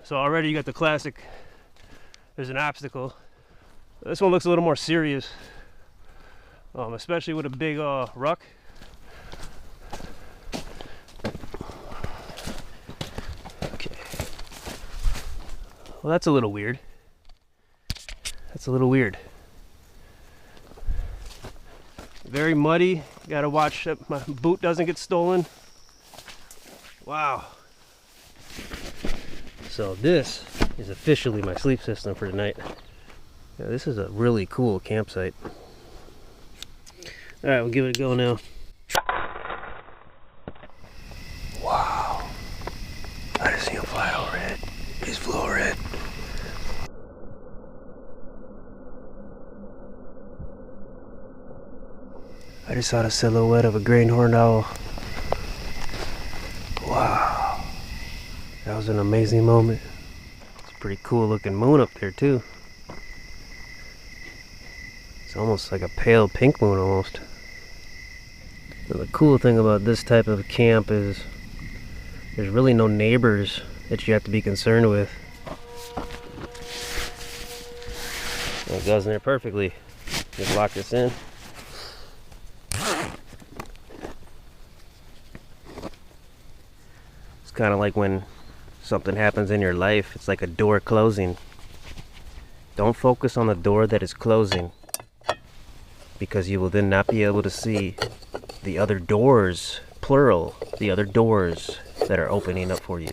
So already you got the classic, there's an obstacle. This one looks a little more serious, especially with a big ruck. Okay. Well, that's a little weird. That's a little weird. Very muddy. Gotta watch that my boot doesn't get stolen. Wow. So this is officially my sleep system for tonight. Yeah, this is a really cool campsite. Alright, we'll give it a go now. Wow. I just see him fly overhead. He's flew overhead. I just saw the silhouette of a great horned owl. Wow. That was an amazing moment. It's a pretty cool looking moon up there too. It's almost like a pale pink moon almost. And the cool thing about this type of camp is there's really no neighbors that you have to be concerned with. It goes in there perfectly. Just lock this in. It's kind of like when something happens in your life, it's like a door closing. Don't focus on the door that is closing, because you will then not be able to see the other doors, plural, the other doors that are opening up for you.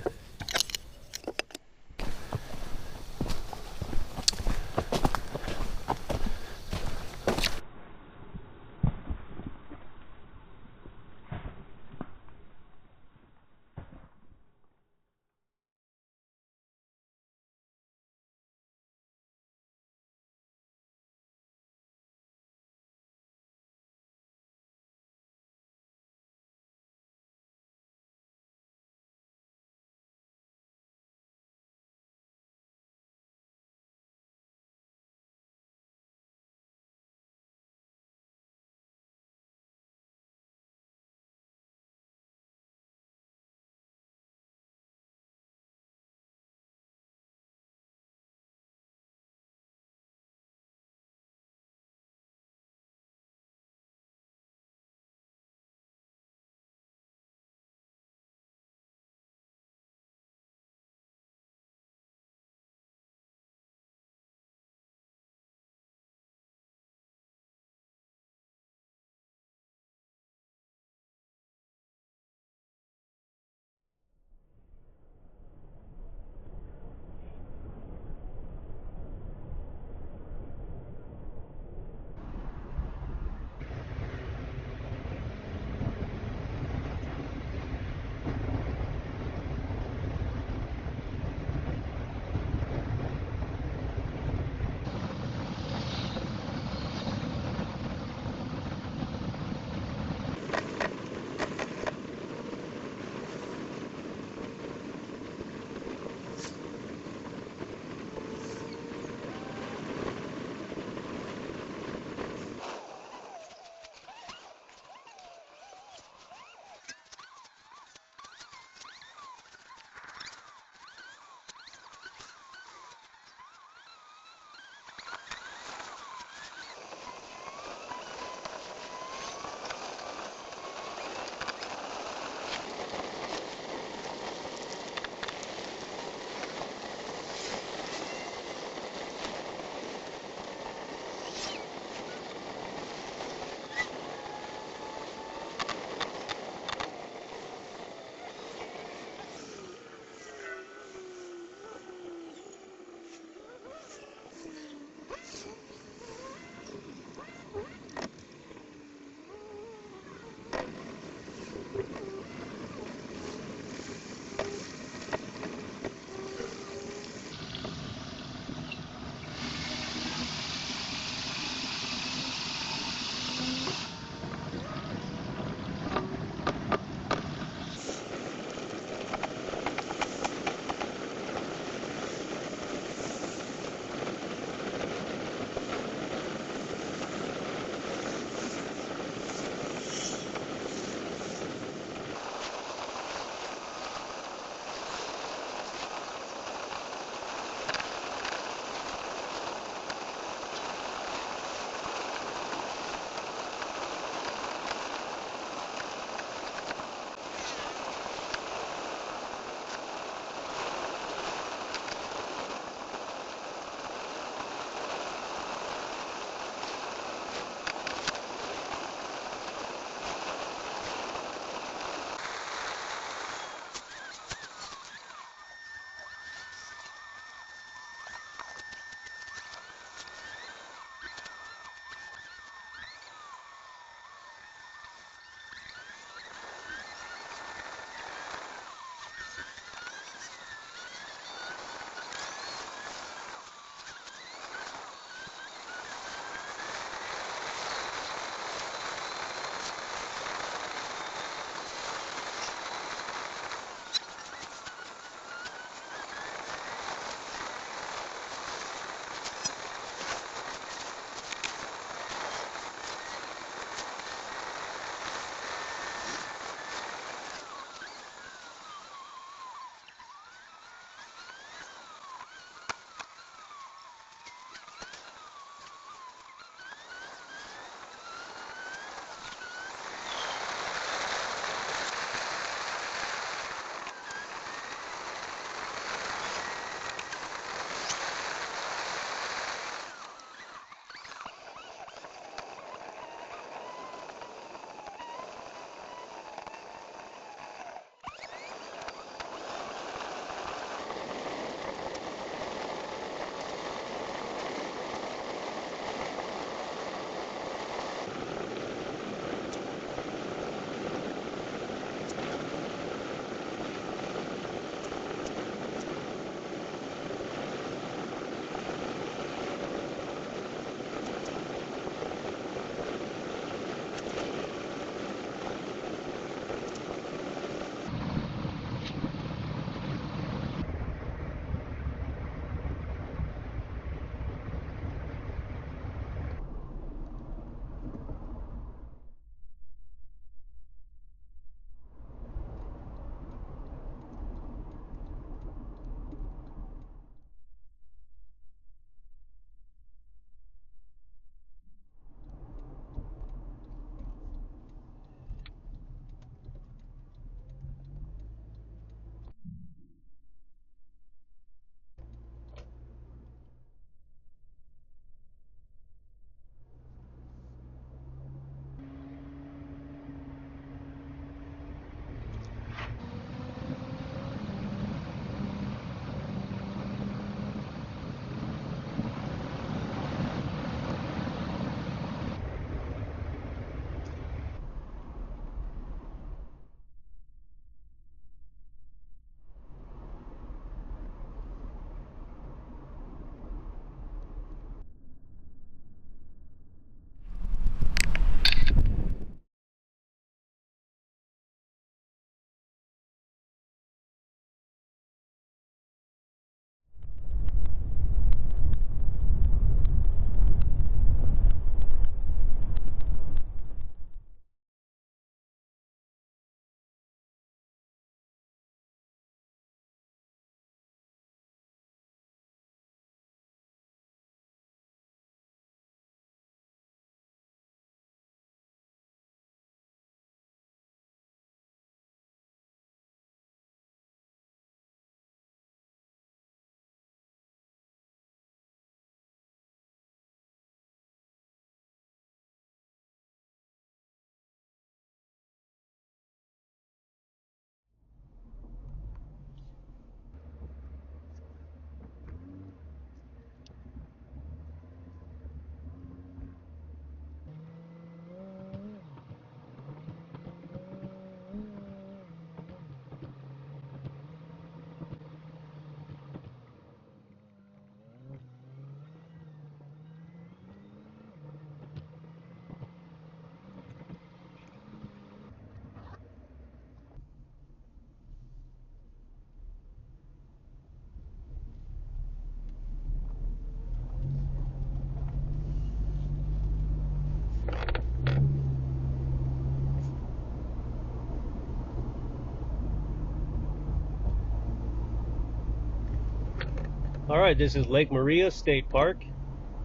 Alright, this is Lake Maria State Park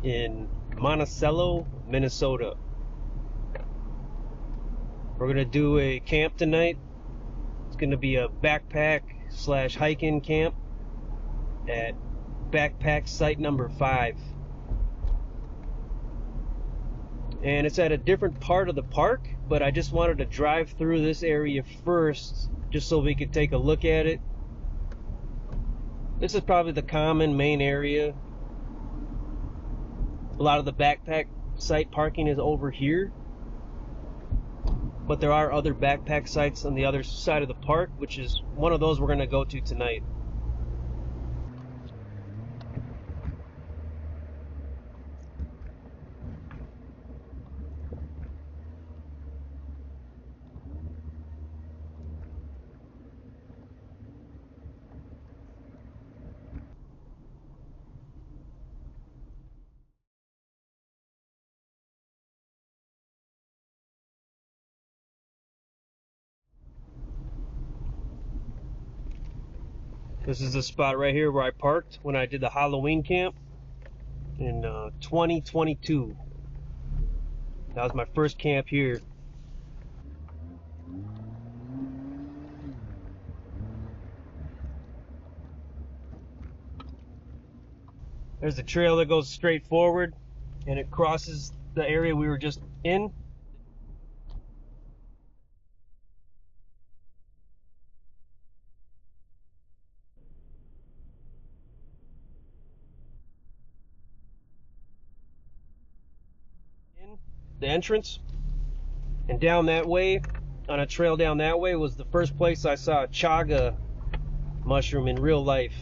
in Monticello, Minnesota. We're going to do a camp tonight. It's going to be a backpack slash hike-in camp at backpack site number 5. And it's at a different part of the park, but I just wanted to drive through this area first just so we could take a look at it. This is probably the common main area. A lot of the backpack site parking is over here, but there are other backpack sites on the other side of the park, which is one of those we're going to go to tonight. This is the spot right here where I parked when I did the Halloween camp in 2022. That was my first camp here. There's a trail that goes straight forward and it crosses the area we were just in. The entrance, and down that way, on a trail down that way, was the first place I saw a chaga mushroom in real life.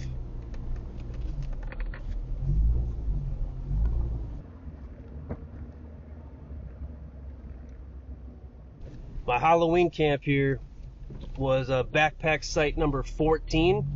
My Halloween camp here was a backpack site number 14.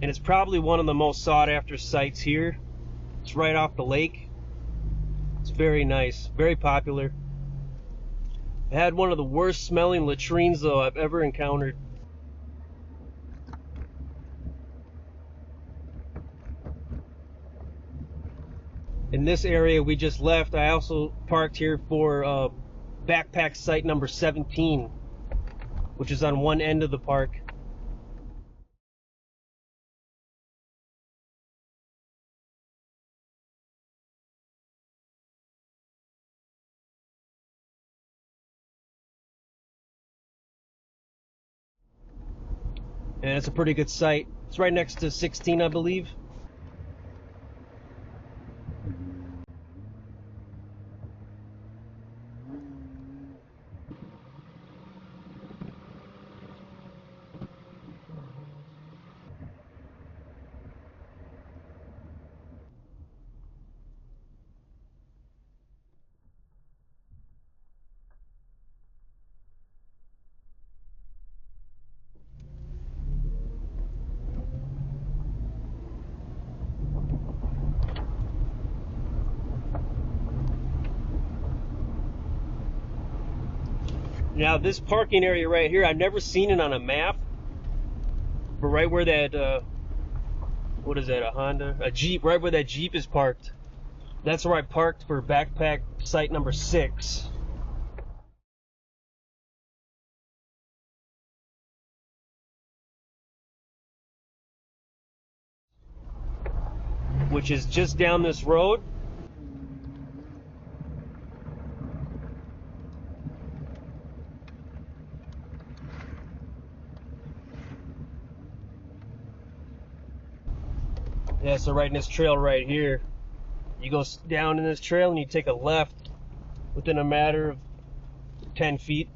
And it's probably one of the most sought after sites here. It's right off the lake. It's very nice, very popular. It had one of the worst smelling latrines though I've ever encountered. In this area we just left, I also parked here for backpack site number 17, which is on one end of the park. And it's a pretty good site. It's right next to 16, I believe. Now this parking area right here, I've never seen it on a map, but right where that, what is that, a Honda? A Jeep, right where that Jeep is parked. That's where I parked for backpack site number 6. Which is just down this road. Yeah, so right in this trail right here, you go down in this trail and you take a left within a matter of 10 feet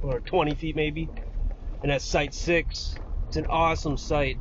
or 20 feet maybe, and that's site 6. It's an awesome site.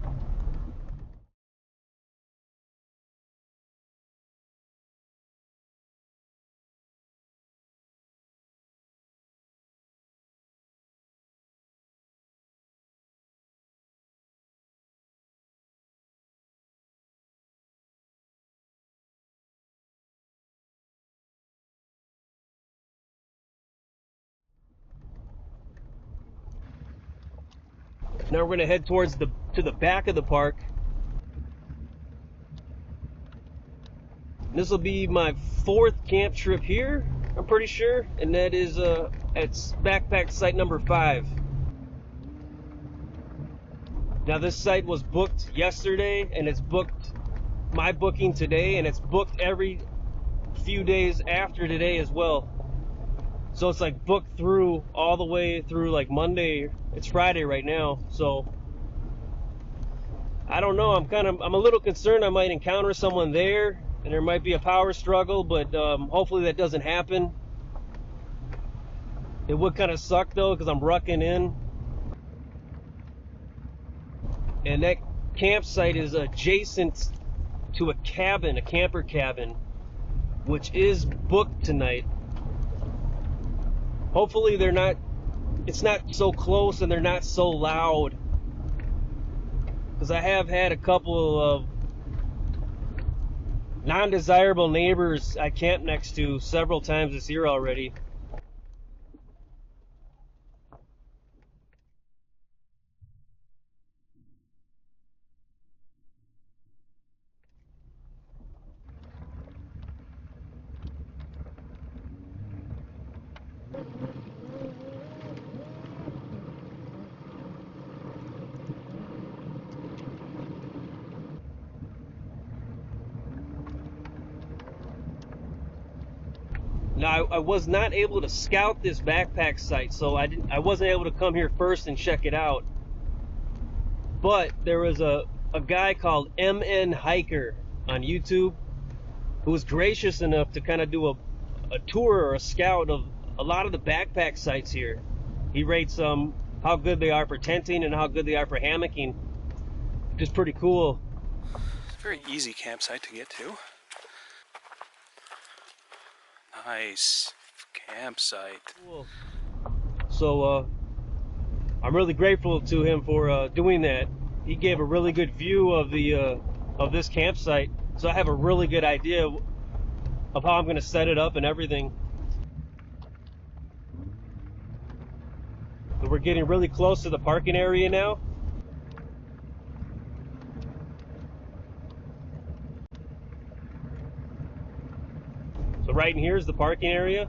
Now we're gonna head towards the back of the park. This will be my 4th camp trip here, I'm pretty sure, and that is it's backpack site number 5. Now this site was booked yesterday, and it's booked my booking today, and it's booked every few days after today as well. So it's like booked through all the way through like Monday. It's Friday right now, so I don't know. I'm a little concerned I might encounter someone there and there might be a power struggle, but hopefully that doesn't happen. It would kind of suck though, because I'm rucking in, and that campsite is adjacent to a cabin, a camper cabin, which is booked tonight. Hopefully it's not so close and they're not so loud, because I have had a couple of non-desirable neighbors I camped next to several times this year already. Now, I was not able to scout this backpack site, so I wasn't able to come here first and check it out. But there was a guy called MN Hiker on YouTube who was gracious enough to kind of do a tour or a scout of a lot of the backpack sites here. He rates how good they are for tenting and how good they are for hammocking, which is pretty cool. It's a very easy campsite to get to. Nice campsite. Cool. So I'm really grateful to him for doing that. He gave a really good view of the of this campsite, so I have a really good idea of how I'm going to set it up and everything. So we're getting really close to the parking area now. So right in here is the parking area.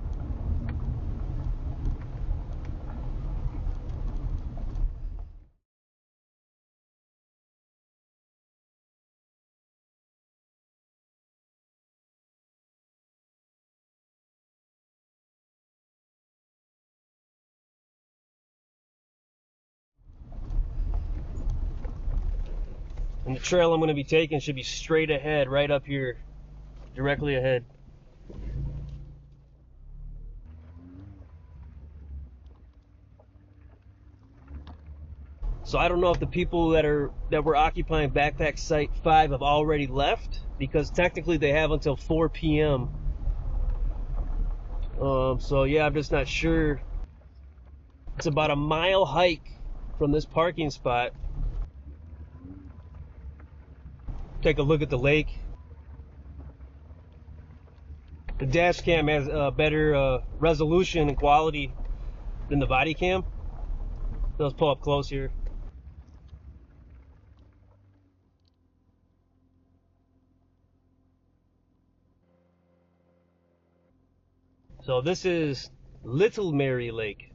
And the trail I'm going to be taking should be straight ahead, right up here, directly ahead. So I don't know if the people that were occupying backpack site 5 have already left, because technically they have until 4 p.m. So yeah, I'm just not sure. It's about a mile hike from this parking spot. Take a look at the lake. The dash cam has better resolution and quality than the body cam. So let's pull up close here. So this is Little Mary Lake.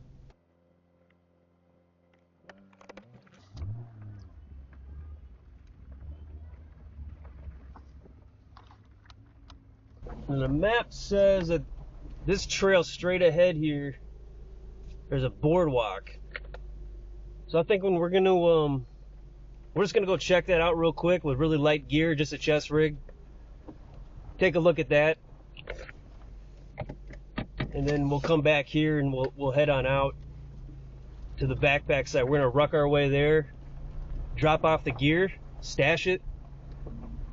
And the map says that this trail straight ahead here, there's a boardwalk. So I think when we're going to We're just gonna go check that out real quick with really light gear, just a chest rig. Take a look at that, and then we'll come back here and we'll head on out to the backpack site. We're gonna ruck our way there, drop off the gear, stash it,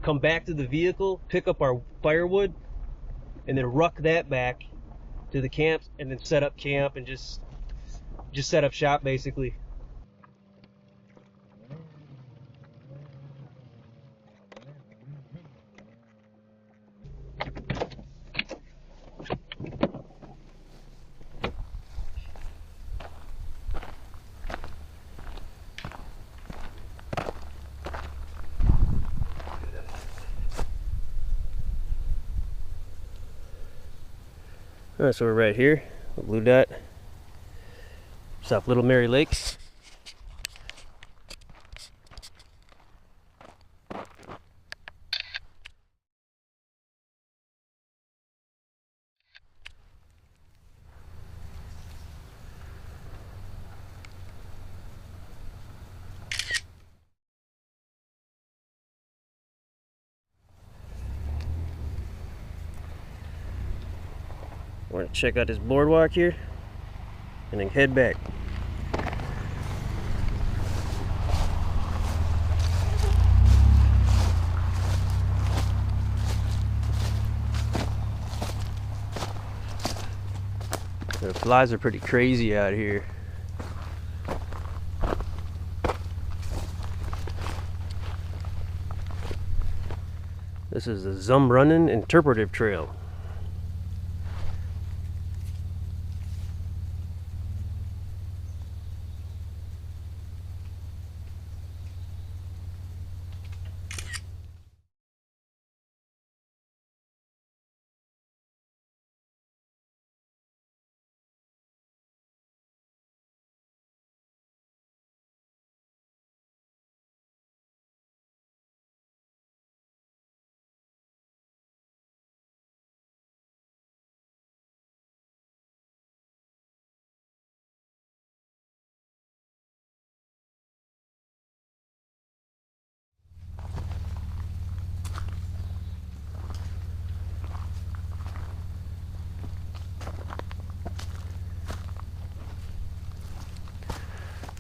come back to the vehicle, pick up our firewood, and then ruck that back to the camp, and then set up camp and just set up shop basically. Alright, so we're right here, the blue dot, South Little Mary Lake. We're gonna check out this boardwalk here and then head back. The flies are pretty crazy out here. This is the Zum Running Interpretive Trail.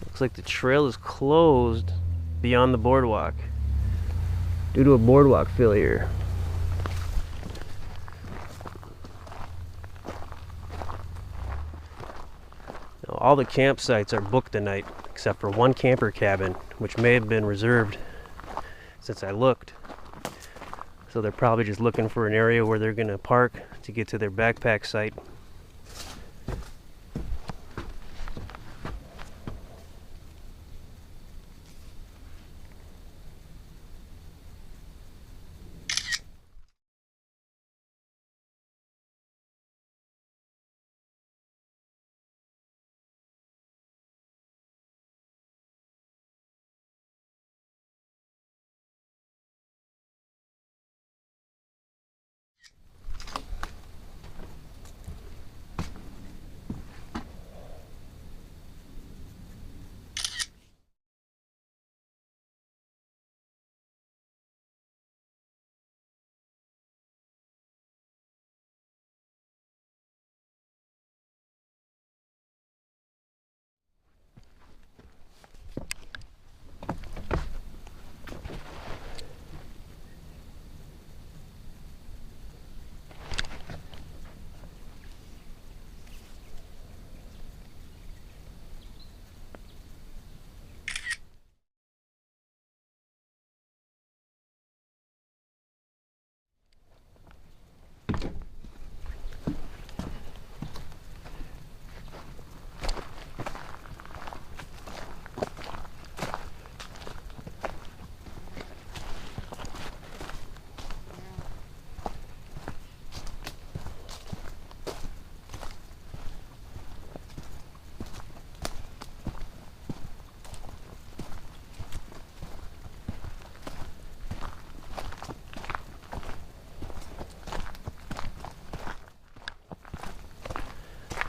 Looks like the trail is closed beyond the boardwalk due to a boardwalk failure. Now, all the campsites are booked tonight except for one camper cabin, which may have been reserved since I looked. So they're probably just looking for an area where they're gonna park to get to their backpack site.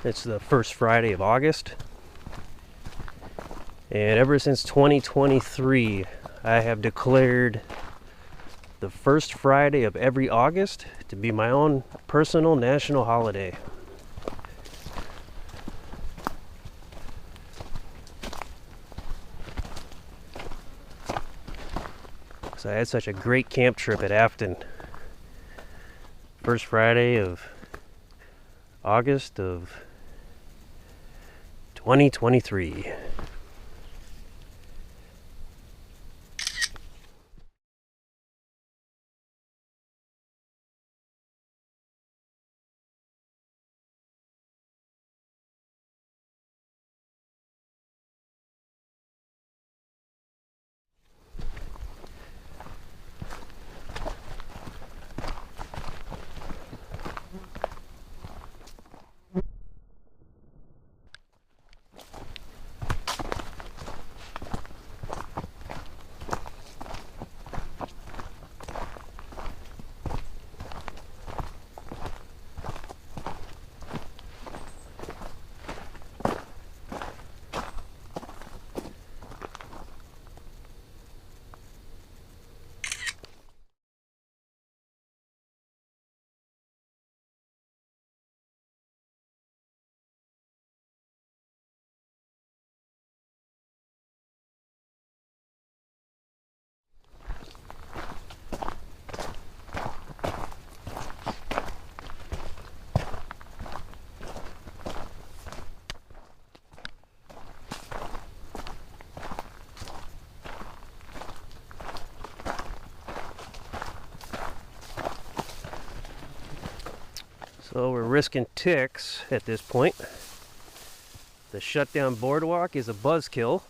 It's the first Friday of August, and ever since 2023 I have declared the first Friday of every August to be my own personal national holiday. So I had such a great camp trip at Afton. First Friday of August of 2023. So we're risking ticks at this point. The shutdown boardwalk is a buzzkill.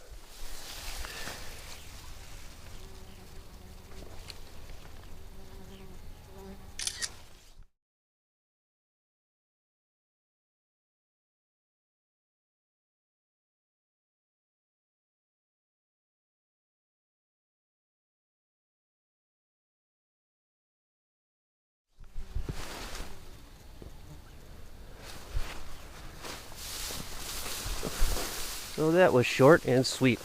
So that was short and sweet.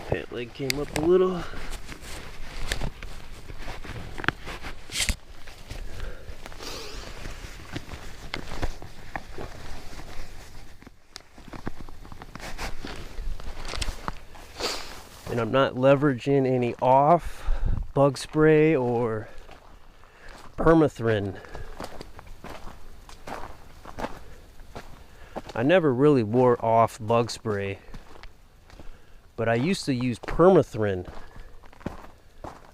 Pant leg came up a little. And I'm not leveraging any off bug spray or permethrin. I never really wore off bug spray, but I used to use permethrin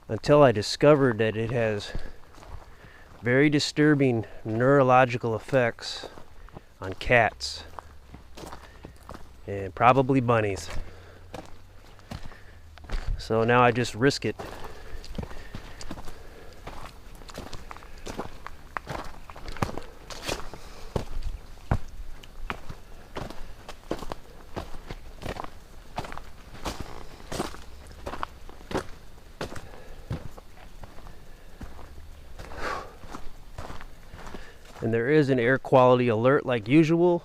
until I discovered that it has very disturbing neurological effects on cats and probably bunnies. So now I just risk it. And there is an air quality alert like usual.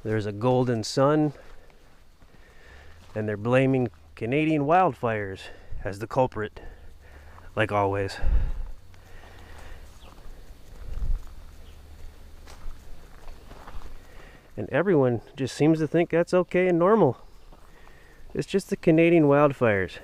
There's a golden sun, and they're blaming Canadian wildfires as the culprit, like always. And everyone just seems to think that's okay and normal. It's just the Canadian wildfires.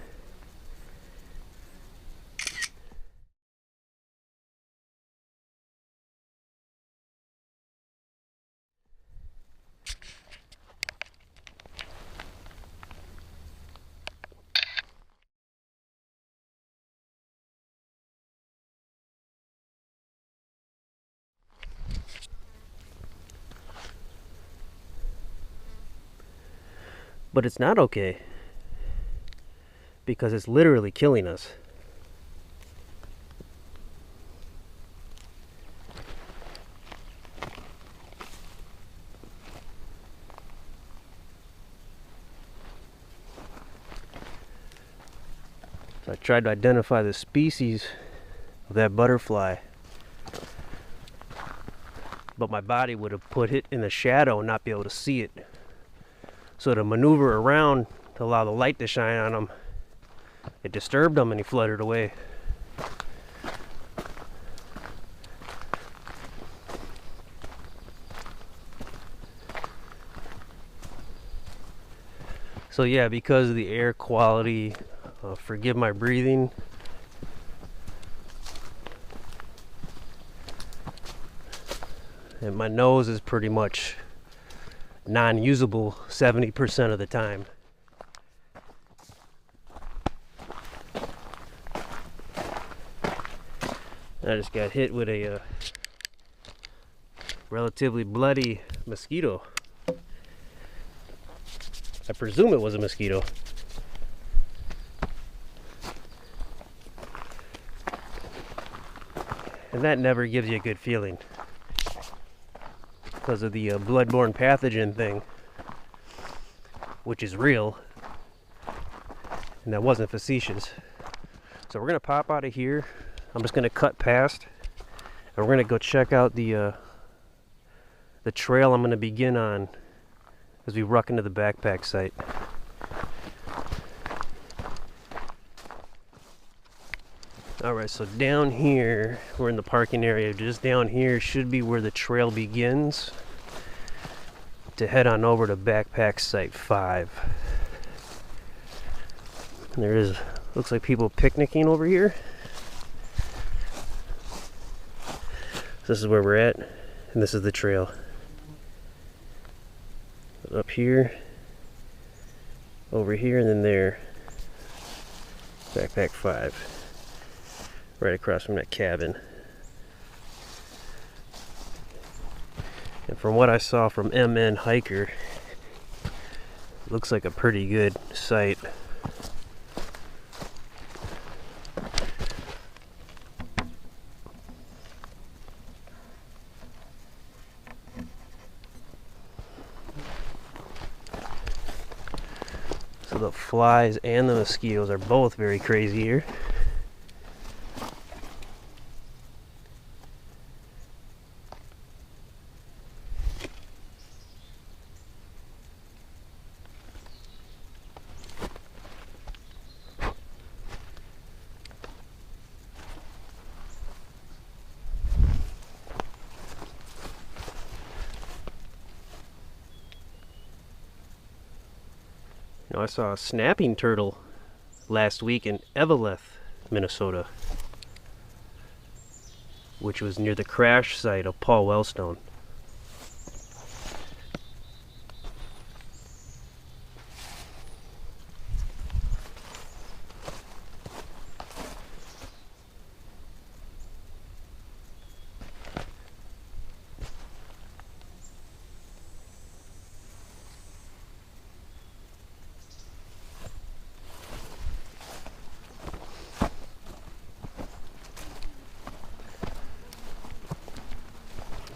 But it's not okay, because it's literally killing us. So I tried to identify the species of that butterfly, but my body would have put it in the shadow and not be able to see it. So to maneuver around to allow the light to shine on him, it disturbed him and he fluttered away. So yeah, because of the air quality, forgive my breathing. And my nose is pretty much non-usable 70% of the time. I just got hit with a relatively bloody mosquito. I presume it was a mosquito. And that never gives you a good feeling because of the bloodborne pathogen thing, which is real, and that wasn't facetious. So we're gonna pop out of here. I'm just gonna cut past, and we're gonna go check out the trail I'm gonna begin on as we ruck into the backpack site. Alright, so down here, we're in the parking area. Just down here should be where the trail begins to head on over to backpack site 5. And there is, looks like people picnicking over here. So this is where we're at, and this is the trail. Up here, over here, and then there. Backpack 5. Right across from that cabin. And from what I saw from MN Hiker, looks like a pretty good site. So the flies and the mosquitoes are both very crazy here. You know, I saw a snapping turtle last week in Eveleth, Minnesota, which was near the crash site of Paul Wellstone.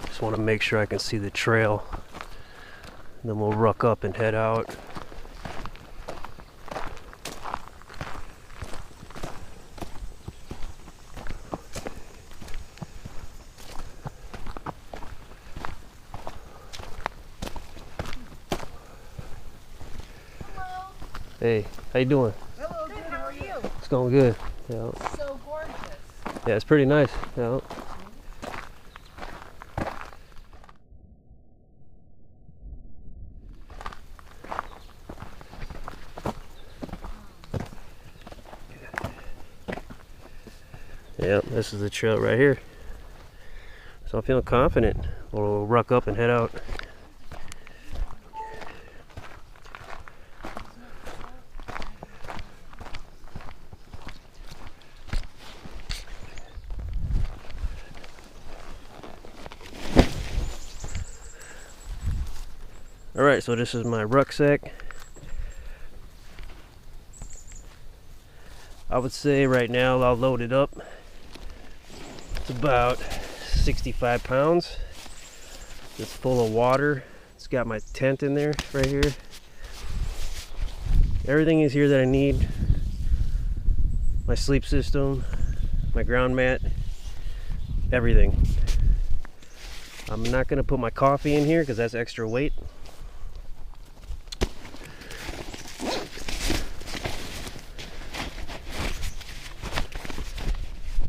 Just want to make sure I can see the trail. Then we'll ruck up and head out. Hello. Hey, how you doing? Hello, good. How are you? It's going good. Yeah. So gorgeous. Yeah, it's pretty nice. Yeah. Yep, this is the trail right here. So I'm feeling confident. We'll ruck up and head out. Alright, so this is my rucksack. I would say right now I'll load it up. It's about 65 pounds. It's full of water. It's got my tent in there right here. Everything is here that I need. My sleep system, my ground mat, everything. I'm not going to put my coffee in here because that's extra weight.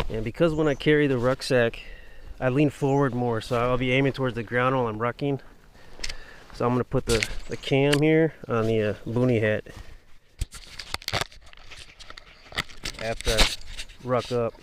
And because when I carry the rucksack, I lean forward more, so I'll be aiming towards the ground while I'm rucking. So I'm going to put the cam here on the boonie hat after I ruck up.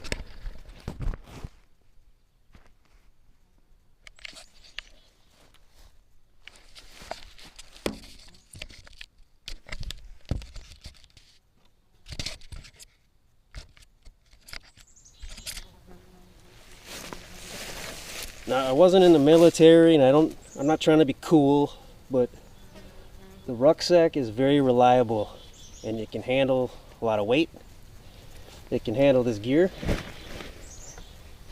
Now, I wasn't in the military, and I'm not trying to be cool, but the rucksack is very reliable, and it can handle a lot of weight. It can handle this gear,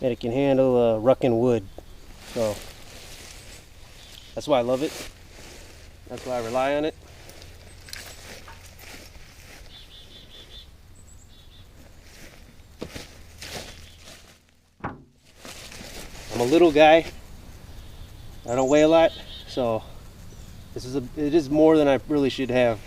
and it can handle rucking wood. So that's why I love it. That's why I rely on it. I'm a little guy. I don't weigh a lot, so it is more than I really should have.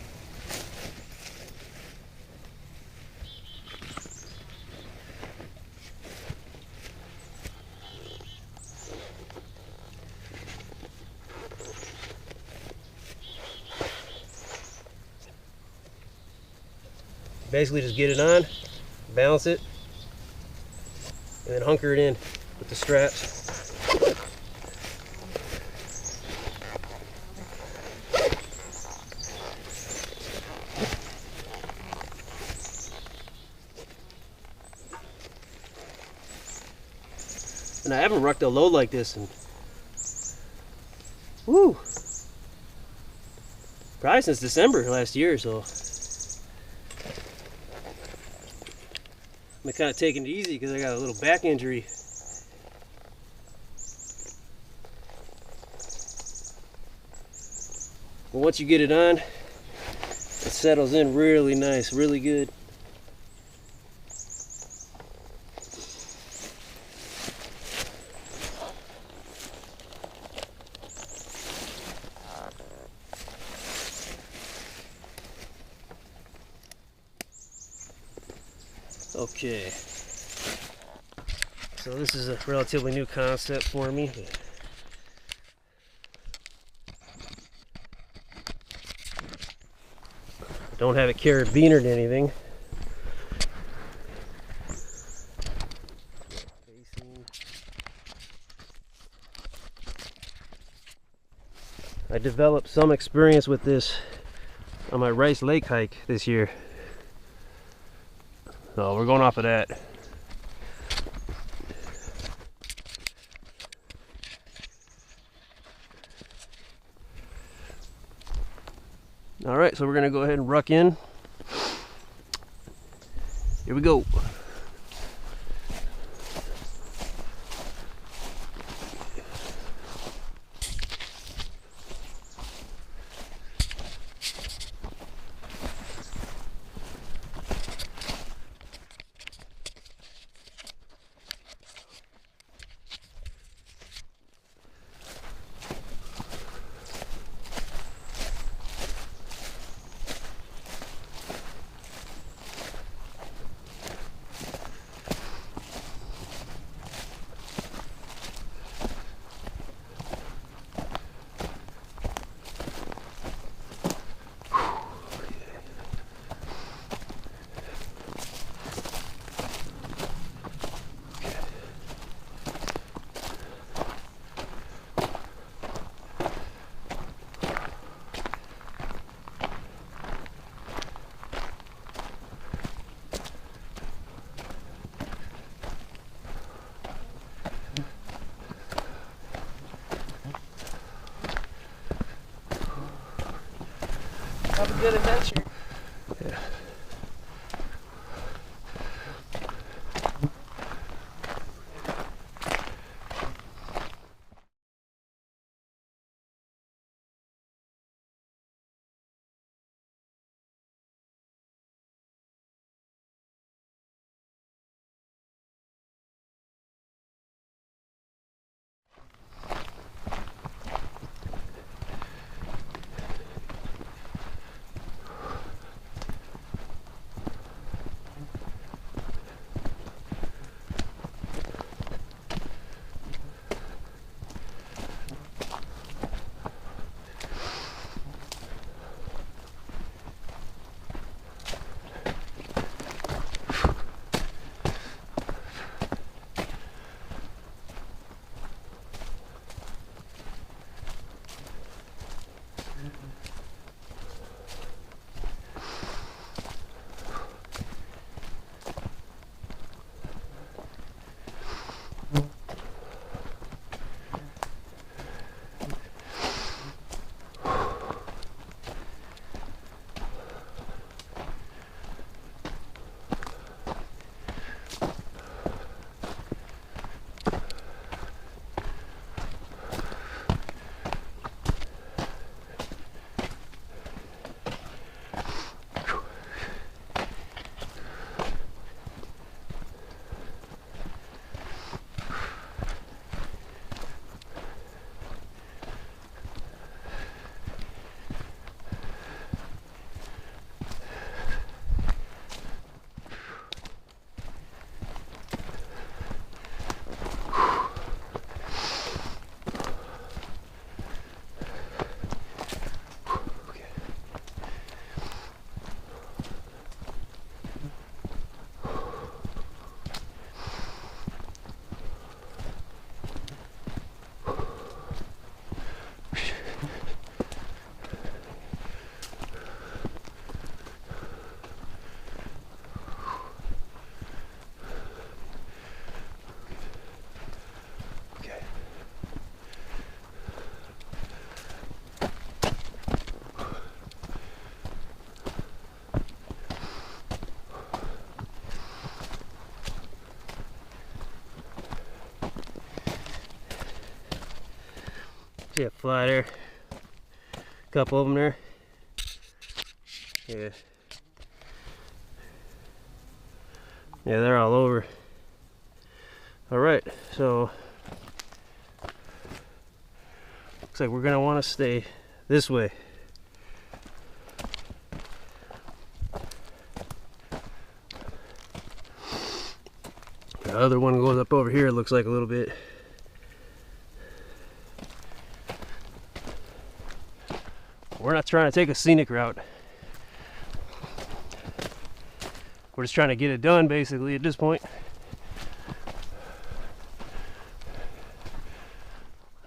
Basically just get it on, balance it, and then hunker it in with the straps. And I haven't rucked a load like this in, woo, probably since December last year, so I'm kind of taking it easy because I got a little back injury. But once you get it on, it settles in really nice, really good. Okay, so this is a relatively new concept for me. I don't have it carabinered or anything. I developed some experience with this on my Rice Lake hike this year. So we're going off of that. All right, so we're gonna go ahead and ruck in. Here we go. Have a good adventure. Yeah. See a fly there. Couple of them there. Yeah. Yeah, they're all over. Alright, so looks like we're gonna want to stay this way. The other one goes up over here, it looks like a little bit. We're not trying to take a scenic route. We're just trying to get it done basically at this point.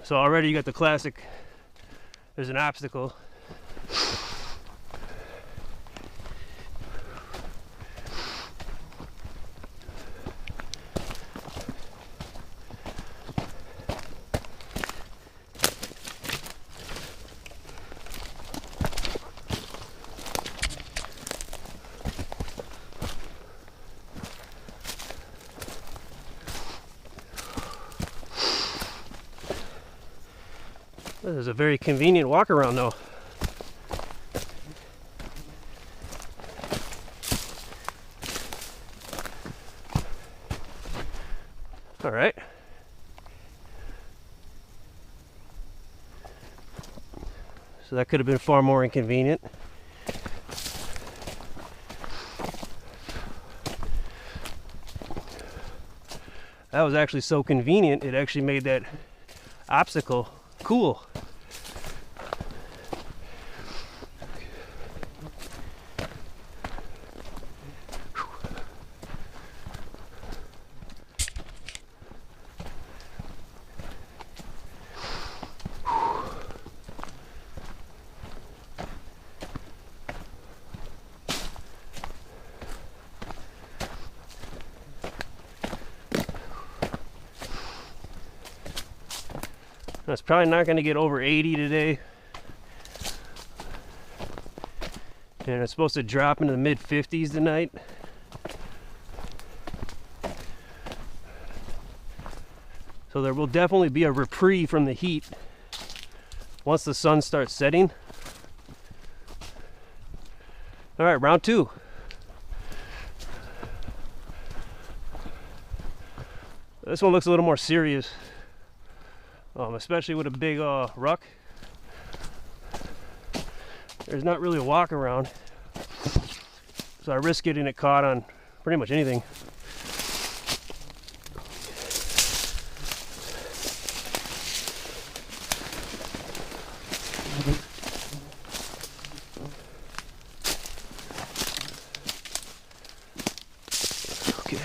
So already you got the classic, there's an obstacle. This is a very convenient walk around though. All right. So that could have been far more inconvenient. That was actually so convenient, it actually made that obstacle cool. It's probably not going to get over 80 today. And it's supposed to drop into the mid 50s tonight. So there will definitely be a reprieve from the heat once the sun starts setting. All right, round two. This one looks a little more serious. Especially with a big ruck. There's not really a walk around, so I risk getting it caught on pretty much anything. Okay.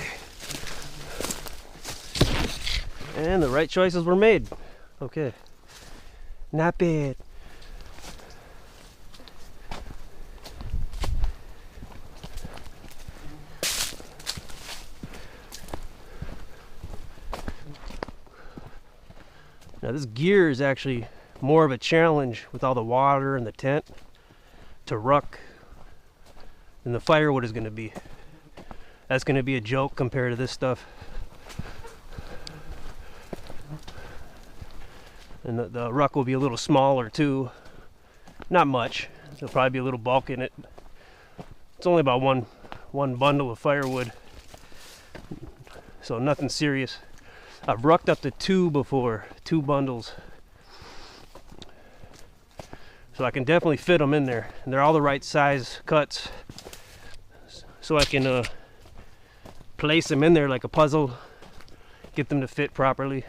And the right choices were made. Okay, not bad. Now this gear is actually more of a challenge with all the water and the tent to ruck than the firewood is going to be. That's going to be a joke compared to this stuff. And the ruck will be a little smaller too. Not much. There'll probably be a little bulk in it. It's only about one bundle of firewood, so nothing serious. I've rucked up to 2 before, 2 bundles. So I can definitely fit them in there. And they're all the right size cuts. So I can place them in there like a puzzle, get them to fit properly.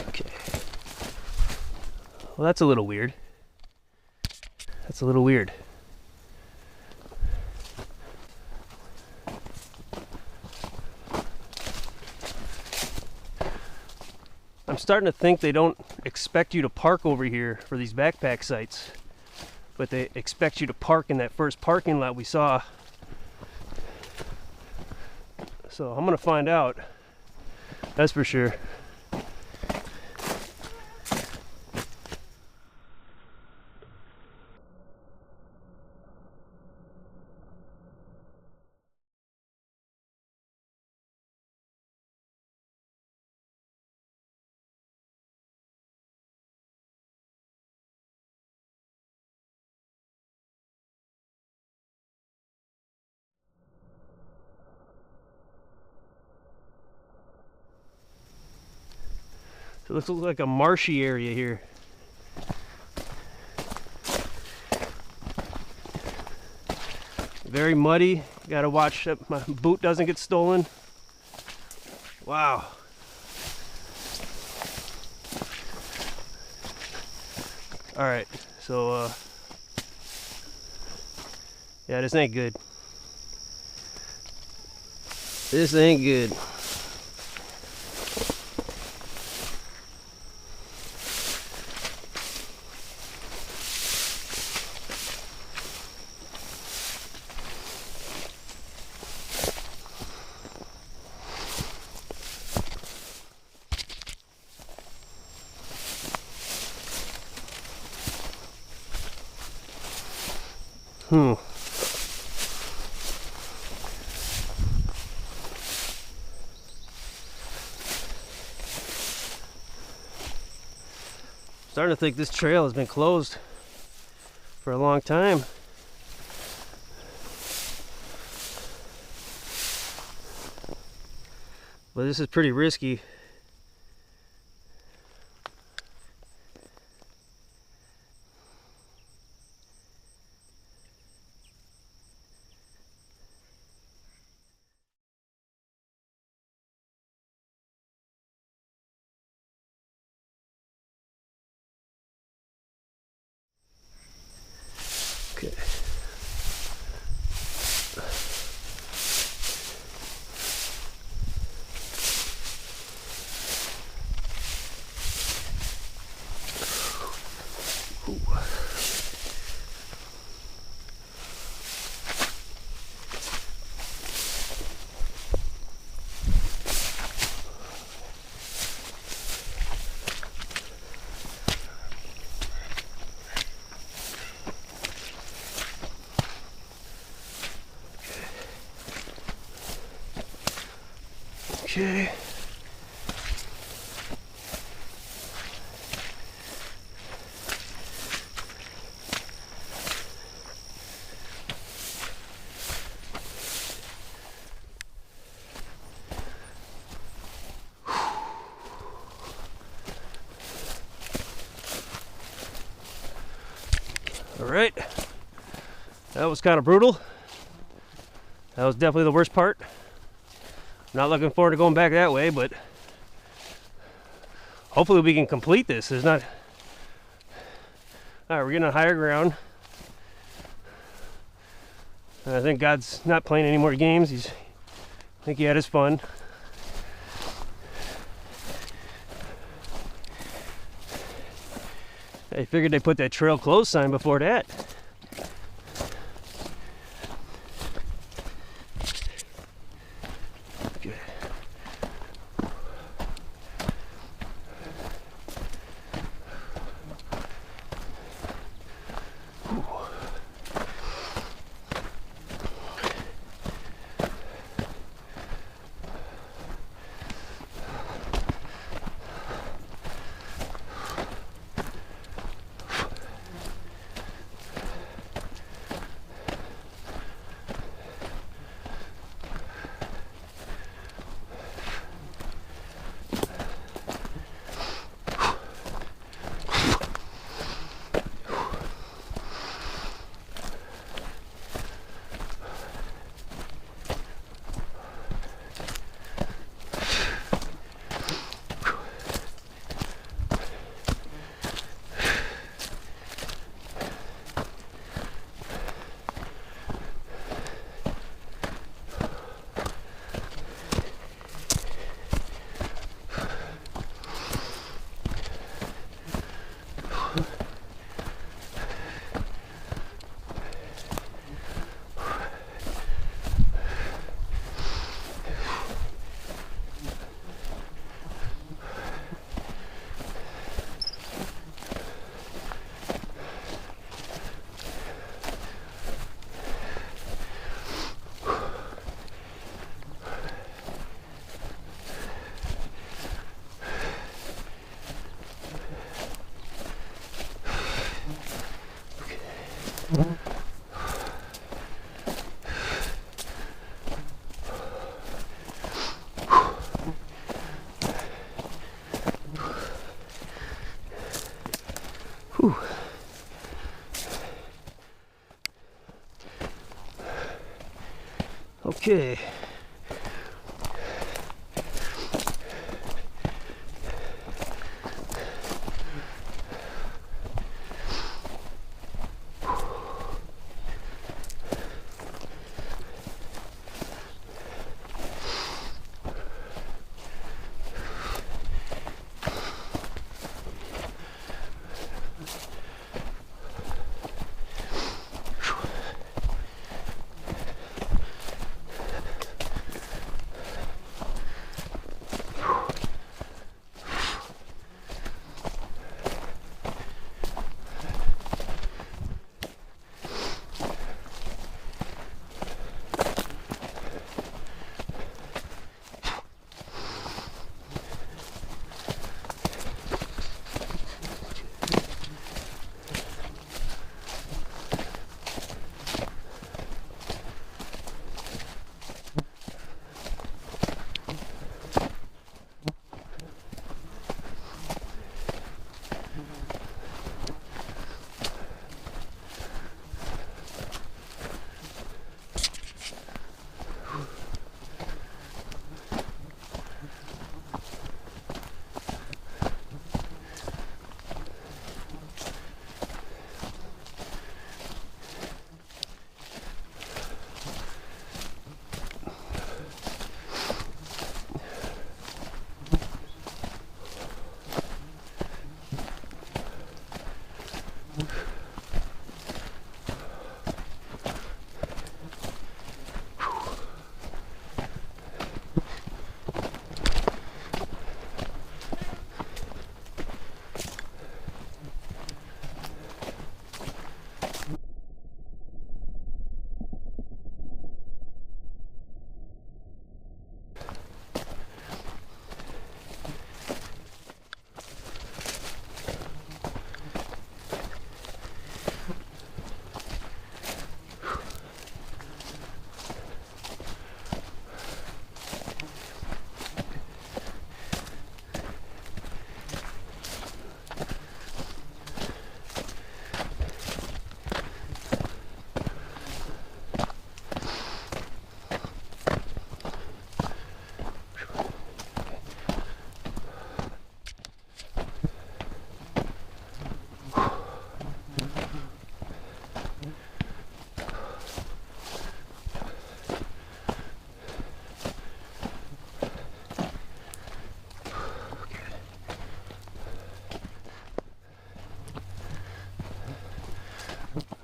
Okay. Well, that's a little weird. That's a little weird. I'm starting to think they don't expect you to park over here for these backpack sites, but they expect you to park in that first parking lot we saw. So I'm gonna find out, that's for sure. So this looks like a marshy area here. Very muddy. Gotta watch that my boot doesn't get stolen. Wow. Alright, so yeah, this ain't good. This ain't good. Starting to think this trail has been closed for a long time. But this is pretty risky. Okay. Okay. All right. That was kind of brutal. That was definitely the worst part. Not looking forward to going back that way, but hopefully we can complete this. There's not... Alright, we're getting on higher ground. And I think God's not playing any more games. I think he had his fun. I figured they put that trail closed sign before that. Okay.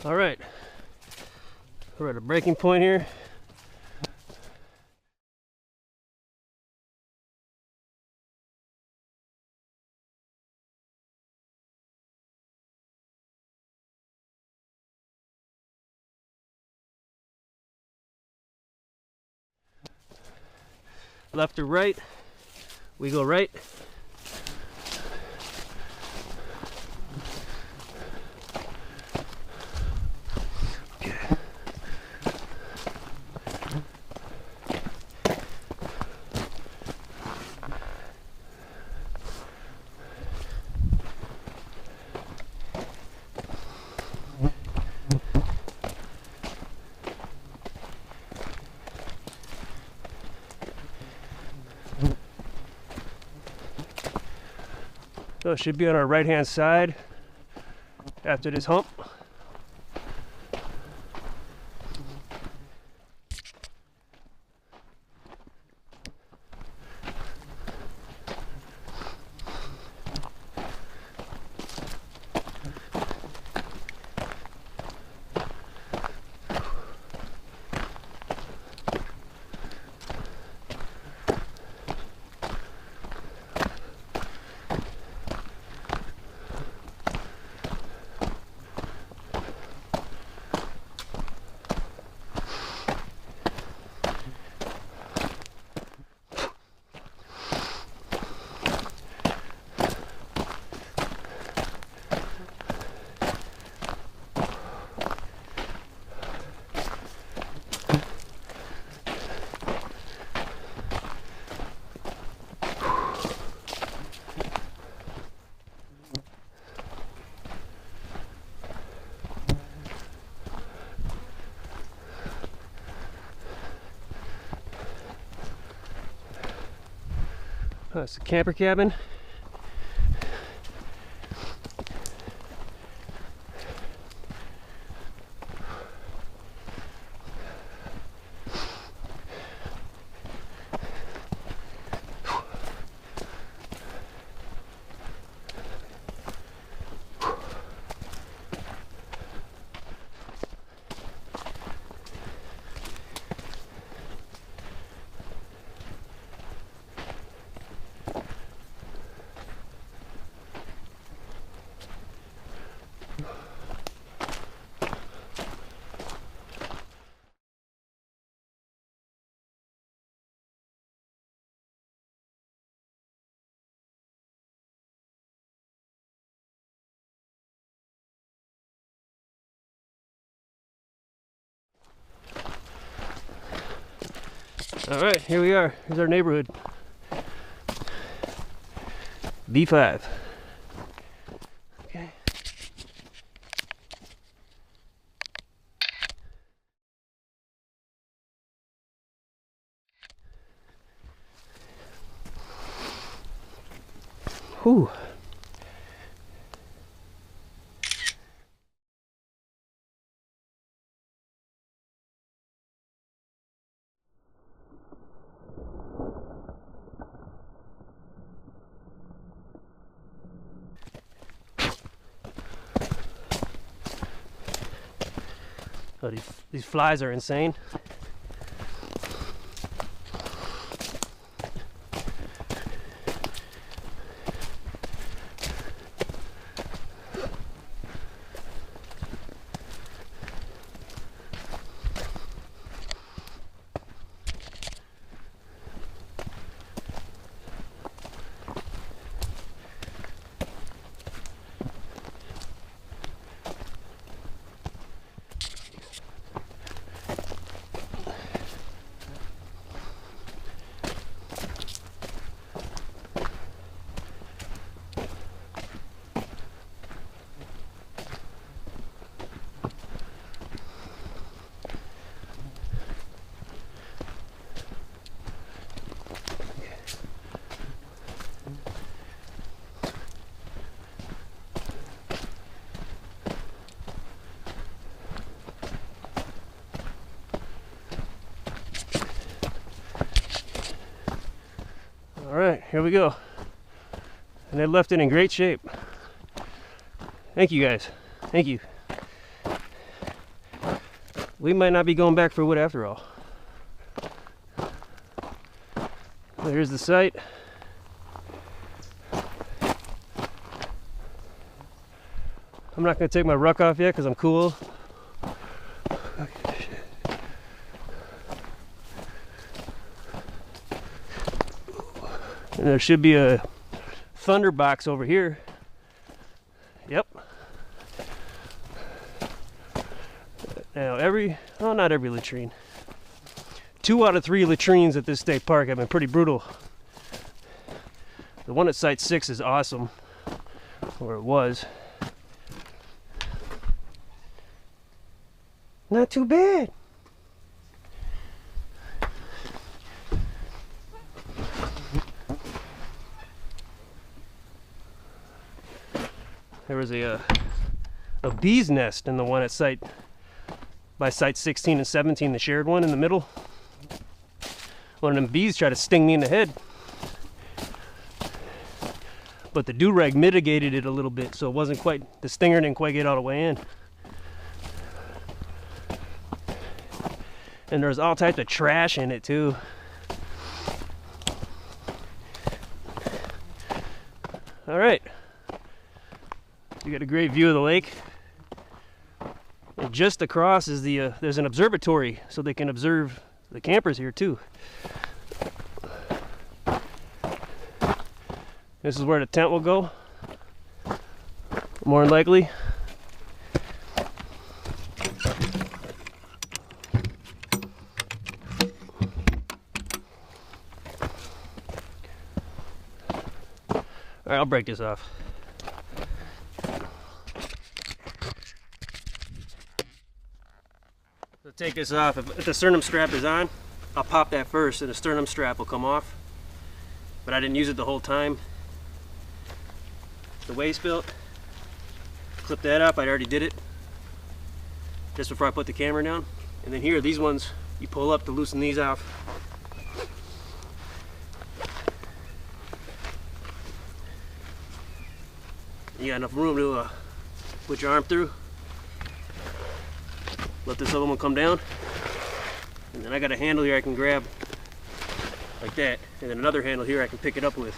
All right, we're at a breaking point here. Left or right? We go right. So it should be on our right hand side after this hump. It's a camper cabin. All right, here we are. Here's our neighborhood. B5. Okay. Whew. Oh, these flies are insane. All right, here we go. And they left it in great shape. Thank you guys. Thank you. We might not be going back for wood after all. So here's the site. I'm not going to take my ruck off yet because I'm cool. And there should be a thunder box over here. Yep. Now not every latrine. 2 out of 3 latrines at this state park have been pretty brutal. The one at Site 6 is awesome, or it was. Not too bad. There was a bee's nest in the one at by Site 16 and 17, the shared one in the middle. One of them bees tried to sting me in the head, but the do-rag mitigated it a little bit, so it wasn't quite, the stinger didn't quite get all the way in. And there's all types of trash in it too. All right, you got a great view of the lake. And just across is there's an observatory, so they can observe the campers here too. This is where the tent will go, more than likely. All right, I'll break this off. So take this off. If the sternum strap is on, I'll pop that first and the sternum strap will come off. but I didn't use it the whole time. The waste belt, clip that up. I already did it just before I put the camera down. And then here, these ones, you pull up to loosen these off. You got enough room to put your arm through. Let this other one come down. And then I got a handle here I can grab like that. And then another handle here I can pick it up with.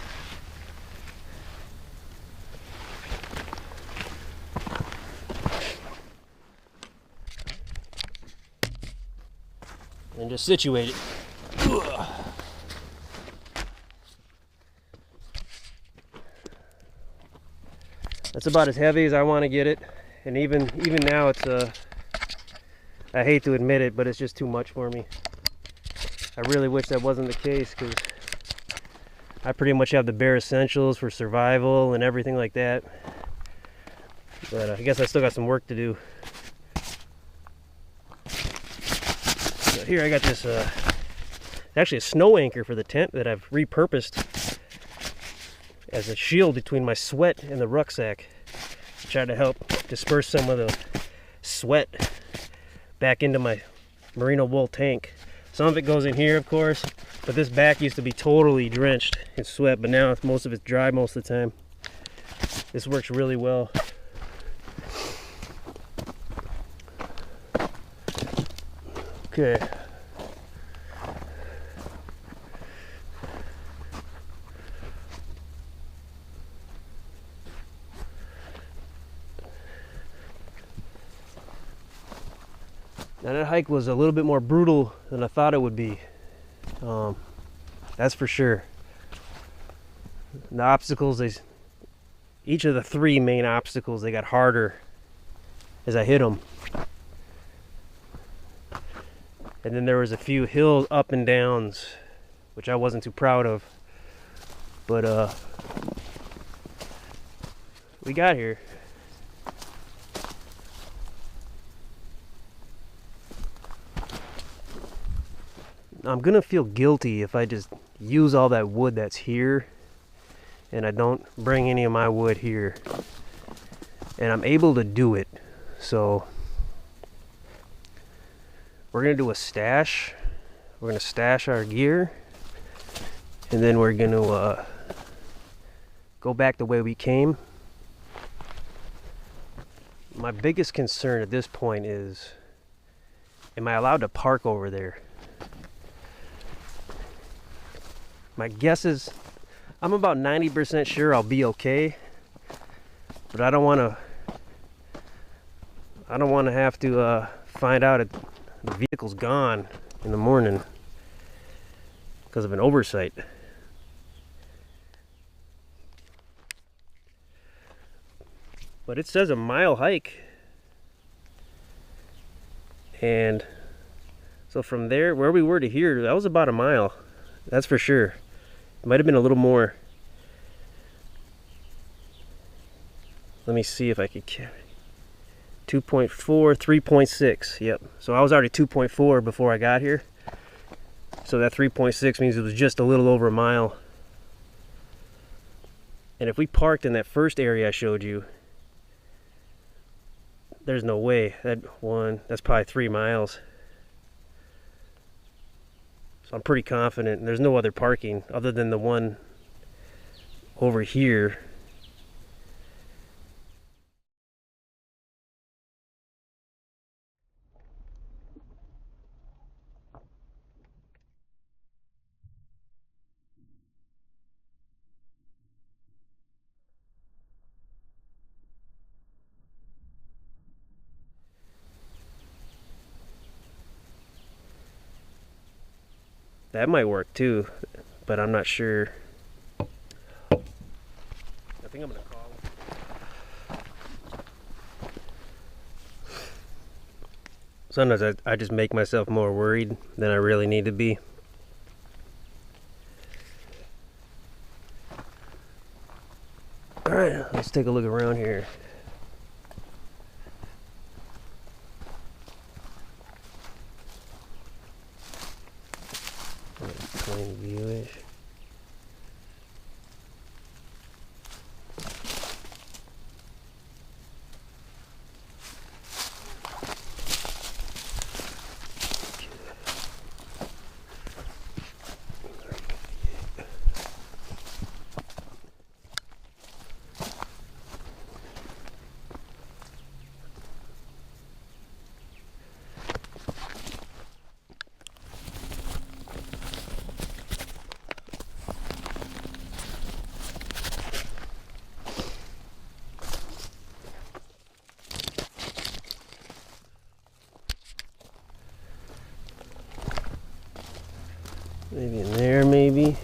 And just situate it. That's about as heavy as I want to get it, and even now it's I hate to admit it, but it's just too much for me. I really wish that wasn't the case, because I pretty much have the bare essentials for survival and everything like that. But I guess I still got some work to do. So here I got this, actually a snow anchor for the tent that I've repurposed as a shield between my sweat and the rucksack. Try to help disperse some of the sweat back into my merino wool tank. Some of it goes in here, of course, but this back used to be totally drenched in sweat, but now most of it's dry most of the time. This works really well. Okay. Now that hike was a little bit more brutal than I thought it would be. That's for sure. The obstacles, each of the three main obstacles, they got harder as I hit them. And then there was a few hills up and downs, which I wasn't too proud of. But we got here. I'm gonna feel guilty if I just use all that wood that's here and I don't bring any of my wood here. And I'm able to do it. So we're gonna do a stash. We're gonna stash our gear, and then we're gonna go back the way we came. My biggest concern at this point is, am I allowed to park over there? My guess is I'm about 90% sure I'll be okay, but I don't want to have to find out the vehicle's gone in the morning because of an oversight. But it says a mile hike, and so from there, where we were to here, that was about a mile. That's for sure. It might have been a little more. Let me see if I could carry 2.4, 3.6. Yep. So I was already 2.4 before I got here. So that 3.6 means it was just a little over a mile. And if we parked in that first area I showed you, there's no way. That's probably 3 miles. So I'm pretty confident there's no other parking other than the one over here. That might work too, but I'm not sure. I think I'm gonna call him. Sometimes I just make myself more worried than I really need to be. Alright, let's take a look around here. Plain viewish. Maybe in there, maybe.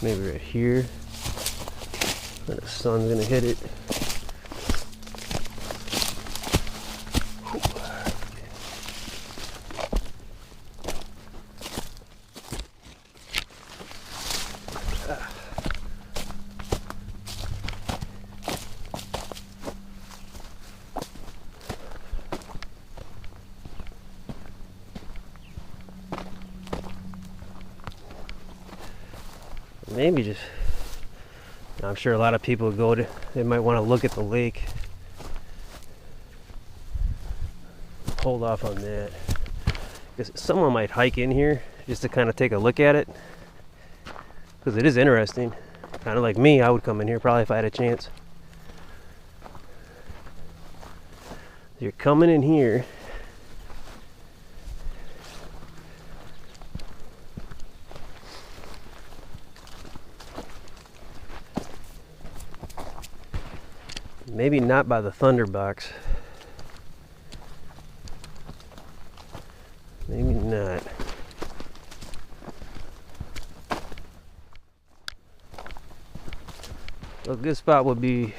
Maybe right here. Where the sun's gonna hit it. Maybe just, I'm sure a lot of people go to, they might want to look at the lake. Hold off on that. Because someone might hike in here just to kind of take a look at it. Because it is interesting. Kind of like me, I would come in here probably if I had a chance. You're coming in here. Maybe not by the Thunderbox. Maybe not. A good spot would be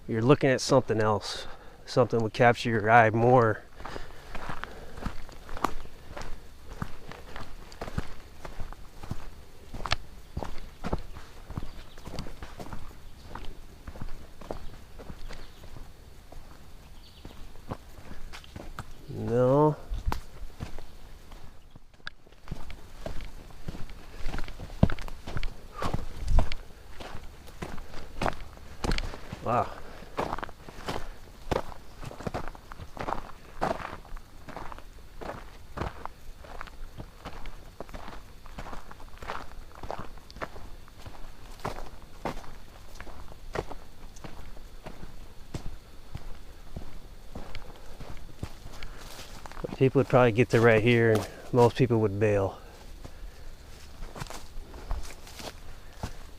you're looking at something else. Something would capture your eye more. No. Wow. People would probably get to right here and most people would bail.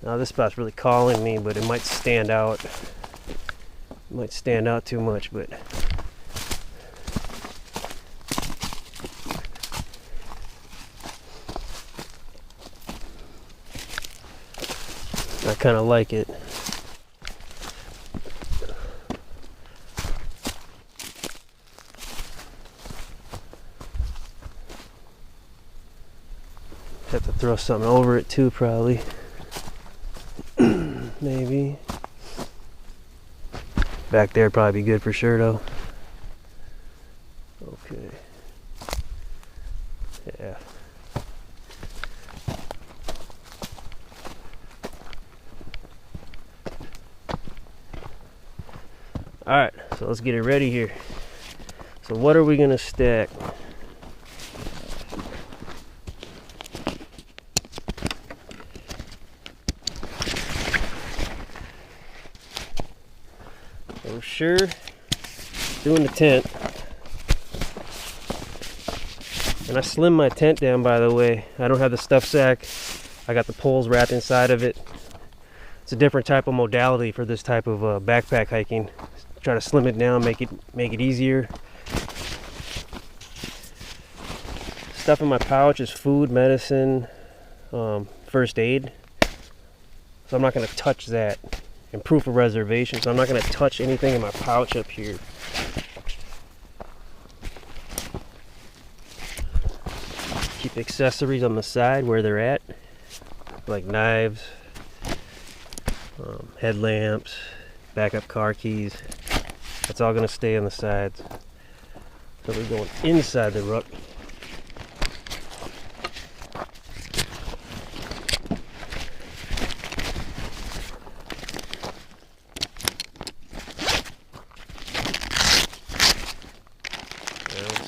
Now this spot's really calling me, but it might stand out. It might stand out too much, but I kind of like it. Have to throw something over it too, probably. Maybe. Back there would probably be good for sure, though. Okay. Yeah. Alright, so let's get it ready here. So what are we gonna stack? So we're sure doing the tent. And I slimmed my tent down, by the way. I don't have the stuff sack. I got the poles wrapped inside of it. It's a different type of modality for this type of backpack hiking. Try to slim it down, make it easier. Stuff in my pouch is food, medicine, first aid. So I'm not going to touch that. And proof of reservation, so I'm not going to touch anything in my pouch up here. Keep accessories on the side where they're at, like knives, headlamps, backup car keys. That's all going to stay on the sides. So we're going inside the ruck.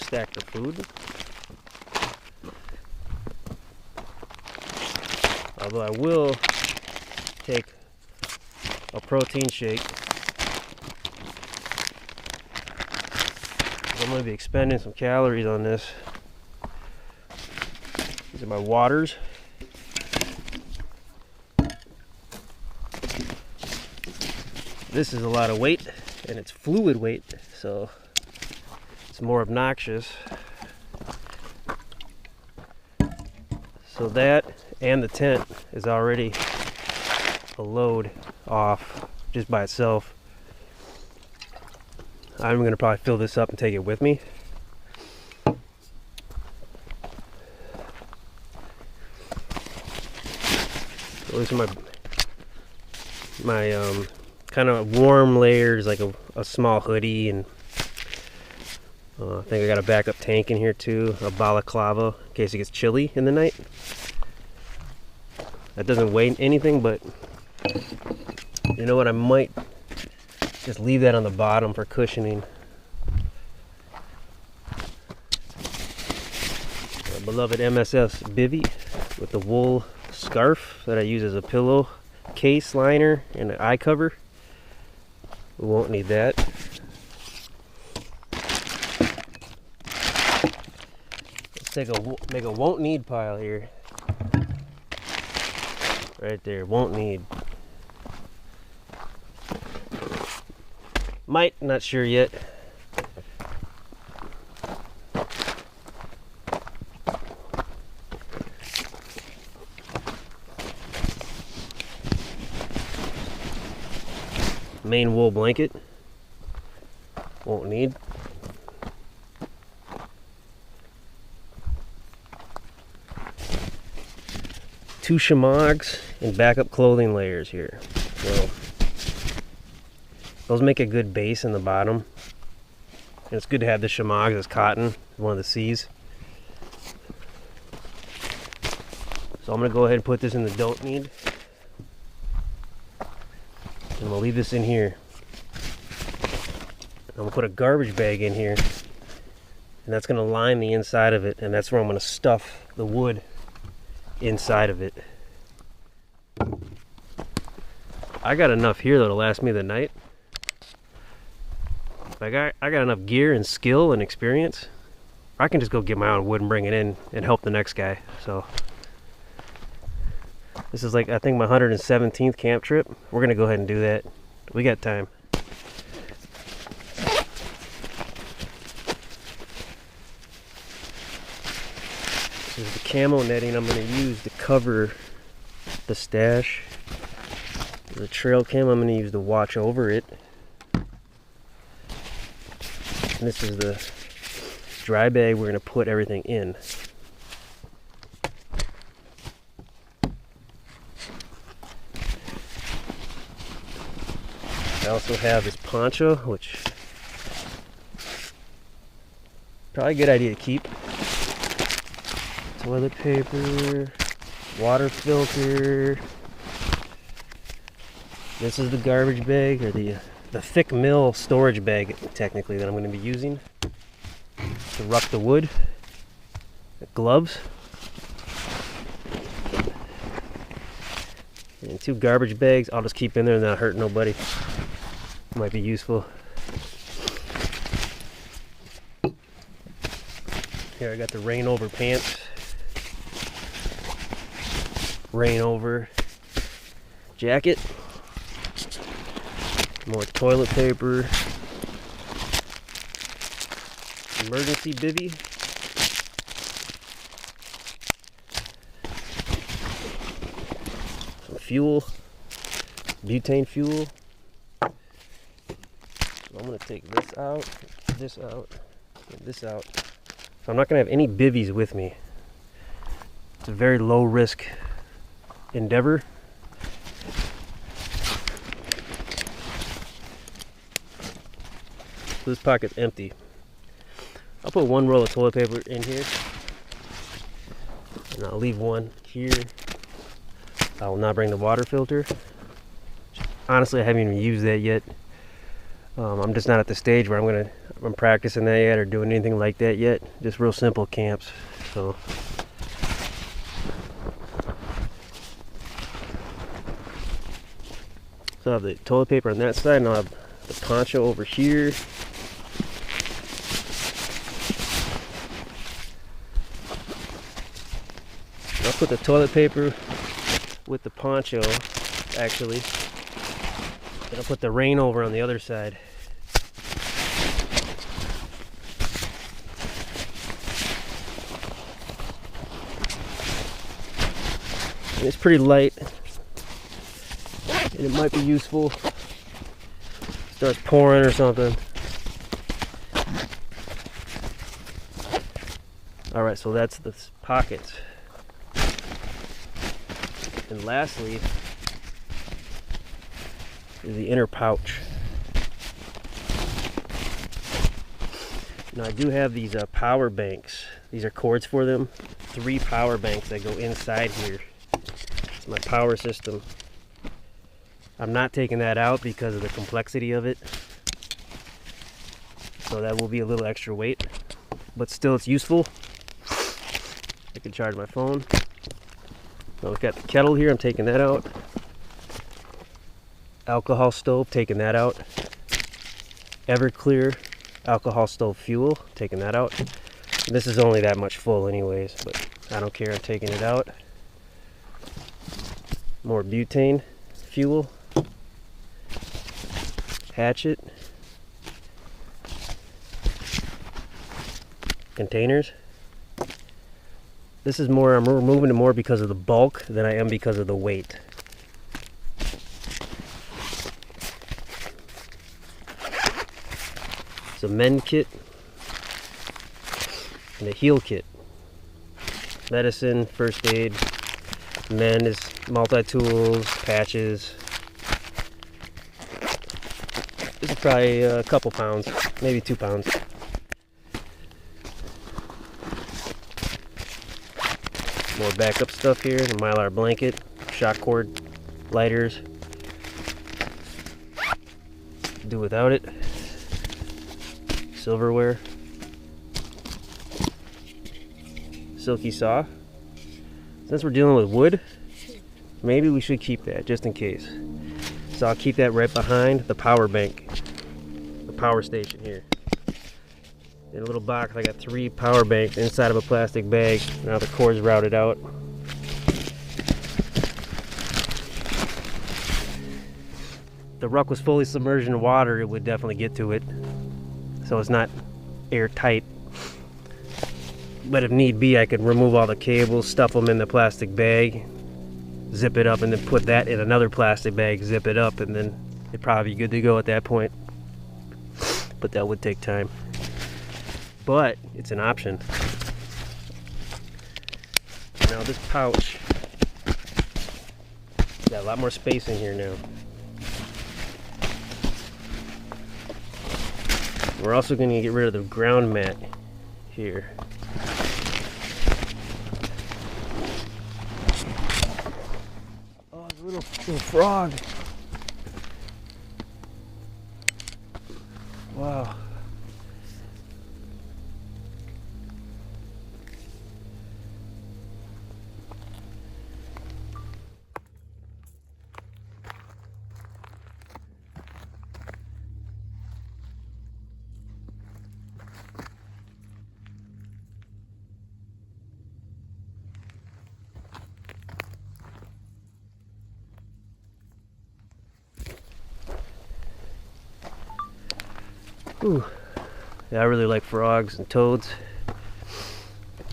Stack the food. Although I will take a protein shake. I'm going to be expending some calories on this. These are my waters. This is a lot of weight, and it's fluid weight, so it's more obnoxious. So that and the tent is already a load off just by itself. I'm gonna probably fill this up and take it with me. So these are my kind of warm layers, like a small hoodie, and I think I got a backup tank in here too, a balaclava in case it gets chilly in the night. That doesn't weigh anything, but you know what, I might just leave that on the bottom for cushioning. My beloved MSF's bivy with the wool scarf that I use as a pillow case liner and an eye cover. We won't need that. Let's make a won't need pile here. Right there, won't need. Might, not sure yet. Main wool blanket, won't need. Two shamags and backup clothing layers here. So those make a good base in the bottom. And it's good to have the shamags as cotton, one of the C's. So I'm gonna go ahead and put this in the don't need. And we'll leave this in here. I'm gonna put a garbage bag in here. And that's gonna line the inside of it, and that's where I'm gonna stuff the wood inside of it. I got enough here though to last me the night. I got enough gear and skill and experience. I can just go get my own wood and bring it in and help the next guy. So this is like, I think, my 117th camp trip. We're gonna go ahead and do that. We got time. This is the camo netting I'm going to use to cover the stash. The trail cam I'm going to use to watch over it. And this is the dry bag we're going to put everything in. I also have this poncho, which probably a good idea to keep. Toilet paper, water filter. This is the garbage bag, or the thick mill storage bag, technically, that I'm going to be using to ruck the wood. Gloves. And two garbage bags. I'll just keep in there and not hurt nobody. Might be useful. Here I got the rain over pants. Rain over jacket, more toilet paper, emergency bivvy, some fuel, butane fuel. So I'm going to take this out, and this out. So I'm not going to have any bivvies with me. It's a very low risk endeavor. So this pocket's empty. I'll put one roll of toilet paper in here, and I'll leave one here. I will not bring the water filter. Honestly, I haven't even used that yet. I'm just not at the stage where I'm practicing that yet or doing anything like that yet. Just real simple camps. So I'll have the toilet paper on that side, and I'll have the poncho over here. put the toilet paper with the poncho, actually. Then I'll put the rain over on the other side. And it's pretty light, and it might be useful. Starts pouring or something. Alright, so that's the pockets. And lastly is the inner pouch. Now I do have these power banks. These are cords for them. 3 power banks that go inside here. It's my power system. I'm not taking that out because of the complexity of it. So that will be a little extra weight. But still, it's useful. I can charge my phone. So I've got the kettle here, I'm taking that out. Alcohol stove, taking that out. Everclear alcohol stove fuel, taking that out. This is only that much full anyways, but I don't care, I'm taking it out. More butane fuel. Hatchet. Containers. This is more, I'm removing it more because of the bulk than I am because of the weight. It's a mend kit and a heal kit. Medicine, first aid, mend is multi-tools, patches. This is probably a couple pounds, maybe 2 pounds. More backup stuff here, the Mylar blanket, shock cord, lighters. Do without it. Silverware. Silky saw. Since we're dealing with wood, maybe we should keep that just in case. So I'll keep that right behind the power bank, the power station here. In a little box, I got 3 power banks inside of a plastic bag. Now the cord's routed out. If the ruck was fully submerged in water, it would definitely get to it. So it's not airtight. But if need be, I could remove all the cables, stuff them in the plastic bag, zip it up, and then put that in another plastic bag, zip it up, and then it'd probably be good to go at that point. But that would take time. But it's an option. Now this pouch, got a lot more space in here now. We're also going to get rid of the ground mat here. Oh, it's a little frog. Wow. Ooh. Yeah, I really like frogs and toads.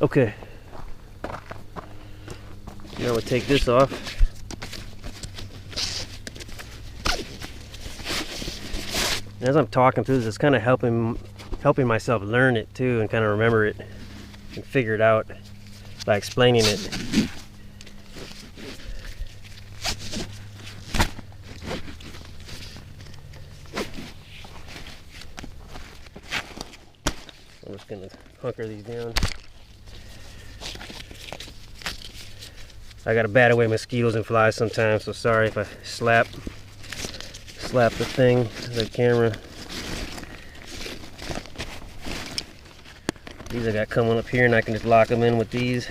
Okay. Now we'll take this off. And as I'm talking through this, it's kind of helping myself learn it too, and kind of remember it and figure it out by explaining it. I'm just gonna hunker these down. I gotta bat away mosquitoes and flies sometimes, so sorry if I slap the thing, the camera. These I got coming up here, and I can just lock them in with these.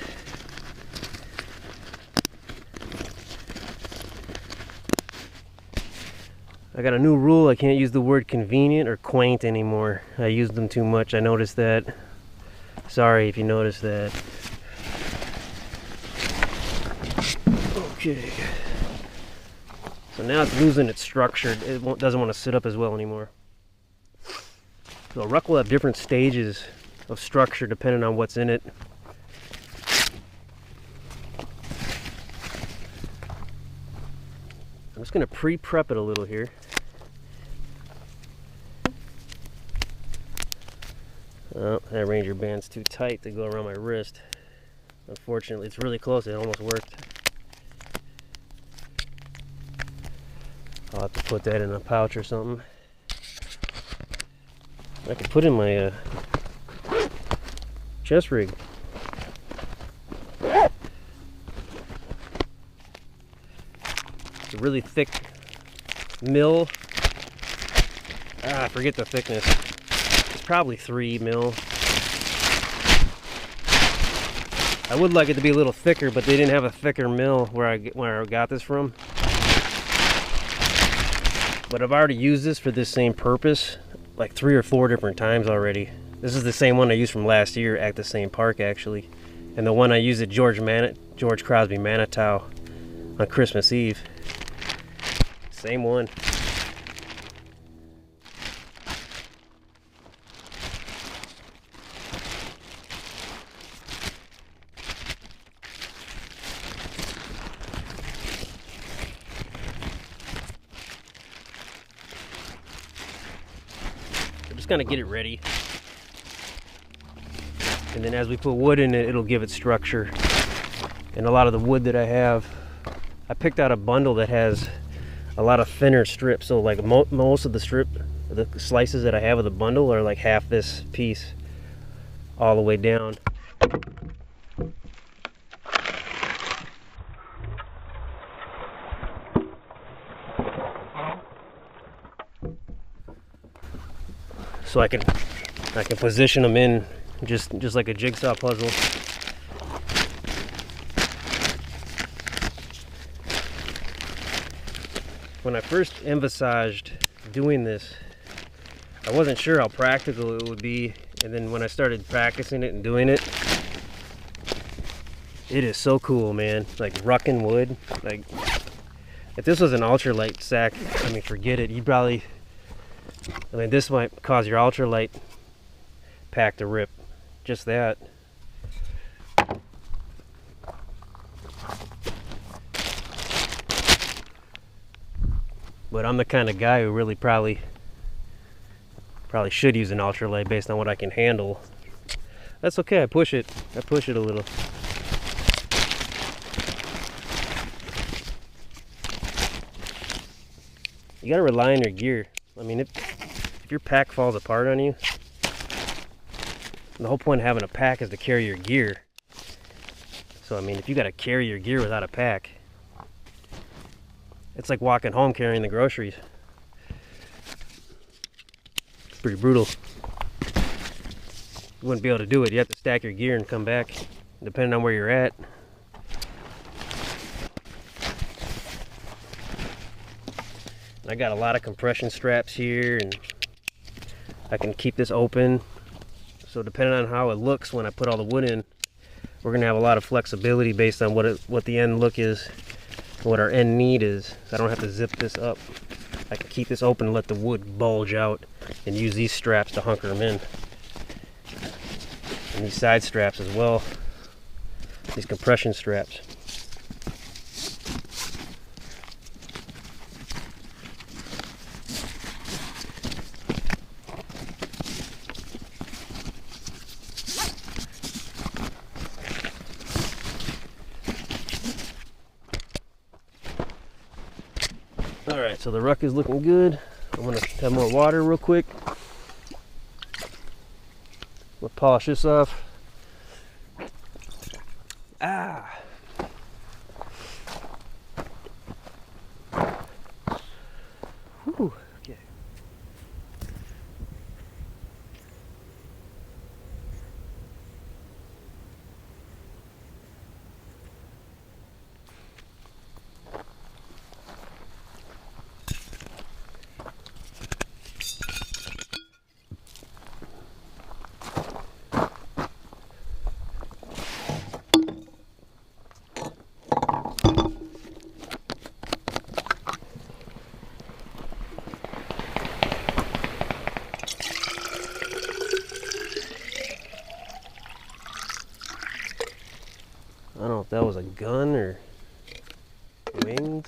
I got a new rule, I can't use the word convenient or quaint anymore. I use them too much, I noticed that. Sorry if you noticed that. Okay. So now it's losing its structure. It doesn't want to sit up as well anymore. So a ruck will have different stages of structure depending on what's in it. I'm just going to pre-prep it a little here. Oh, that Ranger band's too tight to go around my wrist. Unfortunately, it's really close. It almost worked. I'll have to put that in a pouch or something. I could put in my chest rig. It's a really thick mill. I forget the thickness. It's probably 3 mil. I would like it to be a little thicker, but they didn't have a thicker mill where I got this from. But I've already used this for this same purpose like 3 or 4 different times already. This is the same one I used from last year at the same park actually. And the one I used at George Crosby Manitou on Christmas Eve. Same one. Kind of get it ready, and then as we put wood in it, it'll give it structure. And a lot of the wood that I picked out a bundle that has a lot of thinner strips, so like most of the slices that I have of the bundle are like half this piece all the way down. So I can position them in just like a jigsaw puzzle. When I first emphasized doing this, I wasn't sure how practical it would be, and then when I started practicing it and doing it, it is so cool, man. Like rucking wood. Like if this was an ultralight sack, I mean, forget it. You'd probably, I mean, this might cause your ultralight pack to rip. Just that. But I'm the kind of guy who really probably should use an ultralight based on what I can handle. That's okay, I push it a little. You gotta rely on your gear. I mean, if your pack falls apart on you, the whole point of having a pack is to carry your gear. So I mean, if you gotta carry your gear without a pack, it's like walking home carrying the groceries. It's pretty brutal. You wouldn't be able to do it. You have to stack your gear and come back, depending on where you're at. I got a lot of compression straps here, and I can keep this open. So depending on how it looks when I put all the wood in, we're gonna have a lot of flexibility based on what the end look is, what our end need is. So I don't have to zip this up. I can keep this open and let the wood bulge out, and use these straps to hunker them in. And these side straps as well, these compression straps. Alright, so the ruck is looking good. I'm going to have more water real quick. We'll polish this off. Ah! Whew. Okay. gun or wings.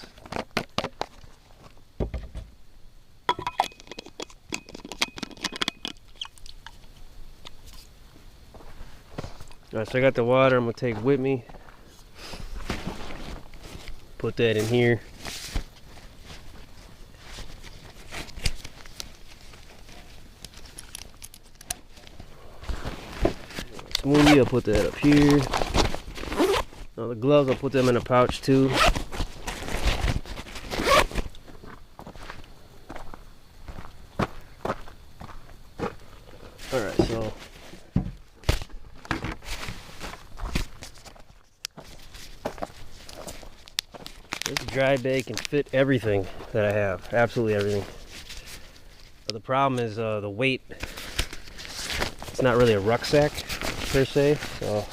Alright, so I got the water I'm gonna take with me. Put that in here. Smoothie, I'll put that up here. Now the gloves, I'll put them in a pouch too. Alright, so this dry bag can fit everything that I have, absolutely everything. But the problem is the weight. It's not really a rucksack per se, so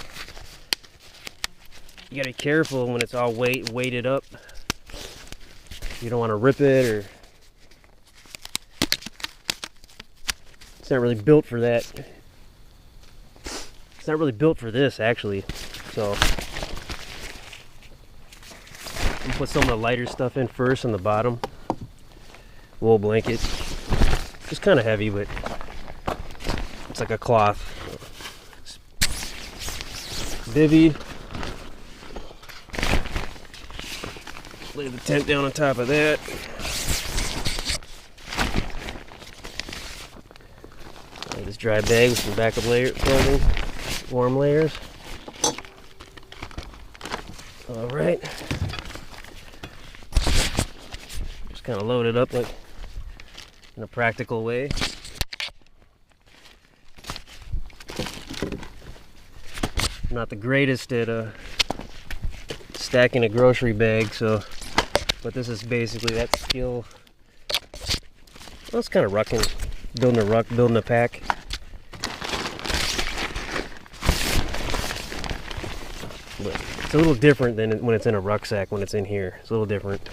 you gotta be careful when it's all weighted up. You don't want to rip it, or it's not really built for that. It's not really built for this actually, so I'm gonna put some of the lighter stuff in first on the bottom. Wool blanket, just kind of heavy, but it's like a cloth. Bivvy. Lay the tent down on top of that. Lay this dry bag with some backup layer clothing, warm layers. All right. Just kind of load it up like in a practical way. Not the greatest at stacking a grocery bag, so, but this is basically that skill. Well, it's kind of rucking, building a ruck, building a pack. But it's a little different than when it's in a rucksack. When it's in here, it's a little different.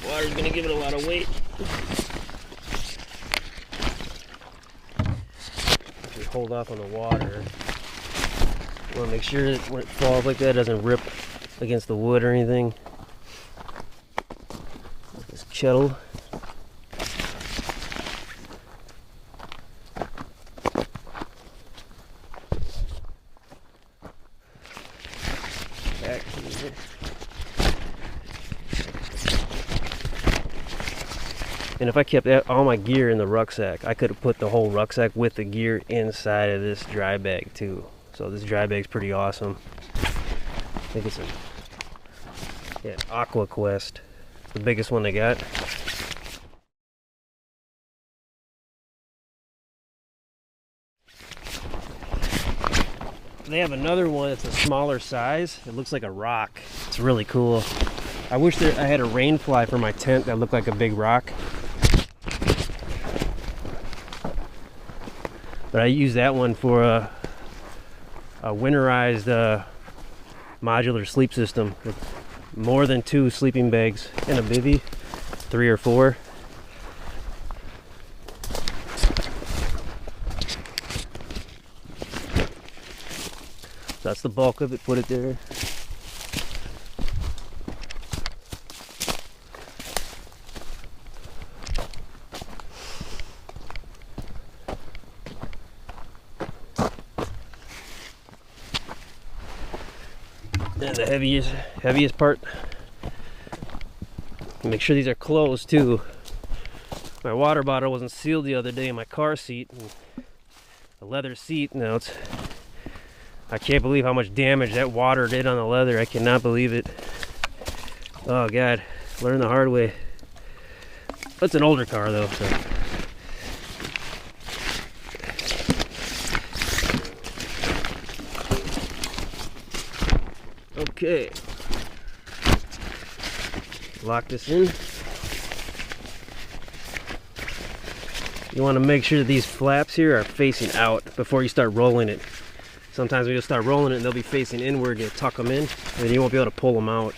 Water's gonna give it a lot of weight. Hold off on the water. You want to make sure that when it falls like that, it doesn't rip against the wood or anything. This kettle. Back here. And if I kept all my gear in the rucksack, I could have put the whole rucksack with the gear inside of this dry bag too. So this dry bag's pretty awesome. I think it's an Aqua Quest, the biggest one they got. They have another one that's a smaller size. It looks like a rock. It's really cool. I wish I had a rain fly for my tent that looked like a big rock. But I use that one for a winterized modular sleep system with more than 2 sleeping bags and a bivvy, 3 or 4. That's the bulk of it, put it there. And the heaviest part, make sure these are closed too. My water bottle wasn't sealed the other day in my car seat. And the leather seat, now it's, I can't believe how much damage that water did on the leather. I cannot believe it. Oh God, learned the hard way. It's an older car though, so. Okay, lock this in. You want to make sure that these flaps here are facing out before you start rolling it. Sometimes when you start rolling it, they'll be facing inward. You tuck them in, and then you won't be able to pull them out.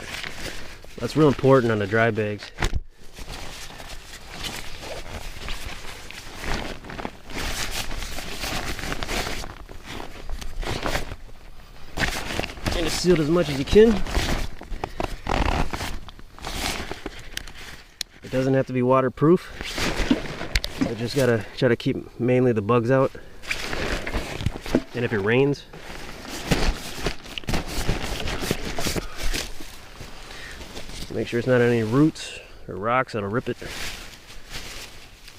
That's real important on the dry bags. sealed as much as you can. It doesn't have to be waterproof. I just gotta try to keep mainly the bugs out. And if it rains, make sure it's not any roots or rocks that'll rip it.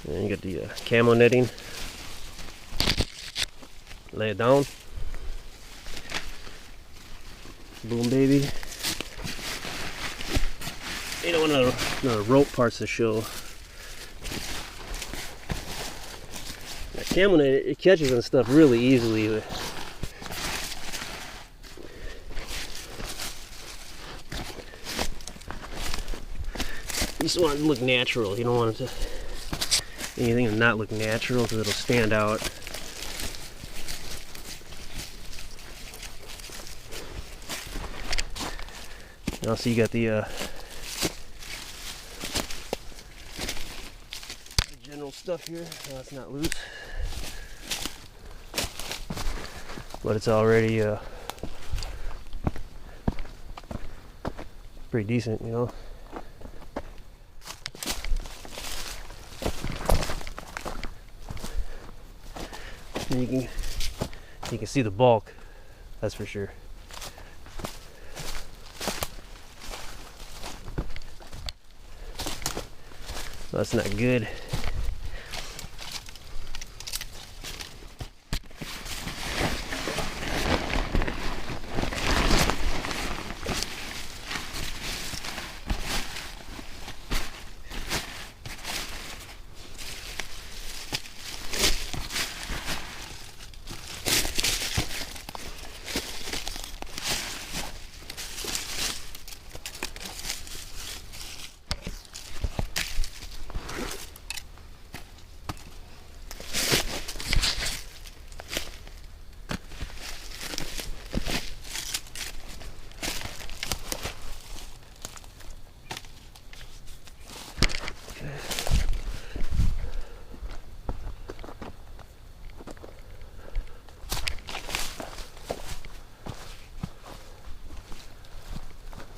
And you got the camo netting. Lay it down. Boom, baby. You don't want another rope parts to show. That camo net, it catches on stuff really easily. You just want it to look natural. You don't want it to anything to not look natural because it'll stand out. Also, you got the general stuff here. No, it's not loose, but it's already pretty decent, you know. And you can see the bulk, that's for sure. That's not good.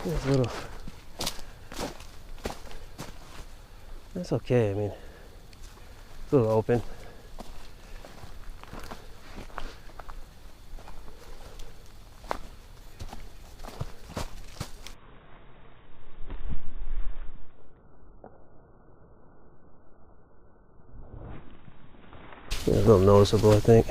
It's a little, that's okay, I mean, it's a little open. Yeah, a little noticeable, I think.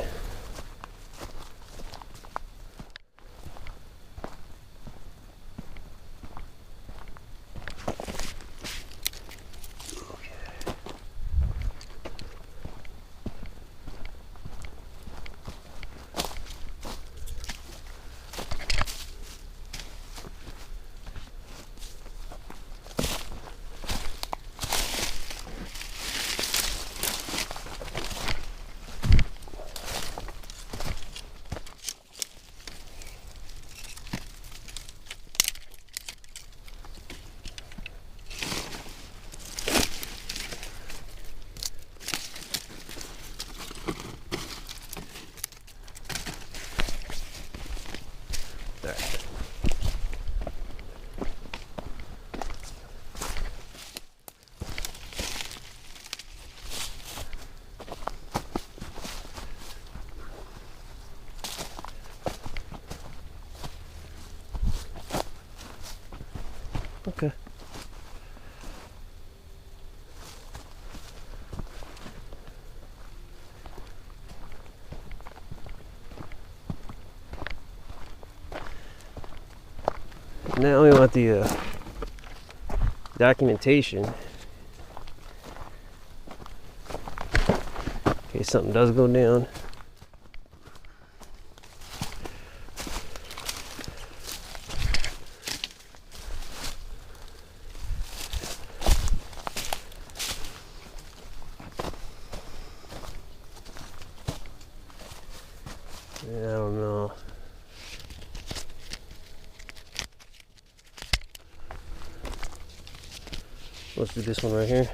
Okay. Now we want the documentation in case something does go down. I don't know. Let's do this one right here.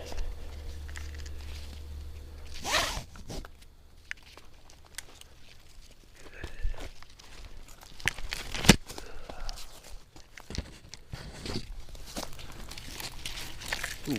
Ooh.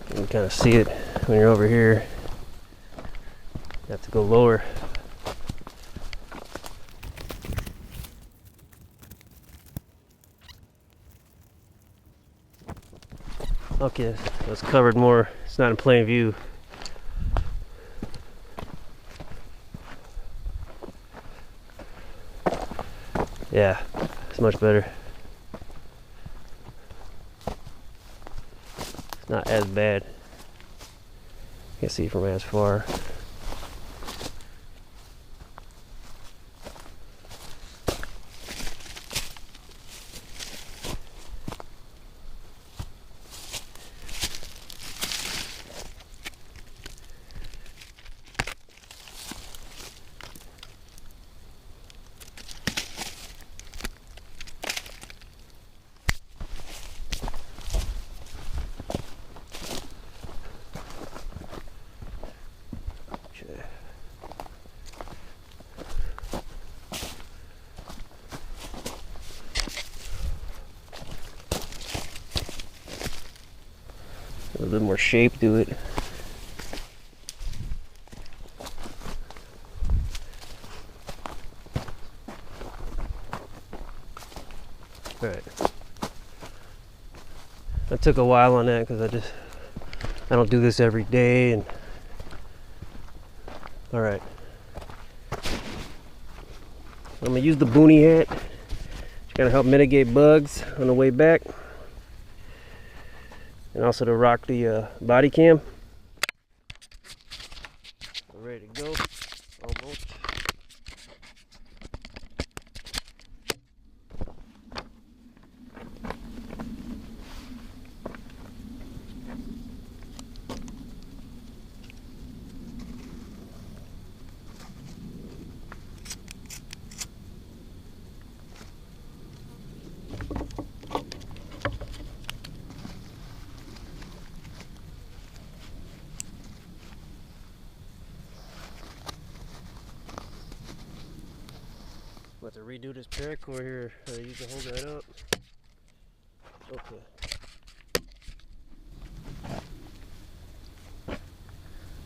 You can kind of see it when you're over here. You have to go lower. Okay, it's covered more. It's not in plain view. Yeah, it's much better. It's not as bad. You can see from as far. A little bit more shape to it. All right. I took a while on that because I don't do this every day. And all right, I'm gonna use the boonie hat. It's gonna help mitigate bugs on the way back, and also to rock the body cam. We're ready to go. Almost. We'll have to redo this paracord here. You can hold that up. Okay.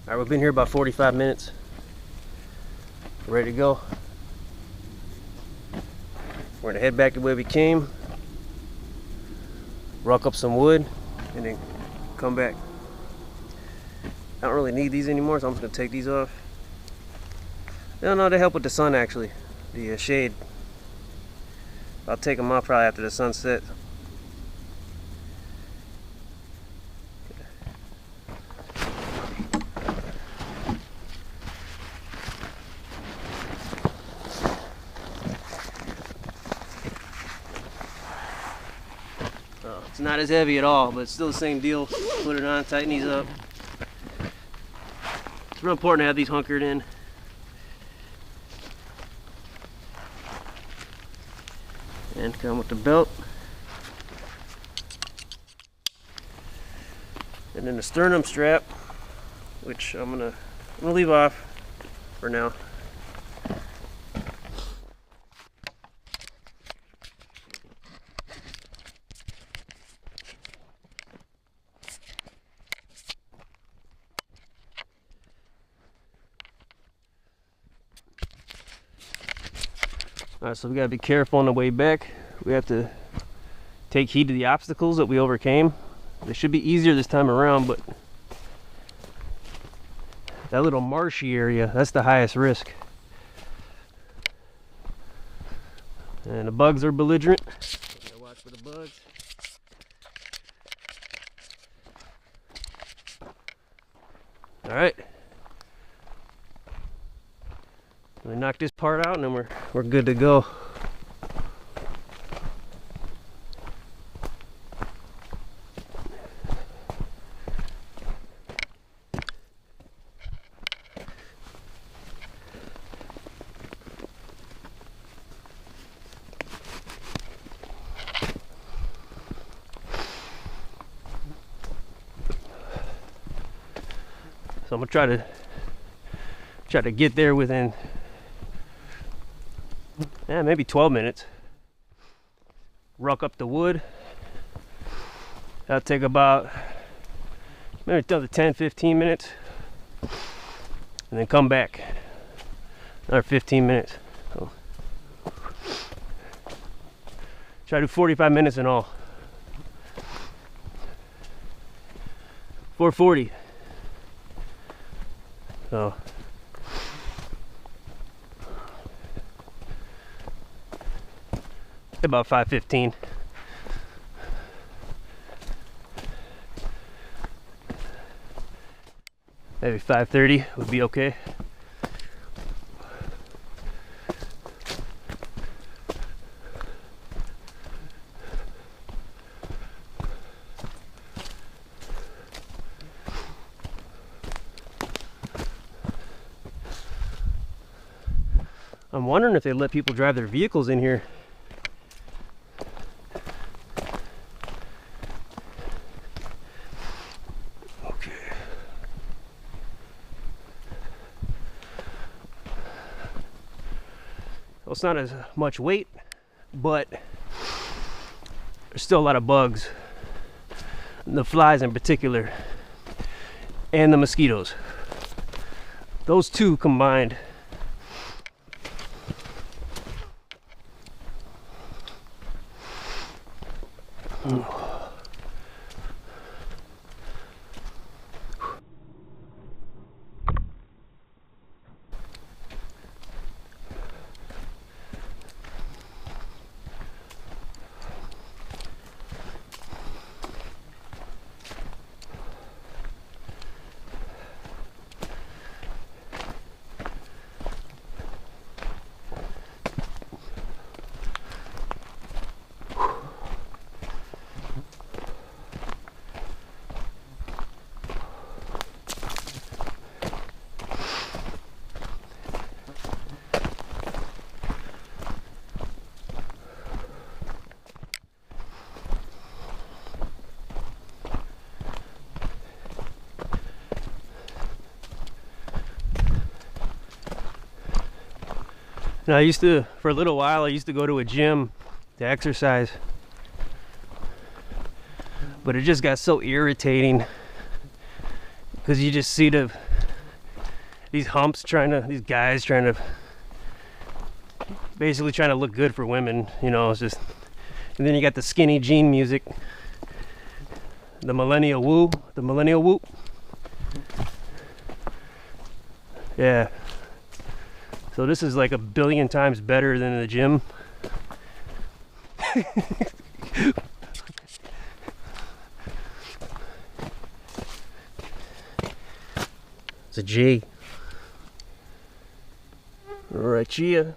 Alright, we've been here about 45 minutes. We're ready to go. We're gonna head back the way we came, rock up some wood, and then come back. I don't really need these anymore, so I'm just gonna take these off. No, they help with the sun actually. The shade. I'll take them off probably after the sun sets. It's not as heavy at all, but it's still the same deal. Put it on, tighten these up. It's real important to have these hunkered in. And come with the belt. And then the sternum strap, which I'm gonna leave off for now. Alright, so we gotta be careful on the way back. We have to take heed to the obstacles that we overcame. They should be easier this time around, but that little marshy area, that's the highest risk. And the bugs are belligerent. Gotta watch for the bugs. Alright. We knock this part out and then we're good to go. So I'm gonna try to get there within maybe 12 minutes. Ruck up the wood. That'll take about maybe another 10-15 minutes, and then come back another 15 minutes. So try to do 45 minutes in all. 440. So about 5:15. Maybe 5:30 would be okay. I'm wondering if they let people drive their vehicles in here. Okay. Well, it's not as much weight, but there's still a lot of bugs. The flies in particular, and the mosquitoes. Those two combined. Now, for a little while, I used to go to a gym to exercise, but it just got so irritating because you just see these guys trying to basically trying to look good for women, you know. It's just, and then you got the skinny jean music, the millennial whoop. Yeah. So this is like 1 billion times better than the gym. It's a G. Alright, Chia.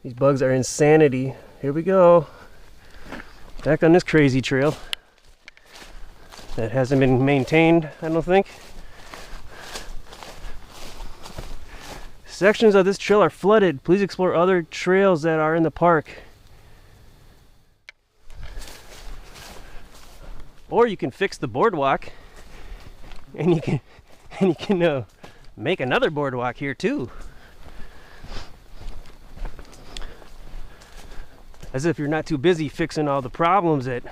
These bugs are insanity. Here we go. Back on this crazy trail that hasn't been maintained, I don't think. Sections of this trail are flooded. Please explore other trails that are in the park. Or you can fix the boardwalk, and you can make another boardwalk here too. As if you're not too busy fixing all the problems at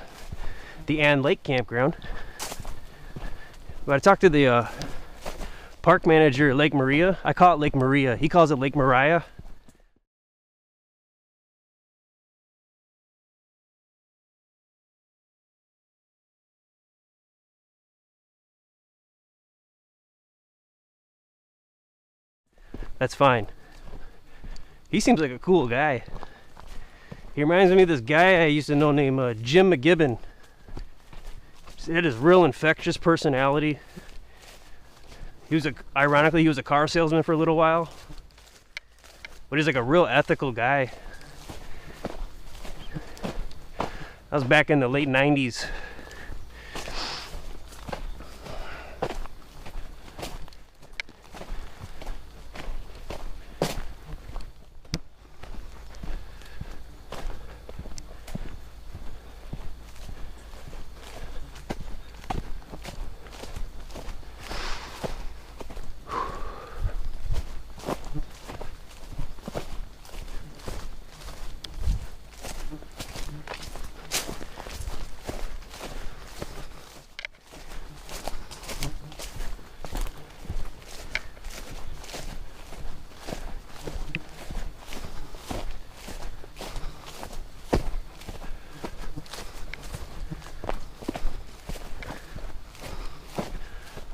the Ann Lake campground. But I talked to the park manager at Lake Maria. I call it Lake Maria. He calls it Lake Mariah. That's fine. He seems like a cool guy. He reminds me of this guy I used to know named Jim McGibbon. He had this real infectious personality. Ironically, he was a car salesman for a little while. But he's like a real ethical guy. That was back in the late 90s.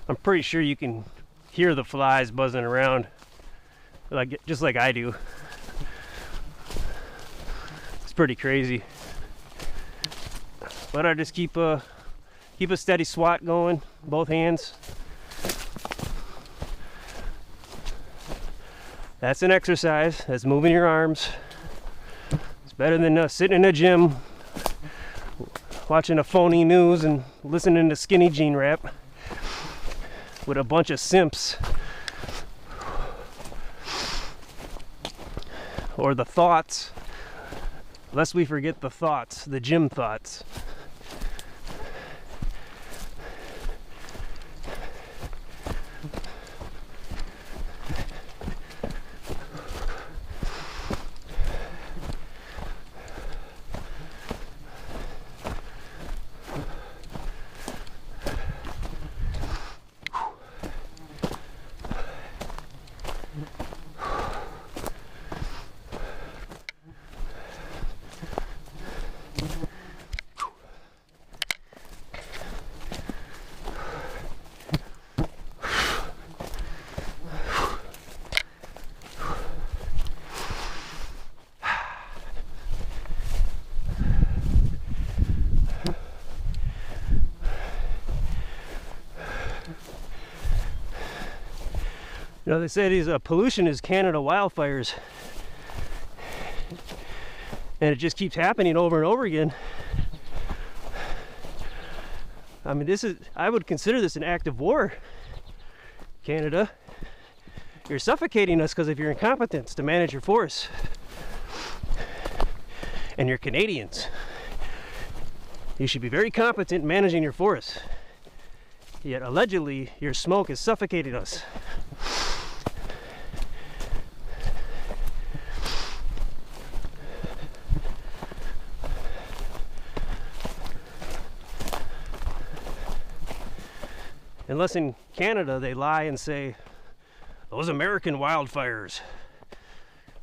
I'm pretty sure you can hear the flies buzzing around, just like I do. It's pretty crazy. But I just keep a steady swat going, both hands. That's an exercise. That's moving your arms. It's better than sitting in a gym watching a phony news and listening to skinny jean rap with a bunch of simps. Or the thoughts. Lest we forget the thoughts, the gym thoughts. You know, they say these pollution is Canada wildfires, and it just keeps happening over and over again. I mean, I would consider this an act of war, Canada. You're suffocating us because of your incompetence to manage your forests. And you're Canadians. You should be very competent in managing your forests. Yet allegedly, your smoke is suffocating us. Unless in Canada they lie and say, those American wildfires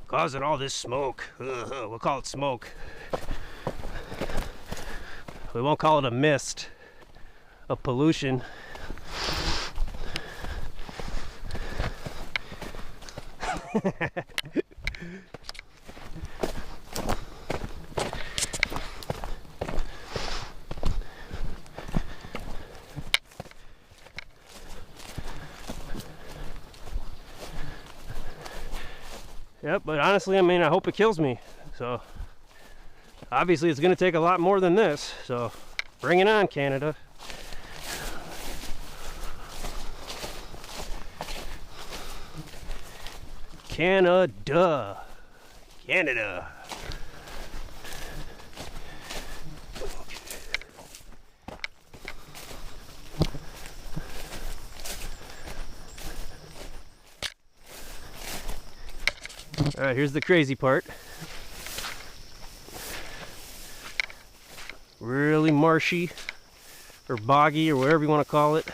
causing all this smoke. We'll call it smoke. We won't call it a mist of pollution. Yep, but honestly, I mean, I hope it kills me. So, obviously, it's going to take a lot more than this. So, bring it on, Canada. Canada. Canada. All right, here's the crazy part. Really marshy or boggy or whatever you want to call it.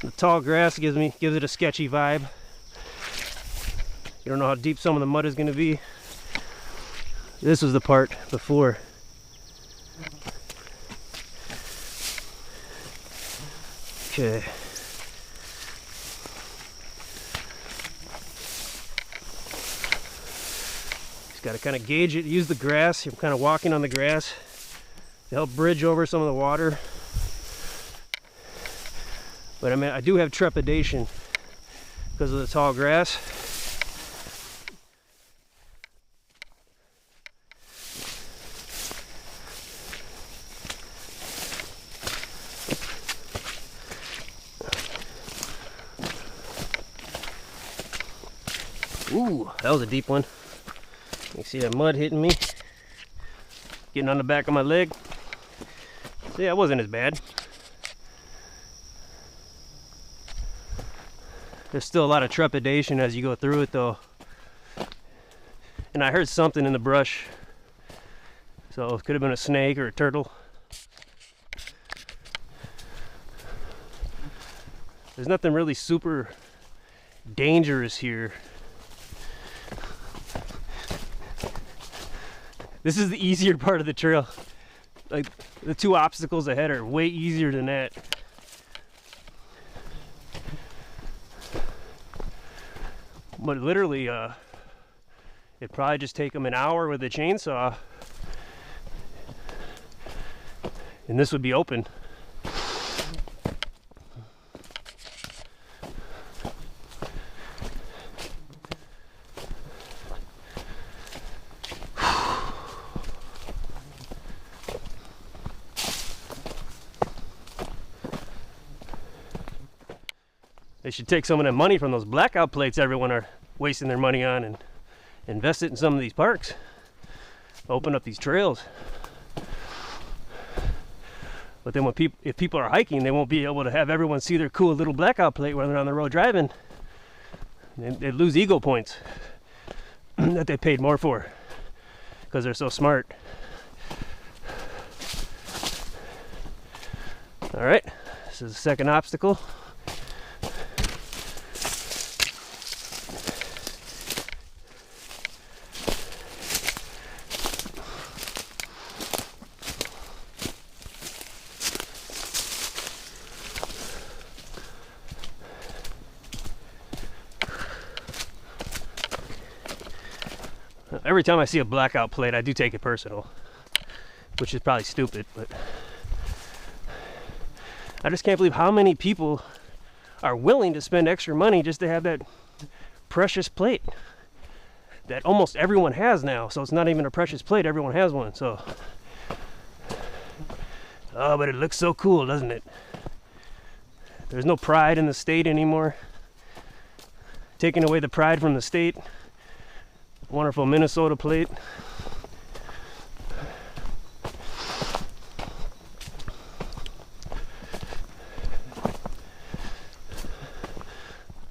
The tall grass gives it a sketchy vibe. You don't know how deep some of the mud is going to be. This was the part before. Okay. Just got to kind of gauge it, use the grass. I'm kind of walking on the grass to help bridge over some of the water. But I mean, I do have trepidation because of the tall grass. Ooh, that was a deep one. You see that mud hitting me, getting on the back of my leg. See, that wasn't as bad. There's still a lot of trepidation as you go through it though. And I heard something in the brush. So it could have been a snake or a turtle. There's nothing really super dangerous here. This is the easier part of the trail. Like, The two obstacles ahead are way easier than that. But literally, it'd probably just take them an hour with a chainsaw, and this would be open. They should take some of that money from those blackout plates everyone are wasting their money on and invest it in some of these parks. Open up these trails. But then when if people are hiking, they won't be able to have everyone see their cool little blackout plate when they're on the road driving. They lose ego points that they paid more for because they're so smart. All right, this is the second obstacle. Every time I see a blackout plate, I do take it personal, which is probably stupid, but I just can't believe how many people are willing to spend extra money just to have that precious plate that almost everyone has now. So it's not even a precious plate, everyone has one. So, oh, but it looks so cool, doesn't it? There's no pride in the state anymore. Taking away the pride from the state. Wonderful Minnesota plate.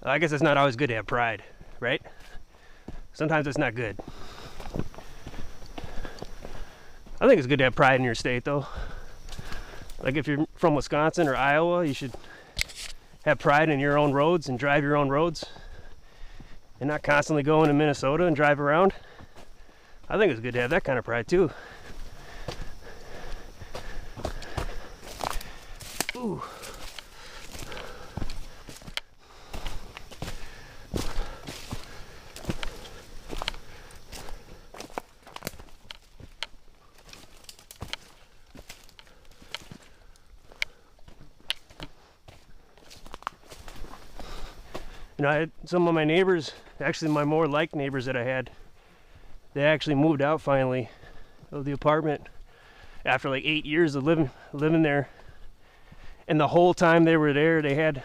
I guess it's not always good to have pride, right? Sometimes it's not good. I think it's good to have pride in your state, though. Like if you're from Wisconsin or Iowa, you should have pride in your own roads and drive your own roads. And not constantly go into Minnesota and drive around. I think it's good to have that kind of pride too. Ooh. You know, I had some of my neighbors, actually my more like neighbors that I had, they actually moved out finally of the apartment after like 8 years of living there. And the whole time they were there, they had,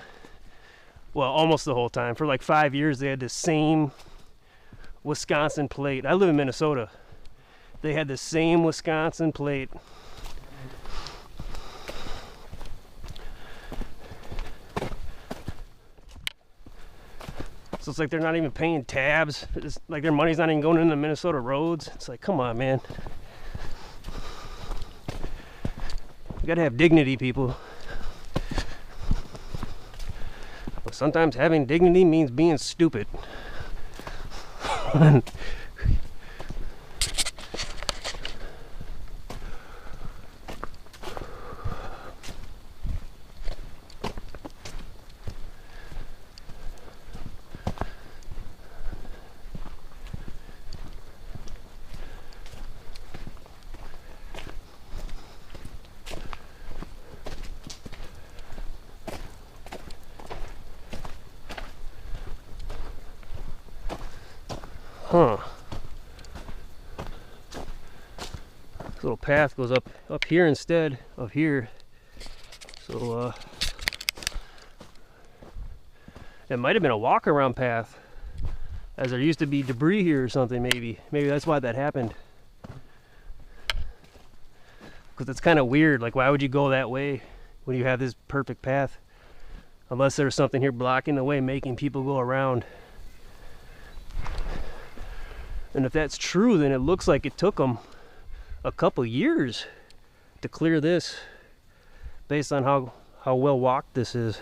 well, almost the whole time, for like 5 years, they had the same Wisconsin plate. I live in Minnesota. They had the same Wisconsin plate. So it's like they're not even paying tabs. It's like their money's not even going into Minnesota roads. It's like, come on, man. You gotta have dignity, people. But sometimes having dignity means being stupid. Huh. This little path goes up here instead of here. So it might have been a walk around path, as there used to be debris here or something. Maybe that's why that happened, because it's kind of weird. Like, why would you go that way when you have this perfect path, unless there's something here blocking the way, making people go around? And if that's true, then it looks like it took them a couple years to clear this, based on how well walked this is.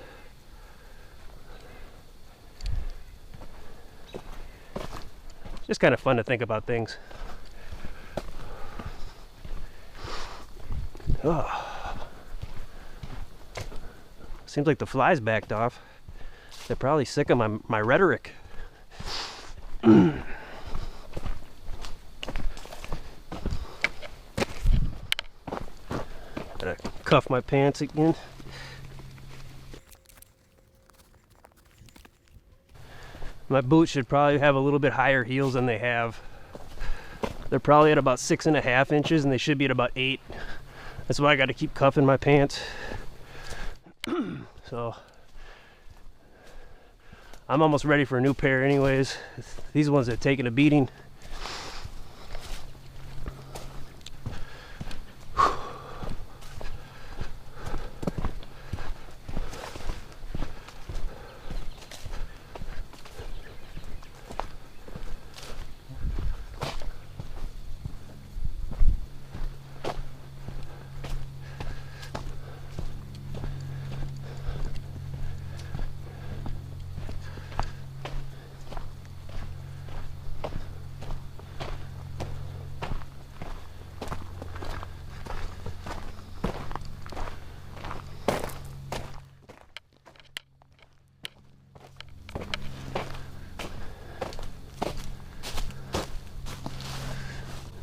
Just kind of fun to think about things. Oh. Seems like the flies backed off. They're probably sick of my rhetoric. Gotta cuff my pants again. My boots should probably have a little bit higher heels than they have. They're probably at about 6.5 inches and they should be at about 8. That's why I got to keep cuffing my pants. So I'm almost ready for a new pair anyways. These ones have taken a beating.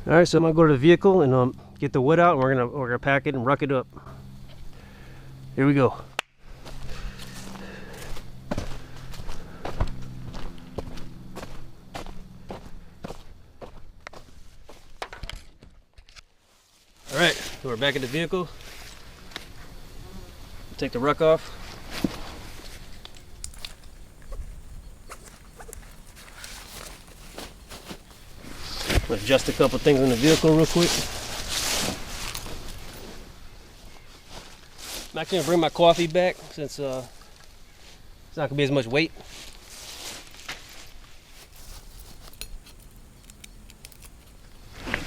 All right, so I'm gonna go to the vehicle and get the wood out, and we're gonna pack it and ruck it up. Here we go. All right, so we're back at the vehicle. Take the ruck off. Adjust a couple things in the vehicle real quick. I'm actually gonna bring my coffee back since it's not gonna be as much weight.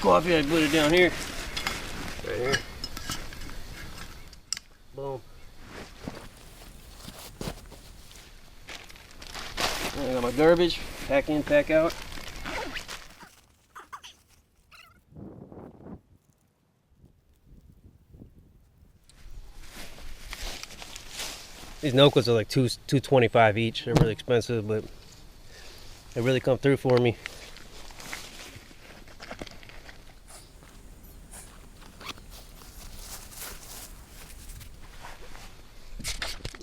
Coffee, I put it down here. Right here. Boom. I got my garbage. Pack in, pack out. These Nokas are like $2.25 each. They're really expensive, but they really come through for me.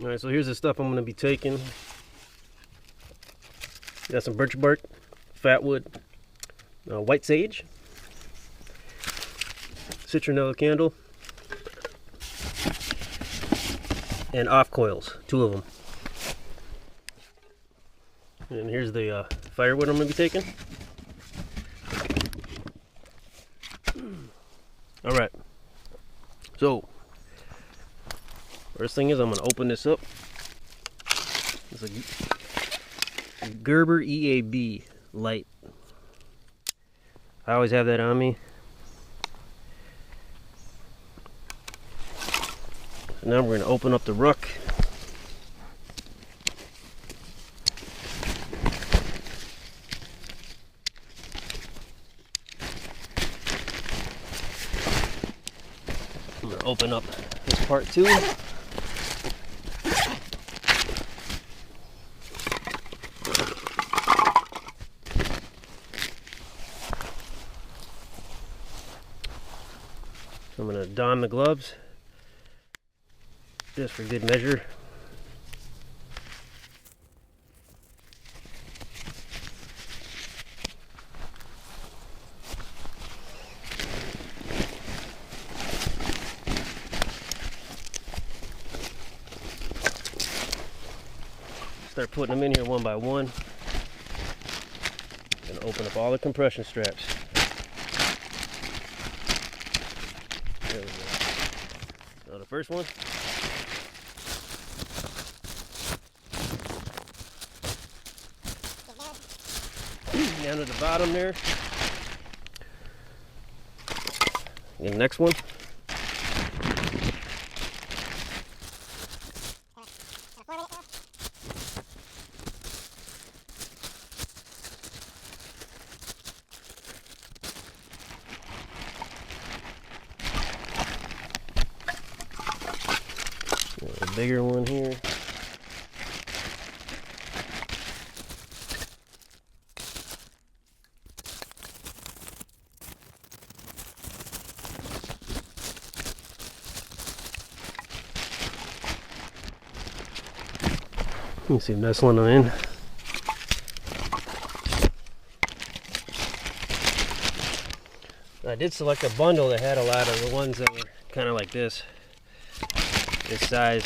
All right, so here's the stuff I'm going to be taking. Got some birch bark, fat wood, white sage, citronella candle, and off coils, 2 of them. And here's the firewood I'm going to be taking. All right. So, first thing is I'm going to open this up. It's a Gerber EAB light. I always have that on me. So now we're going to open up the ruck. I'm going to open up this part too. I'm going to don the gloves just for good measure. Start putting them in here one by one. And open up all the compression straps. There we go. So the first one. Down to the bottom there. And the next one. A bigger one here. Let me see if that's one I'm in. I did select a bundle that had a lot of the ones that were kind of like this size.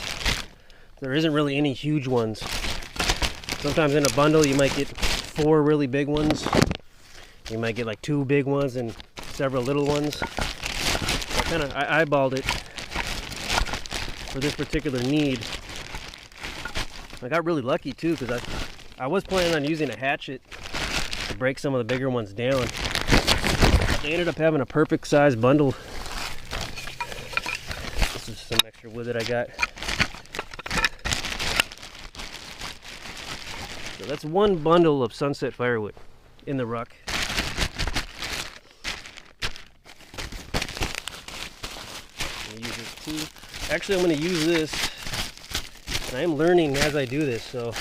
There isn't really any huge ones. Sometimes in a bundle you might get 4 really big ones. You might get like 2 big ones and several little ones. I eyeballed it for this particular need. I got really lucky too, because I was planning on using a hatchet to break some of the bigger ones down. They ended up having a perfect size bundle. This is some extra wood that I got. So that's one bundle of sunset firewood in the ruck. I'm gonna use this too. Actually, I'm going to use this. And I am learning as I do this, so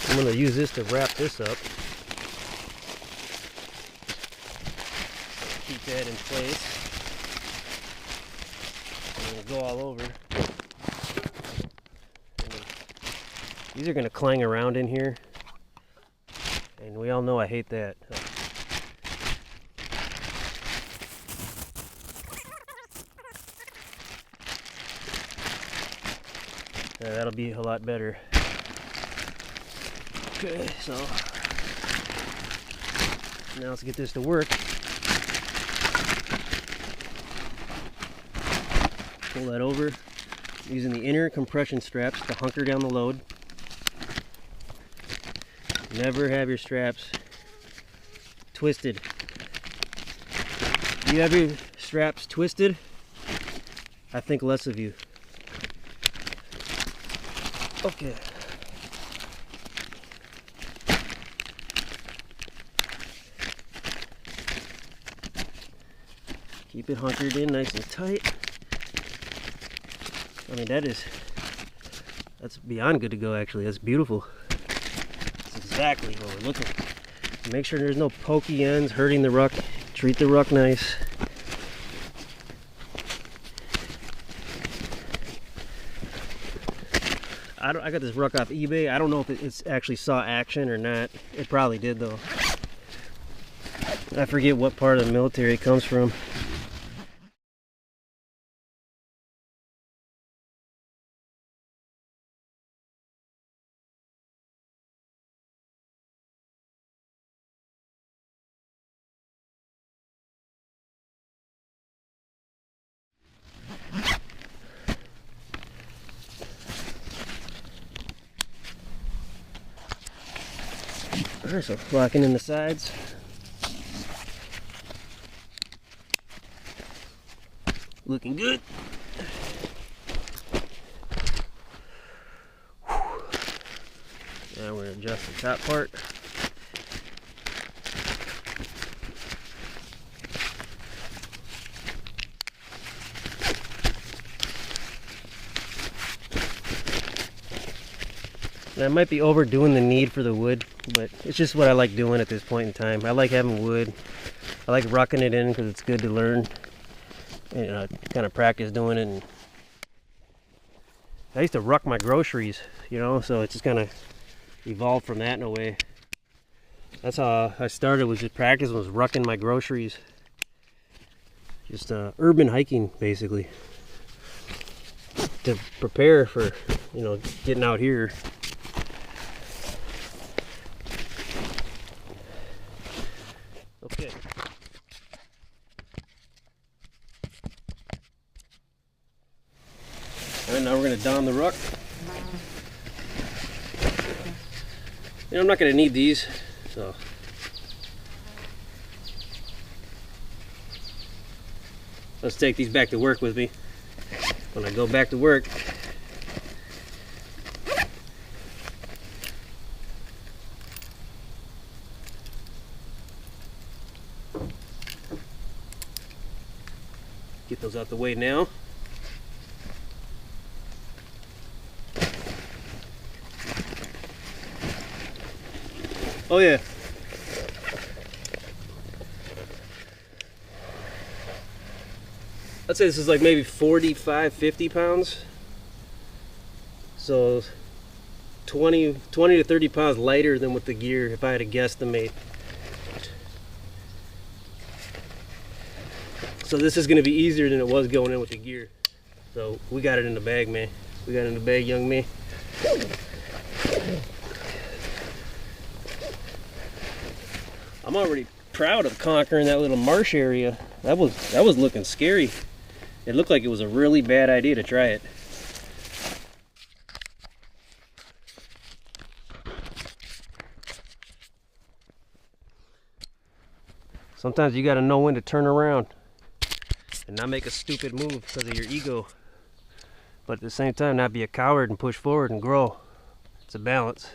I'm going to use this to wrap this up. Keep that in place. I'm going to go all over. These are going to clang around in here, and we all know I hate that. That'll be a lot better. Okay, so now let's get this to work. Pull that over, using the inner compression straps to hunker down the load. Never have your straps twisted. If you have your straps twisted, I think less of you. Okay. Keep it hunkered in nice and tight. I mean, that's beyond good to go actually. That's beautiful. That's exactly what we're looking for. Make sure there's no pokey ends hurting the ruck. Treat the ruck nice. I got this ruck off eBay. I don't know if it actually saw action or not. It probably did though. I forget what part of the military it comes from. Alright, so locking in the sides. Looking good. Now we're going to adjust the top part. And I might be overdoing the need for the wood, but it's just what I like doing at this point in time. I like having wood. I like rucking it in because it's good to learn and kind of practice doing it. And I used to ruck my groceries, you know, so it just kind of evolved from that in a way. That's how I started, was just practice, was rucking my groceries. Just urban hiking, basically, to prepare for, you know, getting out here. Okay. And now we're going to don the ruck. You know, I'm not going to need these, so. Let's take these back to work with me. When I go back to work, get those out the way now. Oh yeah. I'd say this is like maybe 45, 50 pounds. So 20 to 30 pounds lighter than with the gear if I had to guesstimate. So this is gonna be easier than it was going in with the gear. So we got it in the bag, man. We got it in the bag, young man. I'm already proud of conquering that little marsh area. That was looking scary. It looked like it was a really bad idea to try it. Sometimes you gotta know when to turn around and not make a stupid move because of your ego. But at the same time, not be a coward and push forward and grow. It's a balance.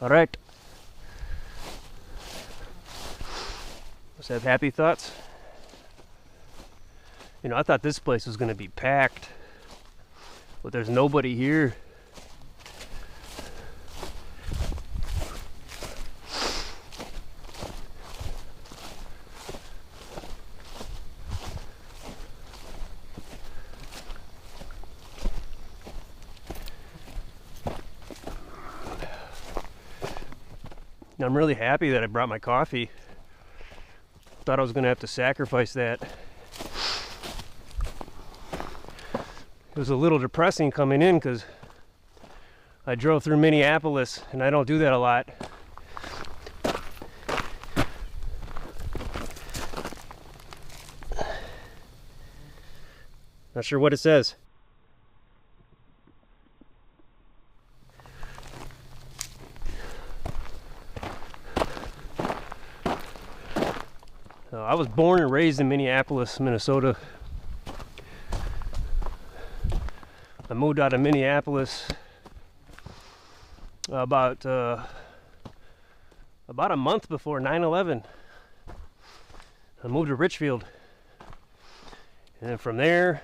All right. Let's have happy thoughts. You know, I thought this place was gonna be packed, but there's nobody here. I'm really happy that I brought my coffee. Thought I was gonna have to sacrifice that. It was a little depressing coming in because I drove through Minneapolis and I don't do that a lot. Not sure what it says. I was born and raised in Minneapolis, Minnesota. I moved out of Minneapolis about a month before 9/11. I moved to Richfield, and then from there,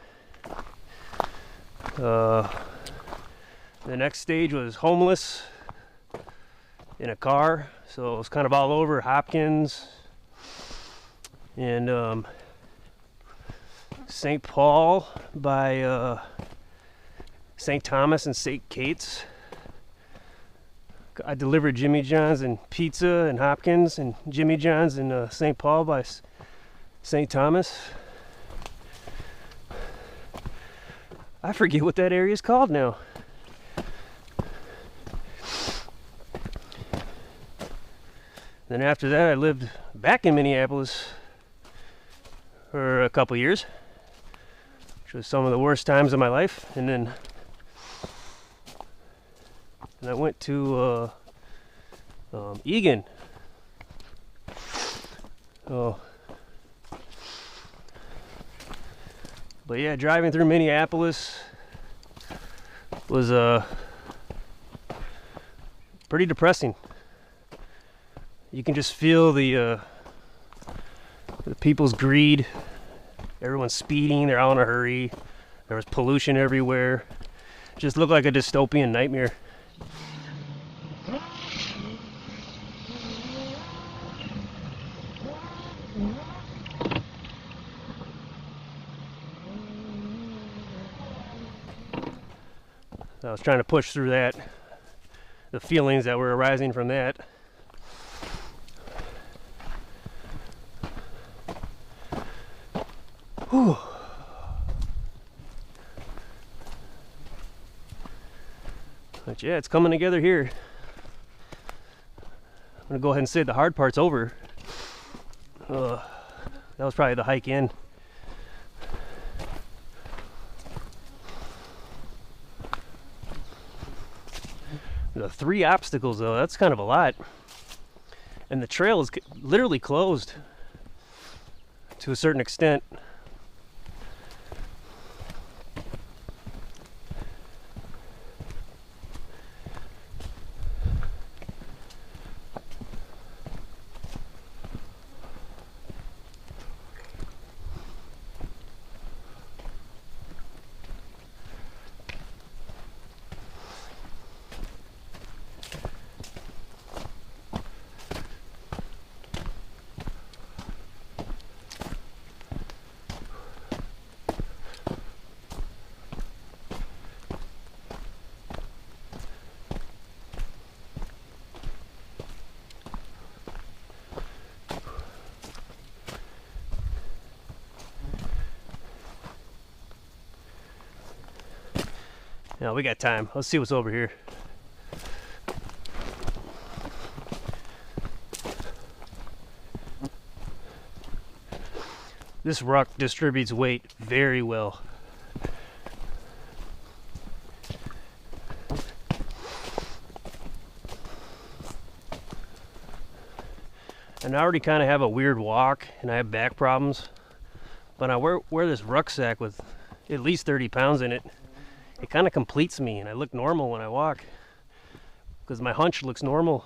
the next stage was homeless in a car. So it was kind of all over Hopkins and St. Paul by St. Thomas and St. Kate's. I delivered Jimmy John's and pizza in Hopkins and Jimmy John's in St. Paul by St. Thomas. I forget what that area is called now. Then after that I lived back in Minneapolis for a couple years, which was some of the worst times of my life. And then I went to Egan. Oh, but yeah, driving through Minneapolis was pretty depressing. You can just feel the people's greed. Everyone's speeding, they're all in a hurry. There was pollution everywhere. It just looked like a dystopian nightmare. I was trying to push through that, the feelings that were arising from that. Whew. But yeah, it's coming together here. I'm gonna go ahead and say the hard part's over. That was probably the hike in. The 3 obstacles though, that's kind of a lot. And the trail is literally closed to a certain extent. Yeah, we got time. Let's see what's over here. This ruck distributes weight very well. And I already kind of have a weird walk and I have back problems. But I wear this rucksack with at least 30 pounds in it. It kind of completes me and I look normal when I walk because my hunch looks normal.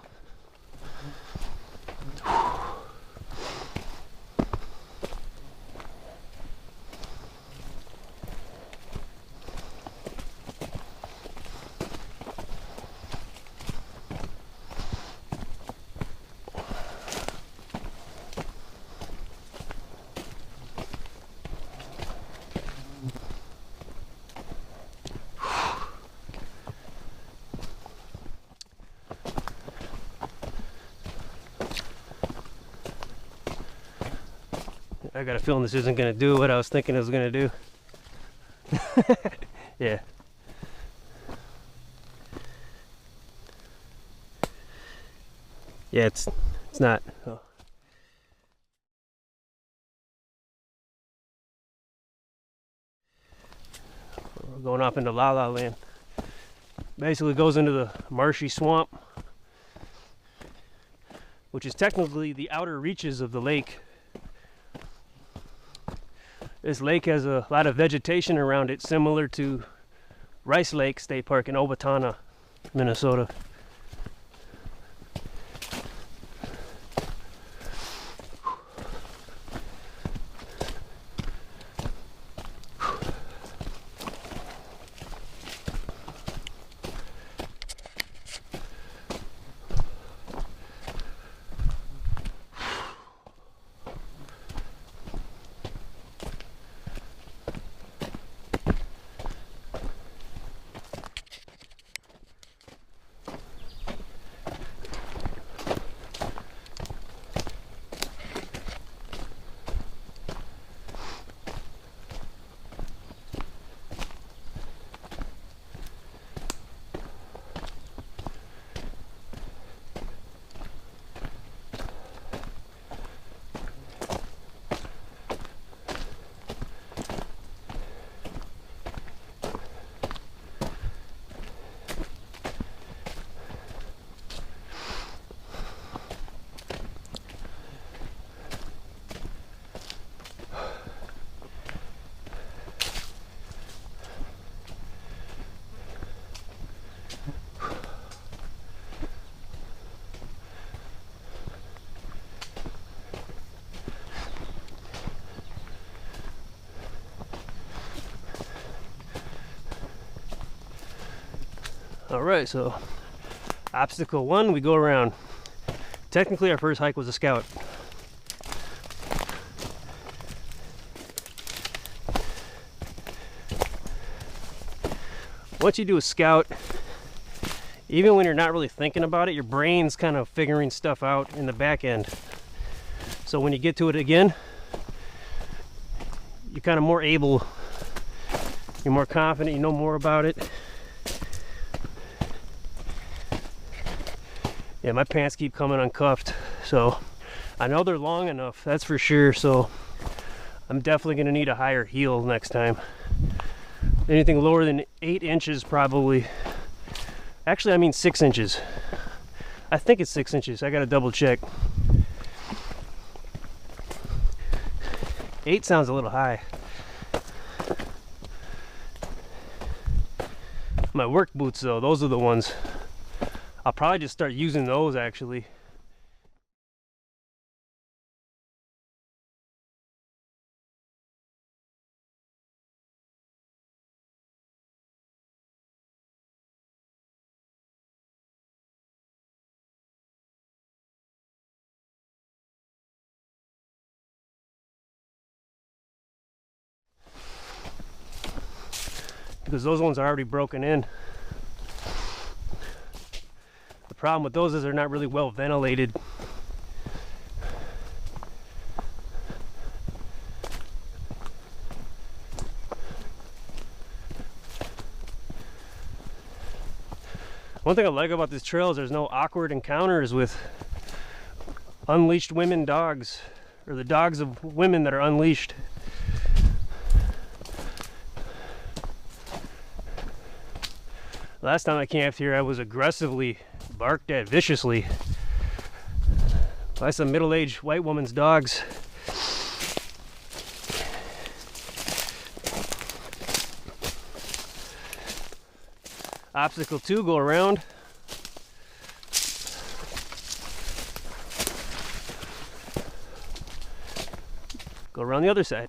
I got a feeling this isn't going to do what I was thinking it was going to do. Yeah. Yeah, it's not. Oh. We're going off into La La Land. Basically goes into the marshy swamp, which is technically the outer reaches of the lake. This lake has a lot of vegetation around it, similar to Rice Lake State Park in Owatonna, Minnesota. Alright, so obstacle 1, we go around. Technically our first hike was a scout. Once you do a scout, even when you're not really thinking about it, your brain's kind of figuring stuff out in the back end. So when you get to it again, you're kind of more able, you're more confident, you know more about it. Yeah, my pants keep coming uncuffed, so I know they're long enough, that's for sure, so I'm definitely going to need a higher heel next time. Anything lower than 8 inches probably. Actually, I mean 6 inches. I think it's 6 inches. I got to double check. 8 sounds a little high. My work boots though, those are the ones. I'll probably just start using those actually. Because those ones are already broken in. The problem with those is they're not really well ventilated. One thing I like about this trail is there's no awkward encounters with unleashed women dogs, or the dogs of women that are unleashed. Last time I camped here, I was aggressively barked at viciously by some middle-aged white woman's dogs. Obstacle 2, go around. Go around the other side.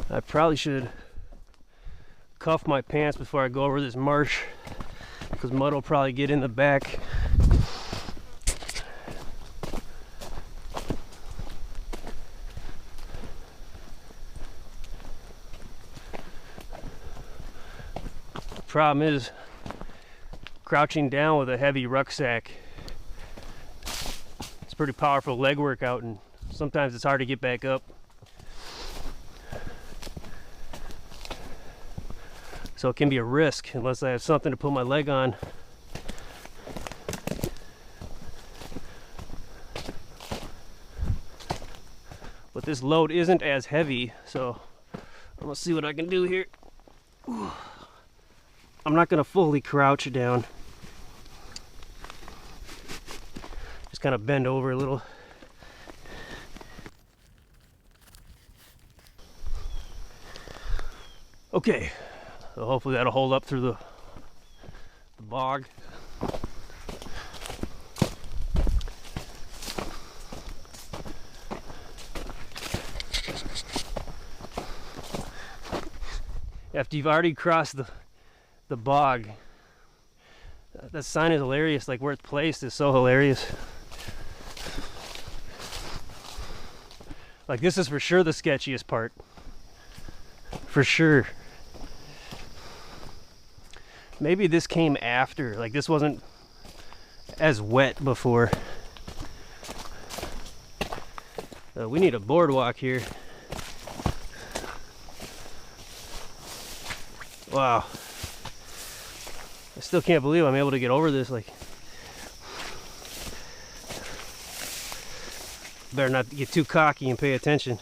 I probably should cuff my pants before I go over this marsh, because mud will probably get in the back. The problem is crouching down with a heavy rucksack. It's pretty powerful leg workout, and sometimes it's hard to get back up. So it can be a risk unless I have something to put my leg on. But this load isn't as heavy, so I'm gonna see what I can do here. Ooh. I'm not gonna fully crouch down. Just kind of bend over a little. Okay. So hopefully that'll hold up through the bog. After you've already crossed the bog, that sign is hilarious. Like where it's placed is so hilarious. Like this is for sure the sketchiest part. For sure. Maybe this came after, like this wasn't as wet before. We need a boardwalk here. Wow. I still can't believe I'm able to get over this. Like, better not get too cocky and pay attention.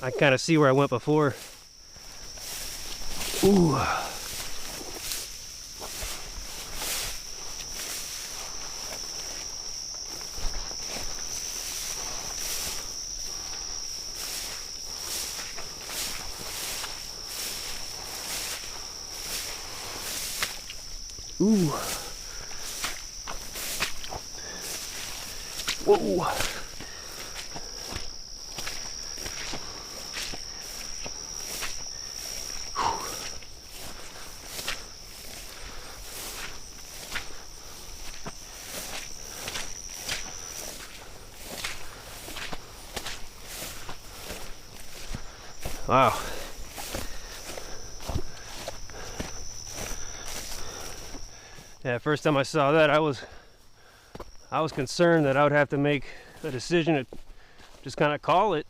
I kind of see where I went before. Ooh. Ooh. Whoa. Wow. Yeah, first time I saw that, I was concerned that I would have to make a decision to just kind of call it.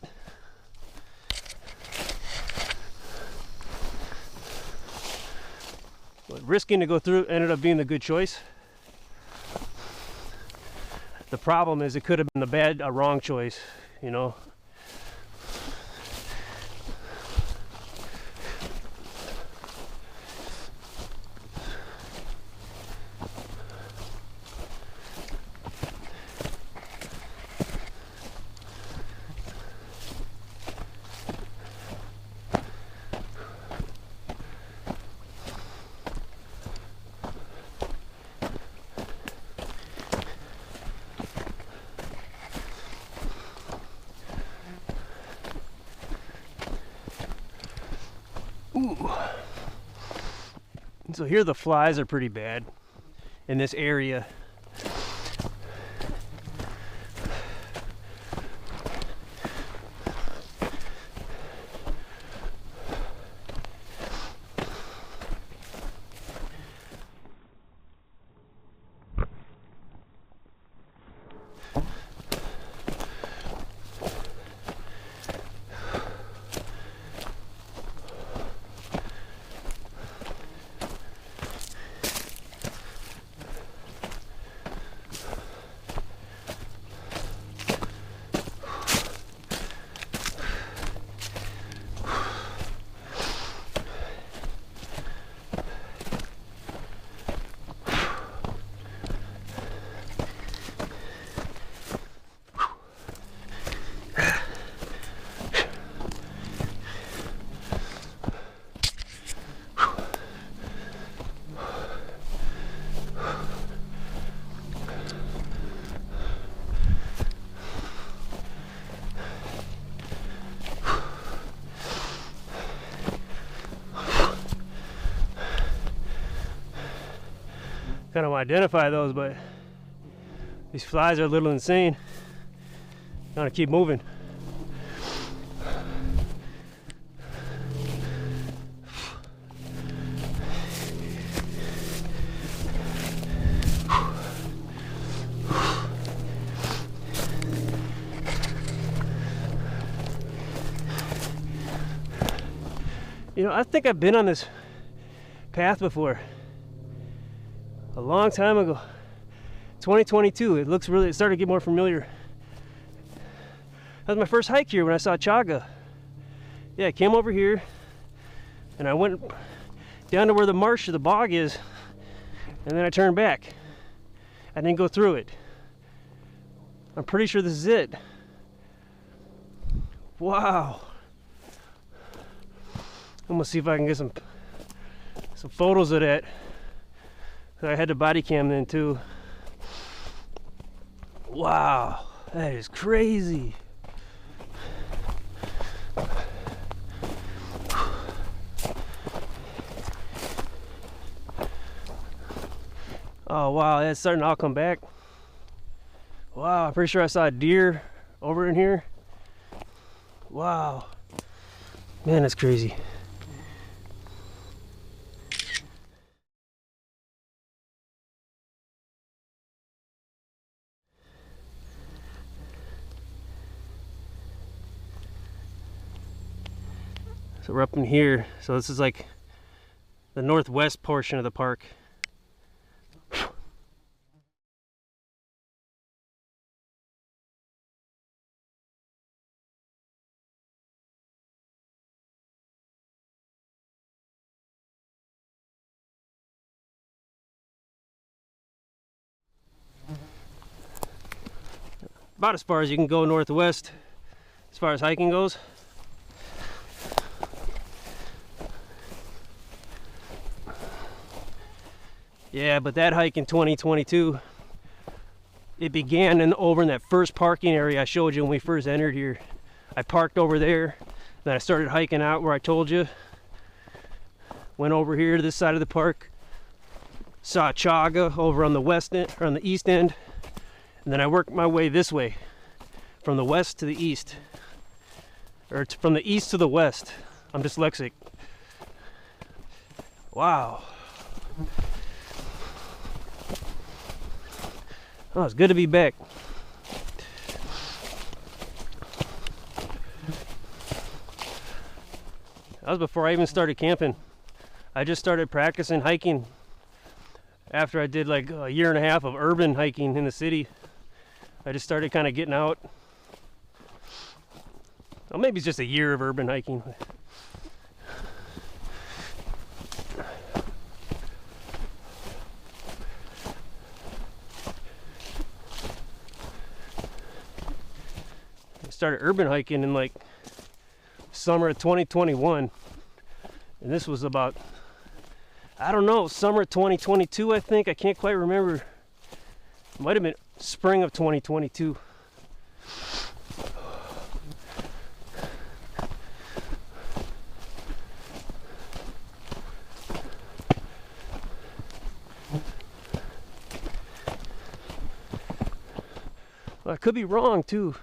But risking to go through ended up being the good choice. The problem is it could have been a wrong choice, you know. Ooh. So here the flies are pretty bad in this area. kind of identify those, but these flies are a little insane. Gotta keep moving. You know, I think I've been on this path before. A long time ago. 2022. It started to get more familiar. That was my first hike here when I saw chaga. Yeah, I came over here and I went down to where the marsh or the bog is, and then I turned back. I didn't go through it. I'm pretty sure this is it. Wow. I'm gonna see if I can get some photos of that. I had the body cam then too. Wow, that is crazy. Oh wow, that's starting to all come back. Wow, I'm pretty sure I saw a deer over in here. Wow, man, that's crazy. So we're up in here. So this is like the northwest portion of the park. About as far as you can go northwest, as far as hiking goes. Yeah, but that hike in 2022, it began over in that first parking area I showed you when we first entered here. I parked over there, then I started hiking out where I told you. Went over here to this side of the park, saw chaga over on the west end, or on the east end, and then I worked my way this way, from the west to the east, or from the east to the west. I'm dyslexic. Wow. Oh, it's good to be back. That was before I even started camping. I just started practicing hiking after I did like a year and a half of urban hiking in the city. I just started kind of getting out. Well, maybe it's just a year of urban hiking. I started urban hiking in like summer of 2021, and this was about, I don't know, summer of 2022, I think. I can't quite remember. It might have been spring of 2022. Well, I could be wrong too.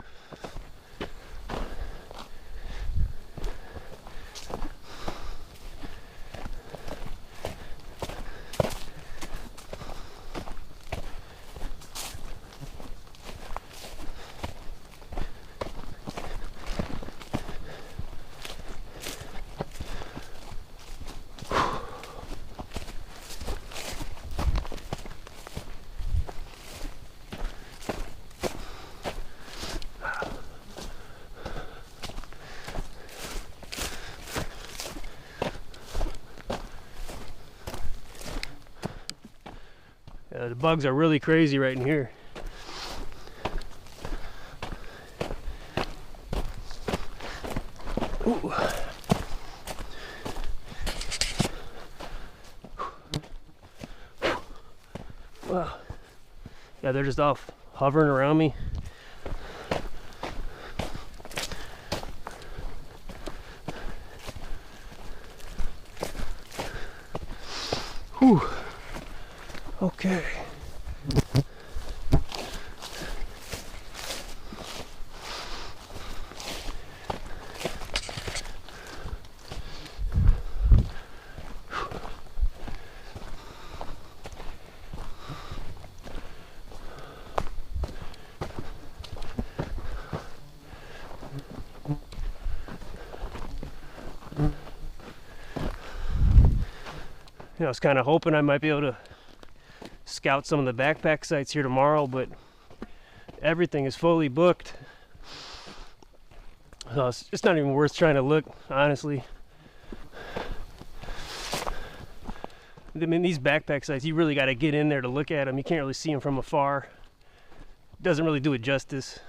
The bugs are really crazy right in here. Ooh. Wow. Yeah, they're just all hovering around me. Whew. Okay. You know, I was kind of hoping I might be able to scout some of the backpack sites here tomorrow, but everything is fully booked. So it's not even worth trying to look, honestly. I mean, these backpack sites, you really got to get in there to look at them. You can't really see them from afar. It doesn't really do it justice.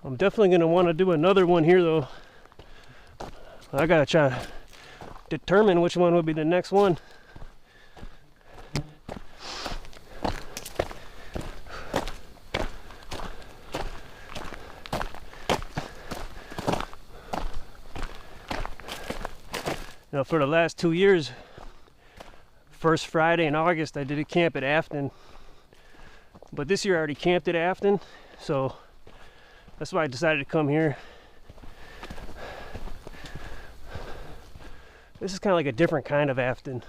I'm definitely going to want to do another one here, though. I got to try to determine which one would be the next one. You know, for the last 2 years, first Friday in August, I did a camp at Afton. But this year I already camped at Afton, so that's why I decided to come here. This is kind of like a different kind of Afton.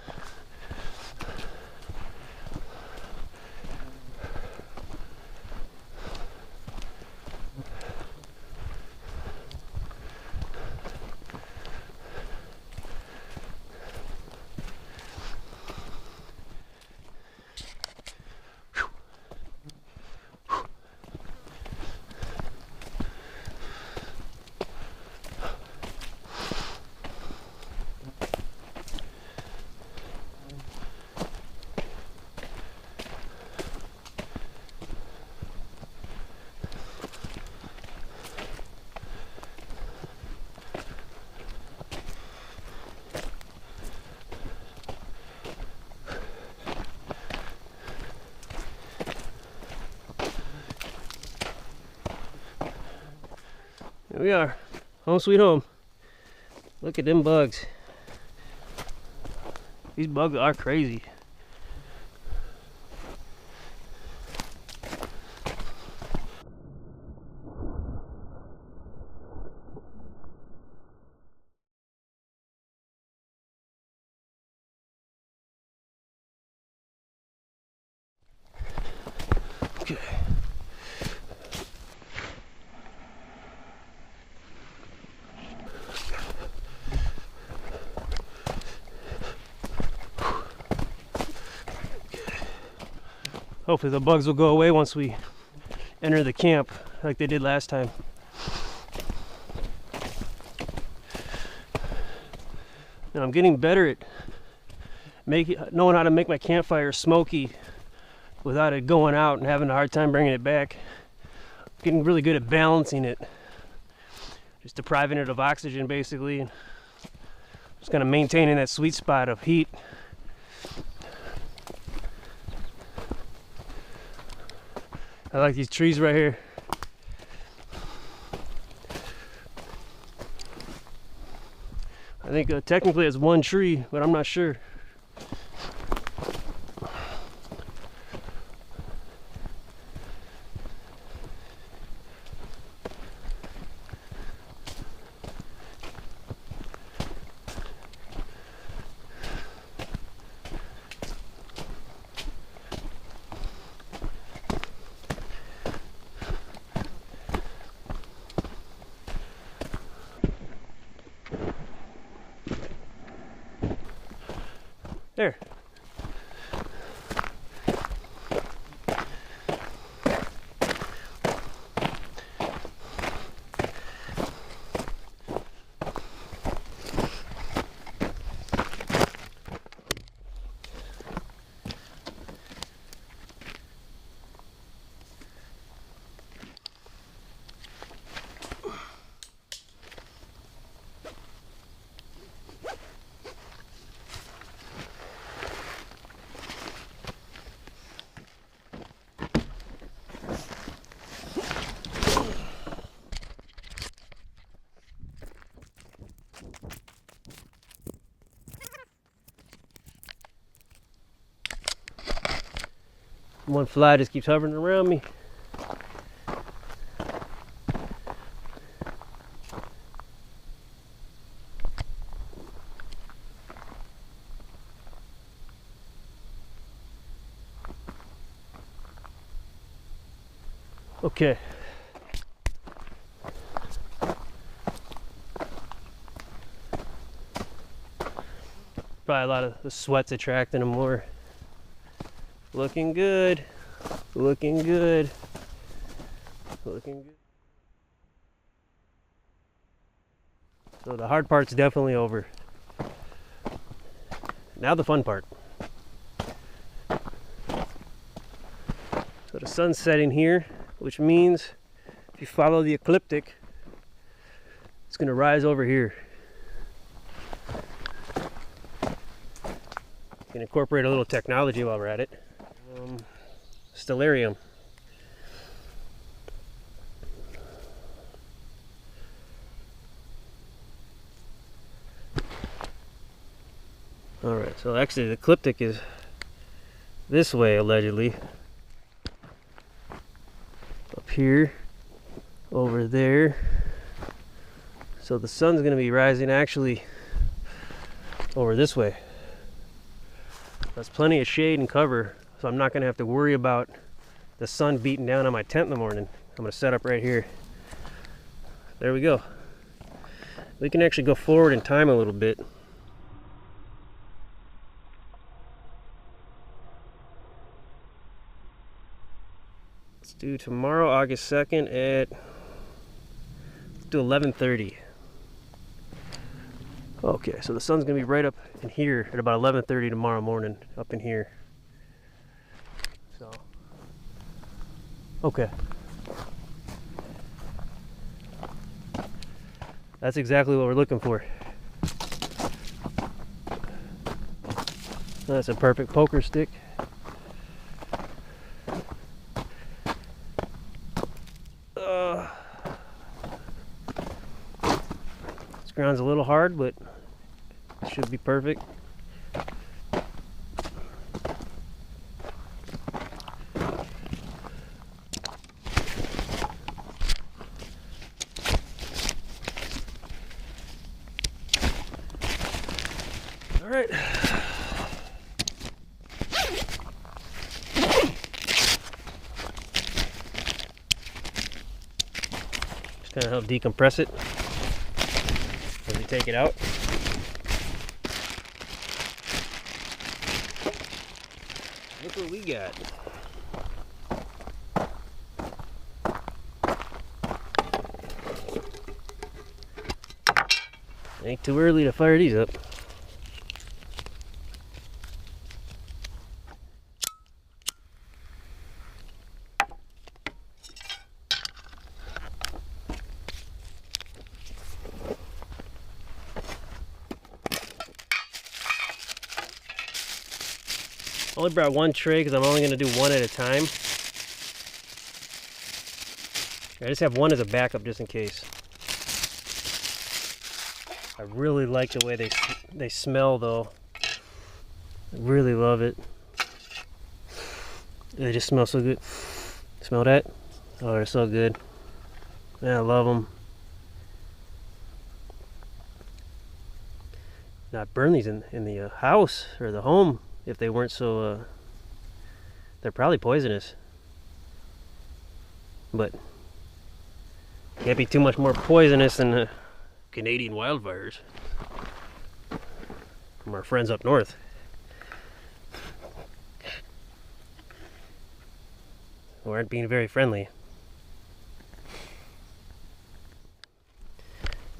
Here we are, home sweet home. Look at them bugs. These bugs are crazy. Okay. Hopefully the bugs will go away once we enter the camp like they did last time. Now I'm getting better at knowing how to make my campfire smoky without it going out and having a hard time bringing it back. I'm getting really good at balancing it. Just depriving it of oxygen basically, and just kind of maintaining that sweet spot of heat. I like these trees right here. I think technically it's one tree, but I'm not sure. One fly just keeps hovering around me. Okay. Probably a lot of the sweat's attracting them more. Looking good. Looking good. Looking good. So the hard part's definitely over. Now the fun part. So the sun's setting here, which means if you follow the ecliptic, it's going to rise over here. You can incorporate a little technology while we're at it. Stellarium. Alright, so actually the ecliptic is this way allegedly. Up here, over there. So the sun's going to be rising actually over this way. That's plenty of shade and cover, so I'm not going to have to worry about the sun beating down on my tent in the morning. I'm going to set up right here. There we go. We can actually go forward in time a little bit. Let's do tomorrow, August 2nd at, let's do 11:30. Okay, so the sun's gonna be right up in here at about 11:30 tomorrow morning, up in here. So, okay. That's exactly what we're looking for. That's a perfect poker stick. This ground's a little hard, but it should be perfect. All right. Just kind of help decompress it as we take it out. Look what we got. Ain't too early to fire these up. I only brought one tray because I'm only going to do one at a time. I just have one as a backup just in case. I really like the way they smell though. I really love it. They just smell so good. Smell that? Oh, they're so good. Man, I love them. Not burn these in the house or the home. If they weren't so, they're probably poisonous. But can't be too much more poisonous than Canadian wildfires from our friends up north. Who aren't being very friendly.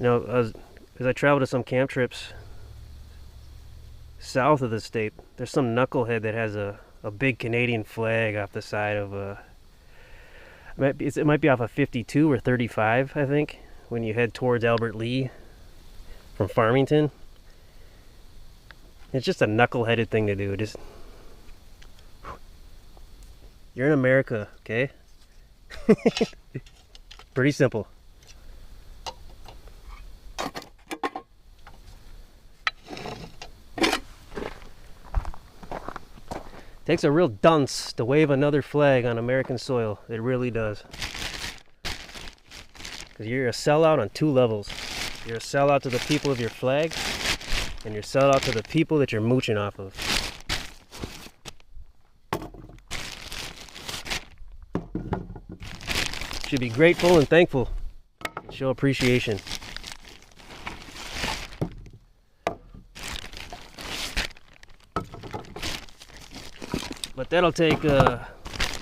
You know, as I travel to some camp trips south of the state, there's some knucklehead that has a big Canadian flag off the side of it might be off of 52 or 35, I think, when you head towards Albert Lee from Farmington. It's just a knuckleheaded thing to do. Just, you're in America, okay? Pretty simple. Takes a real dunce to wave another flag on American soil. It really does. Because you're a sellout on two levels. You're a sellout to the people of your flag, and you're a sellout to the people that you're mooching off of. Should be grateful and thankful. Show appreciation. But that'll take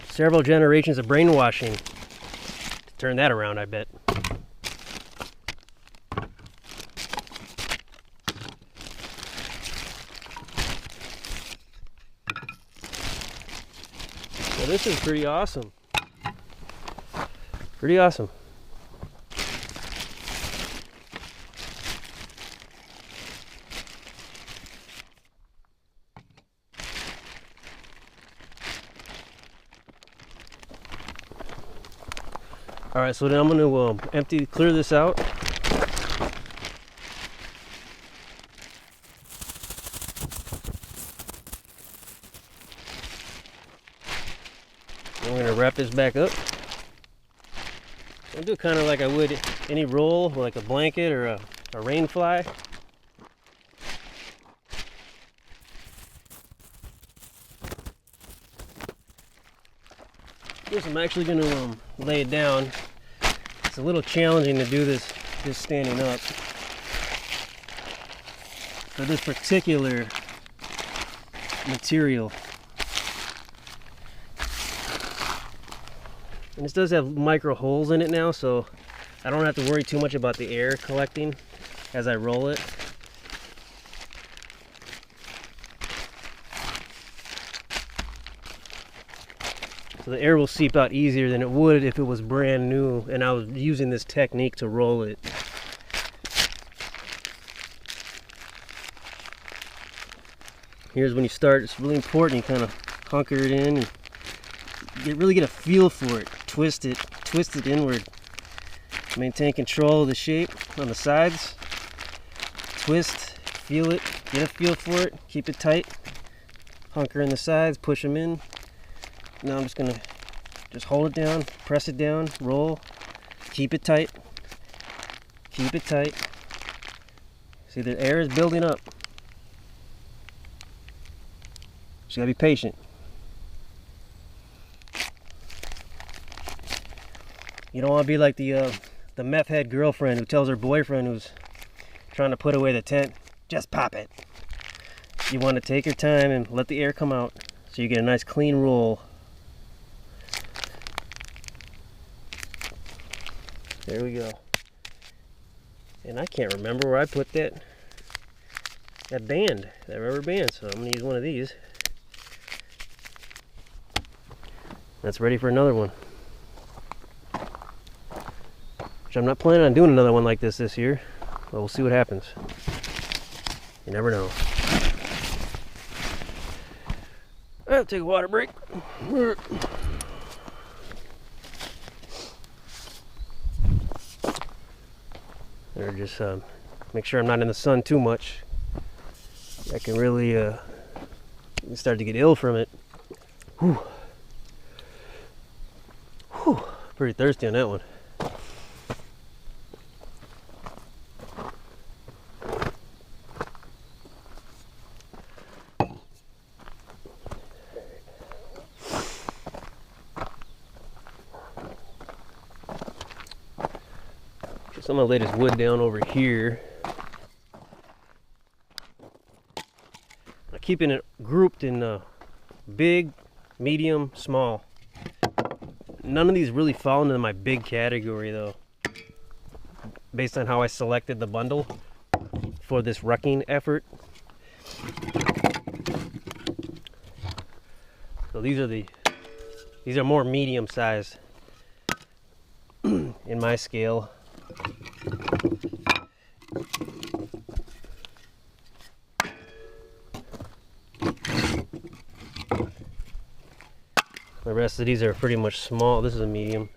several generations of brainwashing to turn that around, I bet. So this is pretty awesome. Pretty awesome. All right, so then I'm gonna clear this out. I'm gonna wrap this back up. I'll do kind of like I would any roll, like a blanket or a rain fly. Guess I'm actually going to lay it down. It's a little challenging to do this just standing up. For this particular material. And this does have micro holes in it now, so I don't have to worry too much about the air collecting as I roll it. So the air will seep out easier than it would if it was brand new and I was using this technique to roll it. Here's when you start. It's really important you kind of hunker it in and really get a feel for it. Twist it inward. Maintain control of the shape on the sides. Twist, feel it, get a feel for it, keep it tight. Hunker in the sides, push them in. Now I'm just gonna hold it down, press it down, roll, keep it tight. Keep it tight. See, the air is building up. Just gotta be patient. You don't want to be like the meth head girlfriend who tells her boyfriend who's trying to put away the tent, just pop it. You want to take your time and let the air come out so you get a nice clean roll. There we go. And I can't remember where I put that band, that rubber band, so I'm going to use one of these. That's ready for another one. Which I'm not planning on doing another one like this year, but we'll see what happens. You never know. I'll take a water break. Or just make sure I'm not in the sun too much. I can really start to get ill from it. Whew. Whew. Pretty thirsty on that one. So I'm gonna lay this wood down over here. I'm keeping it grouped in big, medium, small. None of these really fall into my big category though, based on how I selected the bundle for this rucking effort. So these are more medium sized in my scale. The rest of these are pretty much small. This is a medium.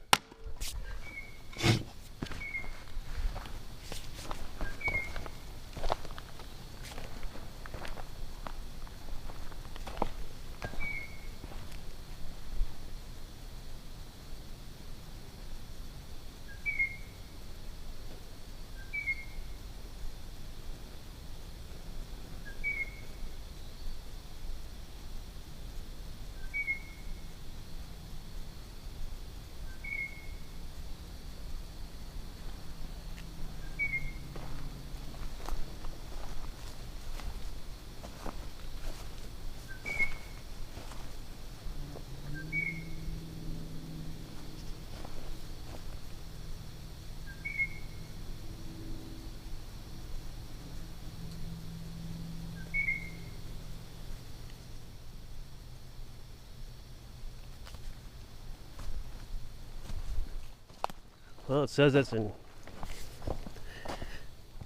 Well, it says that's an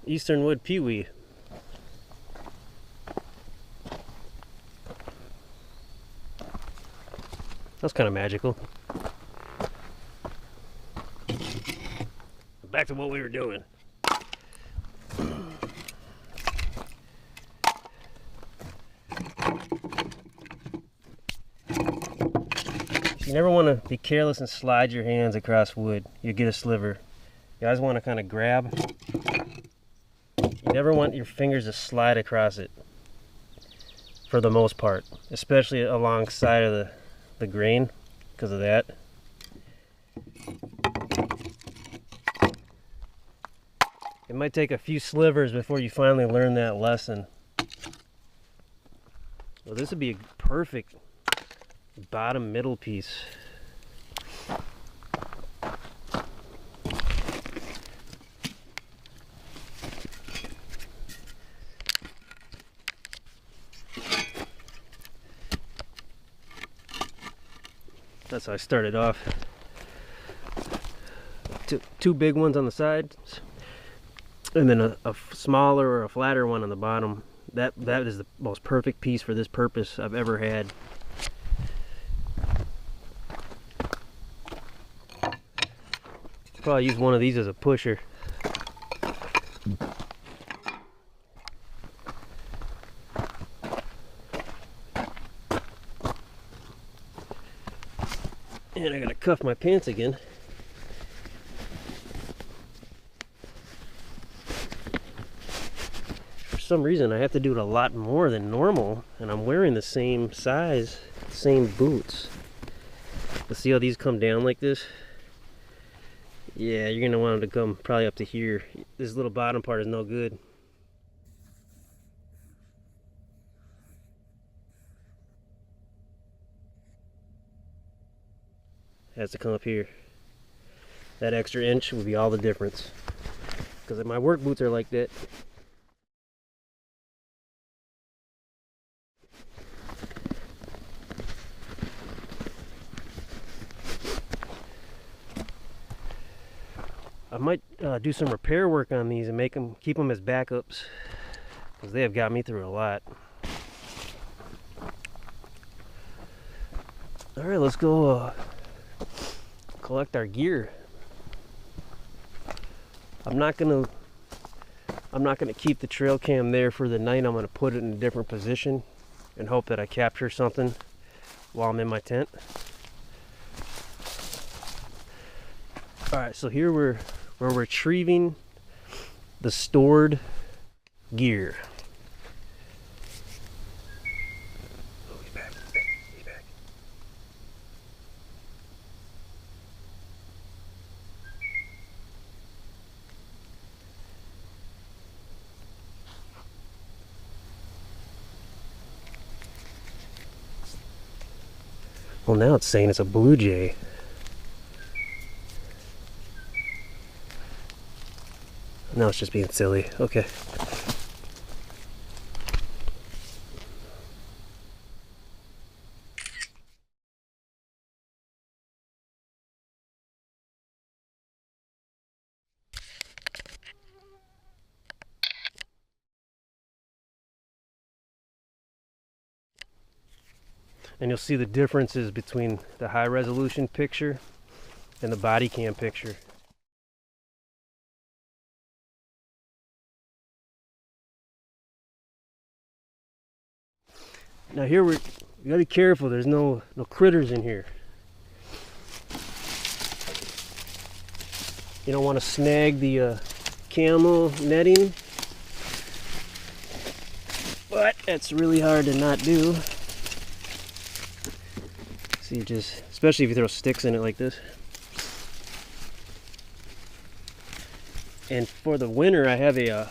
eastern wood peewee. That's kind of magical. Back to what we were doing. You never want to be careless and slide your hands across wood. You get a sliver. You always want to kind of grab. You never want your fingers to slide across it, for the most part, especially alongside of the grain, because of that. It might take a few slivers before you finally learn that lesson. Well, this would be a perfect bottom middle piece. That's how I started off. Two big ones on the sides, and then a smaller or a flatter one on the bottom. That is the most perfect piece for this purpose I've ever had. Probably use one of these as a pusher. And I gotta cuff my pants again. For some reason I have to do it a lot more than normal, and I'm wearing the same size, same boots. But see how these come down like this? Yeah, you're gonna want them to come probably up to here. This little bottom part is no good. Has to come up here. That extra inch would be all the difference. Because my work boots are like that. I might do some repair work on these and keep them as backups, because they have got me through a lot. All right, let's go collect our gear. I'm not gonna keep the trail cam there for the night. I'm gonna put it in a different position and hope that I capture something while I'm in my tent. All right, so here we're retrieving the stored gear. Oh, he's back. He's back. Well, now it's saying it's a blue jay. No, it's just being silly. Okay. And you'll see the differences between the high resolution picture and the body cam picture. Now here you gotta be careful. There's no critters in here. You don't want to snag the camel netting, but it's really hard to not do. See, especially if you throw sticks in it like this. And for the winter, I have a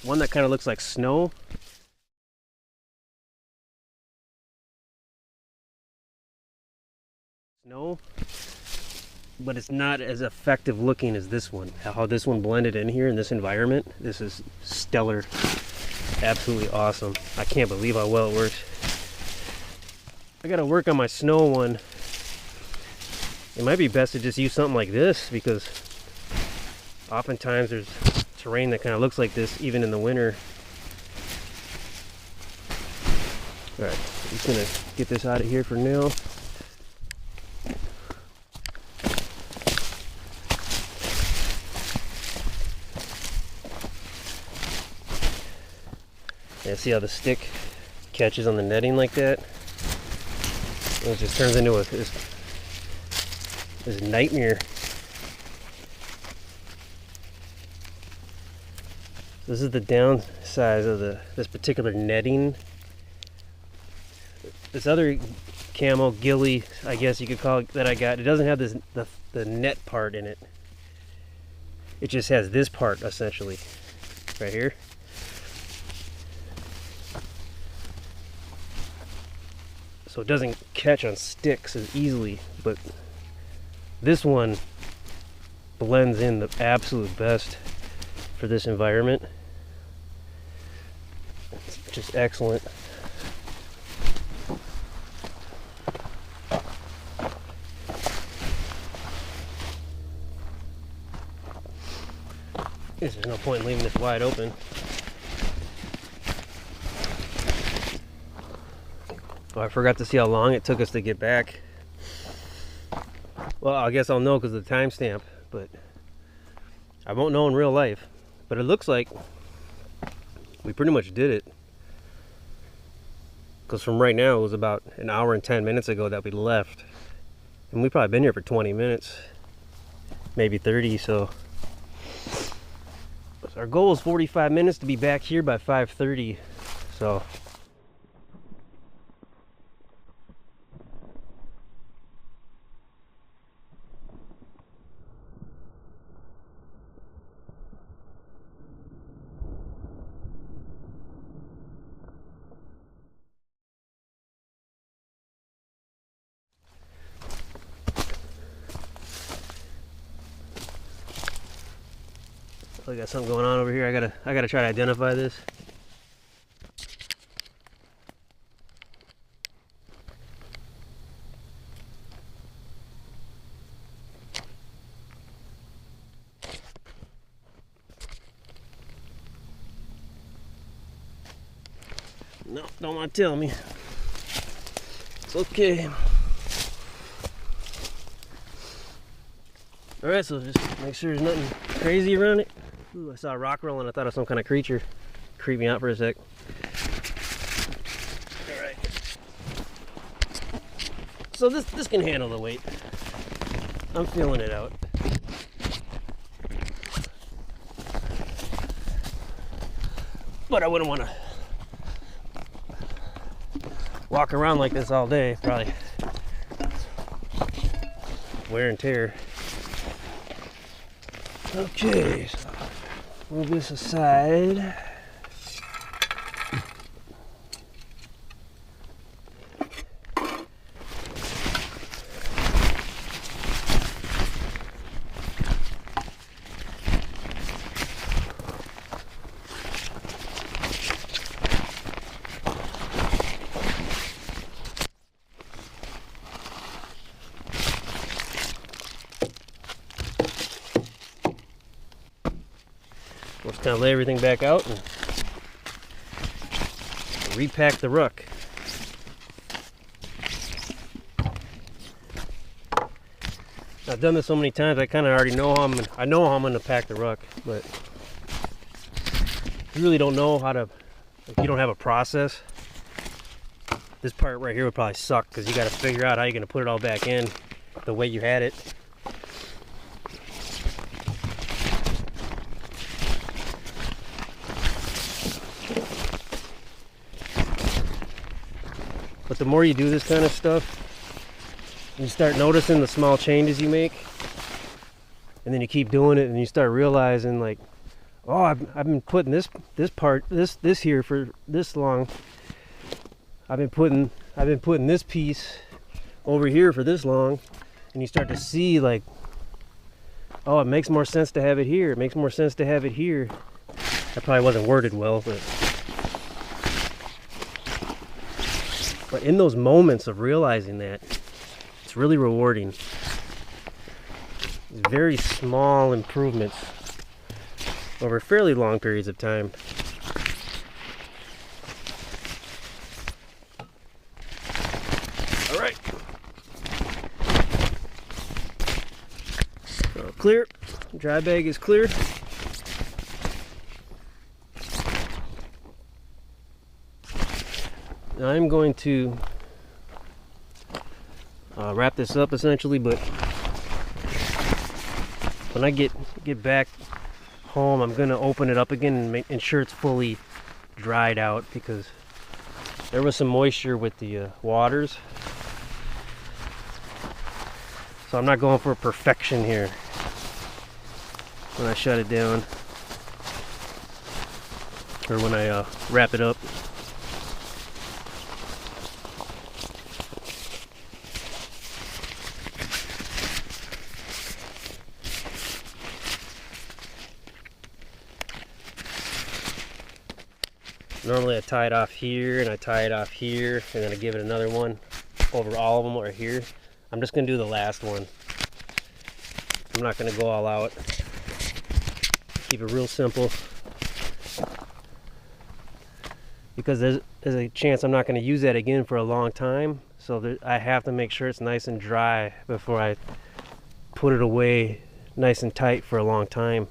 one that kind of looks like snow. But it's not as effective looking as this one. How this one blended in here in this environment, this is stellar. Absolutely awesome. I can't believe how well it works. I gotta work on my snow one. It might be best to just use something like this, because Oftentimes there's terrain that kind of looks like this even in the winter. Alright, I'm just gonna get this out of here for now. Yeah, see how the stick catches on the netting like that? It just turns into this nightmare. This is the downside of this particular netting. This other camo ghillie, I guess you could call it, that I got, it doesn't have the net part in it. It just has this part essentially, right here. So it doesn't catch on sticks as easily, but this one blends in the absolute best for this environment. It's just excellent. There's no point in leaving this wide open. Oh, I forgot to see how long it took us to get back. Well, I guess I'll know because of the timestamp, but I won't know in real life. But it looks like we pretty much did it. Because from right now, it was about an hour and 10 minutes ago that we left. And we've probably been here for 20 minutes, maybe 30, so our goal is 45 minutes to be back here by 5:30, so I got something going on over here. I gotta try to identify this. No, don't want to tell me. It's okay. Alright, so just make sure there's nothing crazy around it. Ooh, I saw a rock rolling. I thought it was some kind of creature. Creeped me out for a sec. Alright. So this can handle the weight. I'm feeling it out. But I wouldn't want to walk around like this all day. Probably wear and tear. Okay, so move this aside. We'll just kind of lay everything back out and repack the ruck. I've done this so many times, I kind of already know how I know how I'm going to pack the ruck, but you really don't know how to, if you don't have a process. This part right here would probably suck because you got to figure out how you're going to put it all back in the way you had it. But the more you do this kind of stuff, you start noticing the small changes you make, and then you keep doing it, and you start realizing, like, oh, I've been putting this part here for this long. I've been putting this piece over here for this long, and you start to see, like, oh, it makes more sense to have it here. It makes more sense to have it here. That probably wasn't worded well, but in those moments of realizing that, it's really rewarding. These very small improvements over fairly long periods of time. All right. So clear. Dry bag is clear. Now I'm going to wrap this up essentially, but when I get back home, I'm gonna open it up again and ensure it's fully dried out, because there was some moisture with the waters. So I'm not going for perfection here when I shut it down, or when I wrap it up. Normally I tie it off here, and I tie it off here, and then I give it another one over all of them or here. I'm just going to do the last one. I'm not going to go all out. Keep it real simple, because there's a chance I'm not going to use that again for a long time. So I have to make sure it's nice and dry before I put it away nice and tight for a long time.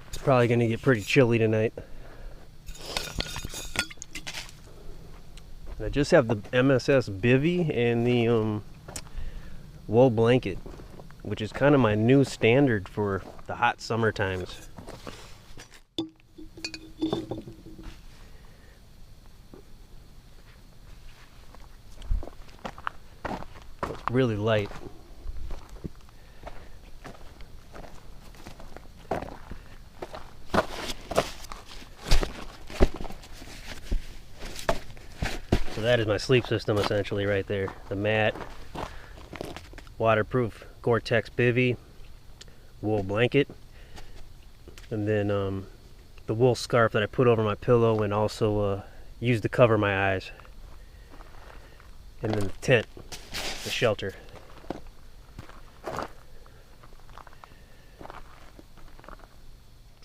It's probably going to get pretty chilly tonight. I just have the MSS bivy and the wool blanket, which is kind of my new standard for the hot summer times. It's really light. So that is my sleep system essentially right there. The mat, waterproof Gore-Tex bivy, wool blanket, and then the wool scarf that I put over my pillow and also use to cover my eyes. And then the tent, the shelter.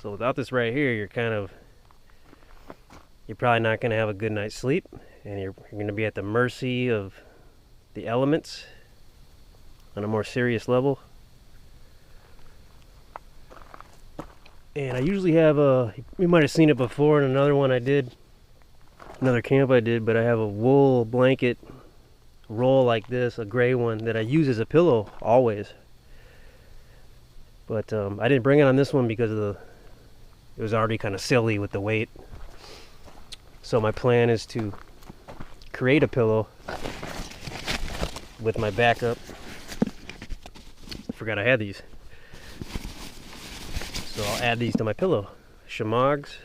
So without this right here, you're probably not going to have a good night's sleep, and you're going to be at the mercy of the elements on a more serious level. And I usually have you might have seen it before in another one I did, another camp I did, but I have a wool blanket roll like this, a gray one, that I use as a pillow always. But I didn't bring it on this one because it was already kind of silly with the weight. So my plan is to create a pillow with my backup. I forgot I had these. So I'll add these to my pillow. Shamags.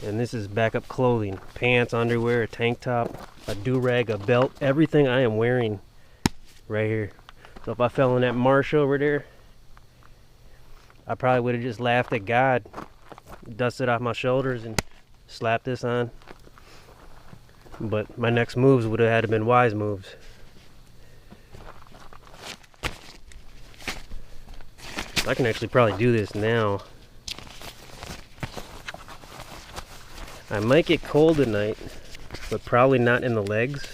And this is backup clothing. Pants, underwear, a tank top, a do-rag, a belt. Everything I am wearing right here. So if I fell in that marsh over there, I probably would have just laughed at God, dusted off my shoulders, and slapped this on. But my next moves would have had to been wise moves. I can actually probably do this now. I might get cold at night, but probably not in the legs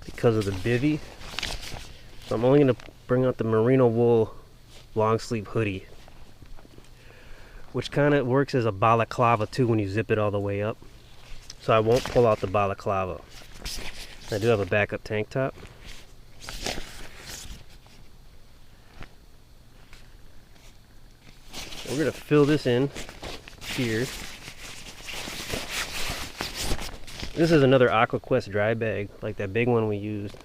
because of the bivy. So I'm only going to bring out the merino wool long sleeve hoodie, which kind of works as a balaclava too when you zip it all the way up. So I won't pull out the balaclava. I do have a backup tank top. We're going to fill this in here. This is another AquaQuest dry bag, like that big one we used,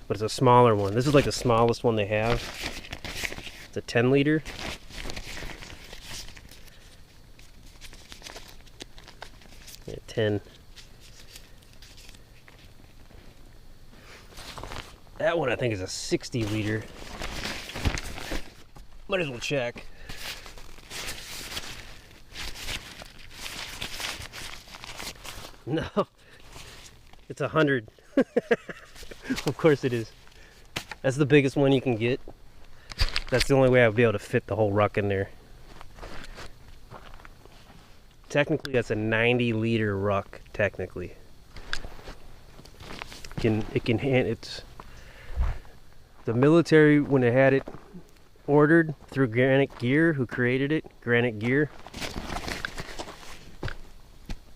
but it's a smaller one. This is like the smallest one they have. It's a 10 liter. Yeah, 10. That one I think is a 60 liter. Might as well check. No, it's 100. Of course it is. That's the biggest one you can get. That's the only way I'd be able to fit the whole ruck in there. Technically, that's a 90-liter ruck. Technically, it's the military when it had it ordered through Granite Gear, who created it, Granite Gear.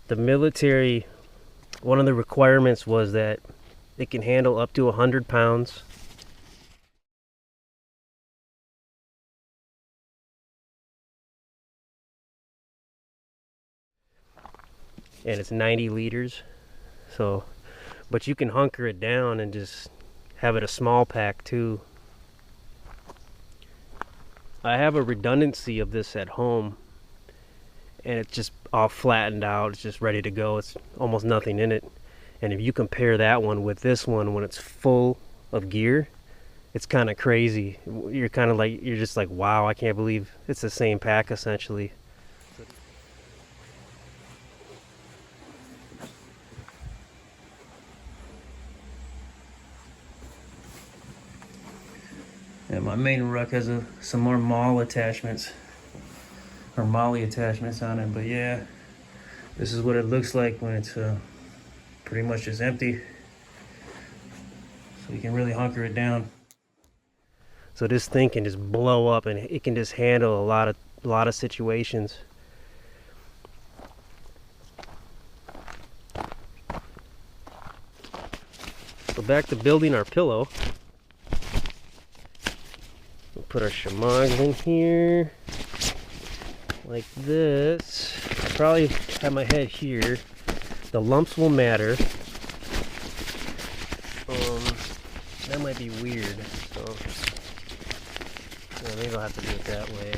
The military, one of the requirements was that it can handle up to 100 pounds. And it's 90 liters. So, but you can hunker it down and just have it a small pack too. I have a redundancy of this at home, and it's just all flattened out. It's just ready to go. It's almost nothing in it. And if you compare that one with this one when it's full of gear, it's kind of crazy. You're kind of like, you're just like, wow, I can't believe it's the same pack essentially. And my main ruck has some more maul attachments, or molly attachments on it, but yeah, this is what it looks like when it's pretty much just empty. So you can really hunker it down. So this thing can just blow up, and it can just handle a lot of situations. So back to building our pillow. We'll put our shamags in here like this. I'll probably have my head here. The lumps will matter. That might be weird, so yeah, maybe I'll have to do it that way.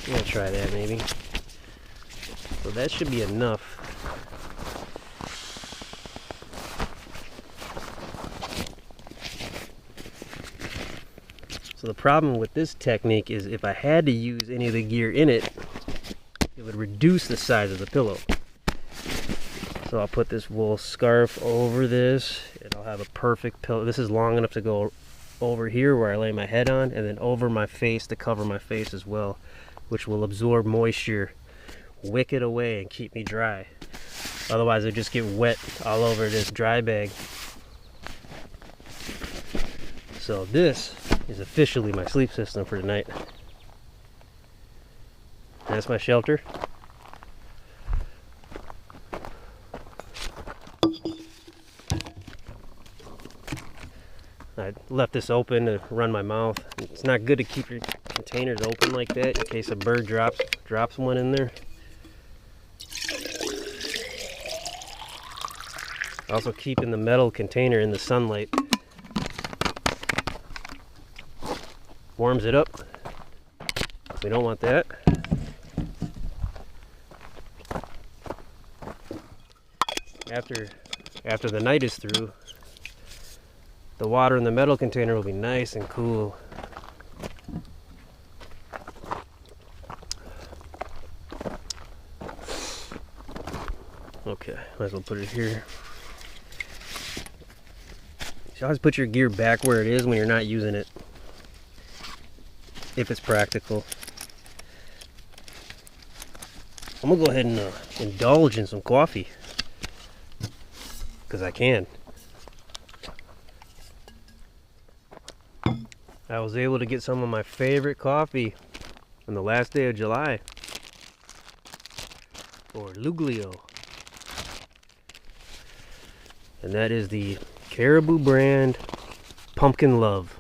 I'm gonna try that maybe. So that should be enough. So the problem with this technique is if I had to use any of the gear in it, it would reduce the size of the pillow. So I'll put this wool scarf over this, and I'll have a perfect pillow. This is long enough to go over here where I lay my head on, and then over my face to cover my face as well, which will absorb moisture, wick it away, and keep me dry. Otherwise it'll just get wet all over this dry bag. So this is officially my sleep system for tonight. That's my shelter. I left this open to run my mouth. It's not good to keep your containers open like that in case a bird drops one in there. Also keeping the metal container in the sunlight. Warms it up. We don't want that. After the night is through, the water in the metal container will be nice and cool. Okay, might as well put it here. You always put your gear back where it is when you're not using it, if it's practical. I'm gonna go ahead and indulge in some coffee, because I can. I was able to get some of my favorite coffee on the last day of July for Luglio. And that is the Caribou brand Pumpkin Love.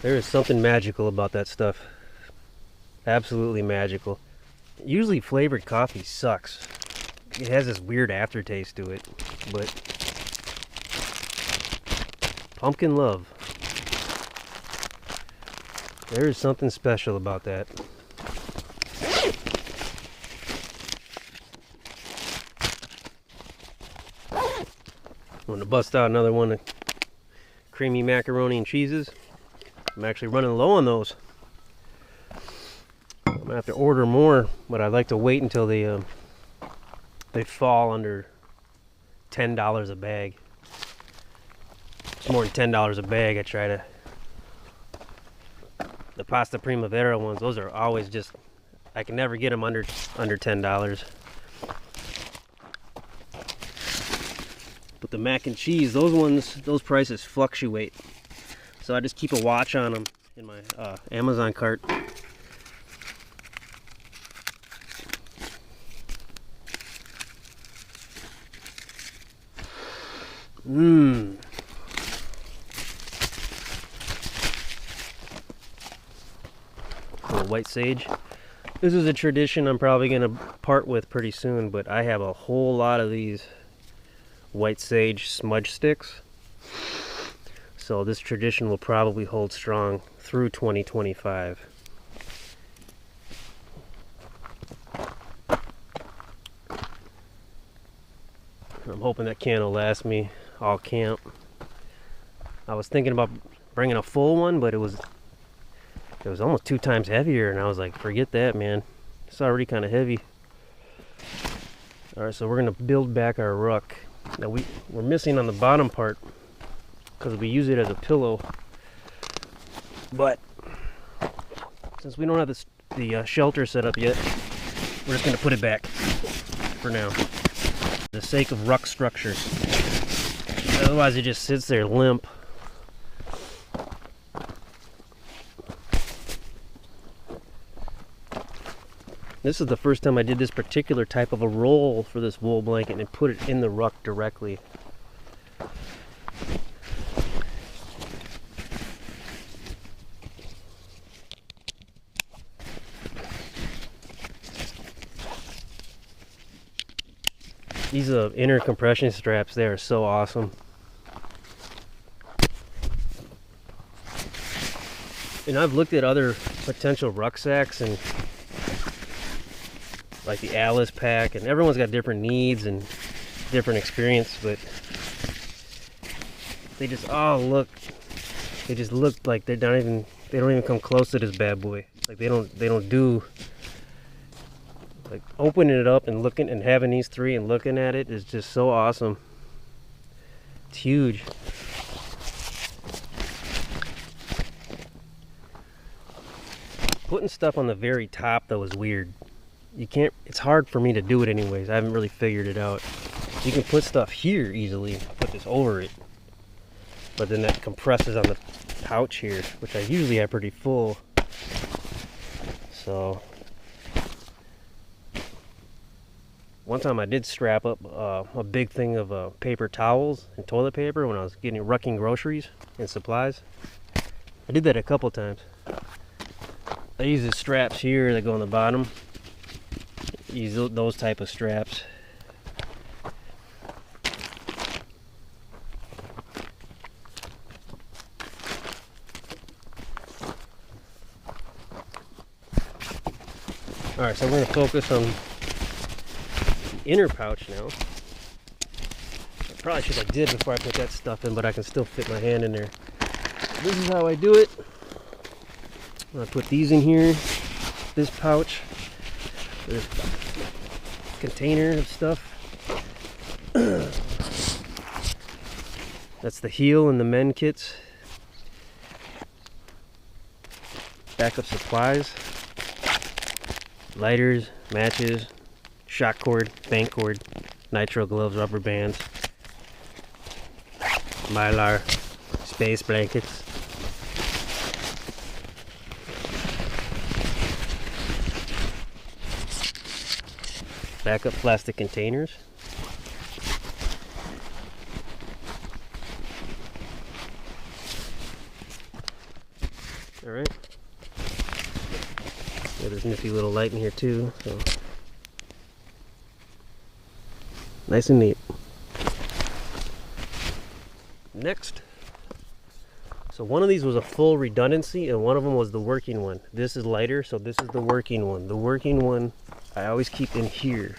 There is something magical about that stuff. Absolutely magical. Usually flavored coffee sucks. It has this weird aftertaste to it, but Pumpkin Love, there is something special about that. I'm gonna bust out another one of creamy macaroni and cheeses. I'm actually running low on those. I'm gonna have to order more, but I'd like to wait until they they fall under $10 a bag. It's more than $10 a bag. I try to. The Pasta Primavera ones, those are always just, I can never get them under $10. But the mac and cheese, those ones, those prices fluctuate. So I just keep a watch on them in my Amazon cart. Mmm. Little white sage. This is a tradition I'm probably going to part with pretty soon, but I have a whole lot of these white sage smudge sticks. So this tradition will probably hold strong through 2025. I'm hoping that can will last me all camp. I was thinking about bringing a full one, but it was almost 2 times heavier, and I was like, forget that, man. It's already kind of heavy. Alright, so we're going to build back our ruck. Now we're missing on the bottom part because we use it as a pillow. But since we don't have the shelter set up yet, we're just going to put it back for now. For the sake of ruck structure. Otherwise it just sits there limp. This is the first time I did this particular type of a roll for this wool blanket and put it in the ruck directly. These inner compression straps, they are so awesome. And I've looked at other potential rucksacks, and like the Alice pack, and everyone's got different needs and different experience, but they just look like they don't even come close to this bad boy. Like they don't do, like, opening it up and looking and having these three and looking at it is just so awesome. It's huge. Putting stuff on the very top though is weird. You can't, it's hard for me to do it anyways. I haven't really figured it out. You can put stuff here easily, put this over it, but then that compresses on the pouch here, which I usually have pretty full. So one time I did strap up a big thing of paper towels and toilet paper when I was rucking groceries and supplies. I did that a couple times. I use the straps here that go on the bottom. Use those type of straps. Alright, so we're going to focus on the inner pouch now. I probably should have did before I put that stuff in, but I can still fit my hand in there. This is how I do it. I put these in here, this pouch, this container of stuff. That's the heel and the men kits. Backup supplies, lighters, matches, shock cord, bank cord, nitro gloves, rubber bands, Mylar, space blankets. Backup plastic containers. Alright. Yeah, there's a nifty little light in here too. So. Nice and neat. Next. So one of these was a full redundancy and one of them was the working one. This is lighter, so this is the working one. The working one I always keep in here.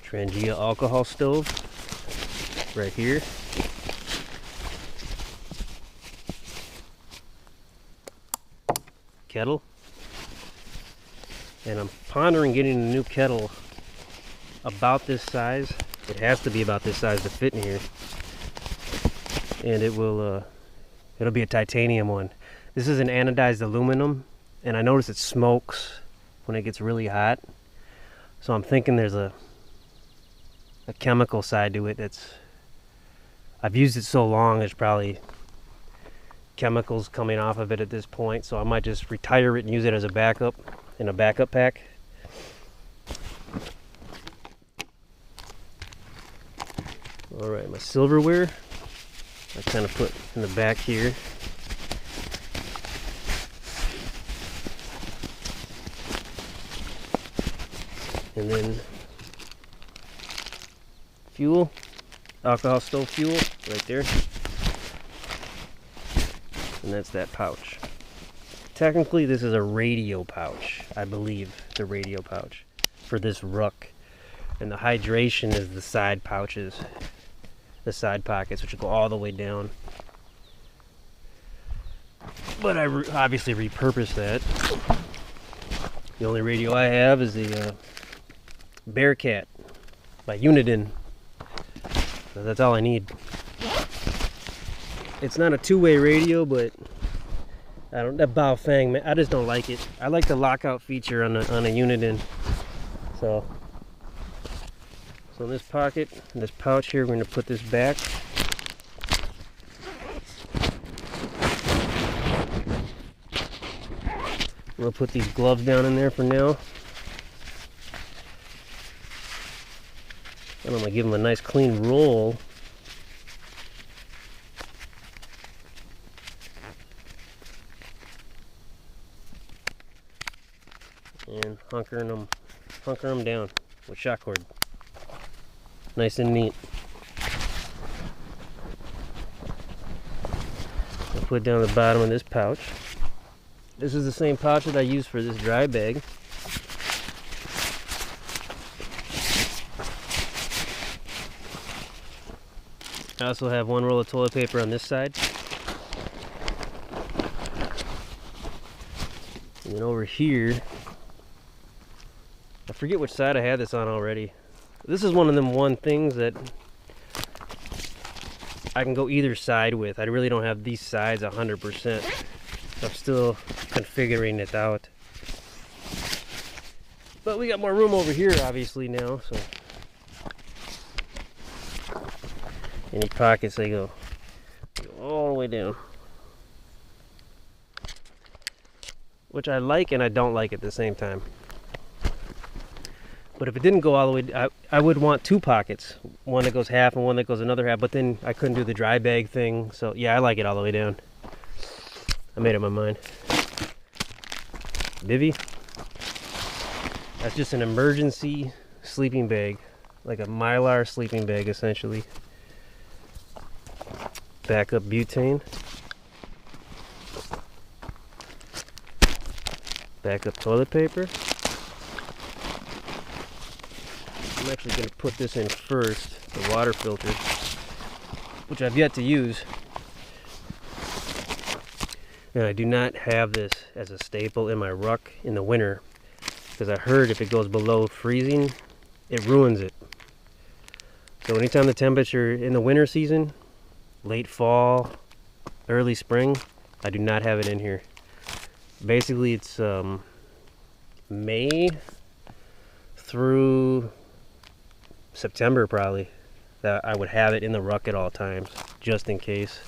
Trangia alcohol stove right here. Kettle. And I'm pondering getting a new kettle about this size. It has to be about this size to fit in here. And it'll be a titanium one. This is an anodized aluminum, and I notice it smokes when it gets really hot. So I'm thinking there's a chemical side to it that's, I've used it so long, there's probably chemicals coming off of it at this point, so I might just retire it and use it as a backup in a backup pack. Alright, my silverware I kind of put in the back here. And then fuel, alcohol stove fuel right there. And that's that pouch. Technically this is a radio pouch. I believe it's a radio pouch for this ruck. And the hydration is the side pouches, the side pockets, which will go all the way down. But I obviously repurposed that. The only radio I have is the Bearcat by Uniden. So that's all I need. It's not a two-way radio, but I don't, that Baofeng, man, I just don't like it. I like the lockout feature on a Uniden. So in this pocket, in this pouch here, we're going to put this back. We'll put these gloves down in there for now. And I'm going to give them a nice clean roll. And hunker them down with shock cord. Nice and neat. I'll put it down the bottom of this pouch. This is the same pouch that I use for this dry bag. I also have one roll of toilet paper on this side. And then over here, I forget which side I had this on already. This is one of them things that I can go either side with. I really don't have these sides 100%. So I'm still configuring it out. But we got more room over here obviously now, so any pockets, they go all the way down. Which I like and I don't like at the same time. But if it didn't go all the way, I would want two pockets. One that goes half and one that goes another half, but then I couldn't do the dry bag thing. So yeah, I like it all the way down. I made up my mind. Bivy. That's just an emergency sleeping bag. Like a Mylar sleeping bag essentially. Backup butane. Backup toilet paper. I'm actually going to put this in first, the water filter, which I've yet to use. And I do not have this as a staple in my ruck in the winter, because I heard if it goes below freezing, it ruins it. So anytime the temperature in the winter season, late fall, early spring, I do not have it in here. Basically it's May through September probably that I would have it in the ruck at all times, just in case.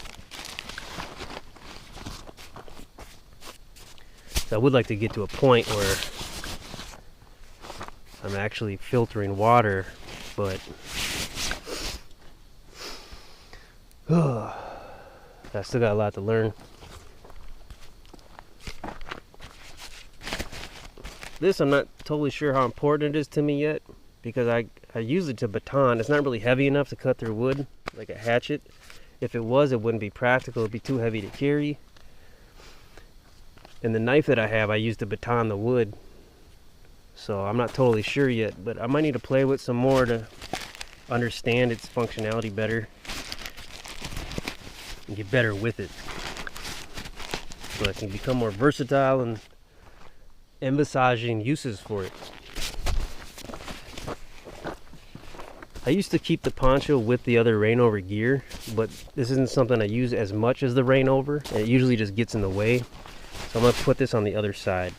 So I would like to get to a point where I'm actually filtering water, but I still got a lot to learn. This I'm not totally sure how important it is to me yet, because I use it to baton. It's not really heavy enough to cut through wood like a hatchet. If it was, it wouldn't be practical. It'd be too heavy to carry. And the knife that I have, I use to baton the wood. So I'm not totally sure yet, but I might need to play with some more to understand its functionality better and get better with it, so I can become more versatile envisaging uses for it. I used to keep the poncho with the other rain over gear, but this isn't something I use as much as the rain over, and it usually just gets in the way. So I'm going to put this on the other side.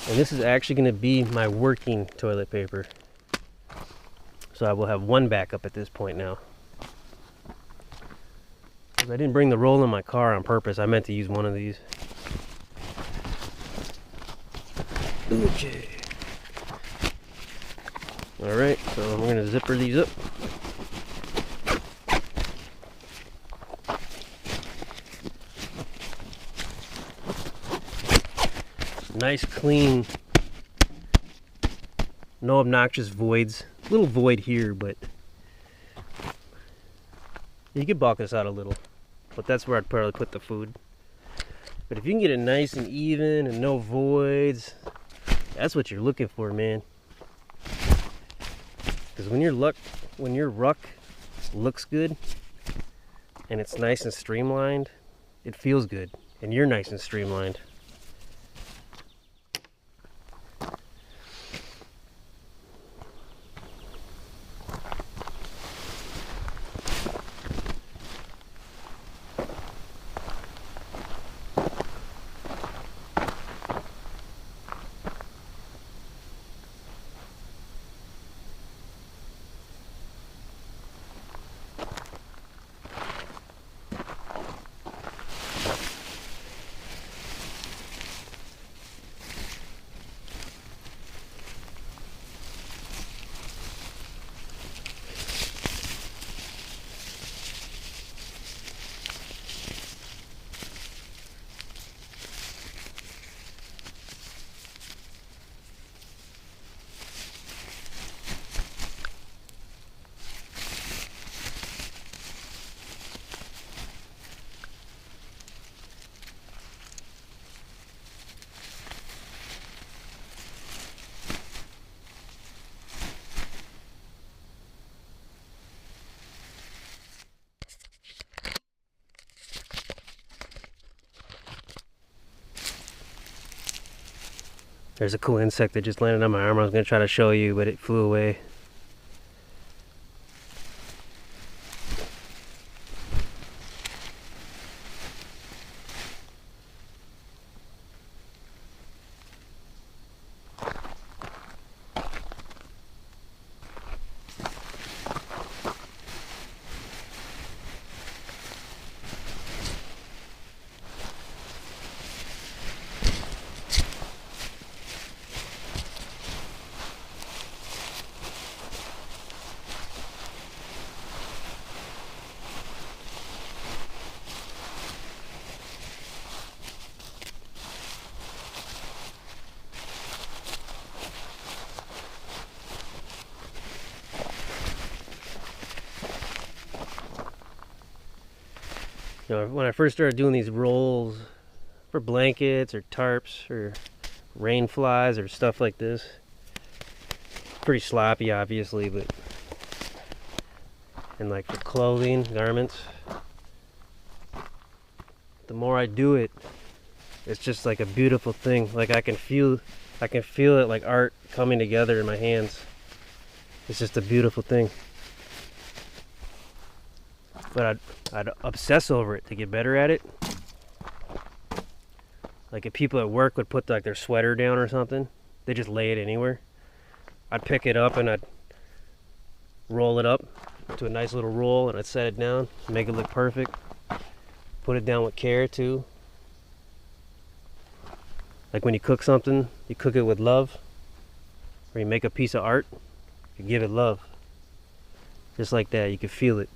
And this is actually going to be my working toilet paper. So I will have one backup at this point now. I didn't bring the roll in my car on purpose. I meant to use one of these. Okay. Alright, so I'm going to zipper these up. Nice, clean, no obnoxious voids. Little void here, but you could bulk this out a little. But that's where I'd probably put the food. But if you can get it nice and even and no voids, that's what you're looking for, man. Because when your ruck looks good and it's nice and streamlined, it feels good, and you're nice and streamlined. There's a cool insect that just landed on my arm. I was going to try to show you, but it flew away. You know, when I first started doing these rolls for blankets or tarps or rain flies or stuff like this, pretty sloppy obviously, but and like for clothing, garments, the more I do it, it's just like a beautiful thing. Like I can feel it like art coming together in my hands. It's just a beautiful thing. But I'd obsess over it to get better at it. Like if people at work would put like their sweater down or something, they just lay it anywhere. I'd pick it up and I'd roll it up to a nice little roll, and I'd set it down, make it look perfect. Put it down with care too. Like when you cook something, you cook it with love. Or you make a piece of art, you give it love. Just like that, you can feel it.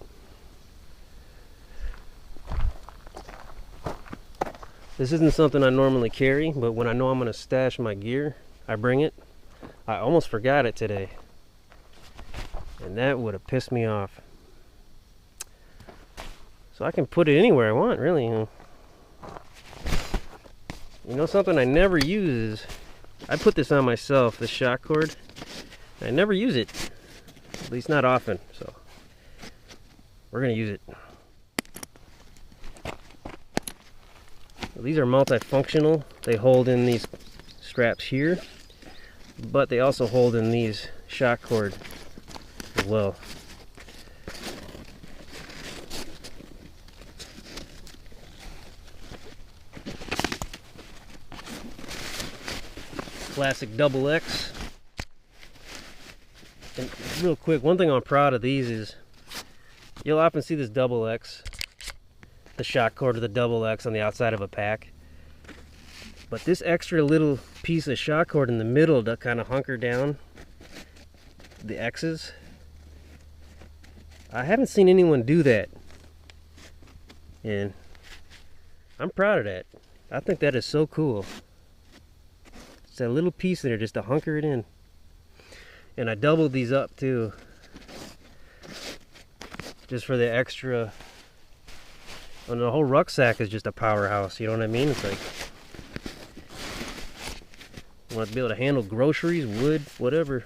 This isn't something I normally carry, but when I know I'm going to stash my gear, I bring it. I almost forgot it today, and that would have pissed me off. So I can put it anywhere I want, really. You know something I never use is, I put this on myself, this shock cord. I never use it, at least not often, so we're going to use it. These are multifunctional. They hold in these straps here, but they also hold in these shock cord as well. Classic double X. And real quick, one thing I'm proud of these is you'll often see this double X, the shock cord of the double X on the outside of a pack. But this extra little piece of shock cord in the middle to kind of hunker down the X's, I haven't seen anyone do that. And I'm proud of that. I think that is so cool. It's that little piece there just to hunker it in. And I doubled these up too, just for the extra. And the whole rucksack is just a powerhouse, you know what I mean? It's like, you want to be able to handle groceries, wood, whatever.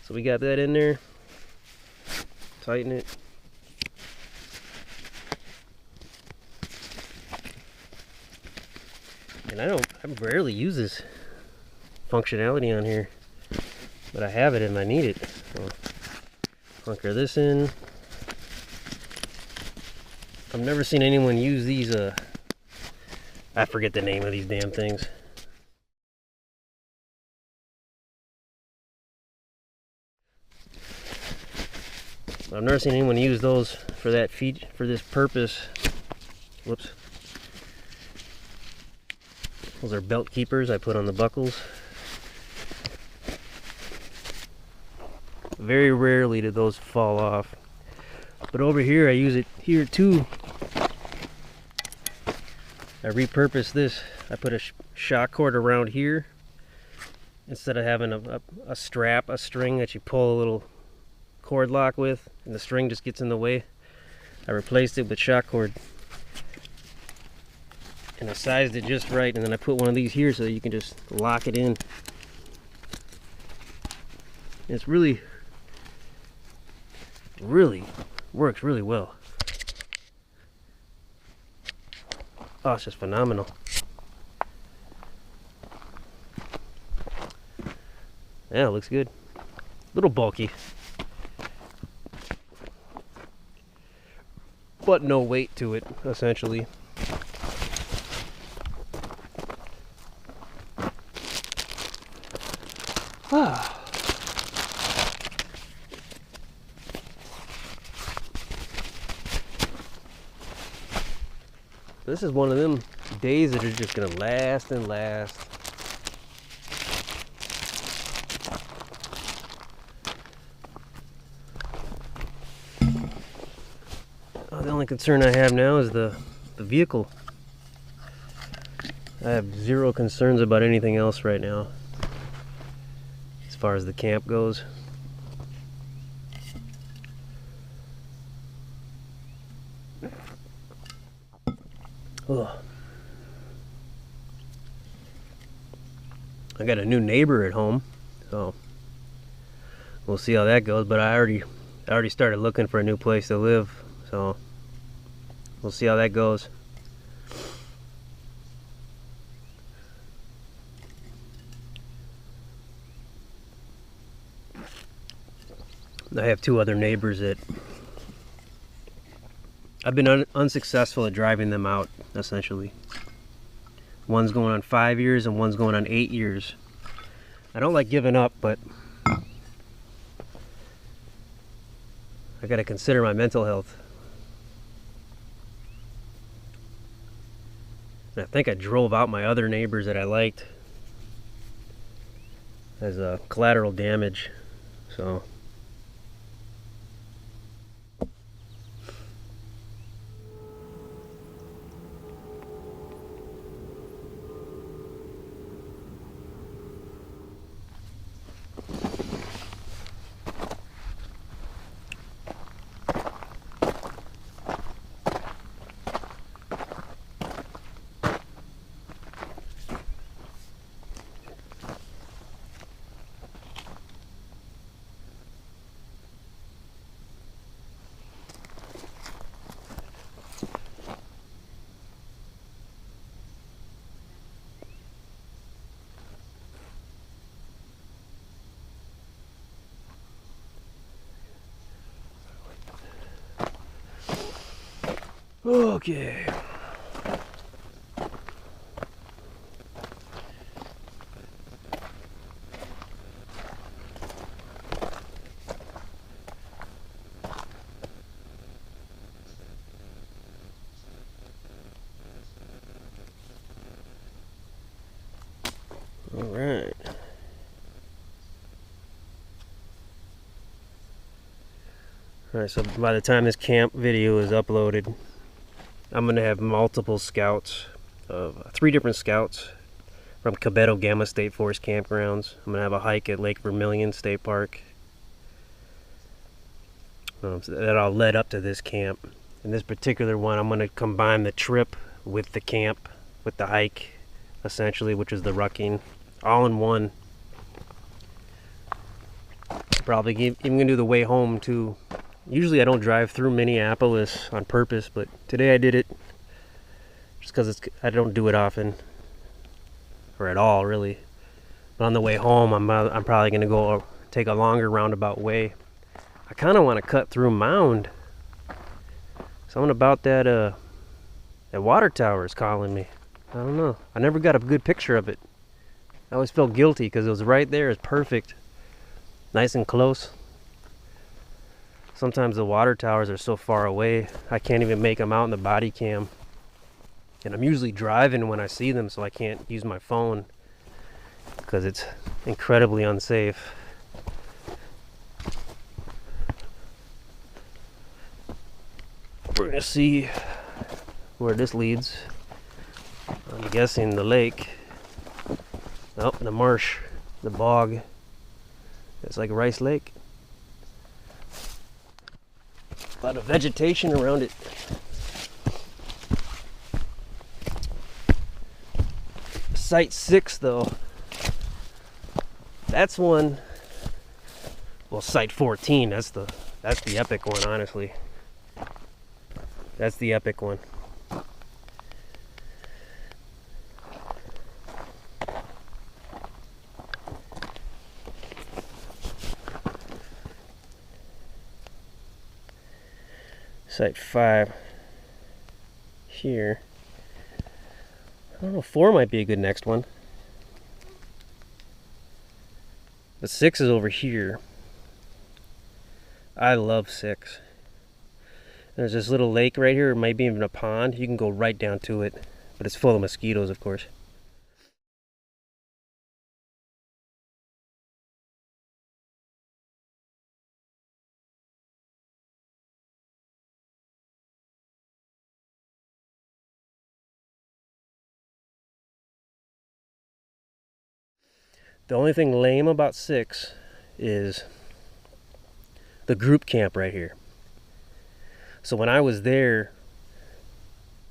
So we got that in there. Tighten it. And I rarely use this functionality on here, but I have it and I need it. So hunker this in. I've never seen anyone use these, I forget the name of these damn things. I've never seen anyone use those for that for this purpose. Whoops. Those are belt keepers I put on the buckles. Very rarely do those fall off. But over here I use it here too. I repurpose this. I put a shock cord around here instead of having a string that you pull a little cord lock with and the string just gets in the way. I replaced it with shock cord. And I sized it just right, and then I put one of these here so that you can just lock it in. It's really works really well. Oh, it's just phenomenal. Yeah, it looks good. A little bulky, but no weight to it, essentially. Ah. This is one of them days that are just gonna last and last. Oh, the only concern I have now is the vehicle. I have zero concerns about anything else right now as far as the camp goes. Ugh. I got a new neighbor at home, so we'll see how that goes. But I already started looking for a new place to live, so we'll see how that goes. I have two other neighbors that I've been unsuccessful at driving them out, essentially. One's going on 5 years and one's going on 8 years. I don't like giving up, but I gotta consider my mental health. And I think I drove out my other neighbors that I liked as a collateral damage, so. Okay. All right. All right, so by the time this camp video is uploaded, I'm gonna have multiple scouts, 3 different scouts from Cabeto Gamma State Forest campgrounds. I'm gonna have a hike at Lake Vermilion State Park. So that all led up to this camp. In this particular one, I'm gonna combine the trip with the camp, with the hike, essentially, which is the rucking, all in one. Probably even gonna do the way home too. Usually I don't drive through Minneapolis on purpose, but today I did it just because I don't do it often, or at all really. But on the way home, I'm probably gonna go take a longer roundabout way. I kind of want to cut through Mound. Something about that water tower is calling me. I don't know. I never got a good picture of it. I always felt guilty because it was right there. It's perfect, nice and close. Sometimes the water towers are so far away, I can't even make them out in the body cam. And I'm usually driving when I see them, so I can't use my phone because it's incredibly unsafe. We're gonna see where this leads. I'm guessing the lake. Oh, the marsh, the bog. It's like Rice Lake. A lot of vegetation around it. Site 6 though. That's one. Well, Site 14, that's the epic one, honestly. That's the epic one. Site 5 here. I don't know, 4 might be a good next one. But 6 is over here. I love 6. There's this little lake right here, or maybe even a pond. You can go right down to it, but it's full of mosquitoes, of course. The only thing lame about 6 is the group camp right here. So when I was there,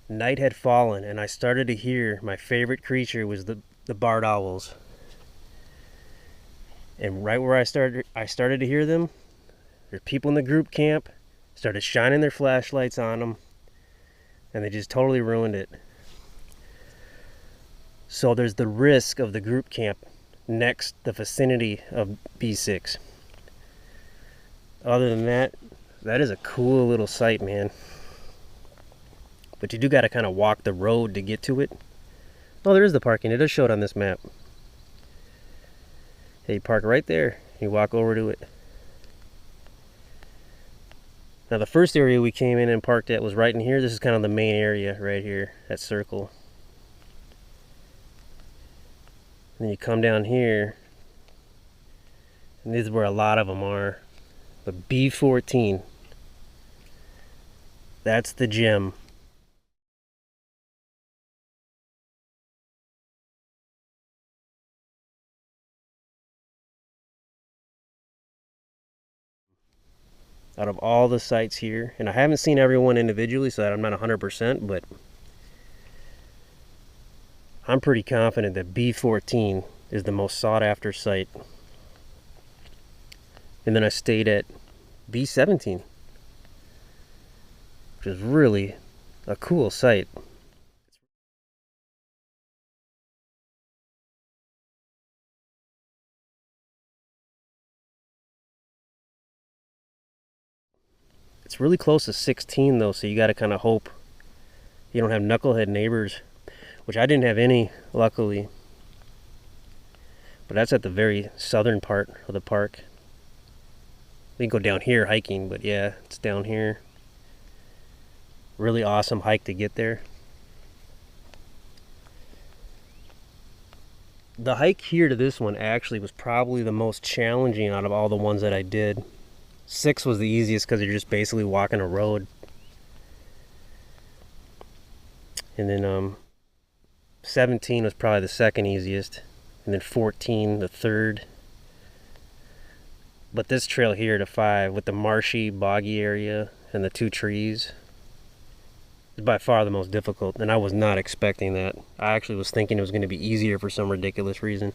night had fallen and I started to hear my favorite creature was the barred owls. And right where I started to hear them, there were people in the group camp, started shining their flashlights on them, and they just totally ruined it. So there's the risk of the group camp next the vicinity of B6. Other than that, that is a cool little site, man. But you do got to kind of walk the road to get to it. Oh, there is the parking. It does show it on this map. Hey, you park right there. You walk over to it. Now the first area we came in and parked at was right in here. This is kind of the main area right here, that circle. And then you come down here, and this is where a lot of them are. But B14, that's the gem. Out of all the sites here, and I haven't seen everyone individually, so I'm not 100%, but I'm pretty confident that B14 is the most sought after site. And then I stayed at B17, which is really a cool site. It's really close to 16 though, so you got to kind of hope You don't have knucklehead neighbors, which I didn't have any, luckily. But that's at the very southern part of the park. We can go down here hiking, but yeah, it's down here. Really awesome hike to get there. The hike here to this one actually was probably the most challenging out of all the ones that I did. 6 was the easiest because you're just basically walking a road. And then 17 was probably the second easiest. And then 14 the third. But this trail here to 5 with the marshy, boggy area and the 2 trees is by far the most difficult. And I was not expecting that. I actually was thinking it was going to be easier for some ridiculous reason.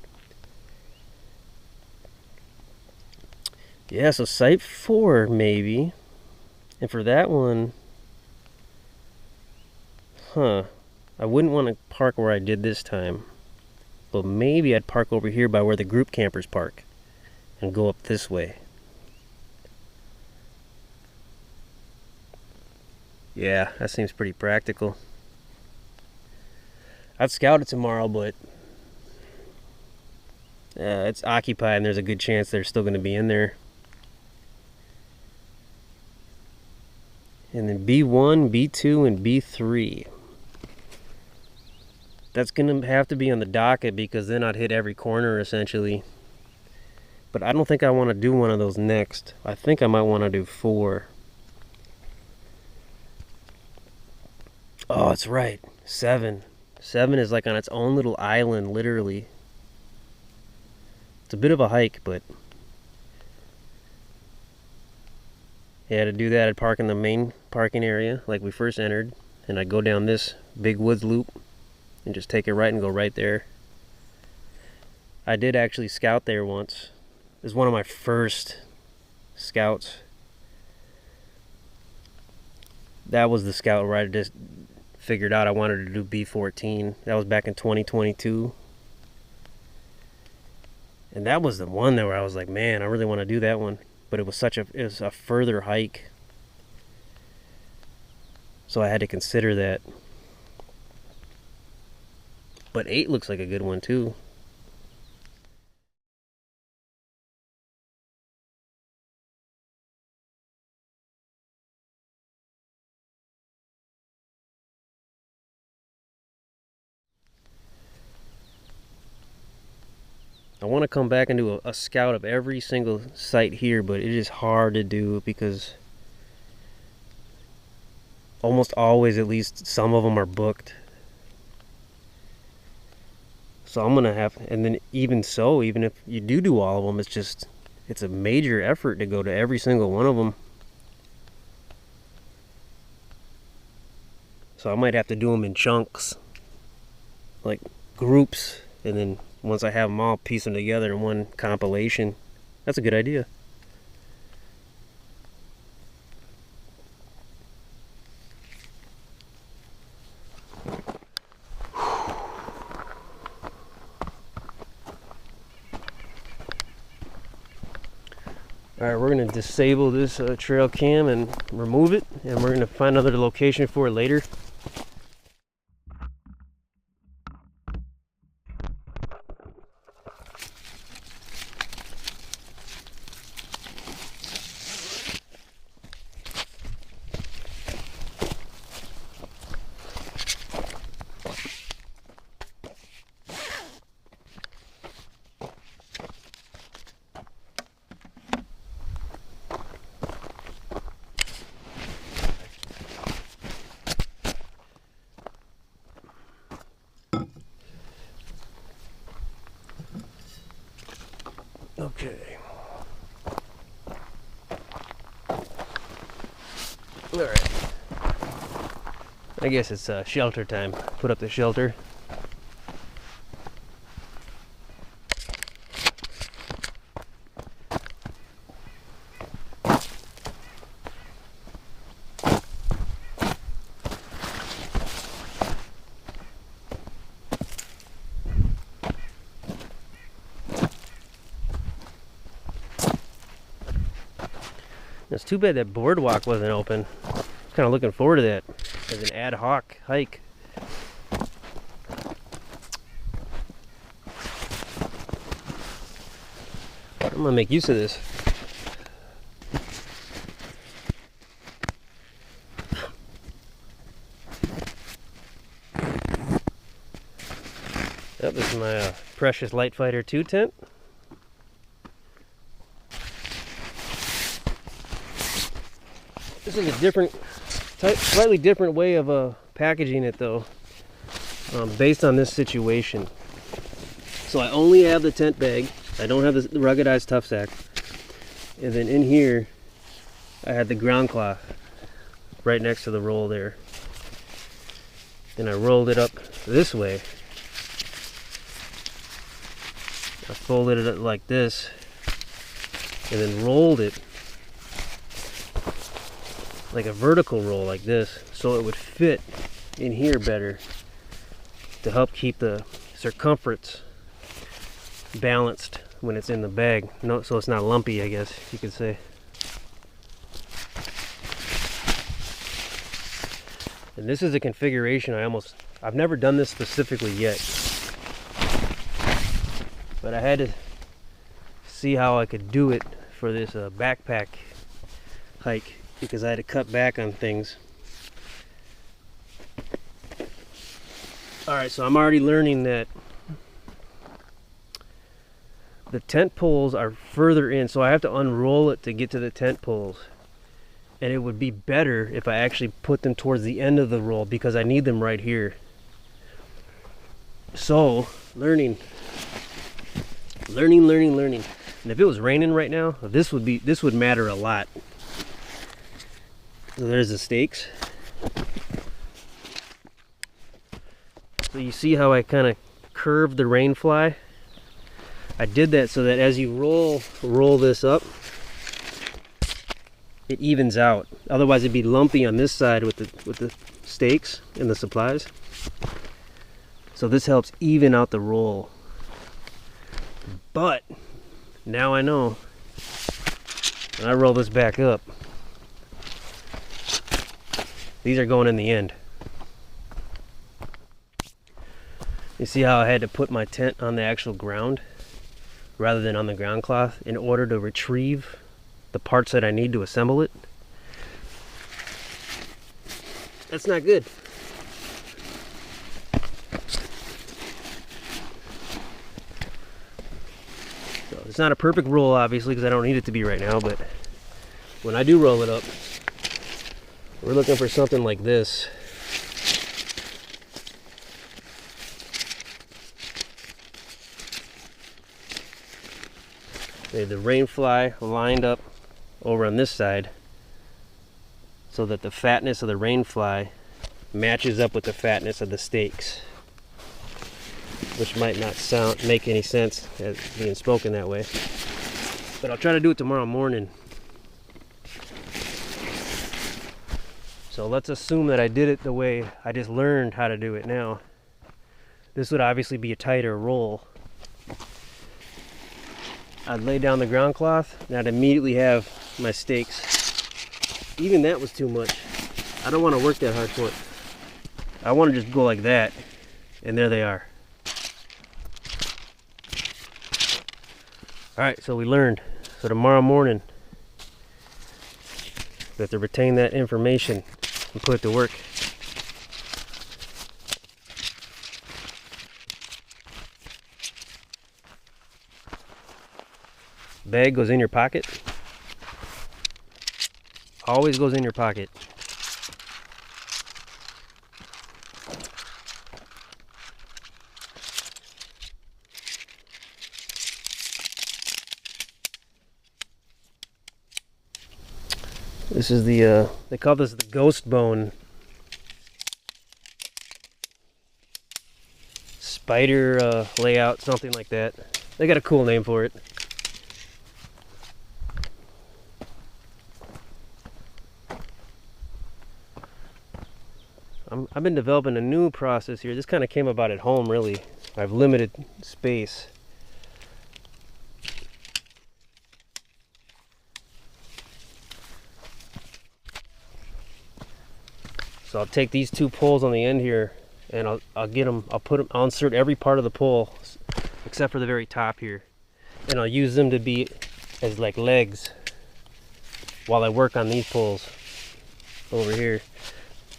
Yeah, so site 4 maybe. And for that one, I wouldn't want to park where I did this time. But maybe I'd park over here by where the group campers park and go up this way. Yeah, that seems pretty practical. I'd scout it tomorrow, but it's occupied and there's a good chance they're still going to be in there. And then B1, B2, and B3. That's going to have to be on the docket because then I'd hit every corner essentially. But I don't think I want to do one of those next. I think I might want to do 4. Oh, it's right. 7. 7 is like on its own little island, literally. It's a bit of a hike, but yeah, to do that, I'd park in the main parking area like we first entered, and I'd go down this big woods loop and just take it right and go right there. I did actually scout there once. It was one of my first scouts. That was the scout where I just figured out I wanted to do B14. That was back in 2022. And that was the one where I was like, man, I really want to do that one. But it was a further hike. So I had to consider that. But 8 looks like a good one too. I want to come back and do a scout of every single site here, but it is hard to do because almost always at least some of them are booked. So I'm gonna have, and then even so, even if you do all of them, it's a major effort to go to every single one of them. So I might have to do them in chunks, like groups, and then once I have them all, piece them together in one compilation. That's a good idea. Alright, we're going to disable this trail cam and remove it, and we're going to find another location for it later. Okay. Alright. I guess it's shelter time. Put up the shelter. It's too bad that boardwalk wasn't open. I was kind of looking forward to that. as an ad hoc hike. I'm gonna make use of this. Yep, this is my precious Light Fighter 2 tent. This is a different, slightly different way of packaging it though, based on this situation. So I only have the tent bag. I don't have the ruggedized tough sack. And then in here, I had the ground cloth right next to the roll there. And I rolled it up this way. I folded it like this and then rolled it like a vertical roll like this so it would fit in here better to help keep the circumference balanced when it's in the bag, so it's not lumpy, I guess you could say. And this is a configuration I've never done this specifically yet. But I had to see how I could do it for this backpack hike because I had to cut back on things. Alright, so I'm already learning that the tent poles are further in, so I have to unroll it to get to the tent poles. And it would be better if I actually put them towards the end of the roll because I need them right here. So, learning. And if it was raining right now, this would matter a lot. So there's the stakes. So you see how I kind of curved the rain fly? I did that so that as you roll this up, it evens out. Otherwise it'd be lumpy on this side with the stakes and the supplies. So this helps even out the roll. But now I know when I roll this back up, these are going in the end. You see how I had to put my tent on the actual ground rather than on the ground cloth in order to retrieve the parts that I need to assemble it? That's not good. It's not a perfect roll, obviously, because I don't need it to be right now, but when I do roll it up, we're looking for something like this. The rain fly lined up over on this side so that the fatness of the rain fly matches up with the fatness of the stakes, which might not make any sense as being spoken that way, but I'll try to do it tomorrow morning. So let's assume that I did it the way I just learned how to do it now. This would obviously be a tighter roll. I'd lay down the ground cloth and I'd immediately have my stakes. Even that was too much. I don't want to work that hard for it. I want to just go like that, and there they are. Alright, so we learned. So tomorrow morning, we have to retain that information and put it to work. Bag goes in your pocket. Always goes in your pocket. This is the, they call this the ghost bone spider layout, something like that. They got a cool name for it. I've been developing a new process here. This kind of came about at home, really. I have limited space. So I'll take these two poles on the end here, and I'll insert every part of the pole except for the very top here, and I'll use them to be as like legs while I work on these poles over here.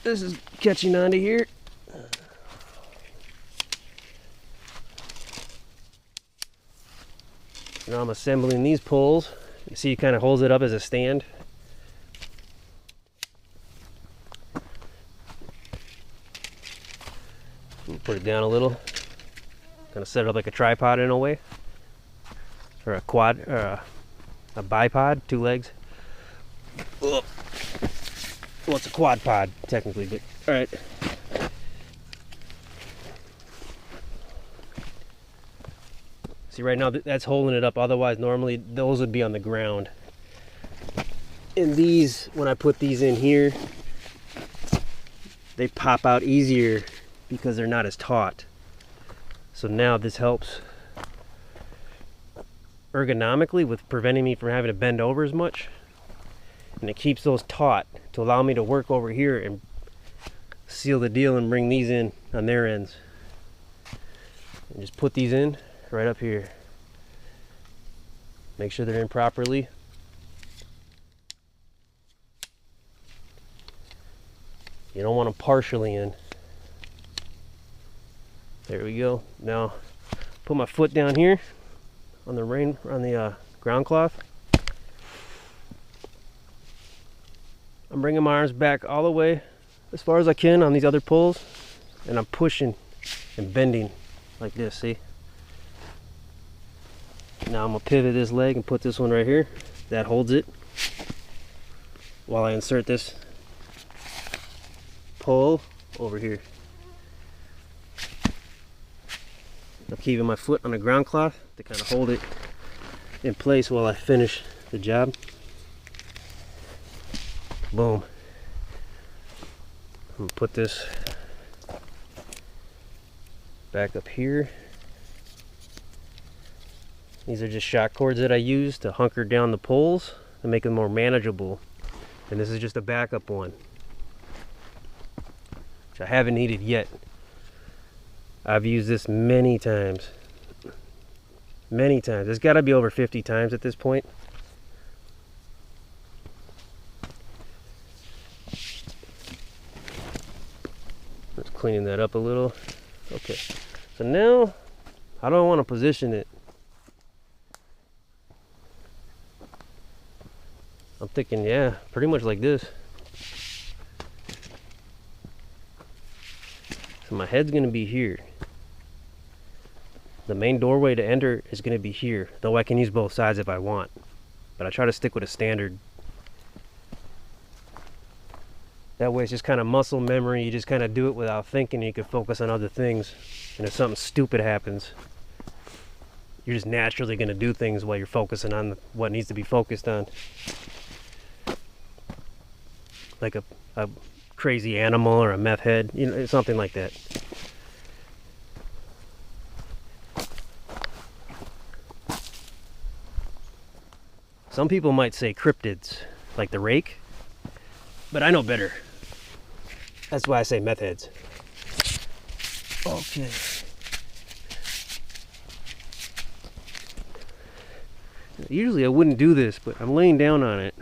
This is catching onto here. Now I'm assembling these poles. You see, it kind of holds it up as a stand. Put it down a little. Kind of set it up like a tripod in a way, or a quad, or a bipod, 2 legs. Well, it's a quad pod technically, but all right. See, right now that's holding it up. Otherwise, normally those would be on the ground. And these, when I put these in here, they pop out easier because they're not as taut. So now this helps ergonomically with preventing me from having to bend over as much. And it keeps those taut to allow me to work over here and seal the deal and bring these in on their ends. And just put these in right up here. Make sure they're in properly. You don't want them partially in. There we go. Now put my foot down here on the ground cloth. I'm bringing my arms back all the way as far as I can on these other poles, and I'm pushing and bending like this, see? Now I'm gonna pivot this leg and put this one right here. That holds it while I insert this pole over here. I'm keeping my foot on the ground cloth to kind of hold it in place while I finish the job. Boom. I'm gonna put this back up here. These are just shock cords that I use to hunker down the poles to make them more manageable. And this is just a backup one, which I haven't needed yet. I've used this many times. Many times. It's got to be over 50 times at this point. Just cleaning that up a little. Okay. So now, how do I want to position it? I'm thinking, yeah, pretty much like this. So my head's going to be here. The main doorway to enter is going to be here, though I can use both sides if I want. But I try to stick with a standard. That way it's just kind of muscle memory. You just kind of do it without thinking. You can focus on other things. And if something stupid happens, you're just naturally going to do things while you're focusing on what needs to be focused on. Like a crazy animal or a meth head, you know, something like that. Some people might say cryptids, like the rake, but I know better. That's why I say meth heads. Okay. Usually I wouldn't do this, but I'm laying down on it.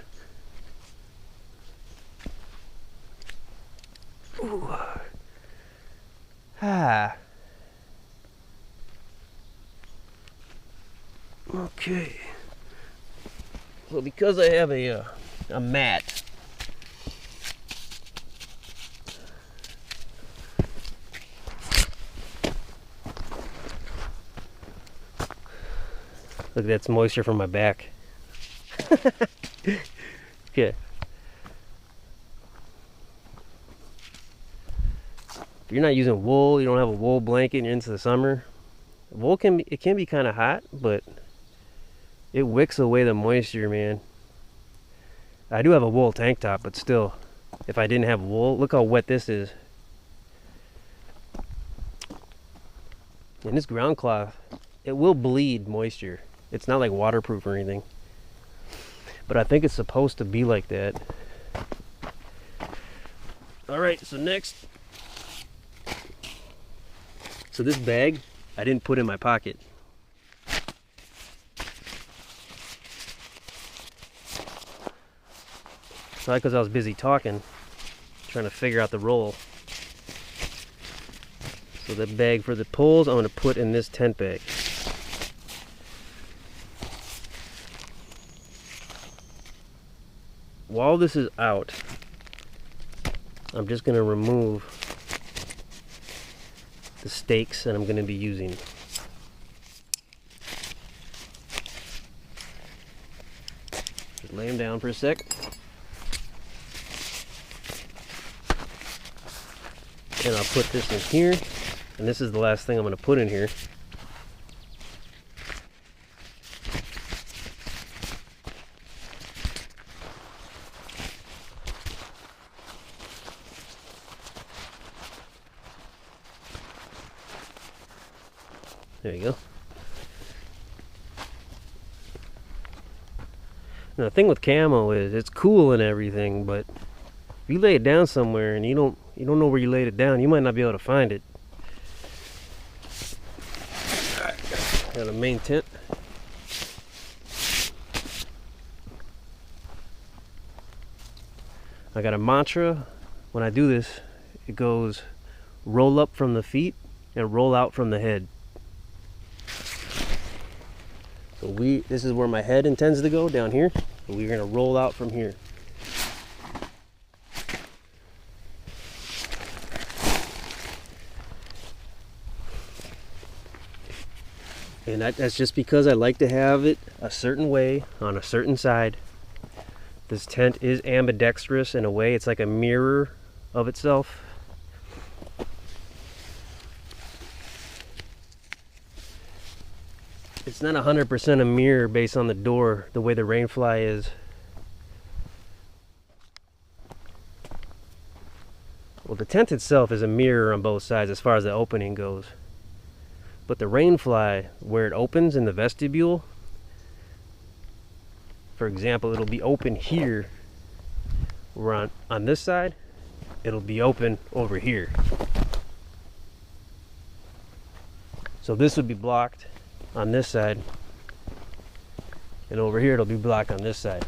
Ooh. Ah. Okay. So because I have a mat, look, that's moisture from my back. Okay. If you're not using wool, you don't have a wool blanket, and you're into the summer, wool can be kind of hot, but it wicks away the moisture, man. I do have a wool tank top, but still, if I didn't have wool, look how wet this is. And this ground cloth, it will bleed moisture. It's not like waterproof or anything, but I think it's supposed to be like that. Alright, so next. So this bag, I didn't put in my pocket. Probably because I was busy talking, trying to figure out the roll. So the bag for the poles, I'm going to put in this tent bag. While this is out, I'm just going to remove the stakes that I'm going to be using. Just lay them down for a sec. And I'll put this in here. And this is the last thing I'm going to put in here. There you go. Now the thing with camo is it's cool and everything, but if you lay it down somewhere and you don't know where you laid it down, you might not be able to find it. Got a main tent. I got a mantra. When I do this, it goes roll up from the feet and roll out from the head. So this is where my head intends to go, down here. So we're gonna roll out from here. And that's just because I like to have it a certain way on a certain side. This tent is ambidextrous in a way. It's like a mirror of itself. It's not 100% a mirror based on the door, the way the rainfly is. Well, the tent itself is a mirror on both sides as far as the opening goes. But the rainfly, where it opens in the vestibule, for example, it'll be open here. Where on this side, it'll be open over here. So this would be blocked on this side, and over here it'll be blocked on this side.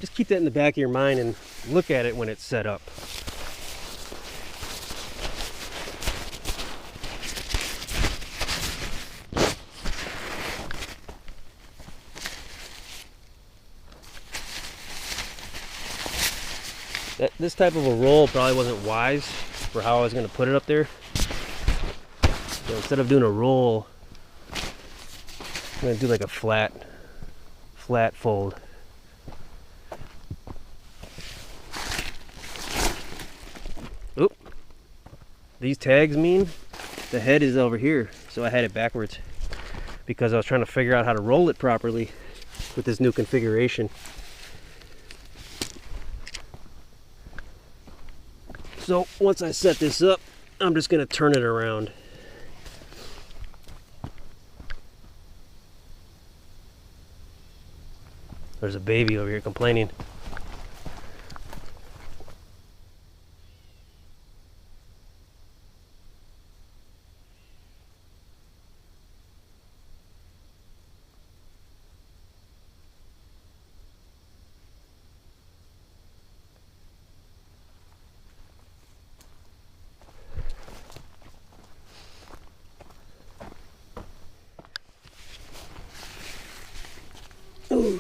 Just keep that in the back of your mind and look at it when it's set up. This type of a roll probably wasn't wise for how I was going to put it up there. So instead of doing a roll, I'm going to do like a flat fold. Oop. These tags mean the head is over here, so I had it backwards because I was trying to figure out how to roll it properly with this new configuration. So once I set this up, I'm just going to turn it around. There's a baby over here complaining. Ooh.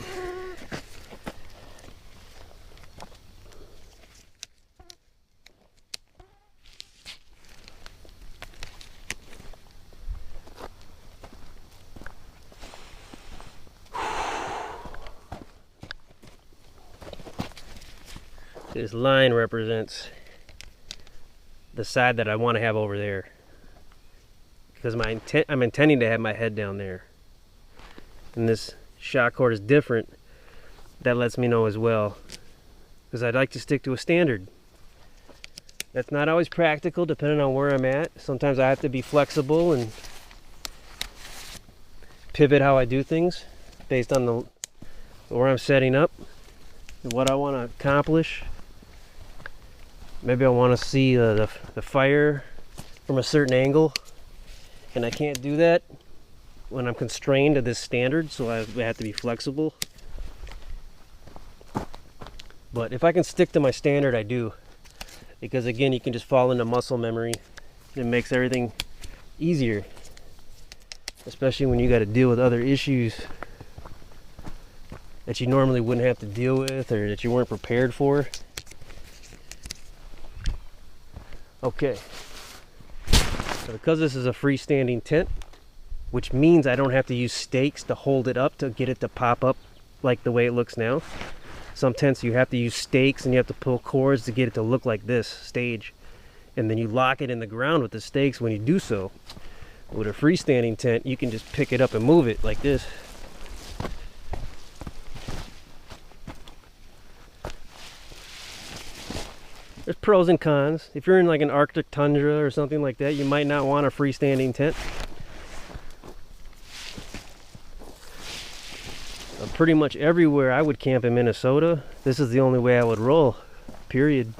This line represents the side that I want to have over there, because I'm intending to have my head down there, and this shock cord is different. That lets me know as well, because I'd like to stick to a standard. That's not always practical depending on where I'm at. Sometimes I have to be flexible and pivot how I do things based on the where I'm setting up and what I want to accomplish. Maybe I want to see the fire from a certain angle, and I can't do that when I'm constrained to this standard, so I have to be flexible. But if I can stick to my standard, I do, because again, you can just fall into muscle memory. It makes everything easier, especially when you got to deal with other issues that you normally wouldn't have to deal with or that you weren't prepared for. Okay, so because this is a freestanding tent, which means I don't have to use stakes to hold it up to get it to pop up like the way it looks now. Some tents you have to use stakes and you have to pull cords to get it to look like this stage, and then you lock it in the ground with the stakes when you do so. With a freestanding tent, you can just pick it up and move it like this. There's pros and cons. If you're in like an Arctic tundra or something like that, you might not want a freestanding tent. Pretty much everywhere I would camp in Minnesota, this is the only way I would roll, period.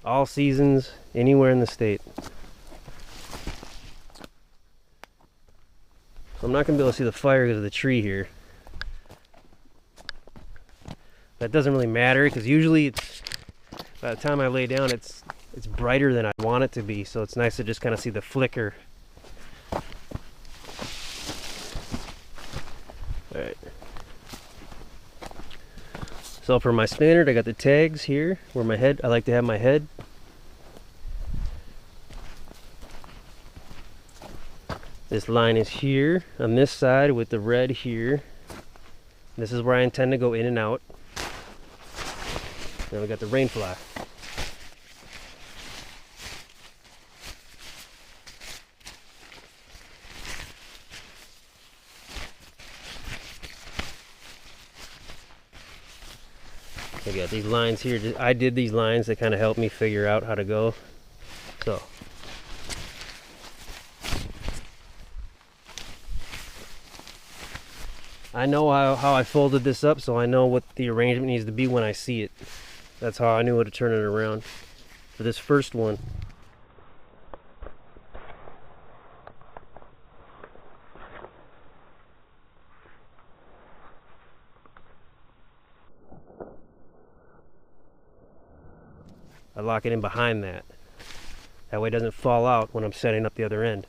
All seasons, anywhere in the state. I'm not going to be able to see the fire because of the tree here. That doesn't really matter, because usually it's, by the time I lay down, it's brighter than I want it to be, so it's nice to just kind of see the flicker. Alright. So for my standard, I got the tags here where my head, I like to have my head. This line is here on this side with the red here. This is where I intend to go in and out. Then we got the rain fly. I got these lines here. I did these lines that kind of help me figure out how to go. So I know how I folded this up, so I know what the arrangement needs to be when I see it. That's how I knew how to turn it around for this first one. I lock it in behind that. That way it doesn't fall out when I'm setting up the other end.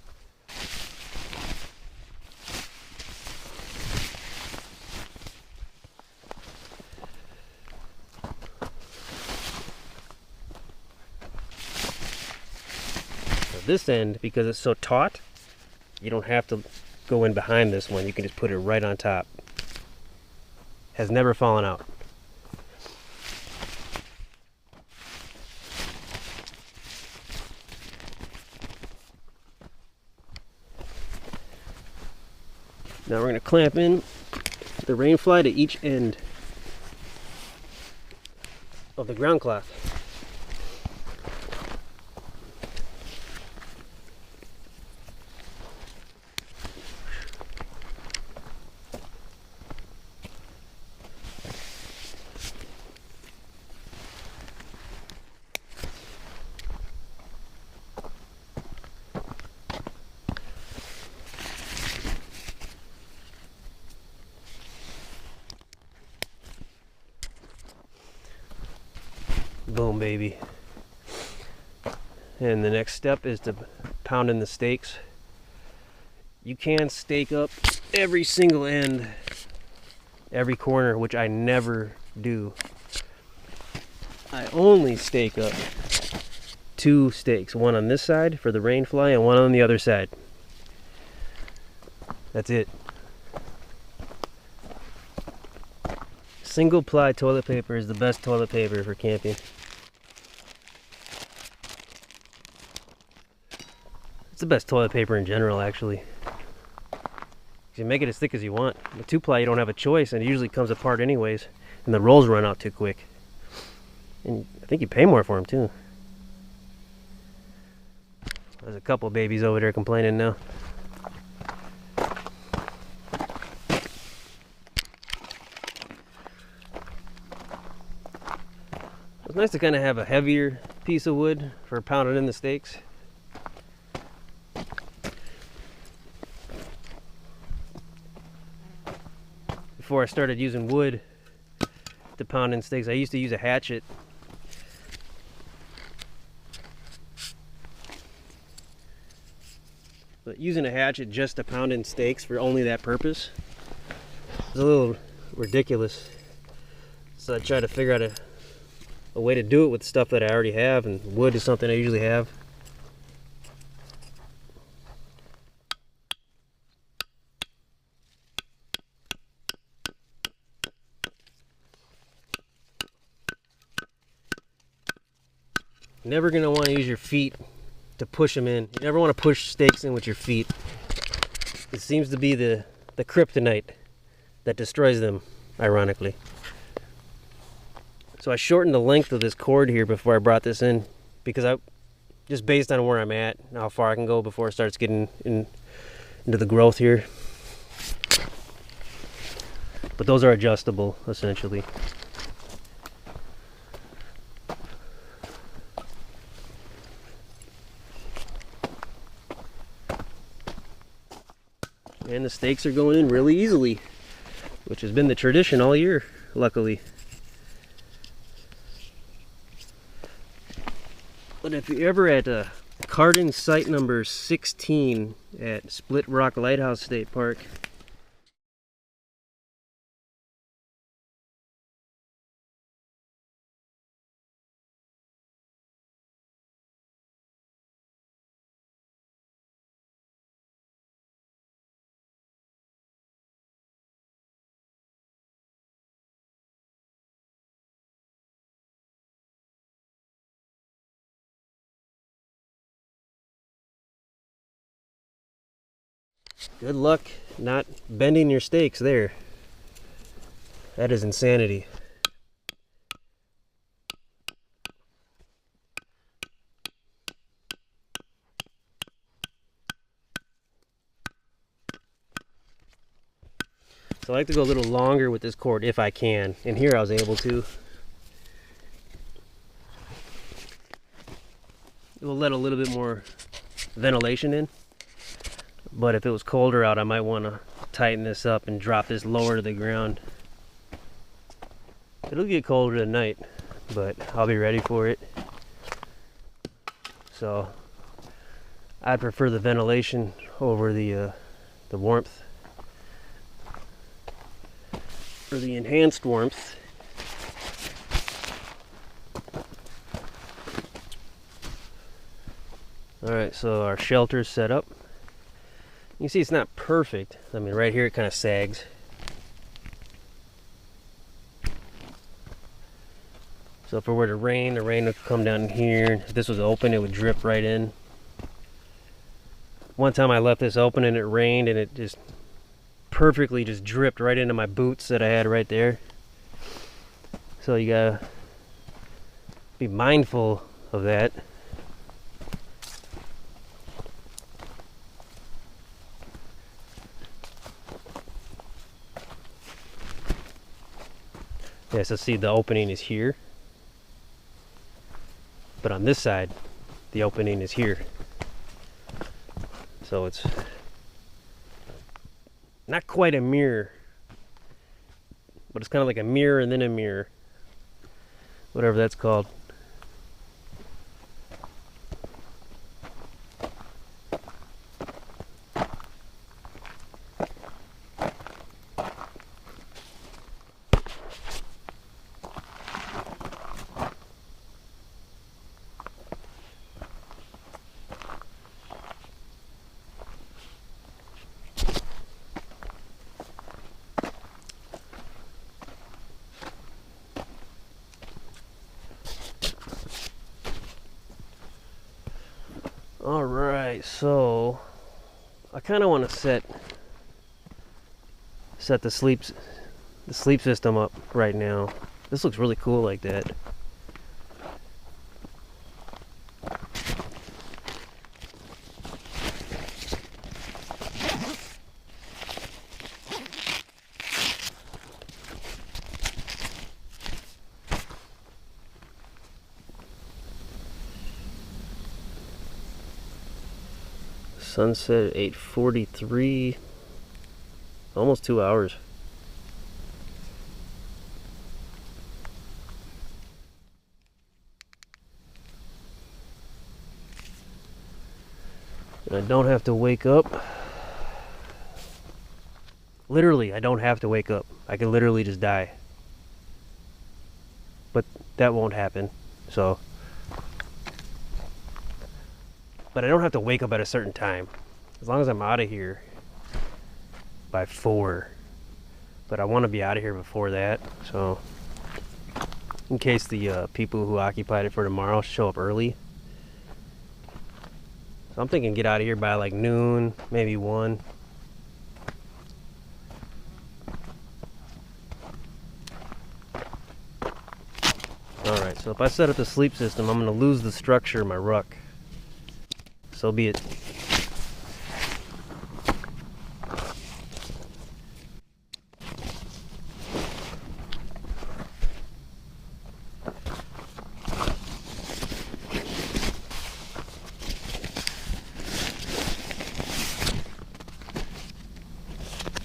So this end, because it's so taut, you don't have to go in behind this one. You can just put it right on top. Has never fallen out. Now we're going to clamp in the rain fly to each end of the ground cloth. Boom, baby. And the next step is to pound in the stakes. You can stake up every single end, every corner, which I never do. I only stake up 2 stakes, one on this side for the rain fly and one on the other side. That's it. Single ply toilet paper is the best toilet paper for camping. It's the best toilet paper in general, actually. You make it as thick as you want. The 2-ply, you don't have a choice, and it usually comes apart anyways, and the rolls run out too quick. And I think you pay more for them too. There's a couple babies over there complaining now. It's nice to kind of have a heavier piece of wood for pounding in the steaks. Before I started using wood to pound in steaks, I used to use a hatchet. But using a hatchet just to pound in steaks for only that purpose is a little ridiculous. So I try to figure out a way to do it with stuff that I already have, and wood is something I usually have. You're never going to want to use your feet to push them in. You never want to push steaks in with your feet. It seems to be the kryptonite that destroys them, ironically. So I shortened the length of this cord here before I brought this in, because just based on where I'm at, how far I can go before it starts getting into the growth here. But those are adjustable, essentially. And the steaks are going in really easily, which has been the tradition all year, luckily. But if you're ever at Cardin site number 16 at Split Rock Lighthouse State Park, good luck not bending your steaks there. That is insanity. So I like to go a little longer with this cord if I can, and here I was able to. It will let a little bit more ventilation in, but if it was colder out, I might want to tighten this up and drop this lower to the ground. It'll get colder tonight, but I'll be ready for it. So I prefer the ventilation over the warmth, or the enhanced warmth. Alright, so our shelter's set up. You can see it's not perfect. I mean, right here it kind of sags. So if it were to rain, the rain would come down here. If this was open, it would drip right in. One time I left this open and it rained, and it just perfectly just dripped right into my boots that I had right there. So you gotta be mindful of that. Yeah, so see, the opening is here, but on this side the opening is here, so it's not quite a mirror, but it's kind of like a mirror and then a mirror, whatever that's called. Alright, so I kind of want to set the sleep system up right now. This looks really cool like that. Sunset at 8:43. Almost 2 hours. And I don't have to wake up. Literally, I don't have to wake up. I can literally just die. But that won't happen. So, but I don't have to wake up at a certain time. As long as I'm out of here by 4. But I want to be out of here before that. So, in case the people who occupied it for tomorrow show up early. So I'm thinking get out of here by like noon, maybe 1. Alright, so if I set up the sleep system, I'm going to lose the structure of my ruck. So be it.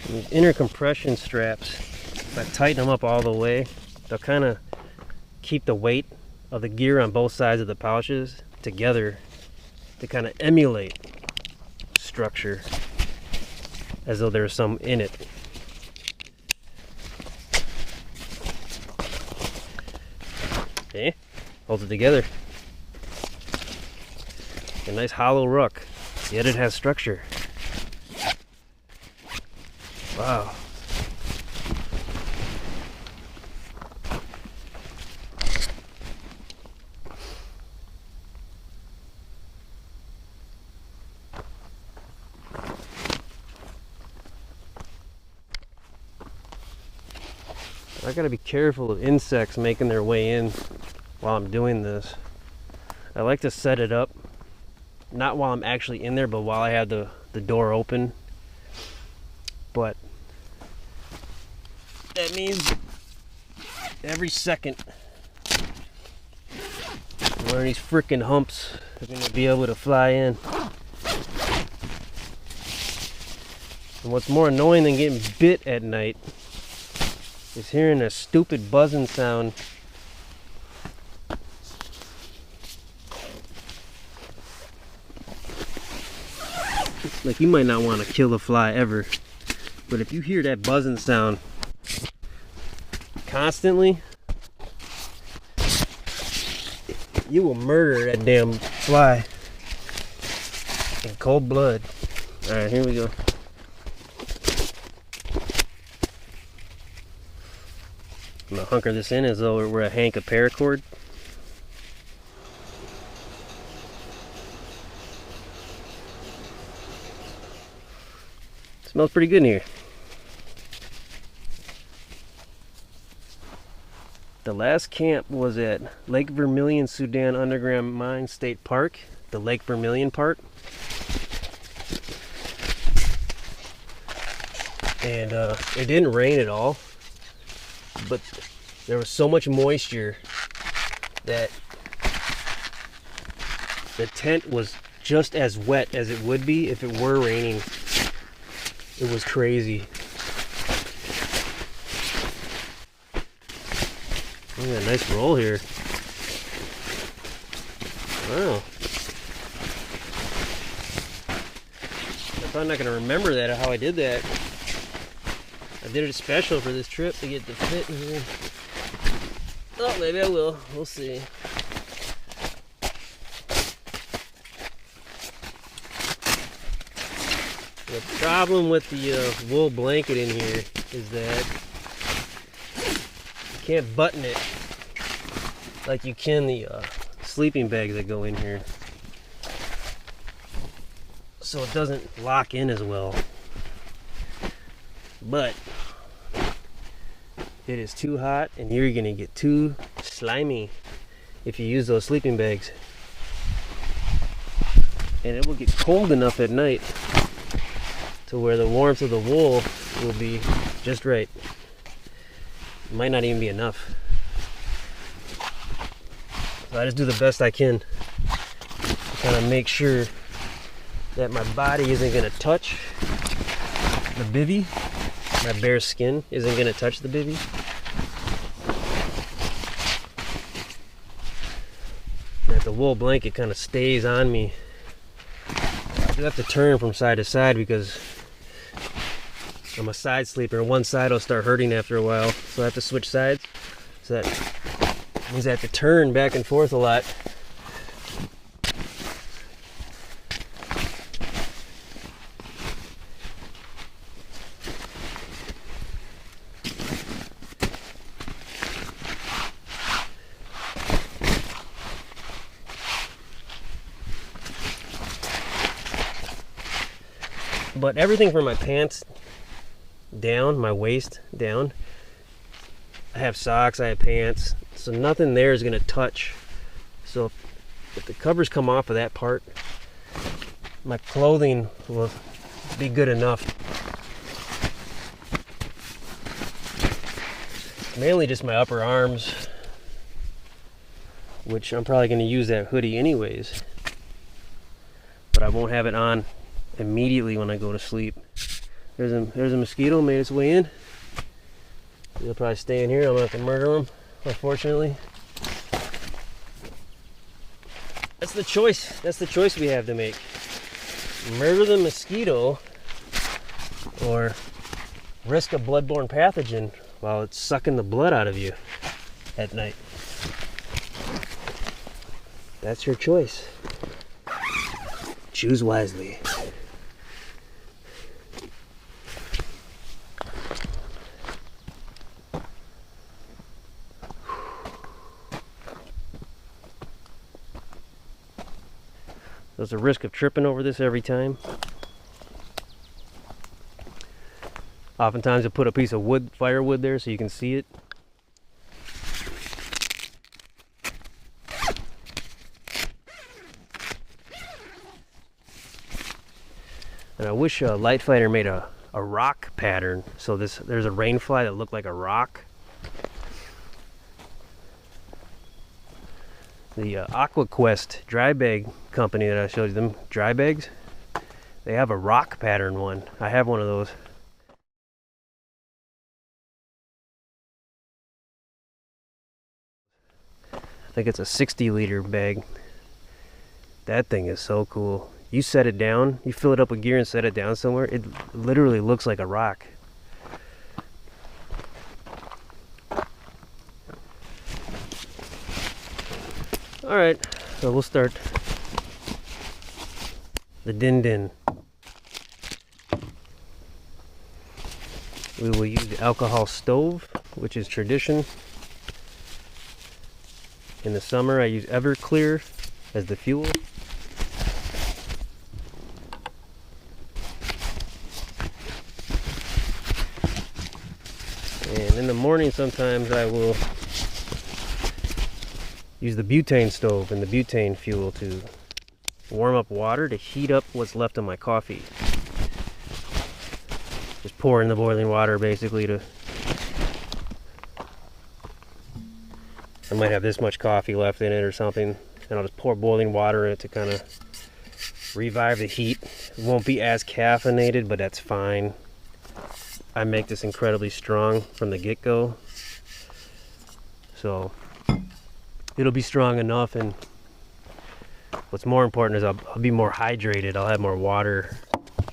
These inner compression straps, if I tighten them up all the way, they'll kind of keep the weight of the gear on both sides of the pouches together to kind of emulate structure as though there's some in it. Okay, holds it together. A nice hollow ruck, yet it has structure. Wow. I gotta be careful of insects making their way in while I'm doing this. I like to set it up, not while I'm actually in there, but while I have the door open. But that means every second one of these freaking humps are gonna be able to fly in. And what's more annoying than getting bit at night is hearing a stupid buzzing sound. Like, you might not want to kill a fly ever, but if you hear that buzzing sound constantly, you will murder that damn fly in cold blood. Alright, here we go. I'm gonna hunker this in as though we're a hank of paracord. Smells pretty good in here. The last camp was at Lake Vermilion Sudan Underground Mine State Park, the Lake Vermilion part. And it didn't rain at all, but there was so much moisture that the tent was just as wet as it would be if it were raining. It was crazy. Look at that nice roll here. Wow. I'm probably not going to remember that, how I did that. I did it special for this trip to get the fit in here. Oh, maybe I will. We'll see. The problem with the wool blanket in here is that you can't button it like you can the sleeping bags that go in here. So it doesn't lock in as well. But it is too hot and you're gonna get too slimy if you use those sleeping bags. And it will get cold enough at night to where the warmth of the wool will be just right. It might not even be enough. So I just do the best I can to kind of make sure that my body isn't gonna touch the bivvy. My bare skin isn't gonna touch the bivvy. That the wool blanket kind of stays on me. I do have to turn from side to side because I'm a side sleeper and one side will start hurting after a while. So I have to switch sides. So that means I have to turn back and forth a lot. But everything from my pants down, my waist down, I have socks, I have pants, so nothing there is going to touch. So if the covers come off of that part, my clothing will be good enough. Mainly just my upper arms, which I'm probably going to use that hoodie anyways, but I won't have it on immediately when I go to sleep. There's a mosquito made its way in. He'll probably stay in here. I'm gonna have to murder him, unfortunately. That's the choice. That's the choice we have to make. Murder the mosquito or risk a bloodborne pathogen while it's sucking the blood out of you at night. That's your choice. Choose wisely. There's a risk of tripping over this every time. Oftentimes I put a piece of wood, firewood there so you can see it. And I wish a light fighter made a rock pattern. So there's a rain fly that looked like a rock. The AquaQuest dry bag company that I showed you, them dry bags, they have a rock pattern one. I have one of those. I think it's a 60-liter bag. That thing is so cool. You set it down, you fill it up with gear and set it down somewhere, it literally looks like a rock. Alright, so we'll start the din-din. We will use the alcohol stove, which is tradition. In the summer I use Everclear as the fuel. And in the morning sometimes I will use the butane stove and the butane fuel to warm up water to heat up what's left of my coffee. Just pour in the boiling water basically to... I might have this much coffee left in it or something, and I'll just pour boiling water in it to kind of revive the heat. It won't be as caffeinated, but that's fine. I make this incredibly strong from the get-go, so it'll be strong enough, and what's more important is I'll be more hydrated. I'll have more water,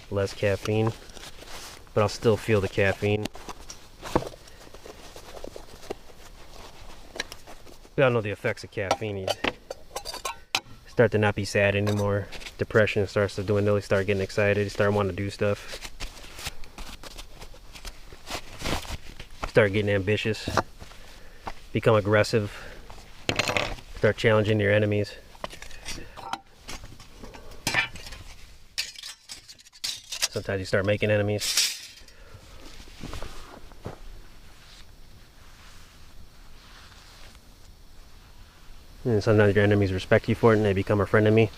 less caffeine, but I'll still feel the caffeine. We all know the effects of caffeine. You start to not be sad anymore. Depression starts to dwindle. You start getting excited. You start wanting to do stuff. Start getting ambitious. Become aggressive. Start challenging your enemies. Sometimes you start making enemies. And sometimes your enemies respect you for it and they become a friend of me.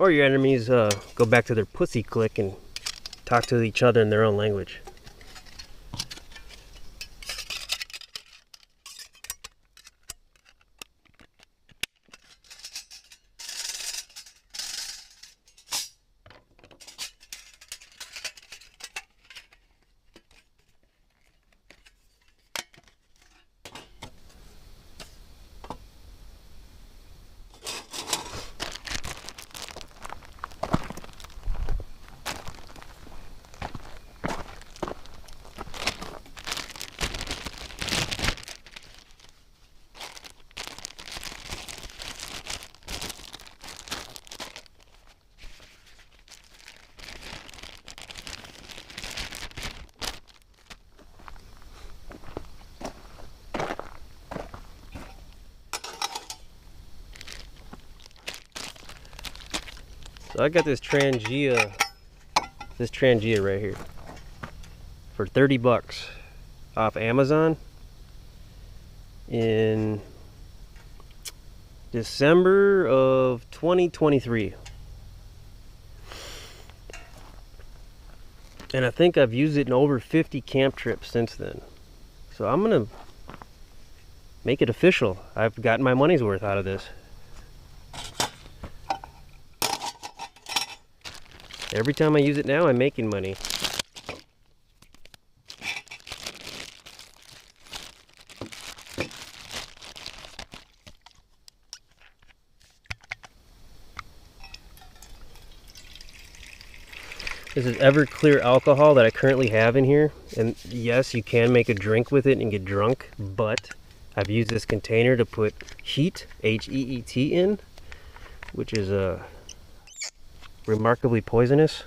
Or your enemies go back to their pussy clique and talk to each other in their own language. So I got this Trangia right here for 30 bucks off Amazon in December of 2023. And I think I've used it in over 50 camp trips since then. So I'm gonna make it official. I've gotten my money's worth out of this. Every time I use it now, I'm making money. This is Everclear alcohol that I currently have in here. And yes, you can make a drink with it and get drunk, but I've used this container to put heat, H-E-E-T, in, which is remarkably poisonous.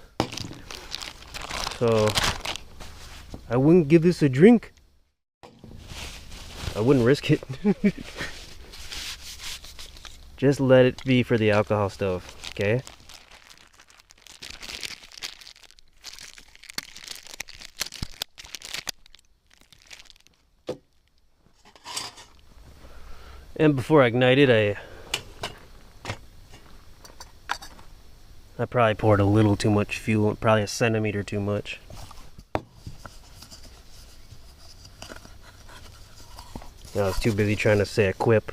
So I wouldn't give this a drink. I wouldn't risk it. Just let it be for the alcohol stove, okay? And before I ignite it, I probably poured a little too much fuel, probably a centimeter too much. I was too busy trying to say a quip.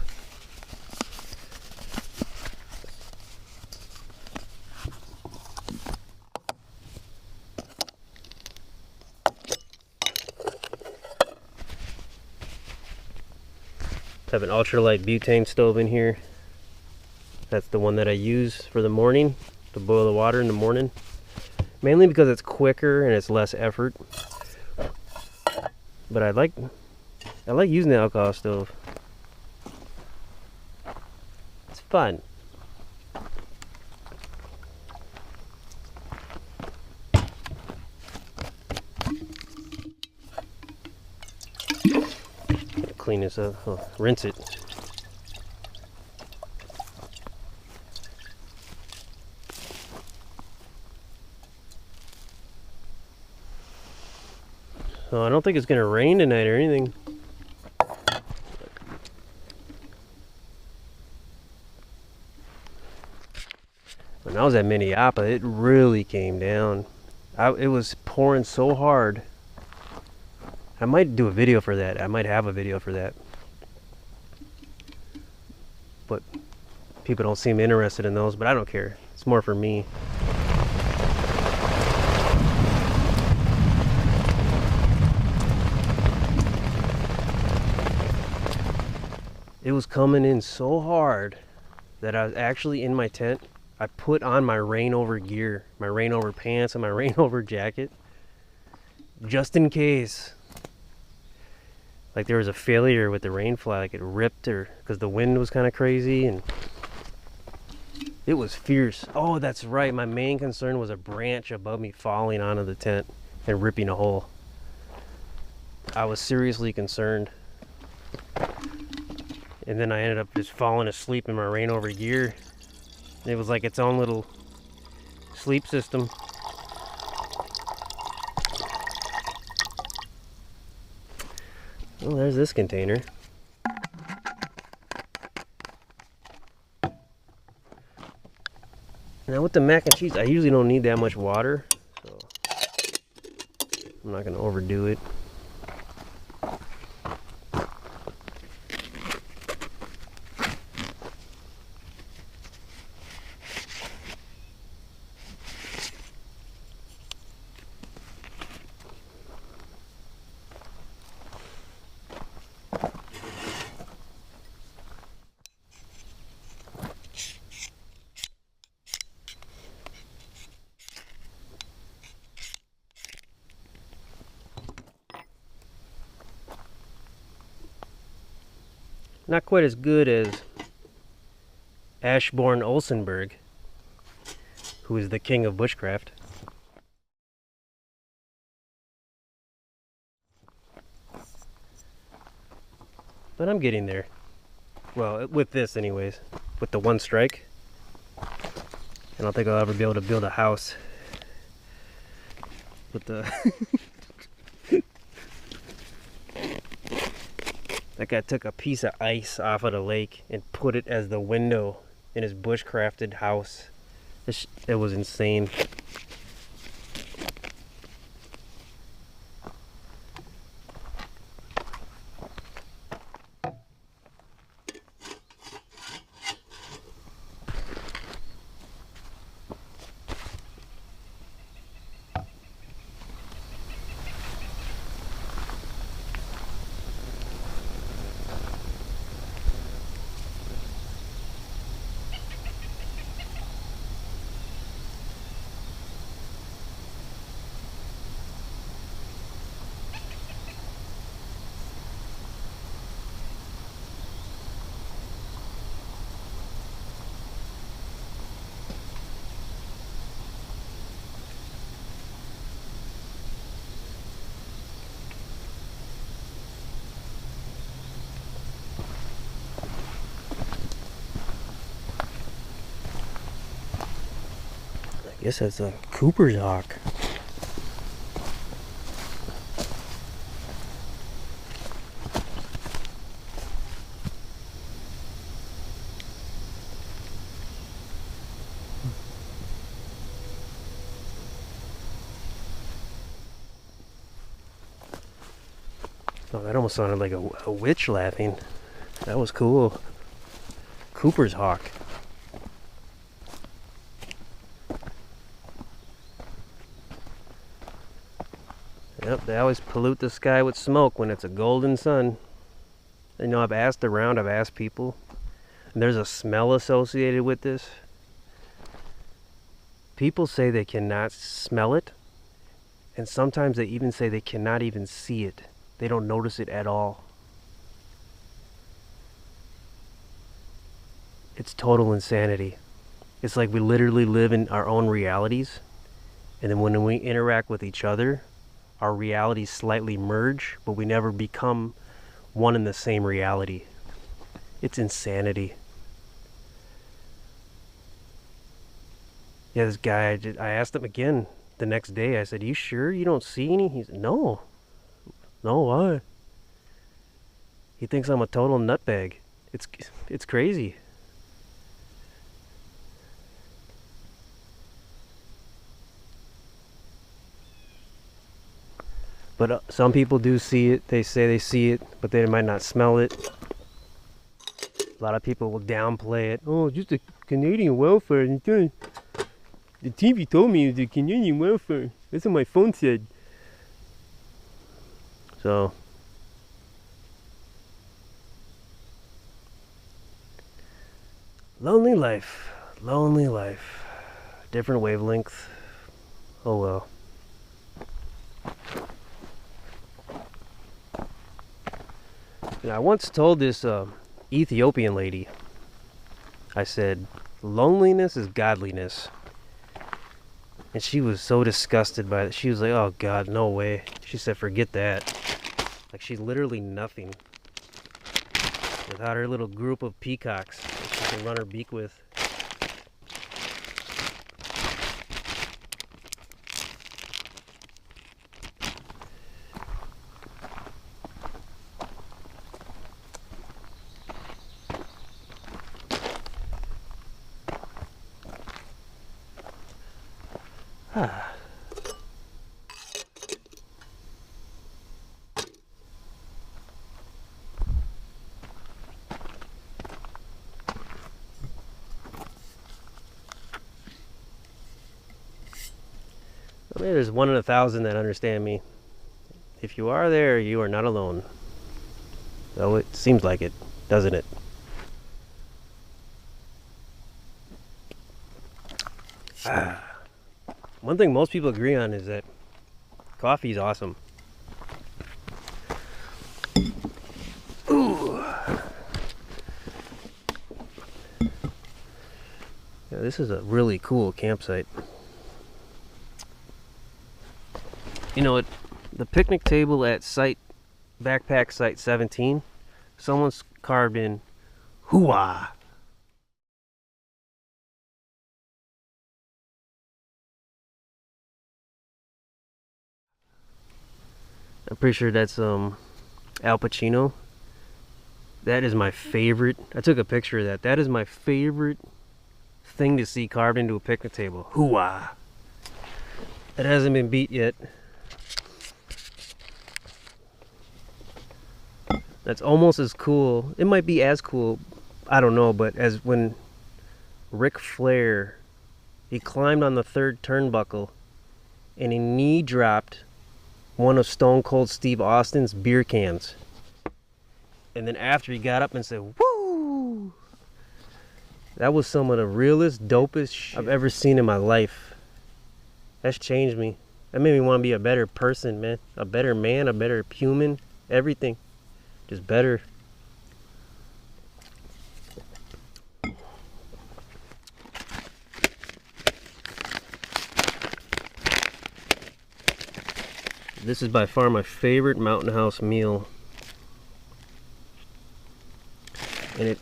I have an ultralight butane stove in here. That's the one that I use for the morning, to boil the water in the morning. Mainly because it's quicker and it's less effort. But I like using the alcohol stove. It's fun. Clean this up. Oh, rinse it. So I don't think it's gonna rain tonight or anything. When I was at Minneapolis, it really came down. It was pouring so hard. I might do a video for that. I might have a video for that. But people don't seem interested in those, but I don't care. It's more for me. It was coming in so hard that I was actually in my tent. I put on my rain over gear, my rain over pants and my rain over jacket, just in case. Like there was a failure with the rain fly, like it ripped, or because the wind was kind of crazy and it was fierce. Oh, that's right. My main concern was a branch above me falling onto the tent and ripping a hole. I was seriously concerned. And then I ended up just falling asleep in my rain over gear. It was like its own little sleep system. Oh, there's this container. Now with the mac and cheese, I usually don't need that much water, so I'm not gonna overdo it. Not quite as good as Ashbourne Olsenberg, who is the king of bushcraft. But I'm getting there. Well, with this anyways. With the one strike. I don't think I'll ever be able to build a house with the... That guy took a piece of ice off of the lake and put it as the window in his bushcrafted house. It was insane. I guess that's a Cooper's hawk. Oh, that almost sounded like a witch laughing. That was cool. Cooper's hawk. Yep, they always pollute the sky with smoke when it's a golden sun. You know, I've asked around, I've asked people, and there's a smell associated with this. People say they cannot smell it, and sometimes they even say they cannot even see it. They don't notice it at all. It's total insanity. It's like we literally live in our own realities, and then when we interact with each other, our realities slightly merge, but we never become one in the same reality. It's insanity. Yeah, this guy, I asked him again the next day. I said, "You sure you don't see any?" He said, "No. No, why?" He thinks I'm a total nutbag. It's crazy. But some people do see it. They say they see it, but they might not smell it. A lot of people will downplay it. Oh, just the Canadian welfare. The TV told me the Canadian welfare. That's what my phone said. So, lonely life. Lonely life. Different wavelength. Oh well. And I once told this Ethiopian lady, I said, loneliness is godliness. And she was so disgusted by it. She was like, oh God, no way. She said, forget that. Like she's literally nothing without her little group of peacocks that she can run her beak with. Maybe there's 1 in 1,000 that understand me. If you are there, you are not alone. Though it seems like it, doesn't it? One thing most people agree on is that coffee is awesome. Ooh. Yeah, this is a really cool campsite. You know what? The picnic table at backpack site 17, someone's carved in hoo-ah. I'm pretty sure that's Al Pacino. That is my favorite. I took a picture of that. That is my favorite thing to see carved into a picnic table. Hoo-ah. It hasn't been beat yet. That's almost as cool. It might be as cool, I don't know, but as when Ric Flair, he climbed on the 3rd turnbuckle and he knee dropped one of Stone Cold Steve Austin's beer cans. And then after he got up and said, "Woo!" That was some of the realest, dopest shit I've ever seen in my life. That's changed me. That made me want to be a better person, man. A better man, a better human, everything. Just better. This is by far my favorite Mountain House meal. And it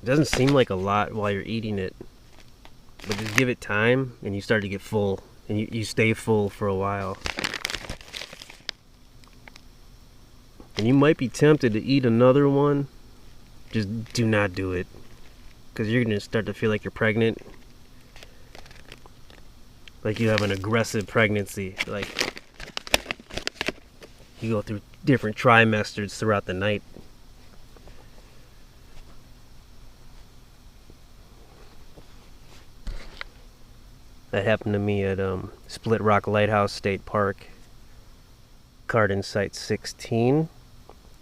doesn't seem like a lot while you're eating it. But just give it time and you start to get full. And you stay full for a while. And you might be tempted to eat another one. Just do not do it. Because you're going to start to feel like you're pregnant. Like you have an aggressive pregnancy. Like you go through different trimesters throughout the night. That happened to me at Split Rock Lighthouse State Park. Card Site 16.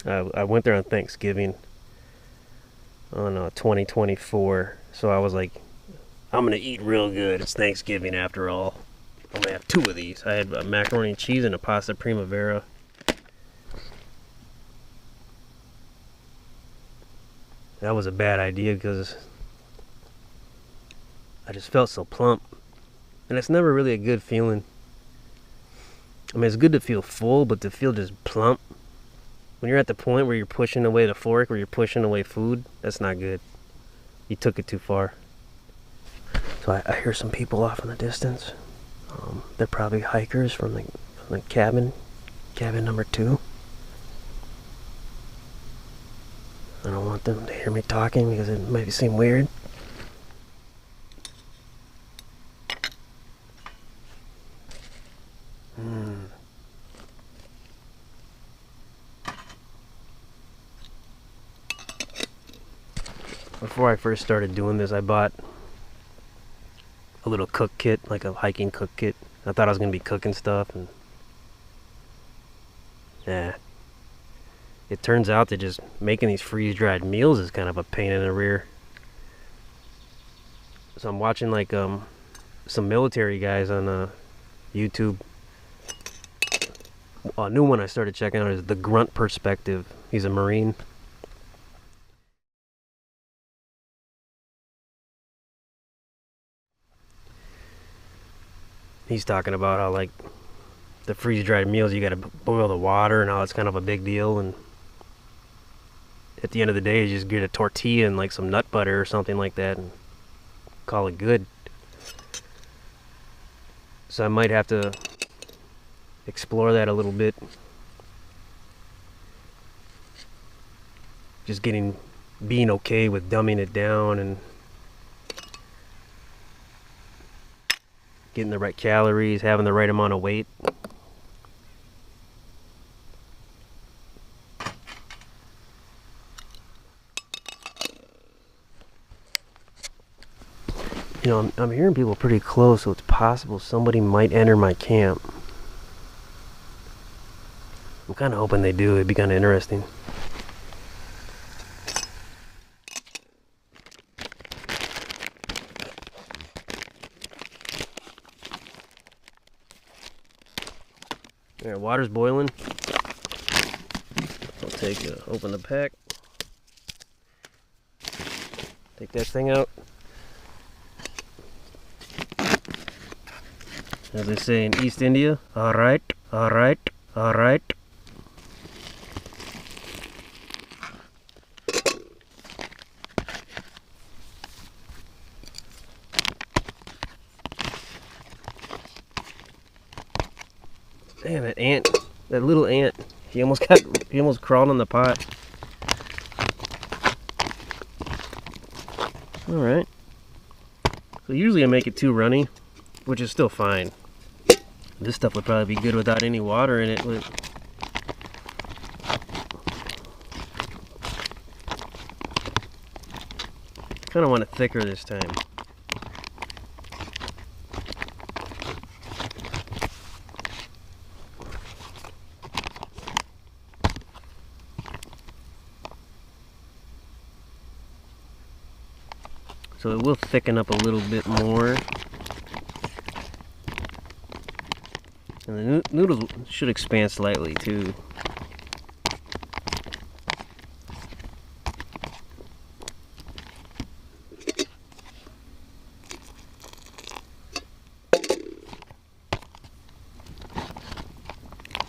I went there on Thanksgiving on 2024, so I was like, I'm gonna eat real good. It's Thanksgiving after all. I'm gonna have 2 of these. I had macaroni and cheese and a pasta primavera. That was a bad idea because I just felt so plump, and it's never really a good feeling. I mean, it's good to feel full, but to feel just plump, when you're at the point where you're pushing away the fork, where you're pushing away food, that's not good. You took it too far. So I hear some people off in the distance. They're probably hikers from the cabin number 2. I don't want them to hear me talking because it might seem weird. Before I first started doing this, I bought a little cook kit, like a hiking cook kit. I thought I was going to be cooking stuff, and yeah. It turns out that just making these freeze-dried meals is kind of a pain in the rear. So I'm watching like some military guys on YouTube. A new one I started checking out is The Grunt Perspective. He's a Marine. He's talking about how like the freeze-dried meals, you gotta boil the water and how it's kind of a big deal, and at the end of the day you just get a tortilla and like some nut butter or something like that and call it good. So I might have to explore that a little bit. Just being okay with dumbing it down and getting the right calories, having the right amount of weight. You know, I'm hearing people pretty close, so it's possible somebody might enter my camp. I'm kind of hoping they do. It'd be kind of interesting. Alright, water's boiling. I'll open the pack. Take that thing out. As they say in East India, alright, alright, alright. Damn, that ant, that little ant, he almost crawled on the pot. Alright. So usually I make it too runny, which is still fine. This stuff would probably be good without any water in it. But kind of want it thicker this time. So it will thicken up a little bit more. And the noodles should expand slightly too.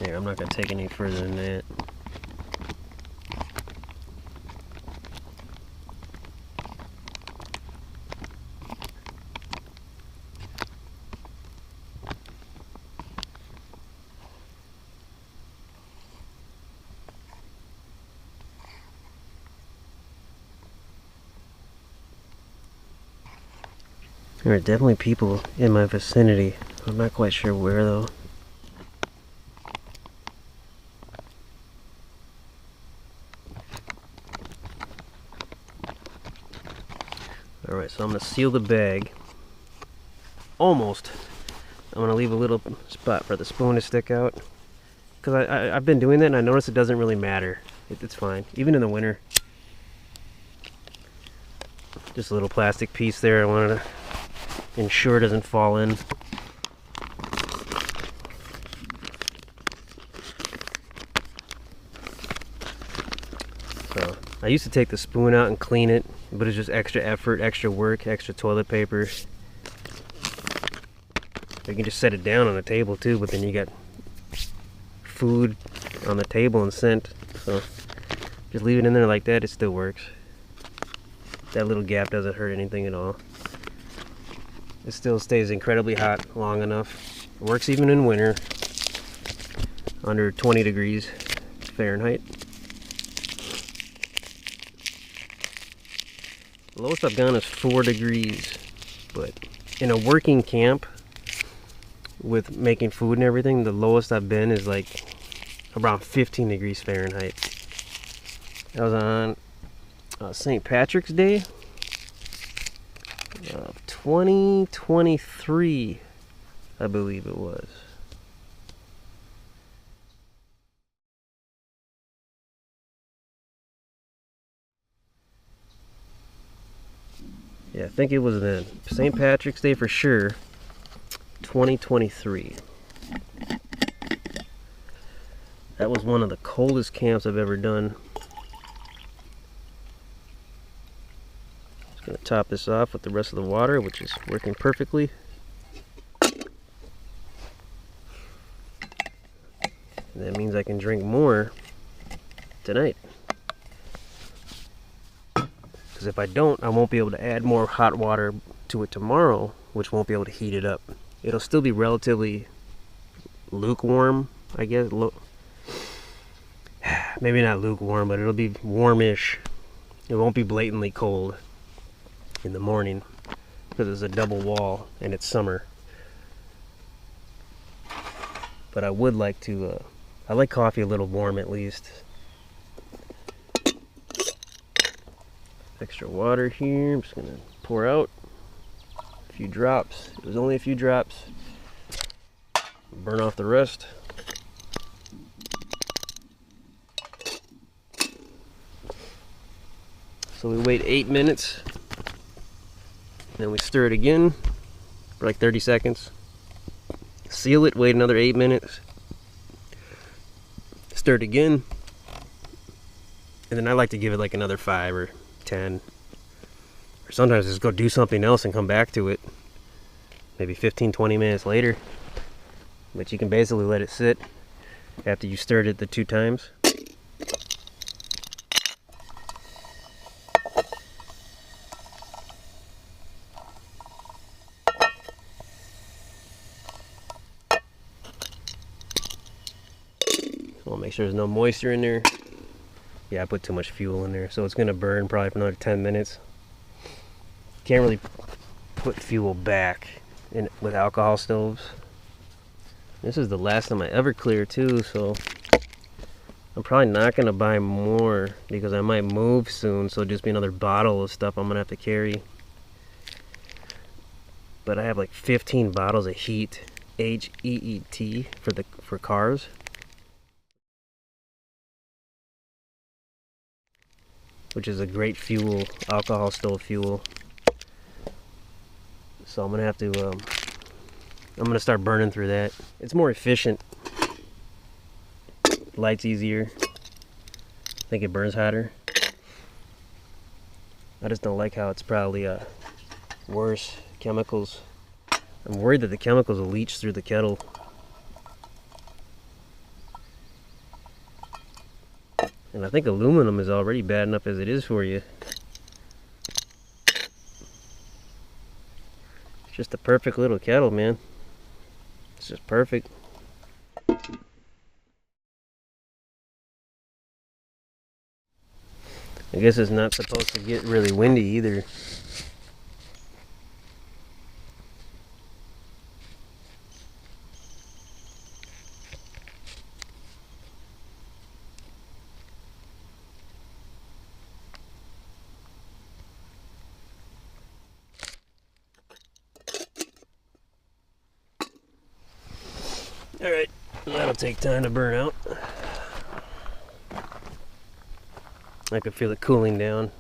Yeah, I'm not going to take any further than that. There are definitely people in my vicinity. I'm not quite sure where though. Alright, so I'm going to seal the bag. Almost. I'm going to leave a little spot for the spoon to stick out. Because I've been doing that and I noticed it doesn't really matter. It's fine. Even in the winter. Just a little plastic piece there. I wanted to ensure it doesn't fall in. So I used to take the spoon out and clean it, but it's just extra effort, extra work, extra toilet paper. You can just set it down on the table too, but then you got food on the table and scent. So just leave it in there like that, it still works. That little gap doesn't hurt anything at all. It still stays incredibly hot long enough. It works even in winter, under 20 degrees Fahrenheit. The lowest I've gone is 4 degrees, but in a working camp with making food and everything, the lowest I've been is like around 15 degrees Fahrenheit. That was on St. Patrick's Day of 2023, I believe it was. Yeah, I think it was then. St. Patrick's Day for sure, 2023. That was one of the coldest camps I've ever done. Just gonna top this off with the rest of the water, which is working perfectly. And that means I can drink more tonight. Because if I don't, I won't be able to add more hot water to it tomorrow, which won't be able to heat it up. It'll still be relatively lukewarm, I guess. Maybe not lukewarm, but it'll be warmish. It won't be blatantly cold in the morning because it's a double wall and it's summer. but I would like to, I like coffee a little warm at least. Extra water here. I'm just gonna pour out a few drops. It was only a few drops. Burn off the rest. So we wait 8 minutes, then we stir it again for like 30 seconds. Seal it, wait another 8 minutes. Stir it again. And then I like to give it like another 5 or 10. Or sometimes just go do something else and come back to it. Maybe 15-20 minutes later. But you can basically let it sit after you stirred it the 2 times. So I'll make sure there's no moisture in there. Yeah, I put too much fuel in there, so it's gonna burn probably for another 10 minutes. Can't really put fuel back in with alcohol stoves. This is the last time I ever clear too, so I'm probably not gonna buy more because I might move soon, so it'll just be another bottle of stuff I'm gonna have to carry. But I have like 15 bottles of heat, H-E-E-T for cars. Which is a great fuel, alcohol stove fuel. So I'm gonna have to, I'm gonna start burning through that. It's more efficient. Light's easier. I think it burns hotter. I just don't like how it's probably worse chemicals. I'm worried that the chemicals will leach through the kettle. And I think aluminum is already bad enough as it is for you. It's just a perfect little kettle, man. It's just perfect. I guess it's not supposed to get really windy either. Alright, that'll take time to burn out. I can feel it cooling down.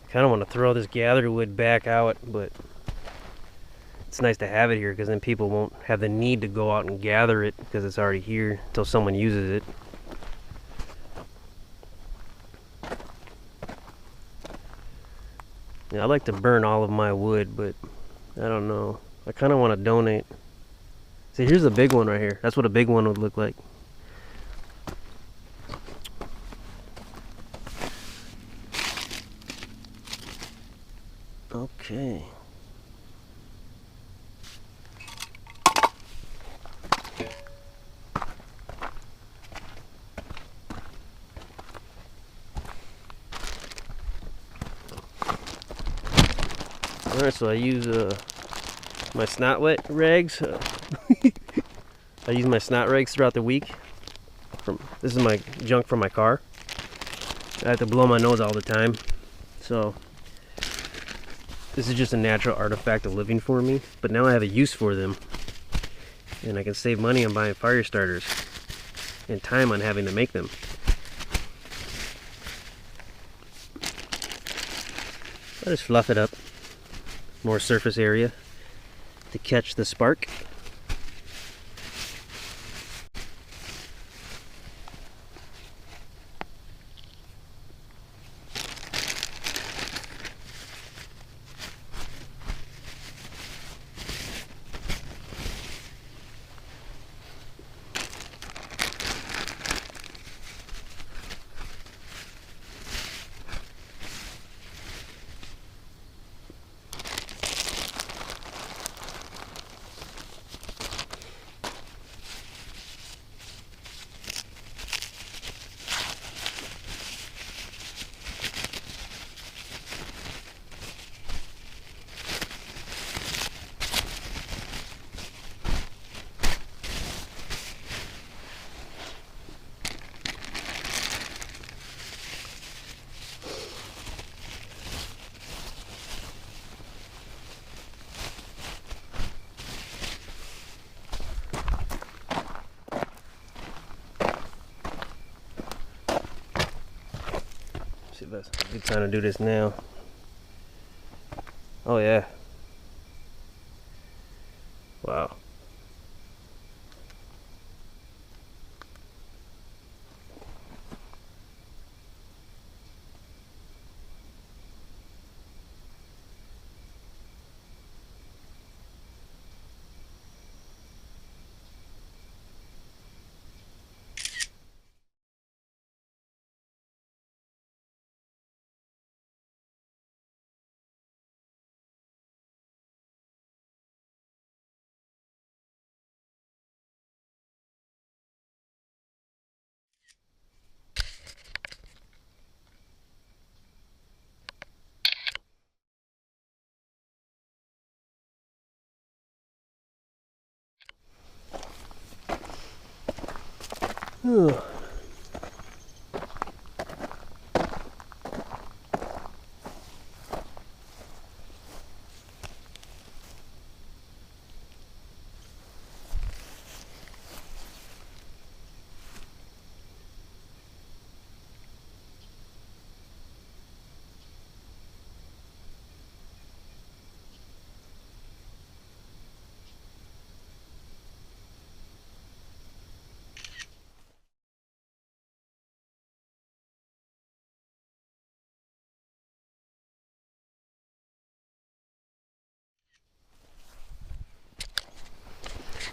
I kind of want to throw this gathered wood back out, but it's nice to have it here because then people won't have the need to go out and gather it because it's already here until someone uses it. Yeah, I like to burn all of my wood, but I don't know. I kind of want to donate. See, here's a big one right here. That's what a big one would look like. Okay. Alright, so I use my snot wet rags. I use my snot rags throughout the week. This is my junk from my car. I have to blow my nose all the time. So this is just a natural artifact of living for me. But now I have a use for them. And I can save money on buying fire starters. And time on having to make them. I just fluff it up. More surface area to catch the spark. See if that's a good time to do this now. Oh yeah. Wow. Ugh.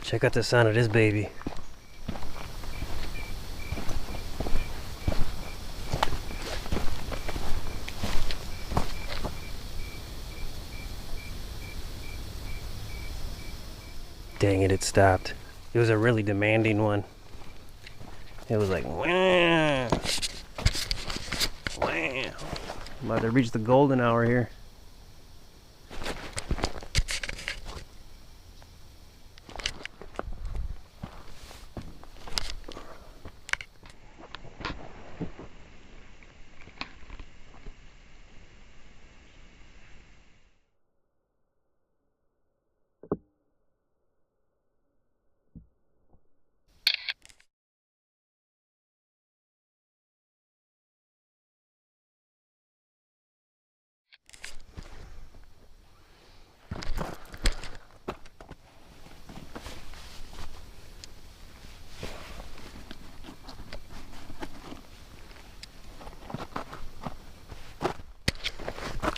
Check out the sound of this baby. Dang it, it stopped. It was a really demanding one. It was like, wah, wah. I'm about to reach the golden hour here.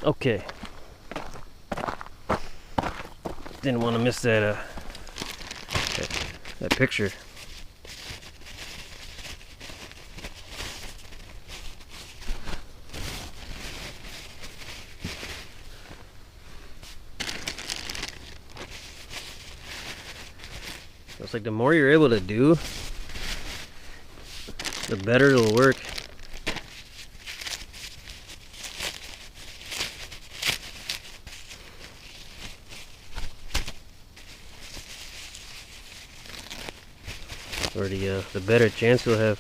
Okay. Didn't want to miss that picture. It's like the more you're able to do, the better it'll work. Or the better chance you'll have.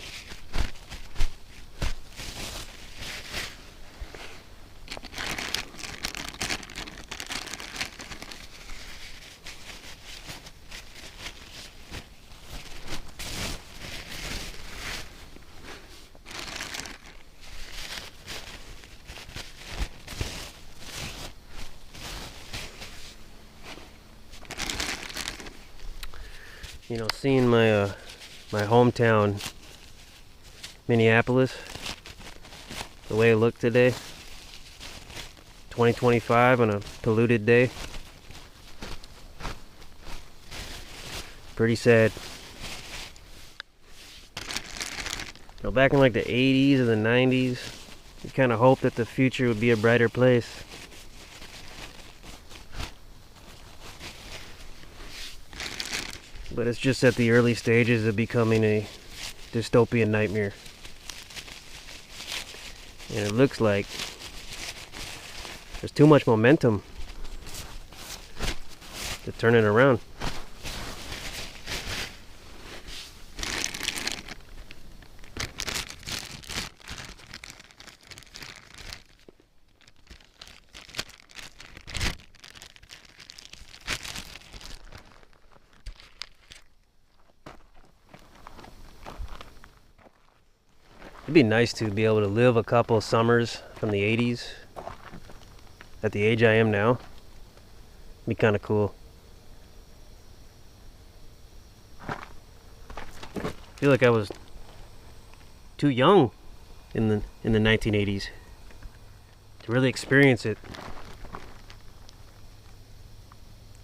You know, seeing my my hometown, Minneapolis, the way it looked today, 2025 on a polluted day, pretty sad. You know, back in like the 80s or the 90s, you kind of hoped that the future would be a brighter place. But it's just at the early stages of becoming a dystopian nightmare. And it looks like there's too much momentum to turn it around. It'd be nice to be able to live a couple of summers from the 80s at the age I am now. Be kind of cool. I feel like I was too young in the 1980s to really experience it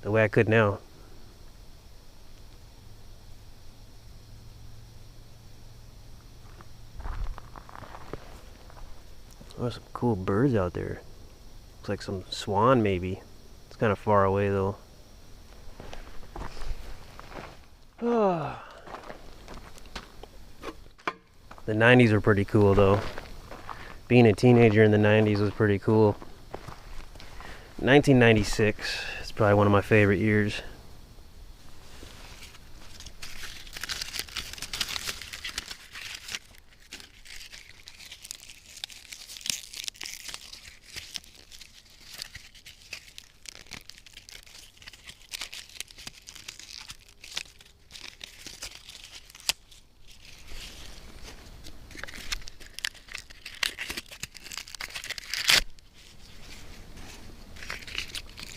the way I could now. There's some cool birds out there. Looks like some swan maybe. It's kind of far away though. The 90s were pretty cool though. Being a teenager in the 90s was pretty cool. 1996 is probably one of my favorite years.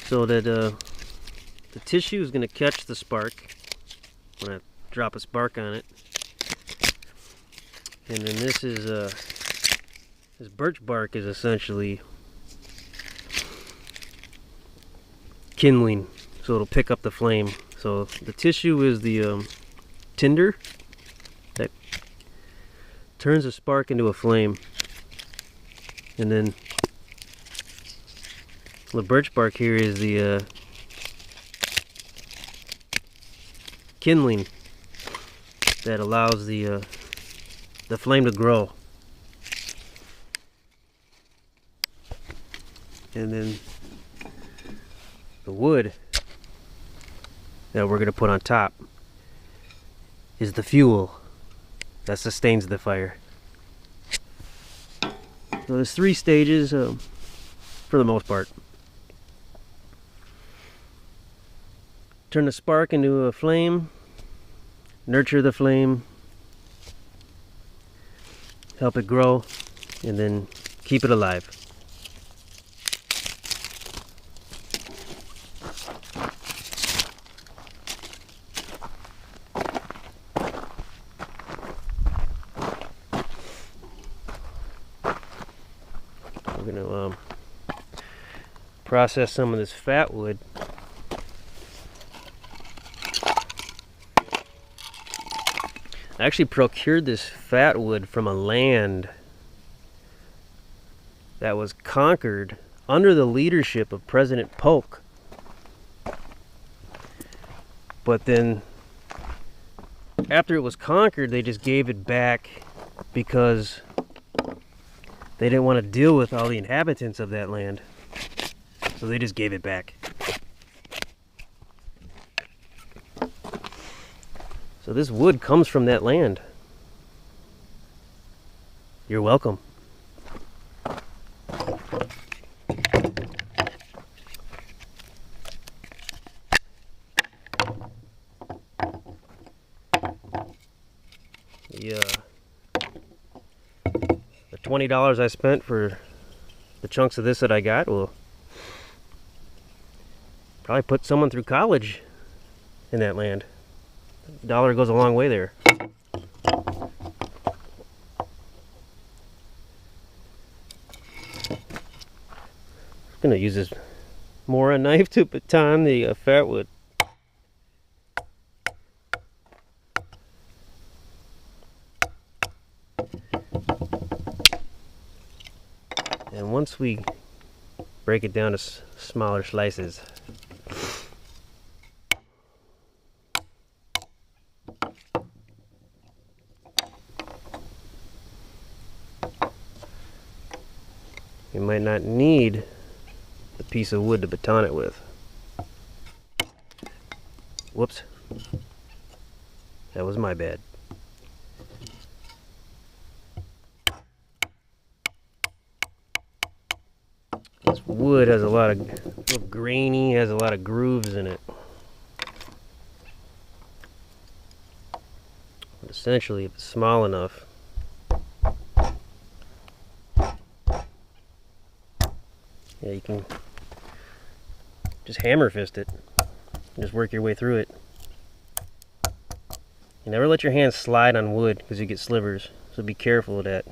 So that the tissue is going to catch the spark when I drop a spark on it, and then this birch bark is essentially kindling, so it'll pick up the flame. So the tissue is the tinder that turns a spark into a flame, and then the birch bark here is the kindling that allows the flame to grow. And then the wood that we're going to put on top is the fuel that sustains the fire. So there's 3 stages for the most part. Turn the spark into a flame, nurture the flame, help it grow, and then keep it alive. We're going to process some of this fat wood. I actually procured this fat wood from a land that was conquered under the leadership of President Polk. But then after it was conquered, they just gave it back because they didn't want to deal with all the inhabitants of that land. So they just gave it back. So this wood comes from that land. You're welcome. The $20 I spent for the chunks of this that I got will probably put someone through college in that land. $1 goes a long way there. I'm gonna use this Mora knife to baton the fat wood. And once we break it down to smaller slices, you might not need the piece of wood to baton it with. Whoops. That was my bad. This wood has a lot of, little grainy, has a lot of grooves in it. But essentially, if it's small enough, you Yeah, you can just hammer fist it. Just work your way through it. You never let your hands slide on wood because you get slivers, so be careful of that.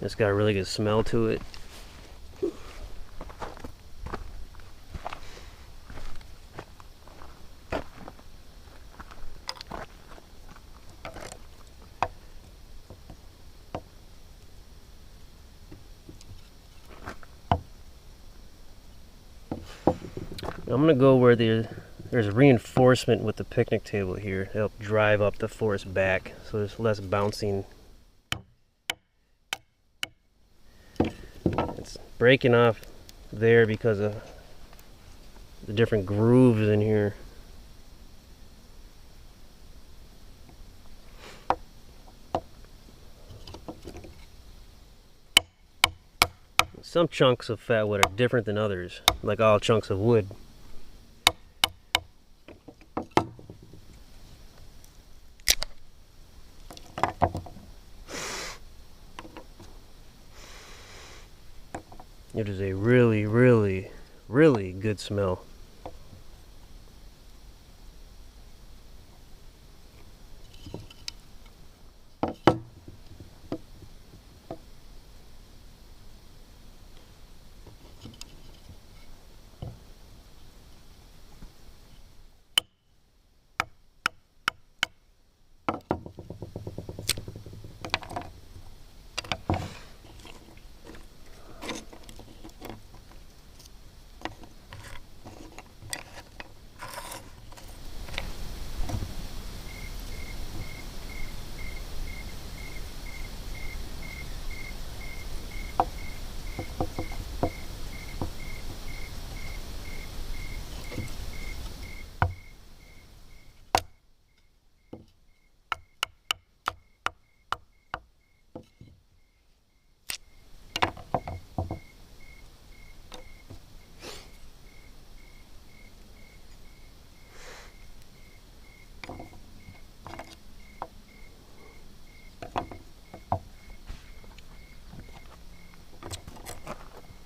It's got a really good smell to it. I'm gonna go where there's reinforcement with the picnic table here to help drive up the forest back, so there's less bouncing. It's breaking off there because of the different grooves in here. Some chunks of fat wood are different than others, like all chunks of wood. It is a really, really, really good smell.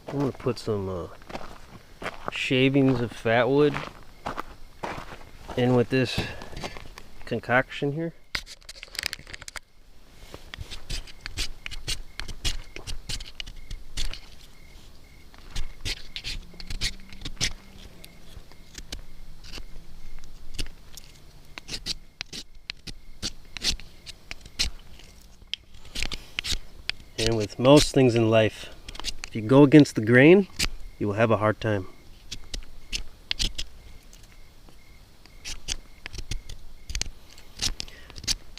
I'm going to put some shavings of fat wood in with this concoction here. And with most things in life, if you go against the grain, you will have a hard time.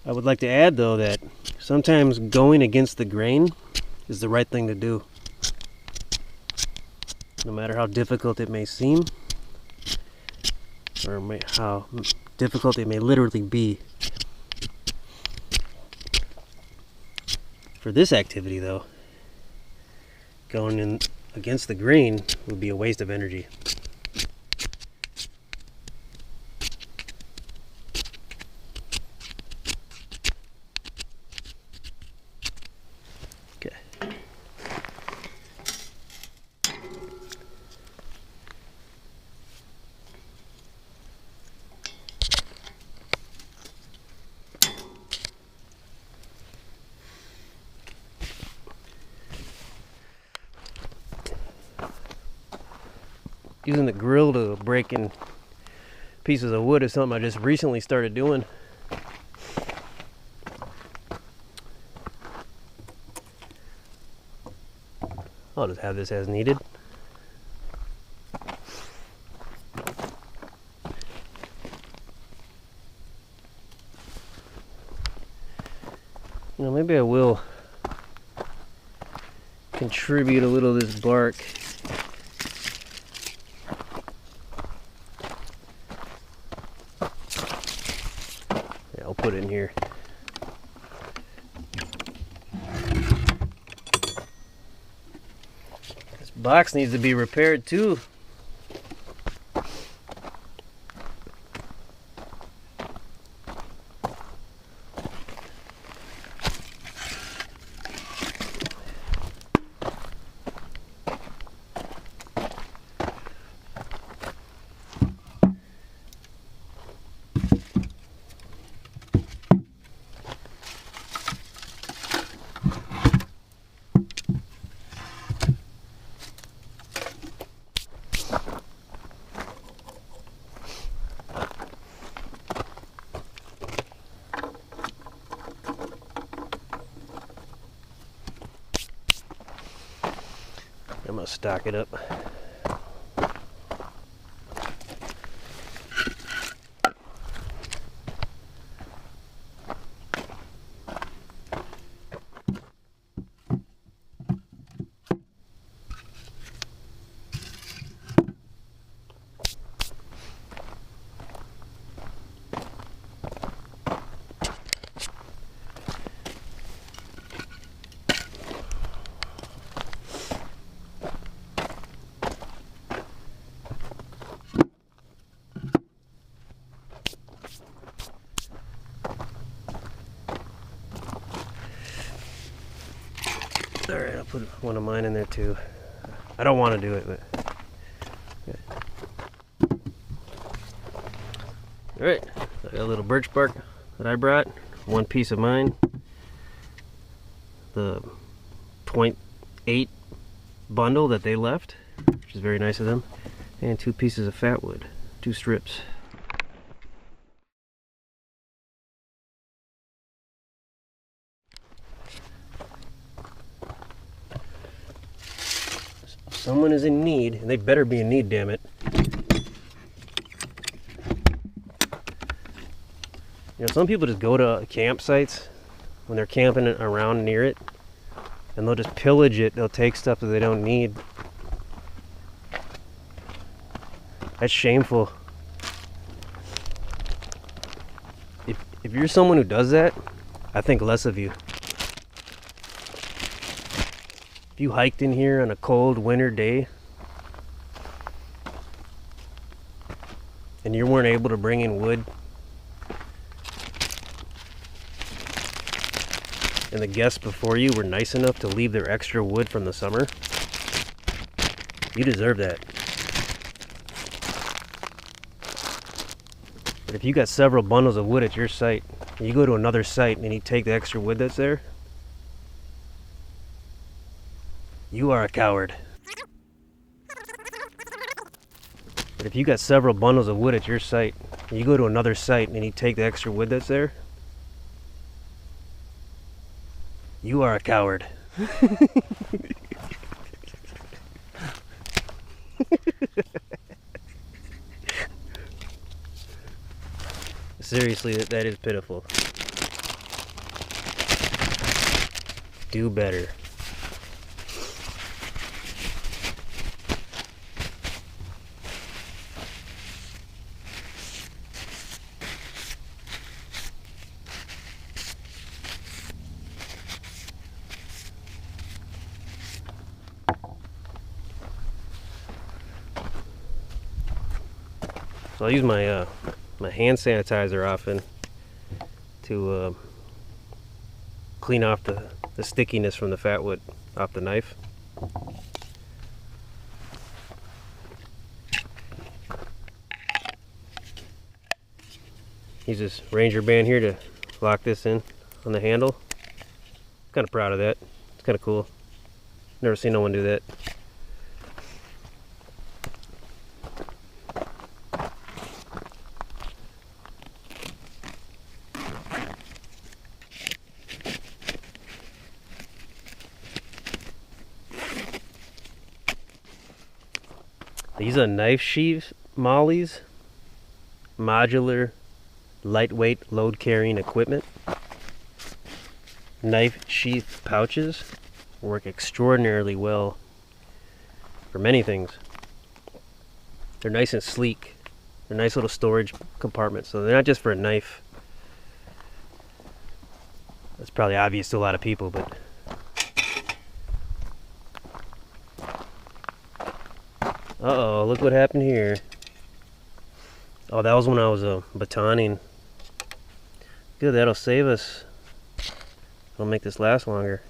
I would like to add though that sometimes going against the grain is the right thing to do. No matter how difficult it may seem, or how difficult it may literally be. For this activity though, going in against the grain would be a waste of energy. Okay. Using the grill to break in pieces of wood is something I just recently started doing. I'll just have this as needed. You know, maybe I will contribute a little of this bark. I'll put it in here. This box needs to be repaired too. I'm gonna stock it up. Alright, I'll put one of mine in there too. I don't want to do it, but... Alright, I got a little birch bark that I brought. One piece of mine. The 0.8 bundle that they left, which is very nice of them. And 2 pieces of fat wood. 2 strips. Someone is in need, and they better be in need, damn it. You know, some people just go to campsites when they're camping around near it, and they'll just pillage it. They'll take stuff that they don't need. That's shameful. If you're someone who does that, I think less of you. If you hiked in here on a cold winter day and you weren't able to bring in wood, and the guests before you were nice enough to leave their extra wood from the summer, you deserve that. But if you got several bundles of wood at your site, and you go to another site and you take the extra wood that's there, you are a coward. But if you got several bundles of wood at your site, and you go to another site and you take the extra wood that's there, you are a coward. Seriously, that is pitiful. Do better. So I use my my hand sanitizer often to clean off the stickiness from the fat wood off the knife. Use this Ranger band here to lock this in on the handle. Kind of proud of that. It's kind of cool. Never seen no one do that. These are knife sheath mollies, modular, lightweight load carrying equipment. Knife sheath pouches work extraordinarily well for many things. They're nice and sleek. They're nice little storage compartments, so they're not just for a knife. That's probably obvious to a lot of people, but uh-oh, look what happened here. Oh, that was when I was batoning. Good, that'll save us. It'll make this last longer.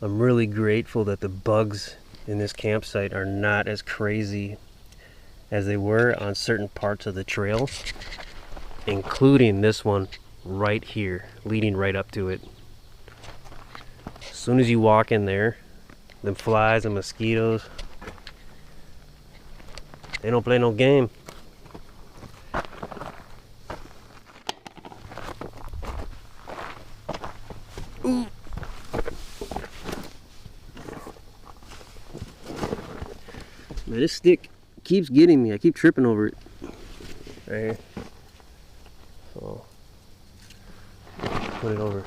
I'm really grateful that the bugs in this campsite are not as crazy as they were on certain parts of the trail, including this one right here, leading right up to it. As soon as you walk in there, them flies and mosquitoes, they don't play no game. Ooh. Man, this stick keeps getting me. I keep tripping over it. Right here. So put it over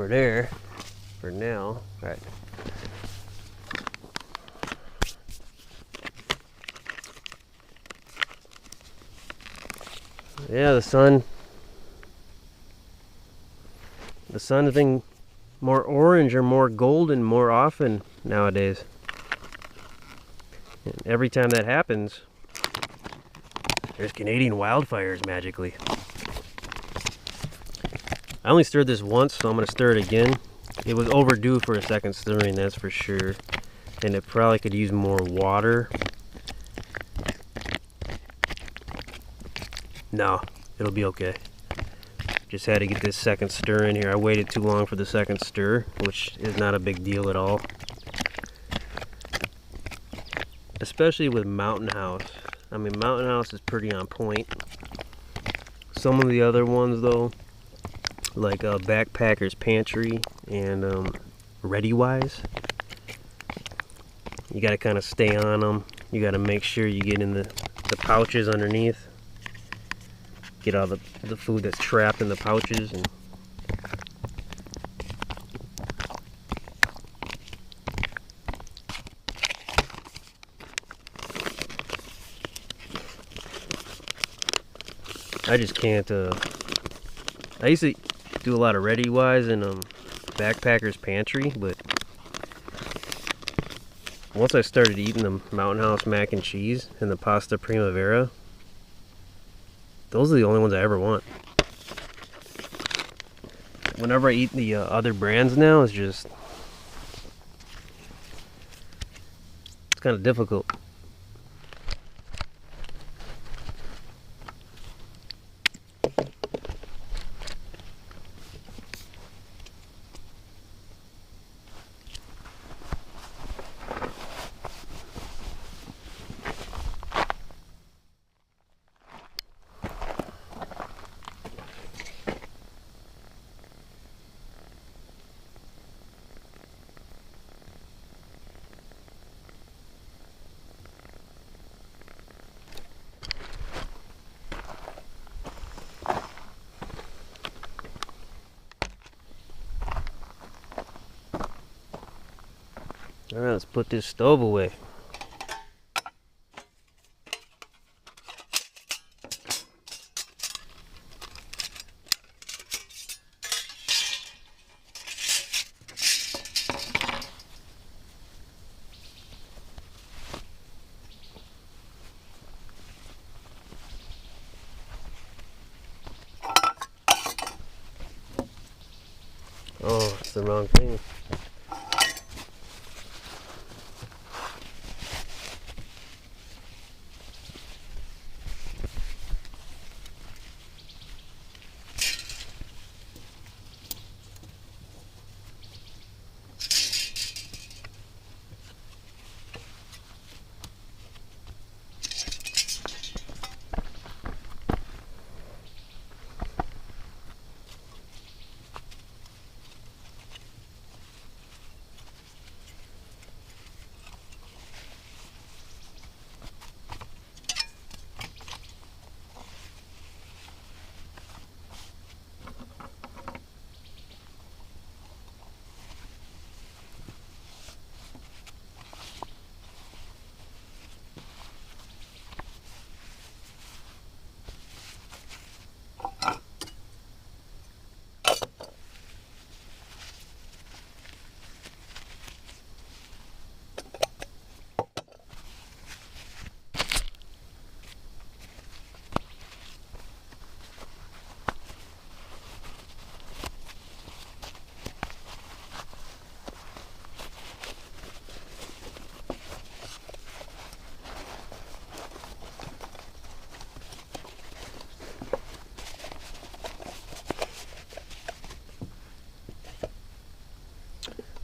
there for now. All right. Yeah, the sun's been more orange or more golden more often nowadays. And every time that happens, there's Canadian wildfires magically. I only stirred this once, so I'm going to stir it again. It was overdue for a second stirring, that's for sure. And it probably could use more water. No, it'll be okay. Just had to get this second stir in here. I waited too long for the second stir, which is not a big deal at all. Especially with Mountain House. I mean, Mountain House is pretty on point. Some of the other ones, though, like Backpacker's Pantry and ReadyWise, you got to kind of stay on them. You got to make sure you get in the pouches underneath. Get all the food that's trapped in the pouches. And I just can't. I used to do a lot of ReadyWise and Backpacker's Pantry, but once I started eating the Mountain House mac and cheese and the pasta primavera, those are the only ones I ever want. Whenever I eat the other brands now, it's kind of difficult. Alright, let's put this stove away. Oh, it's the wrong thing.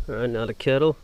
Alright, now the kettle.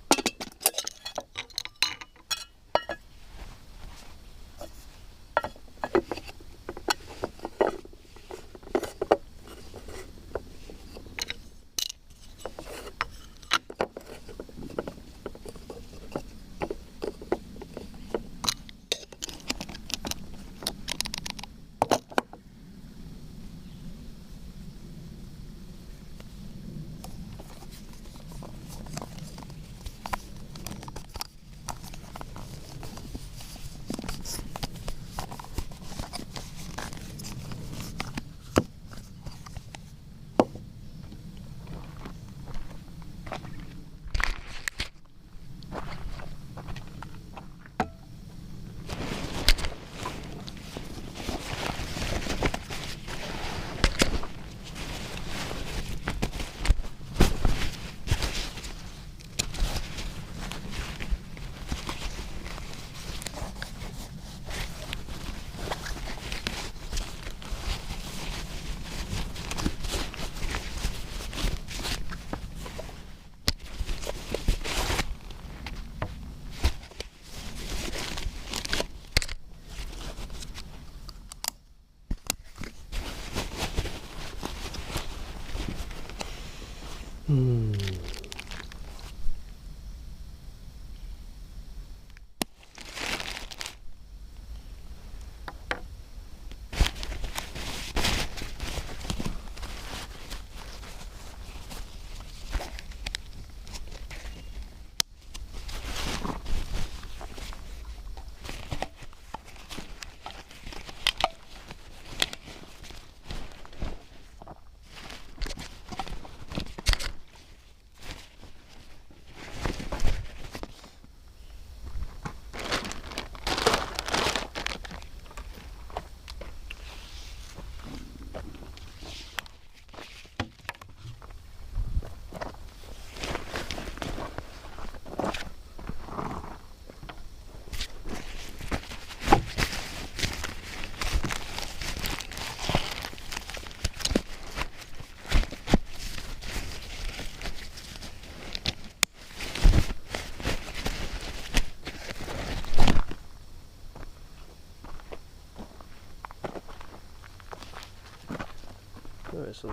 Alright, so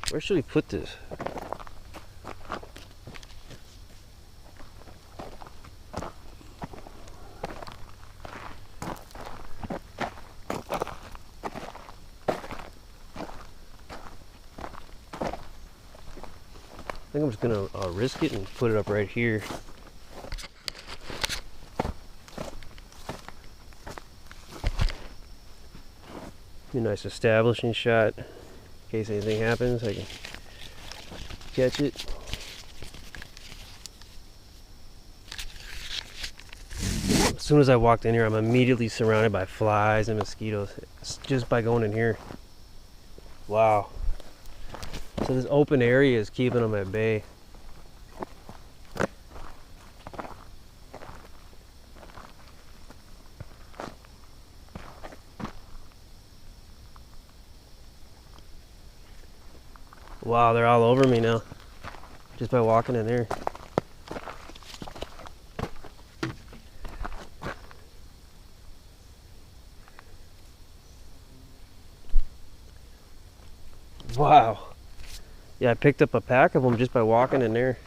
where should we put this? I think I'm just gonna risk it and put it up right here. Be a nice establishing shot. In case anything happens, I can catch it. As soon as I walked in here, I'm immediately surrounded by flies and mosquitoes just by going in here. Wow. So this open area is keeping them at bay. Wow, they're all over me now, just by walking in there. Wow. Yeah, I picked up a pack of them just by walking in there.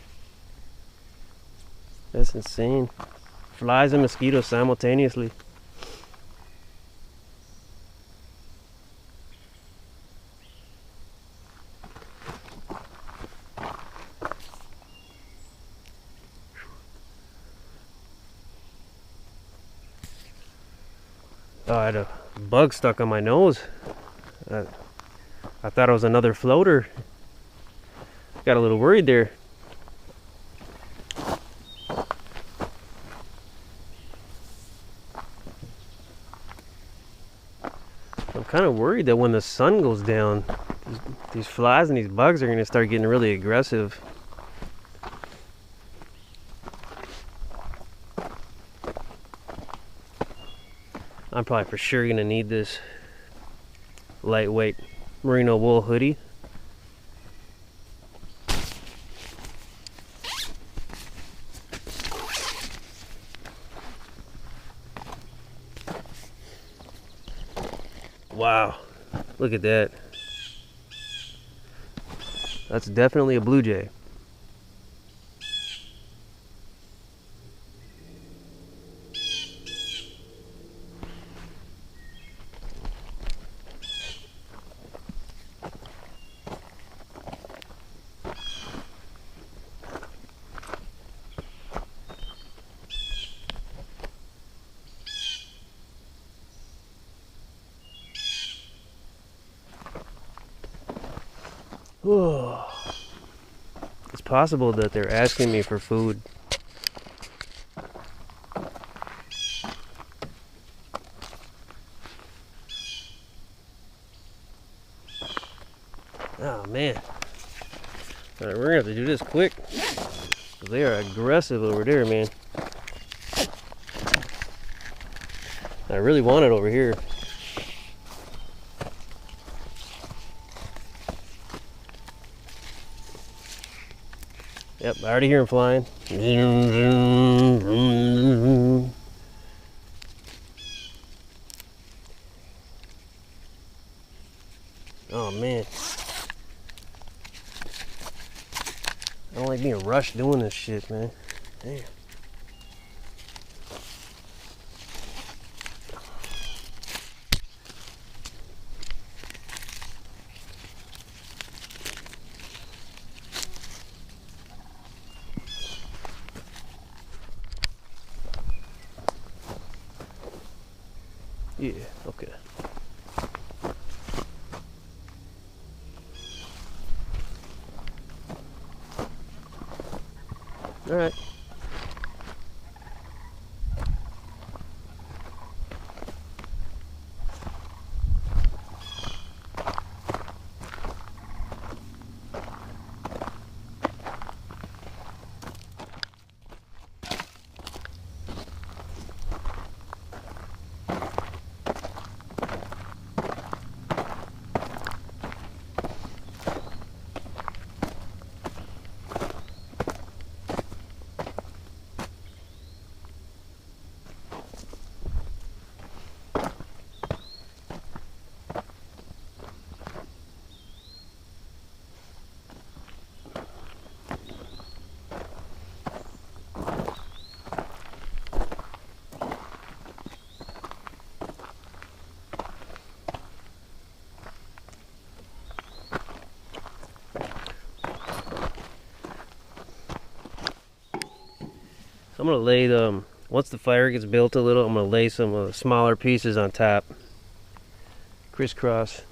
That's insane. Flies and mosquitoes simultaneously. Oh, I had a bug stuck on my nose. I thought it was another floater. Got a little worried there. I'm kind of worried that when the sun goes down, these flies and these bugs are going to start getting really aggressive. I'm probably for sure going to need this lightweight merino wool hoodie. Wow, look at that. That's definitely a blue jay. It's possible that they're asking me for food. Oh man. Alright, we're gonna have to do this quick. They are aggressive over there, man. I really want it over here. Yep, I already hear him flying. Oh man. don't like being rushed doing this shit, man. Damn. Yeah, okay. All right. So I'm gonna lay the, once the fire gets built a little, I'm gonna lay some smaller pieces on top. Crisscross.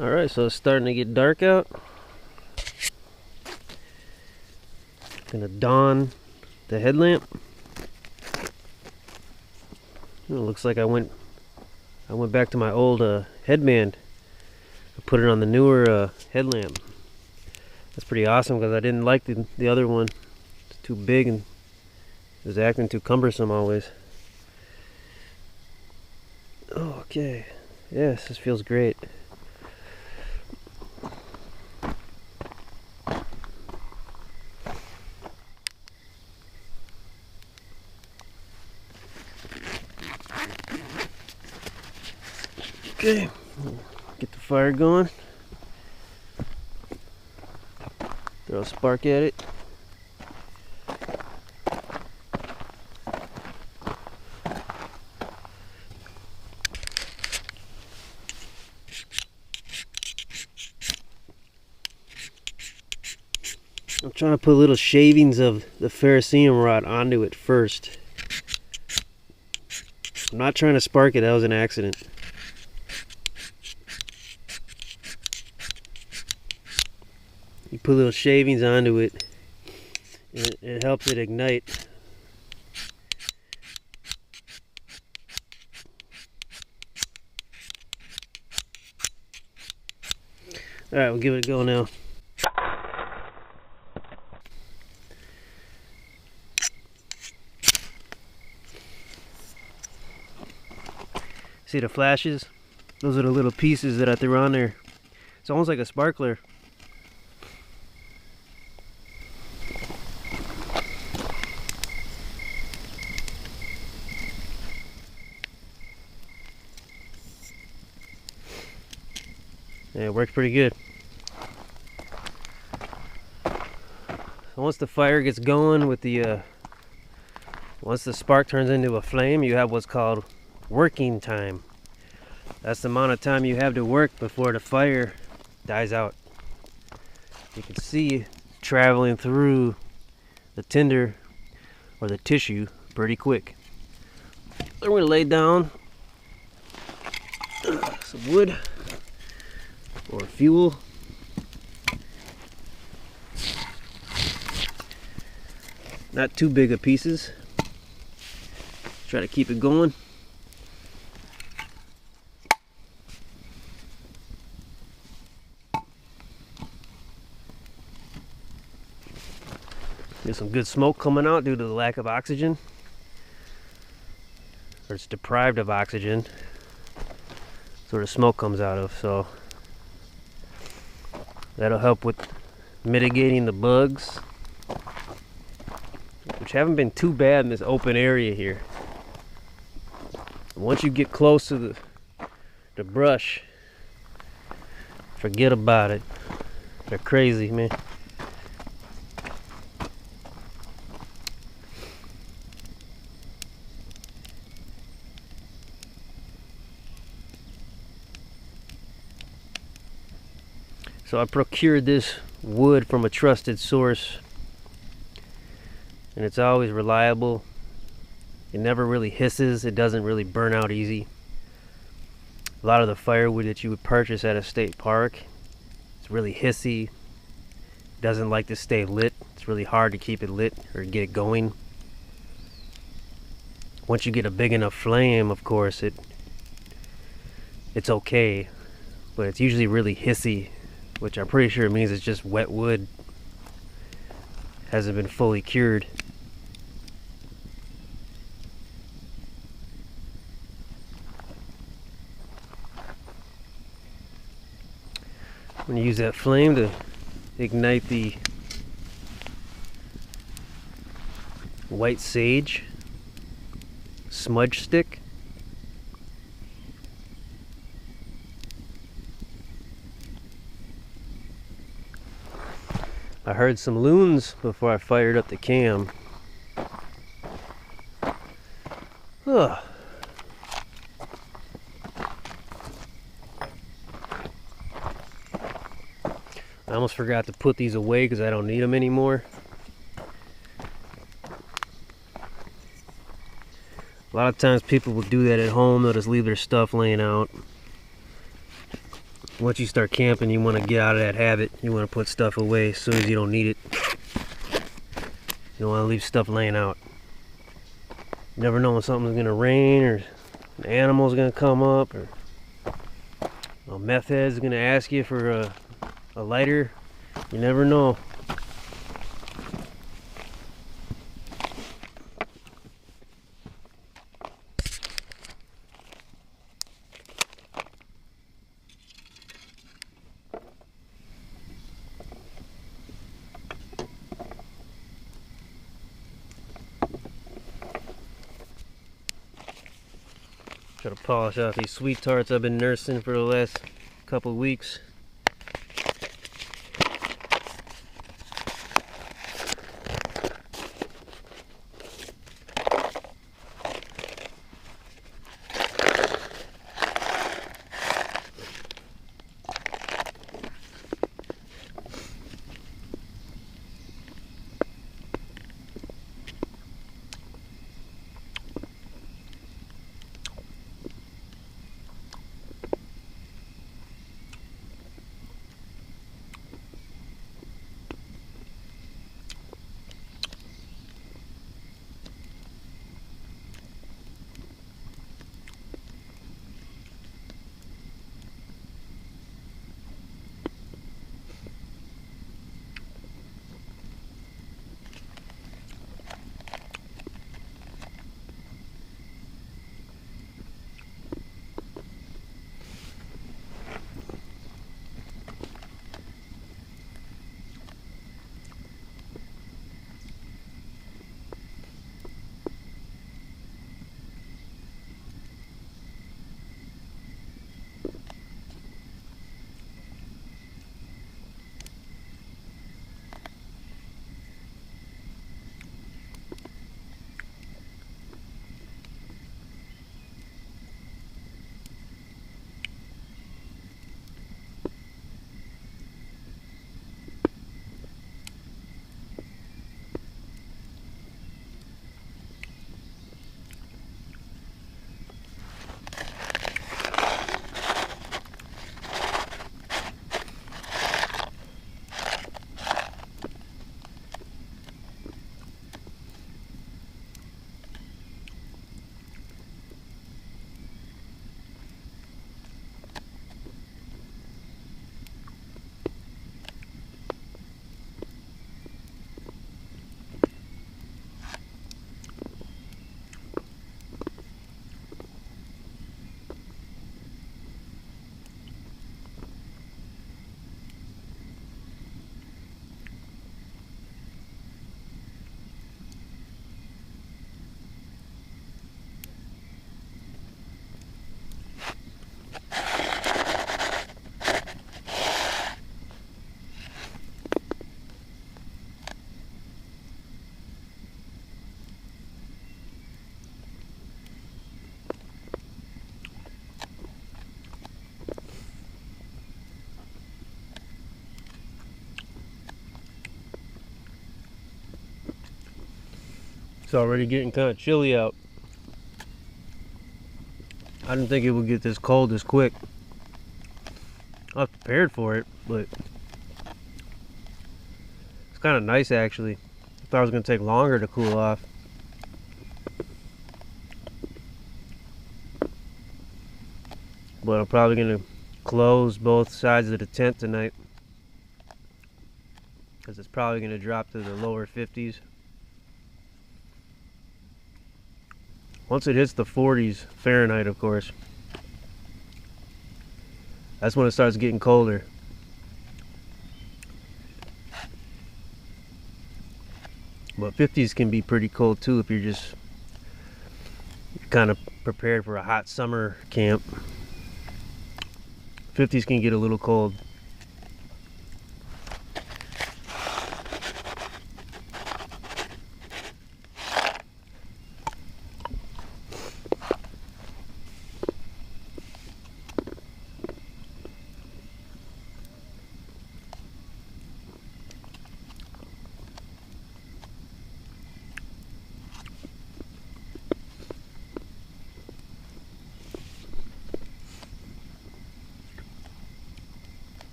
Alright, so it's starting to get dark out. Gonna don the headlamp. It looks like I went back to my old headband. I put it on the newer headlamp. That's pretty awesome because I didn't like the other one. It's too big and it was acting too cumbersome always. Oh, okay. Yes, this feels great. Okay, get the fire going. Throw a spark at it. I'm trying to put little shavings of the ferrocerium rod onto it first. I'm not trying to spark it, that was an accident. You put little shavings onto it, and it helps it ignite. Alright, we'll give it a go now. See the flashes? Those are the little pieces that I threw on there. It's almost like a sparkler. Yeah, it works pretty good. So once the fire gets going with the once the spark turns into a flame, you have what's called working time. That's the amount of time you have to work before the fire dies out. You can see traveling through the tinder or the tissue pretty quick. Then we're gonna lay down some wood or fuel. Not too big of pieces. Try to keep it going. There's some good smoke coming out due to the lack of oxygen. Or it's deprived of oxygen. That's where the smoke comes out of, so that'll help with mitigating the bugs, which haven't been too bad in this open area here. Once you get close to the brush, forget about it. They're crazy, man. So I procured this wood from a trusted source, and it's always reliable. It never really hisses. It doesn't really burn out easy. A lot of the firewood that you would purchase at a state park, it's really hissy. It doesn't like to stay lit. It's really hard to keep it lit or get it going. Once you get a big enough flame, of course, it's okay, but it's usually really hissy, which I'm pretty sure means it's just wet wood. Hasn't been fully cured. I'm going to use that flame to ignite the white sage smudge stick. I heard some loons before I fired up the cam. Ugh. I almost forgot to put these away because I don't need them anymore. A lot of times people will do that at home. They'll just leave their stuff laying out. once you start camping, you want to get out of that habit. You want to put stuff away as soon as you don't need it. You don't want to leave stuff laying out. You never know when something's going to rain, or an animal's going to come up, or a meth head's going to ask you for a lighter. You never know. Try to polish off these sweet tarts I've been nursing for the last couple weeks. It's already getting kind of chilly out. I didn't think it would get this cold this quick. I was prepared for it, but it's kind of nice actually. I thought it was going to take longer to cool off. But I'm probably going to close both sides of the tent tonight, because it's probably going to drop to the lower 50s. Once it hits the 40s Fahrenheit, of course, that's when it starts getting colder. But 50s can be pretty cold too if you're just kind of prepared for a hot summer camp. 50s can get a little cold.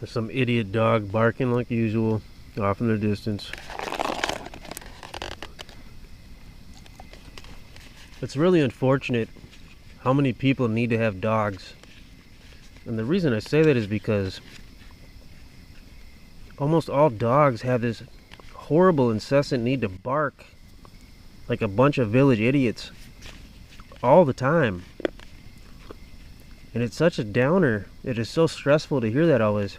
There's some idiot dog barking like usual off in the distance. It's really unfortunate how many people need to have dogs. And the reason I say that is because almost all dogs have this horrible incessant need to bark like a bunch of village idiots all the time. And it's such a downer. It is so stressful to hear that always.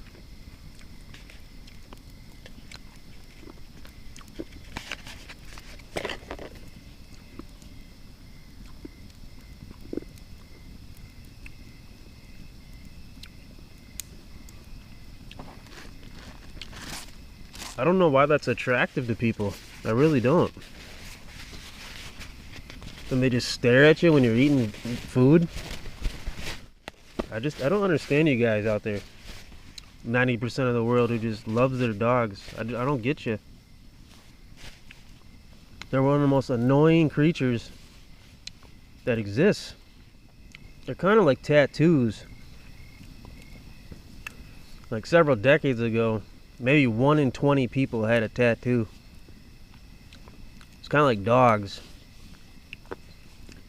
I don't know why that's attractive to people. I really don't. And they just stare at you when you're eating food. I don't understand you guys out there. 90% of the world who just loves their dogs. I don't get you. They're one of the most annoying creatures that exists. They're kind of like tattoos. Like several decades ago, maybe 1 in 20 people had a tattoo. It's kind of like dogs.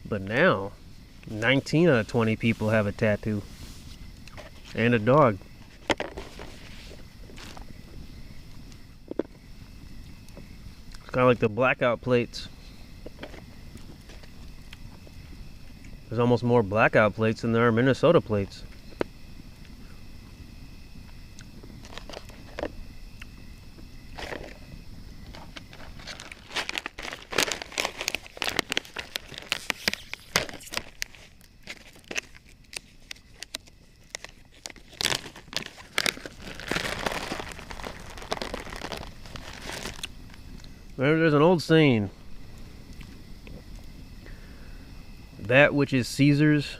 But now, 19 out of 20 people have a tattoo. And a dog. It's kind of like the blackout plates. There's almost more blackout plates than there are Minnesota plates. There's an old saying, that which is Caesar's,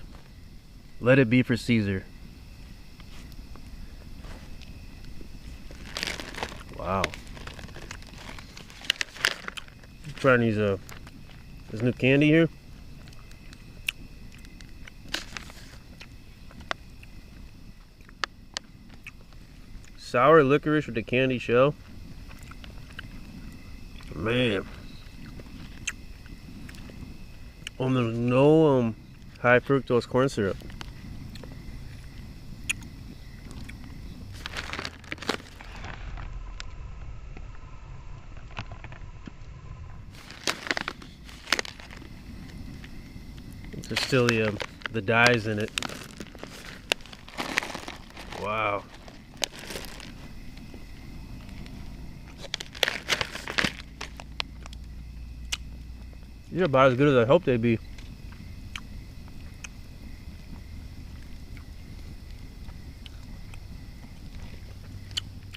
let it be for Caesar. Wow. I'm trying to use this new candy here. Sour licorice with a candy shell. Man. Oh, there's no high fructose corn syrup. There's still the dyes in it. Wow. These are about as good as I hoped they'd be.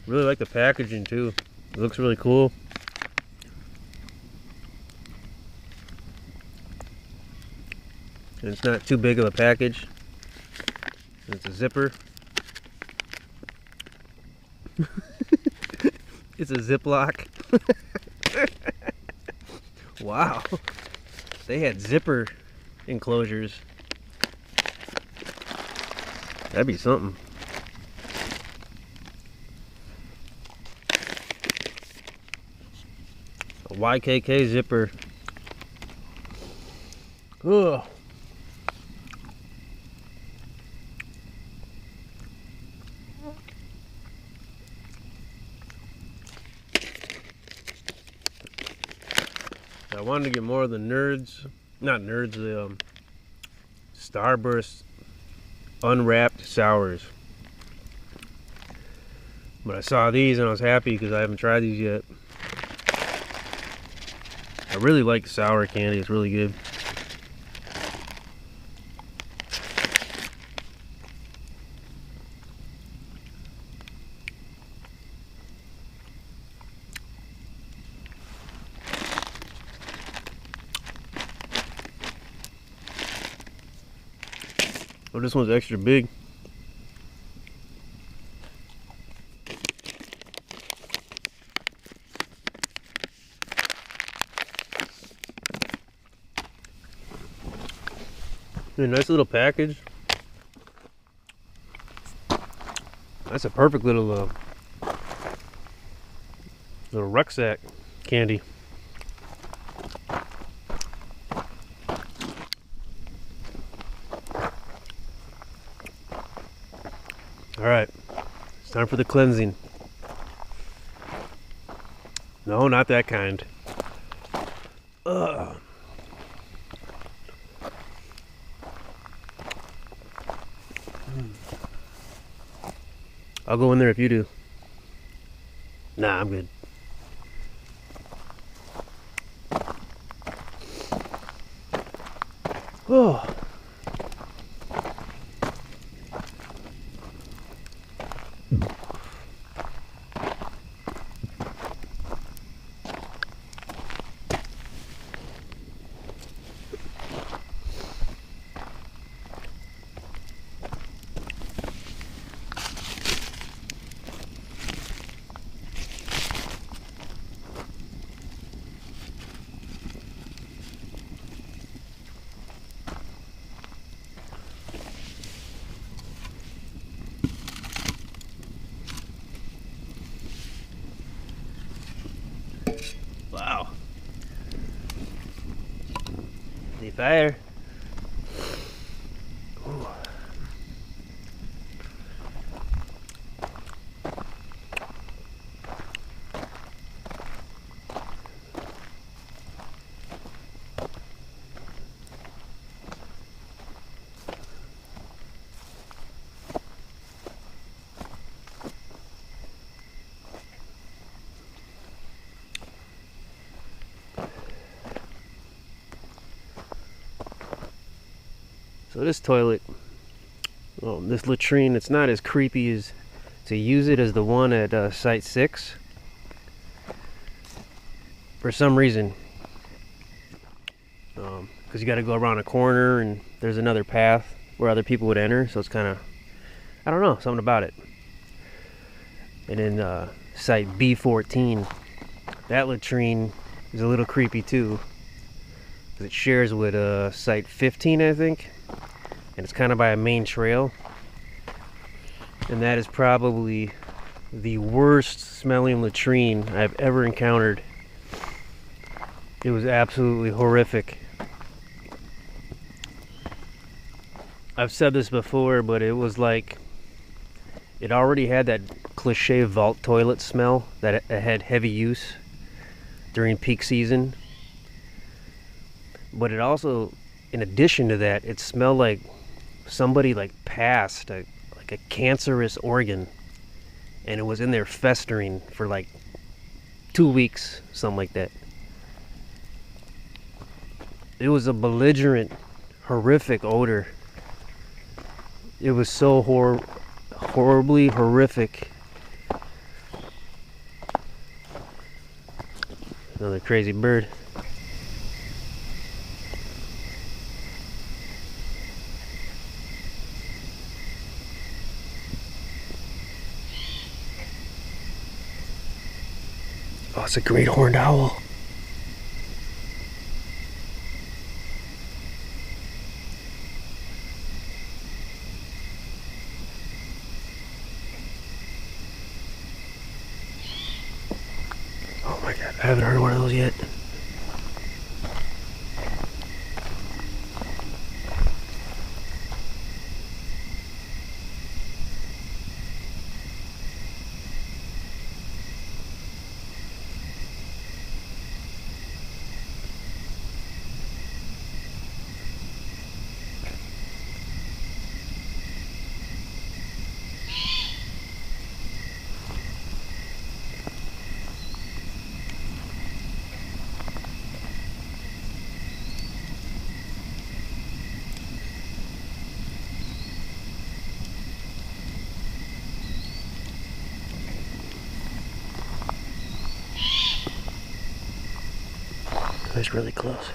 Really like the packaging too. It looks really cool. And it's not too big of a package. And it's a zipper. It's a Ziploc. Wow. They had zipper enclosures. That'd be something. A YKK zipper. Ugh. I wanted to get more of the the Starburst unwrapped sours. But I saw these and I was happy because I haven't tried these yet. I really like sour candy, it's really good. Oh, this one's extra big. A nice little package. That's a perfect little rucksack candy. All right, it's time for the cleansing. No, not that kind. Ugh. I'll go in there if you do. Nah, I'm good. Oh. Wow. The fire. Ooh. So this toilet, this latrine, it's not as creepy as to use it as the one at Site 6. For some reason. Because you got to go around a corner and there's another path where other people would enter. So it's kind of, I don't know, something about it. And then Site B14, that latrine is a little creepy too. Because it shares with Site 15, I think. And it's kind of by a main trail, and that is probably the worst smelling latrine I've ever encountered. It was absolutely horrific. I've said this before, but it was like it already had that cliche vault toilet smell that it had heavy use during peak season, but it also, in addition to that, it smelled like somebody passed a cancerous organ, and it was in there festering for like 2 weeks, something like that. It was a belligerent, horrific odor. It was so horribly horrific. Another crazy bird. Oh, it's a great horned owl. Oh my god, I haven't heard one of those yet. That's really close.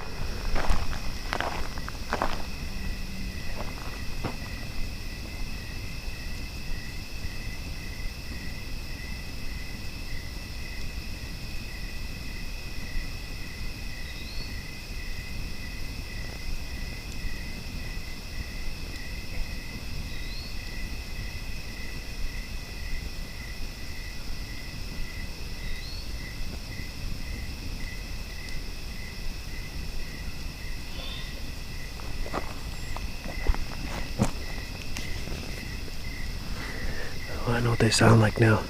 know what they sound like now.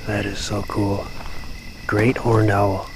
That is so cool. Great horned owl.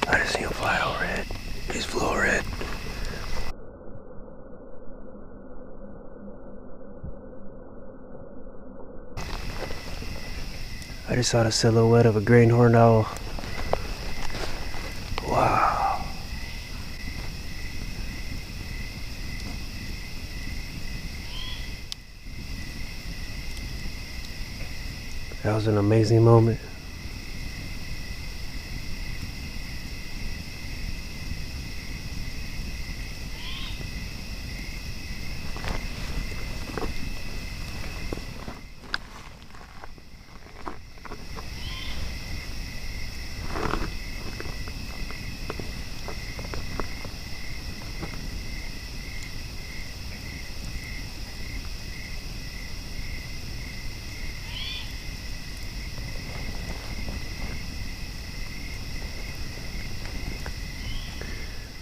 I just seen him fly overhead. He just flew overhead. I just saw the silhouette of a great horned owl. Wow. That was an amazing moment.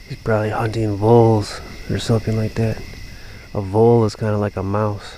He's probably hunting voles or something like that. A vole is kind of like a mouse.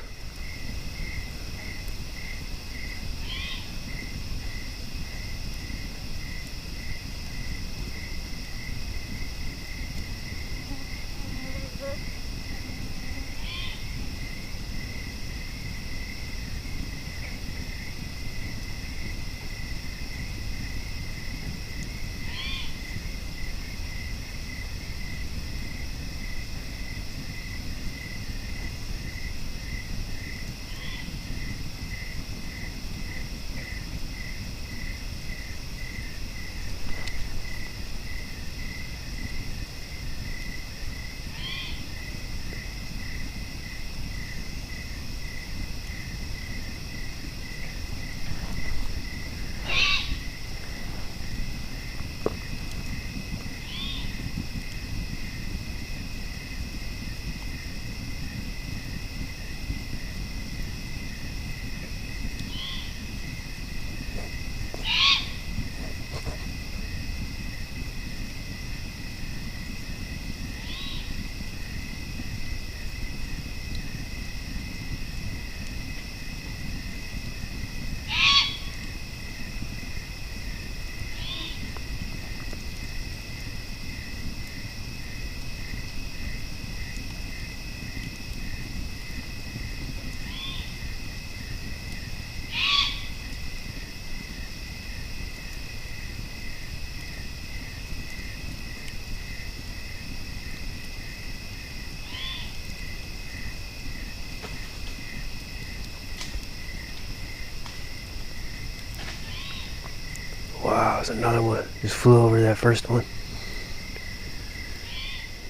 there's another one. Just flew over that first one.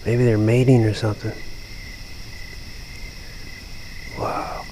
Maybe they're mating or something. Wow.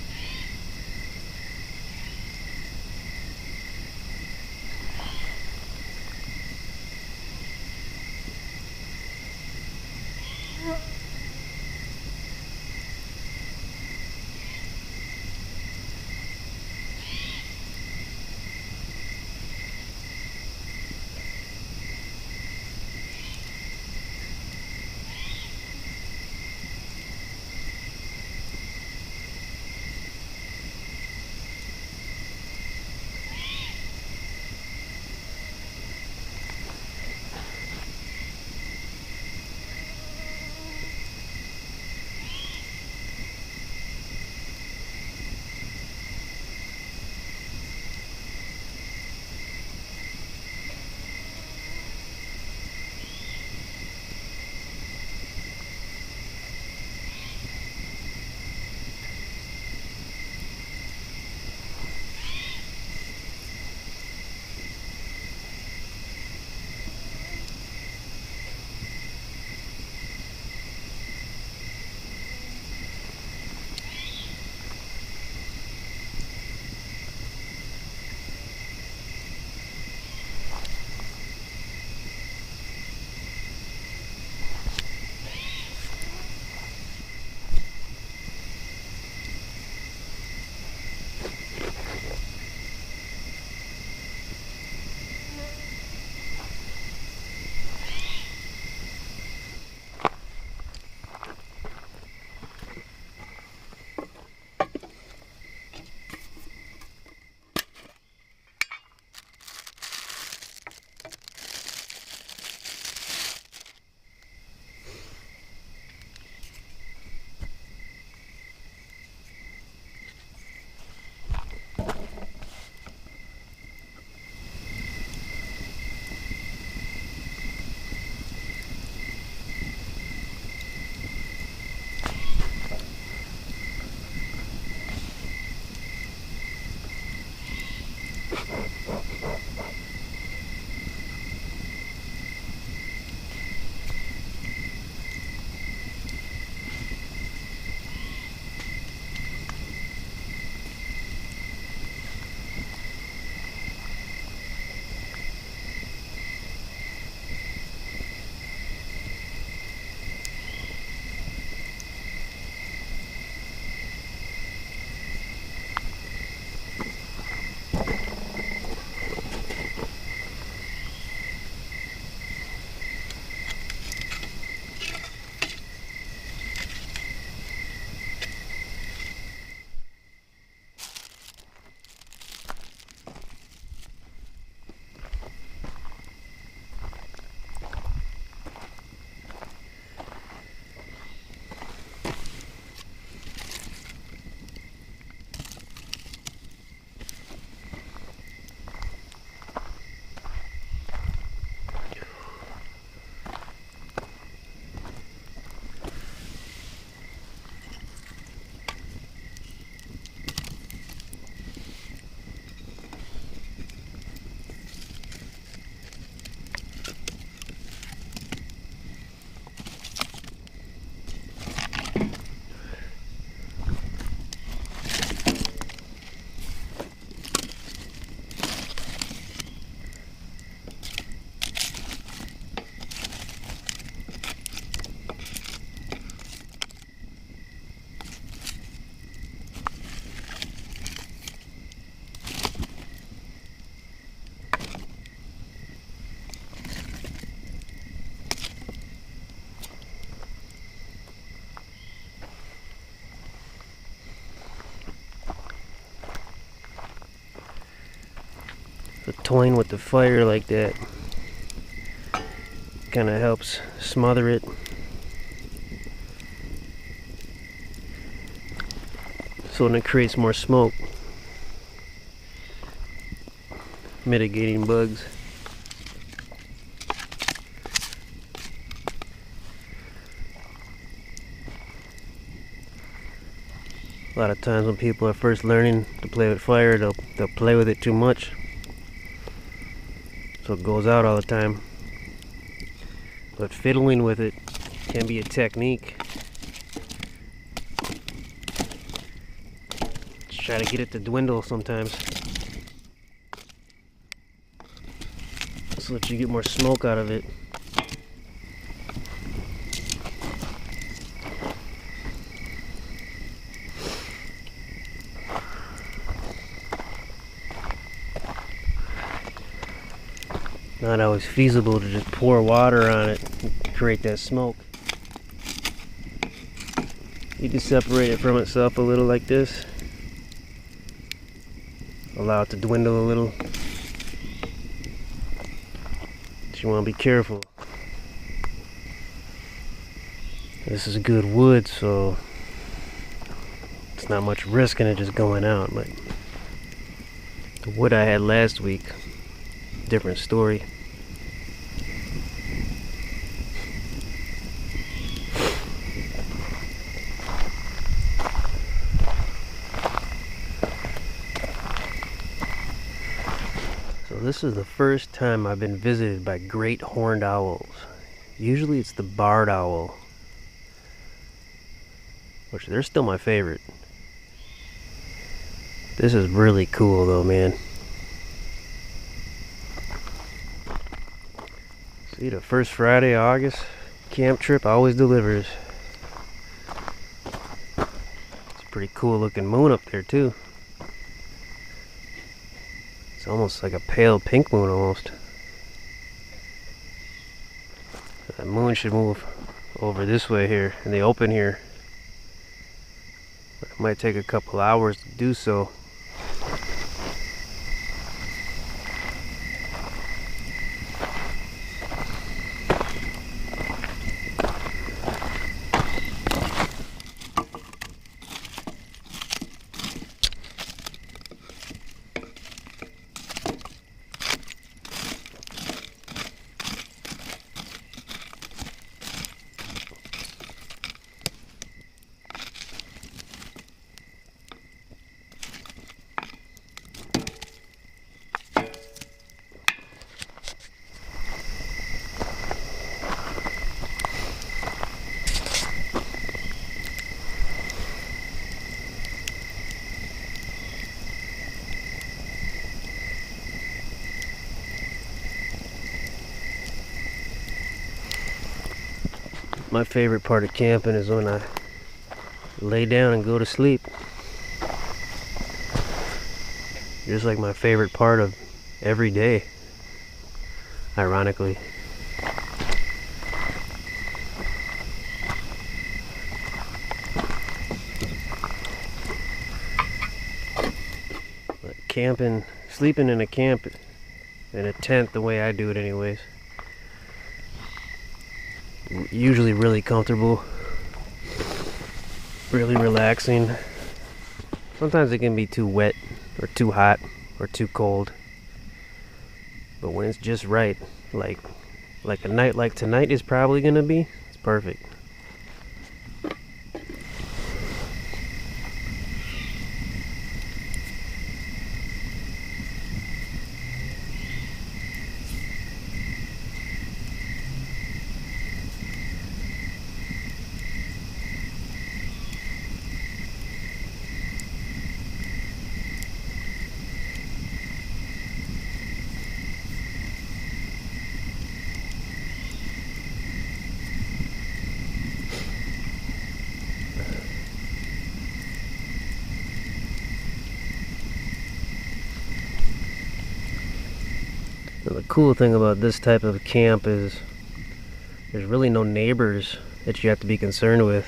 So toying with the fire like that kind of helps smother it. So when it creates more smoke, mitigating bugs. A lot of times when people are first learning to play with fire, they'll play with it too much. So so it goes out all the time. But fiddling with it can be a technique. Just try to get it to dwindle sometimes, so that you get more smoke out of it. Not always feasible to just pour water on it and create that smoke. You can separate it from itself a little like this. Allow it to dwindle a little. But you want to be careful. This is good wood, so it's not much risk in it just going out. But the wood I had last week, different story. So this is the first time I've been visited by great horned owls. Usually it's the barred owl, which they're still my favorite. This is really cool though, man. See, the first Friday of August, camp trip always delivers. It's a pretty cool looking moon up there too. It's almost like a pale pink moon almost. That moon should move over this way here in the open here. But it might take a couple hours to do so. My favorite part of camping is when I lay down and go to sleep. Just like my favorite part of every day, ironically. But camping, sleeping in a camp, in a tent, the way I do it anyways, usually really comfortable, really relaxing. Sometimes it can be too wet or too hot or too cold, but when it's just right, like a night like tonight is probably gonna be, it's perfect. Now, the cool thing about this type of camp is there's really no neighbors that you have to be concerned with,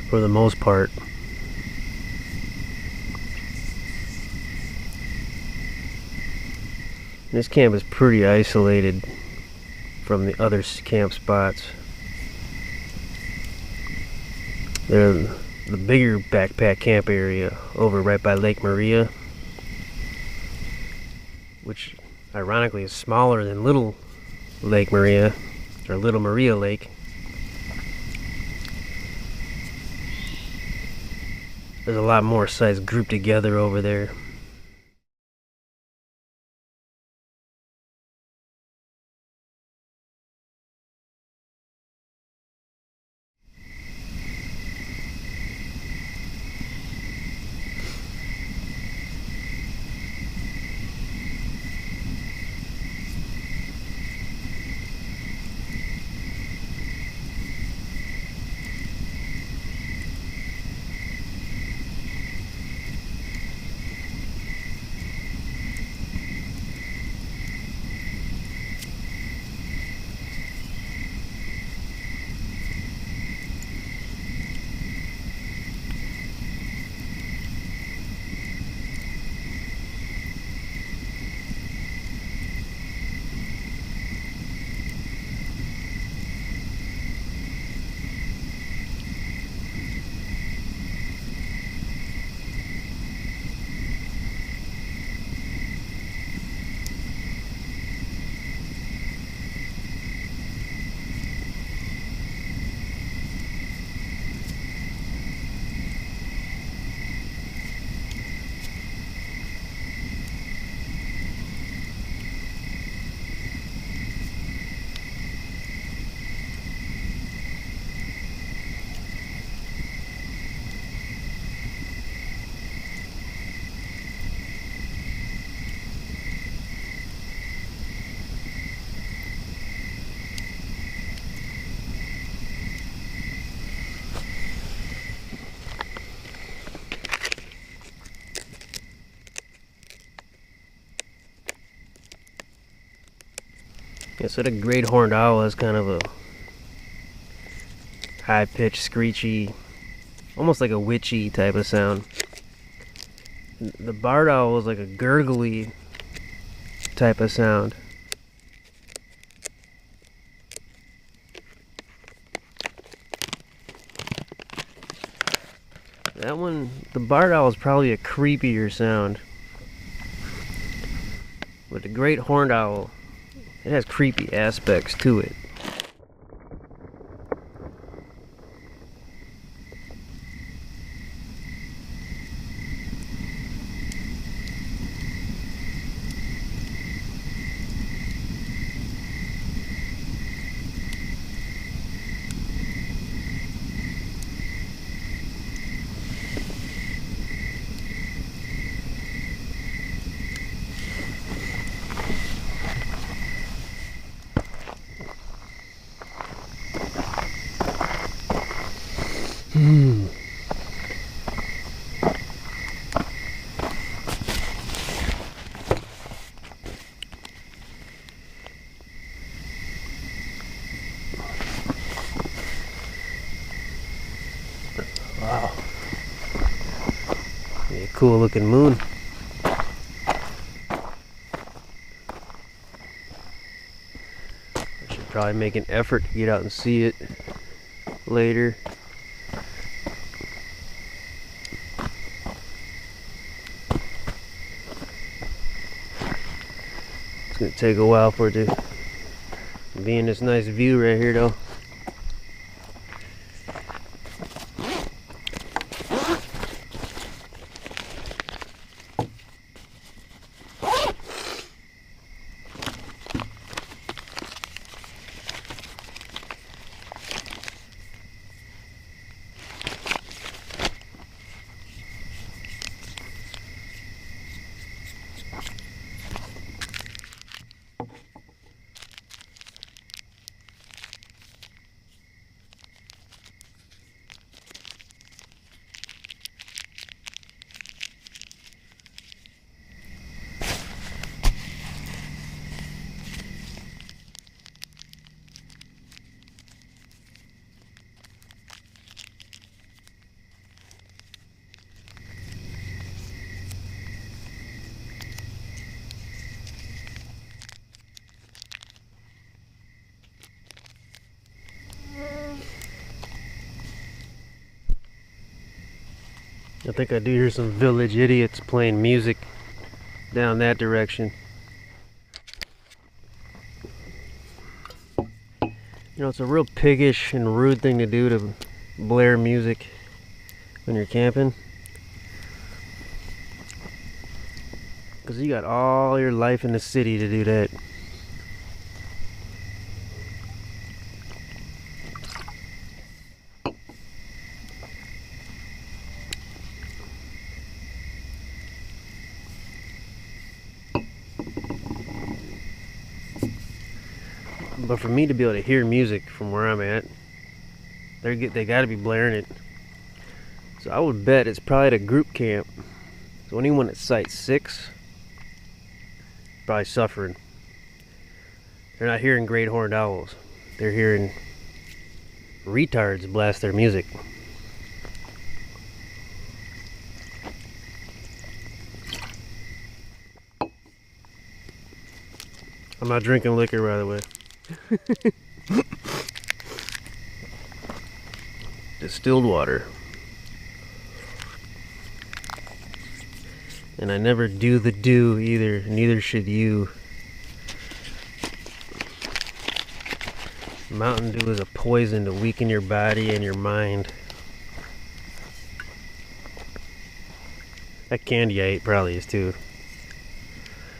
for the most part. This camp is pretty isolated from the other camp spots. They're the bigger backpack camp area over right by Lake Maria, which ironically is smaller than Little Lake Maria, or Little Maria Lake. There's a lot more sites grouped together over there. Yeah, so the great horned owl has kind of a high-pitched, screechy, almost like a witchy type of sound. The barred owl is like a gurgly type of sound. That one, the barred owl is probably a creepier sound. But the great horned owl, it has creepy aspects to it. Wow. Yeah, cool looking moon. I should probably make an effort to get out and see it later. It's gonna take a while for it to be in this nice view right here though. I think I do hear some village idiots playing music down that direction. You know, it's a real piggish and rude thing to do, to blare music when you're camping. Because you got all your life in the city to do that. But for me to be able to hear music from where I'm at, they got to be blaring it. So I would bet it's probably at a group camp. So anyone at Site 6, probably suffering. They're not hearing great horned owls. They're hearing retards blast their music. I'm not drinking liquor, by the way. Distilled water. And I never do the do either, neither should you. Mountain Dew is a poison to weaken your body and your mind. That candy I ate probably is too.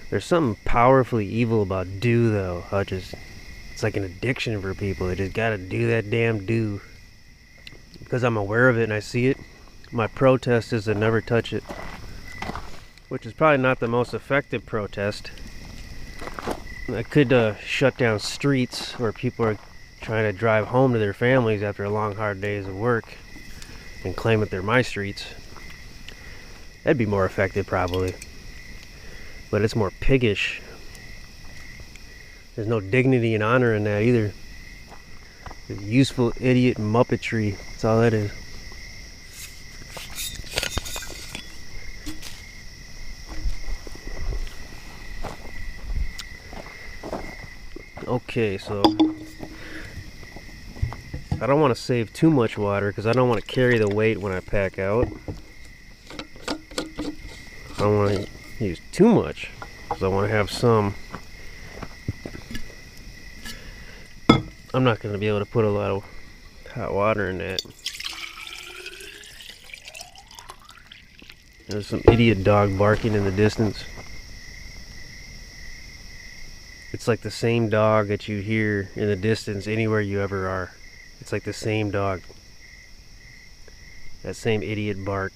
There's something powerfully evil about dew though. It's like an addiction for people. They just gotta do that damn dew. Because I'm aware of it and I see it, my protest is to never touch it. Which is probably not the most effective protest. I could shut down streets where people are trying to drive home to their families after a long hard days of work and claim that they're my streets. That'd be more effective probably. But it's more piggish. There's no dignity and honor in that either. It's useful idiot muppetry. That's all that is. Okay, so I don't want to save too much water because I don't want to carry the weight when I pack out. I don't want to use too much because I want to have some. I'm not going to be able to put a lot of hot water in that. There's some idiot dog barking in the distance. It's like the same dog that you hear in the distance anywhere you ever are. It's like the same dog. That same idiot bark.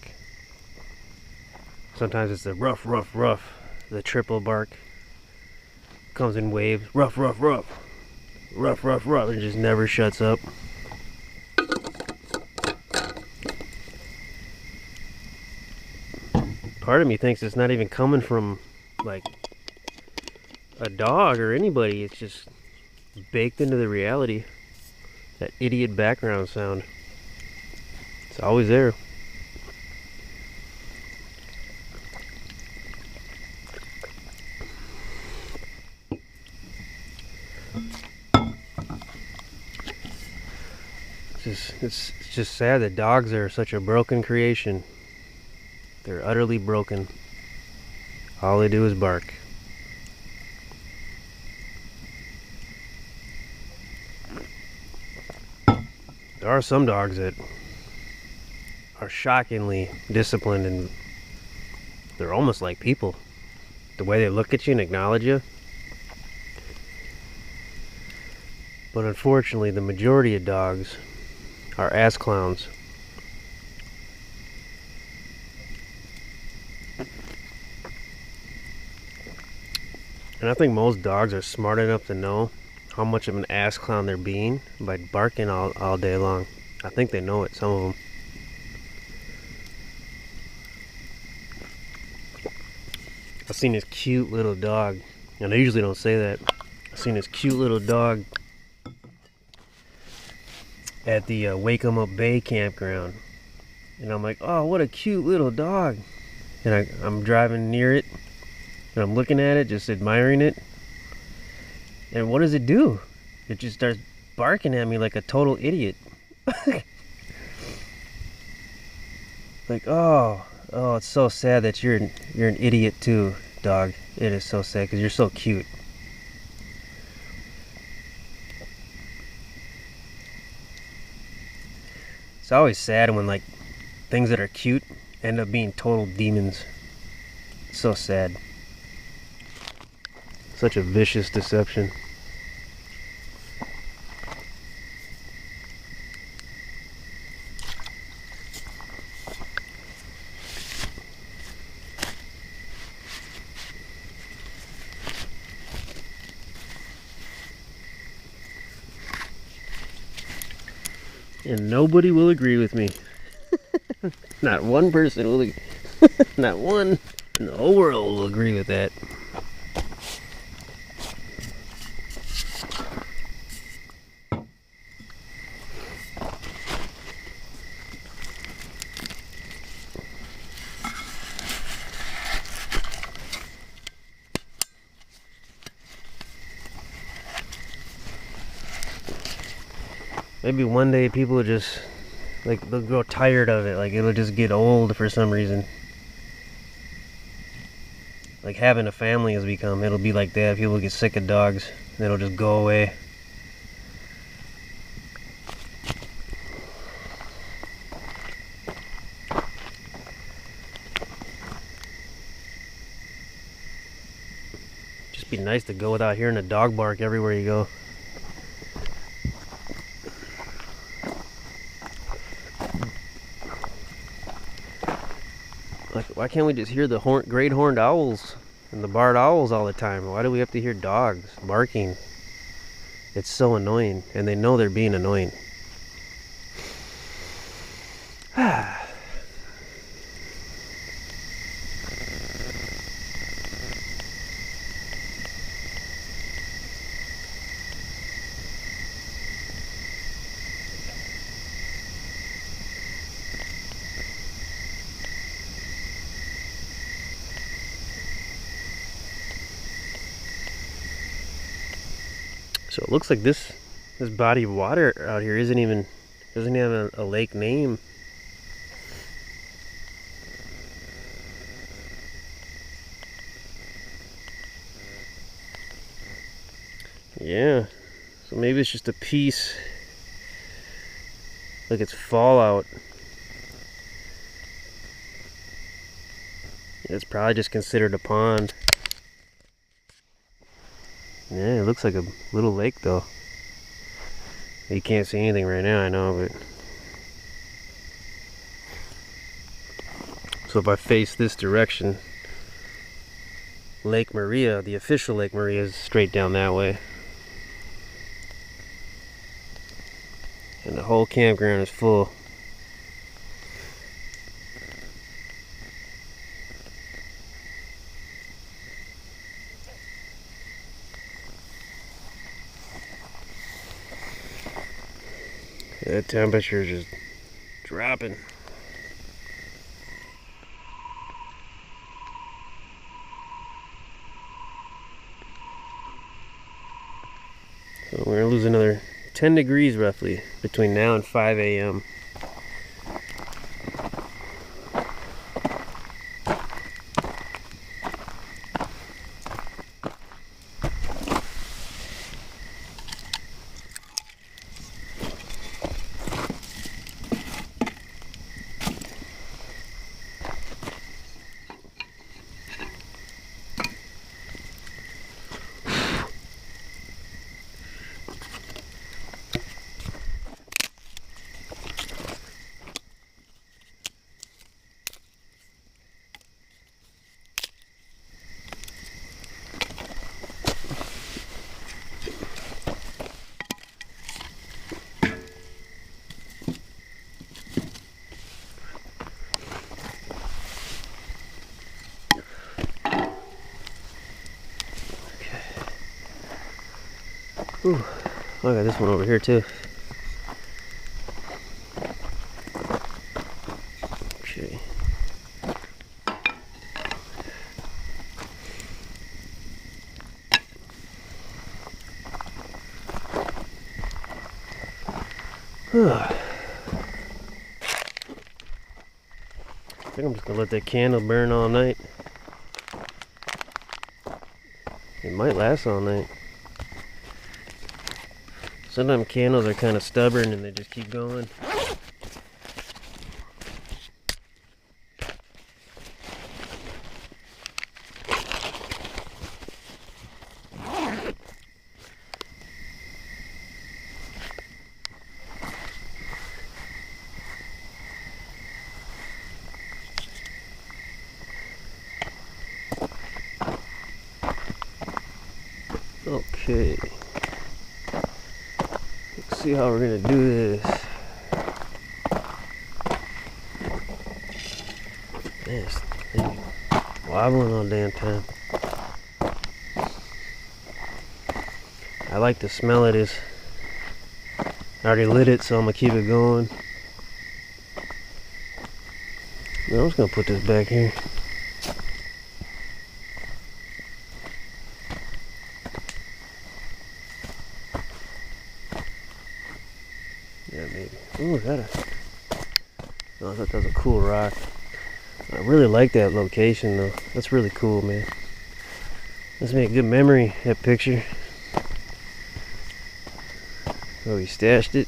Sometimes it's the ruff, ruff, ruff. The triple bark. Comes in waves. Ruff, ruff, ruff. Ruff, ruff, ruff. It just never shuts up. Part of me thinks it's not even coming from, like, a dog or anybody. It's just baked into the reality. That idiot background sound. It's always there. It's just sad that dogs are such a broken creation. They're utterly broken. All they do is bark. There are some dogs that are shockingly disciplined, and they're almost like people. The way they look at you and acknowledge you. But unfortunately, the majority of dogs are ass clowns. And I think most dogs are smart enough to know how much of an ass clown they're being by barking all day long. I think they know it, some of them. I've seen this cute little dog, and I usually don't say that. I've seen this cute little dog at the Wake 'em Up Bay campground. And I'm like, oh, what a cute little dog. And I'm driving near it, and I'm looking at it, just admiring it. And what does it do? It just starts barking at me like a total idiot. Like, oh, it's so sad that you're an idiot too, dog. It is so sad because you're so cute. It's always sad when, like, things that are cute end up being total demons. It's so sad. Such a vicious deception. And nobody will agree with me. Not one person will not one in the whole world will agree with that. Maybe one day people will just, like, they'll grow tired of it. Like, it'll just get old for some reason. Like having a family has become, it'll be like that. People get sick of dogs, and it'll just go away. Just be nice to go without hearing a dog bark everywhere you go. Like, why can't we just hear the great horned owls and the barred owls all the time? Why do we have to hear dogs barking? It's so annoying, and they know they're being annoying. So it looks like this body of water out here doesn't have a lake name. Yeah, so maybe it's just a piece, like it's fallout. It's probably just considered a pond. Yeah, it looks like a little lake though. You can't see anything right now, I know, but so if I face this direction, Lake Maria, the official Lake Maria, is straight down that way. And the whole campground is full. That temperature is just dropping. So we're gonna lose another 10 degrees roughly between now and 5 a.m. Ooh, I got this one over here too. Okay. I think I'm just gonna let that candle burn all night. It might last all night. Sometimes candles are kind of stubborn and they just keep going. Okay. Let's see how we're gonna do this. Man, this thing wobbling all damn time. I like the smell of this. I already lit it, so I'm gonna keep it going. Now I'm just gonna put this back here. Yeah, maybe. Ooh, oh, I thought that was a cool rock. I really like that location though. That's really cool, man. Let's make a good memory, that picture. Oh, we stashed it.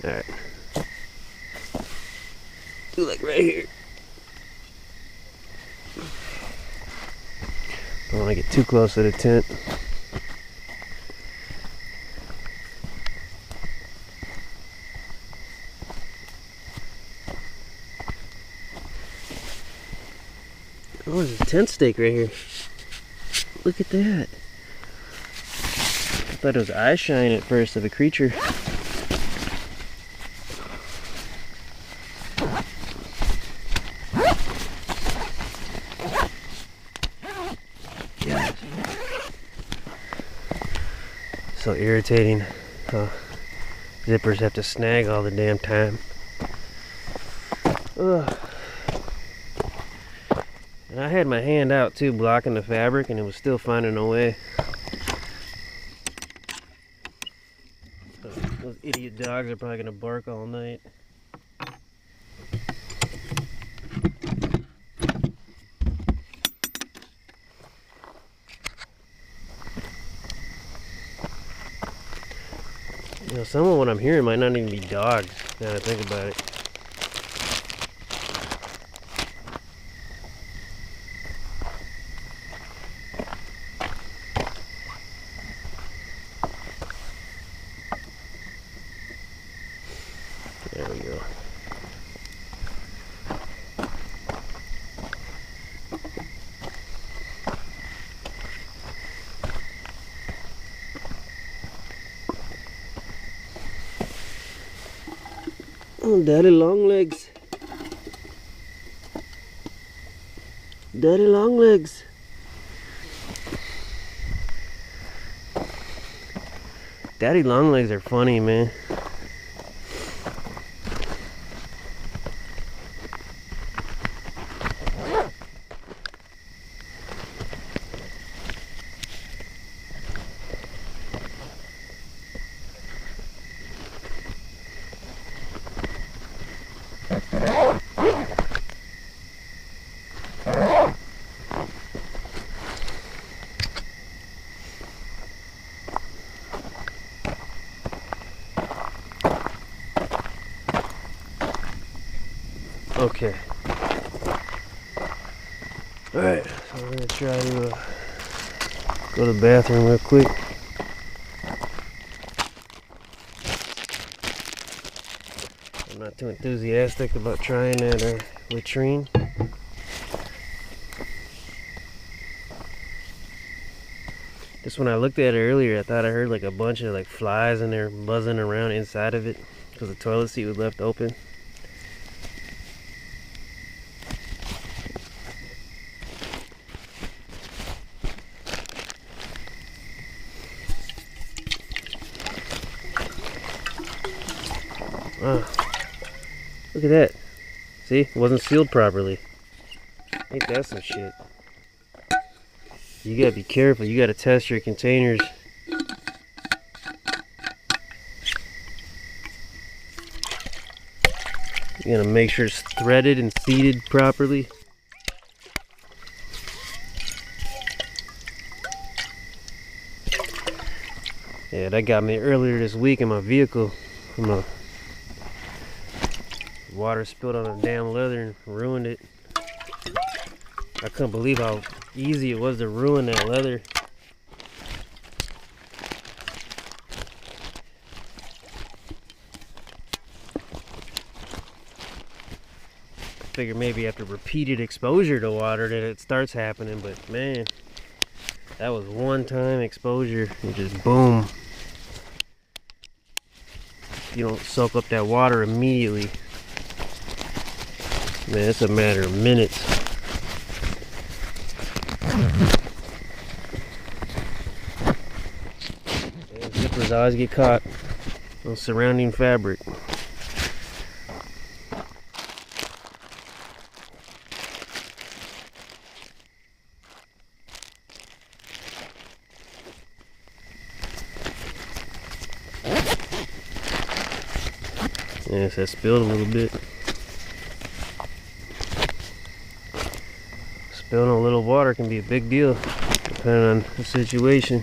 Alright. Do like right here. Don't want to get too close to the tent. Oh, there's a tent stake right here. Look at that. I thought it was eye shine at first of a creature. Yes. So irritating. Zippers have to snag all the damn time. Ugh. And I had my hand out too, blocking the fabric, and it was still finding a way. Those idiot dogs are probably gonna bark all night. You know, some of what I'm hearing might not even be dogs, now that I think about it. There we go. Oh, daddy long legs. Daddy long legs. Daddy long legs are funny, man. Okay. Alright, so I'm gonna try to go to the bathroom real quick. I'm not too enthusiastic about trying that latrine. This one I looked at it earlier, I thought I heard like a bunch of like flies in there buzzing around inside of it because the toilet seat was left open. Oh, look at that. See, it wasn't sealed properly. Ain't that some shit? You gotta be careful. You gotta test your containers. You gotta make sure it's threaded and seated properly. Yeah, that got me earlier this week in my vehicle. Water spilled on the damn leather and ruined it. I couldn't believe how easy it was to ruin that leather. I figure maybe after repeated exposure to water that it starts happening, but man, that was one time exposure and just boom. You don't soak up that water immediately. Man, it's a matter of minutes. And zippers always get caught on surrounding fabric. Yes, that spilled a little bit. Spilling a little water can be a big deal, depending on the situation.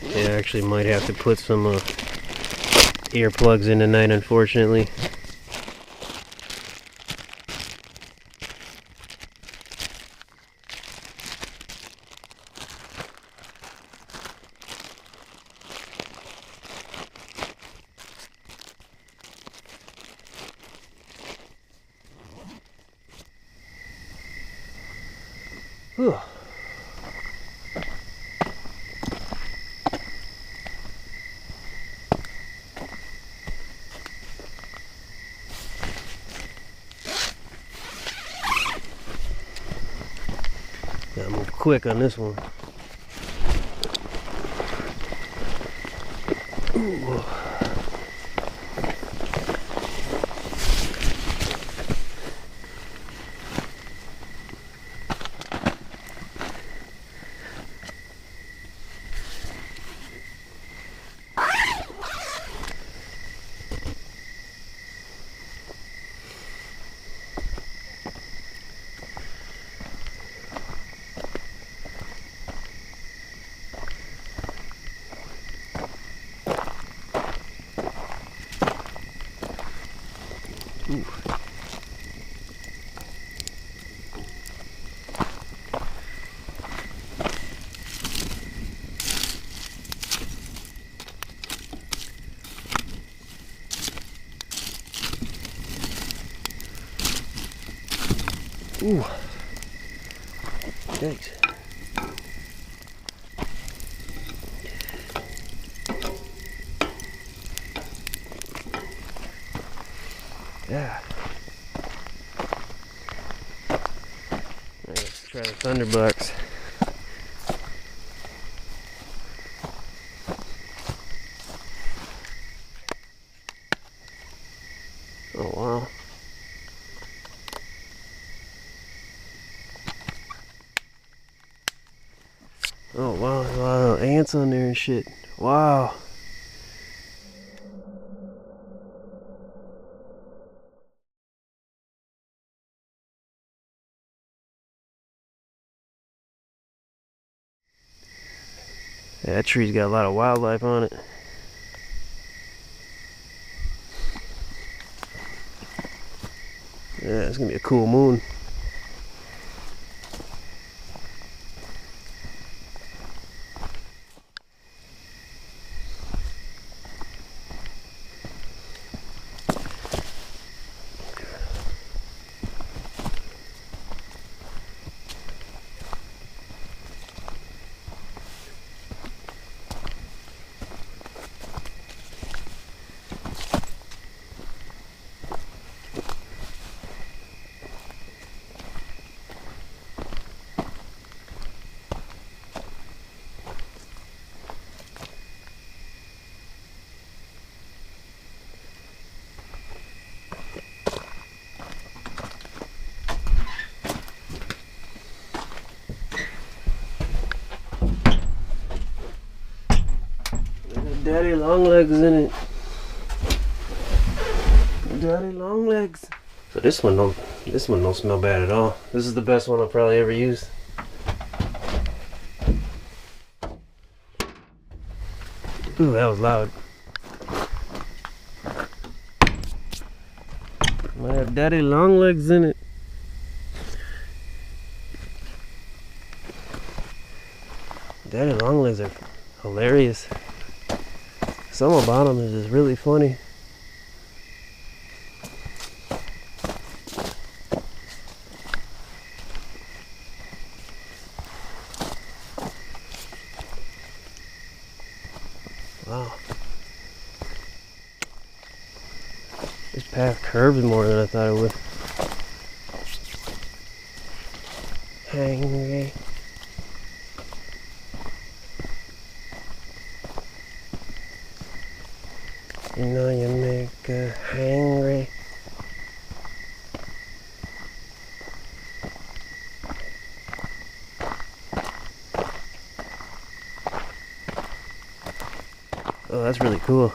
Yeah, I actually might have to put some earplugs in tonight, unfortunately. Whew. Gotta move quick on this one. Ooh. Ooh. Ooh. Thanks. Yeah. Let's try the Thunderbucks. Oh wow. Oh wow, there's a lot of ants on there and shit. Wow. Yeah, that tree's got a lot of wildlife on it. Yeah, it's gonna be a cool moon. Daddy long legs in it. Daddy long legs. So this one don't smell bad at all. This is the best one I've probably ever used. Ooh, that was loud. Might have daddy long legs in it. Daddy long legs are hilarious. Something about them is just really funny. Wow. This path curves more than I thought it would. Hangry. You know you make her hangry. Oh, that's really cool.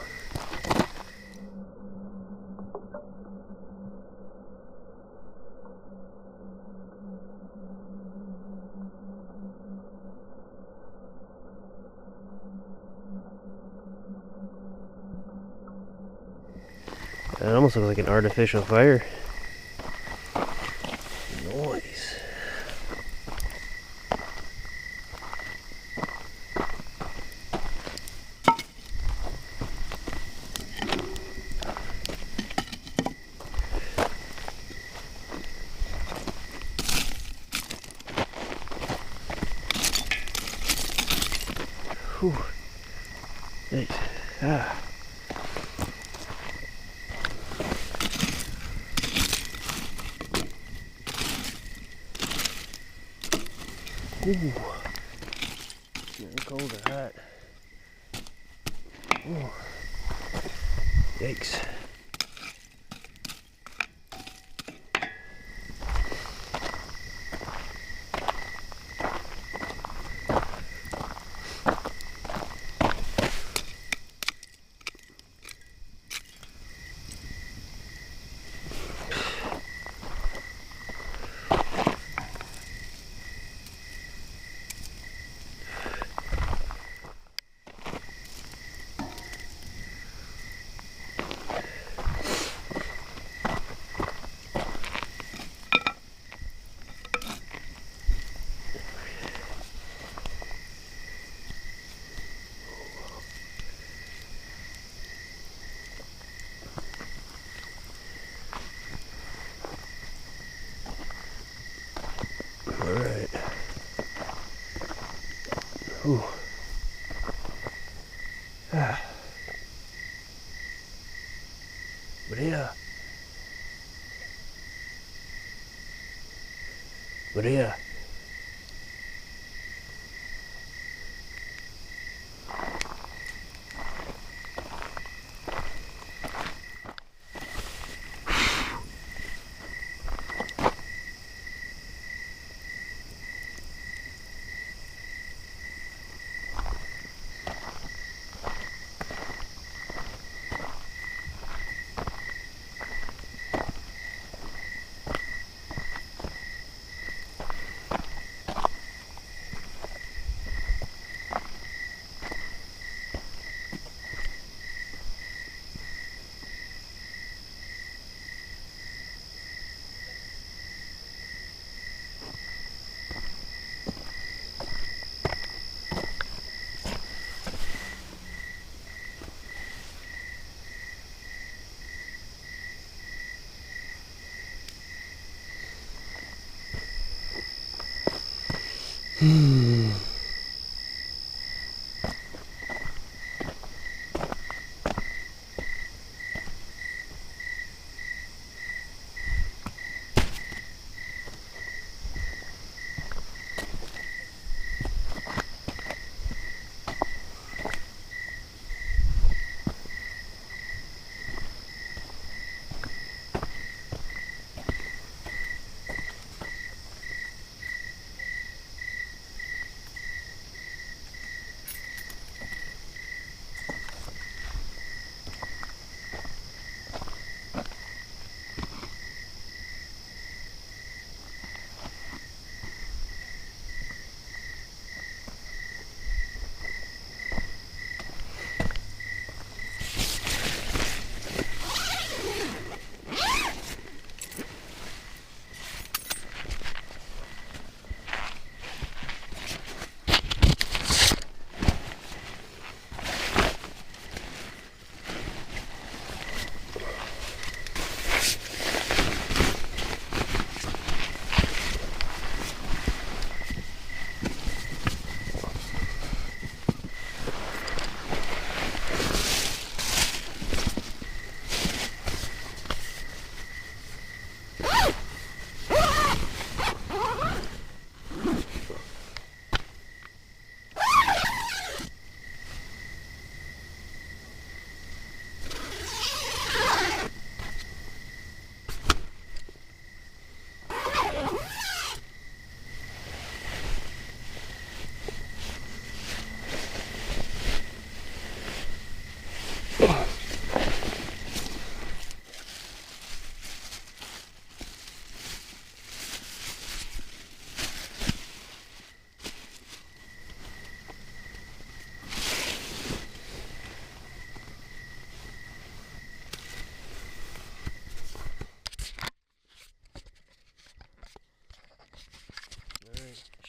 It almost looks like an artificial fire. Nice. Whew. Thanks. Ah. Ooh. Getting cold or hot. Ooh. Yikes. All right. Ooh. Ah. Bria. Bria.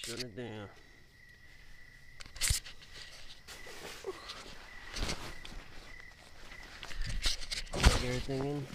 Shut it down. Plug everything in.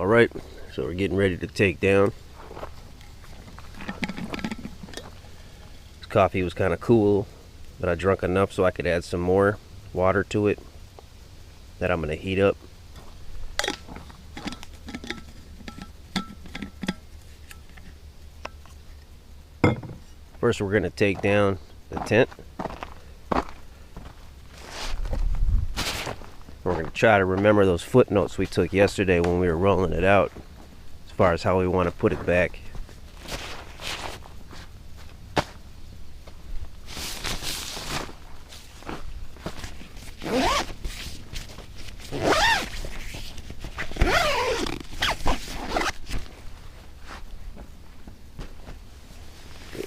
Alright, so we're getting ready to take down. This coffee was kind of cool, but I drank enough so I could add some more water to it that I'm going to heat up. First we're going to take down the tent. We're going to try to remember those footnotes we took yesterday when we were rolling it out, as far as how we want to put it back.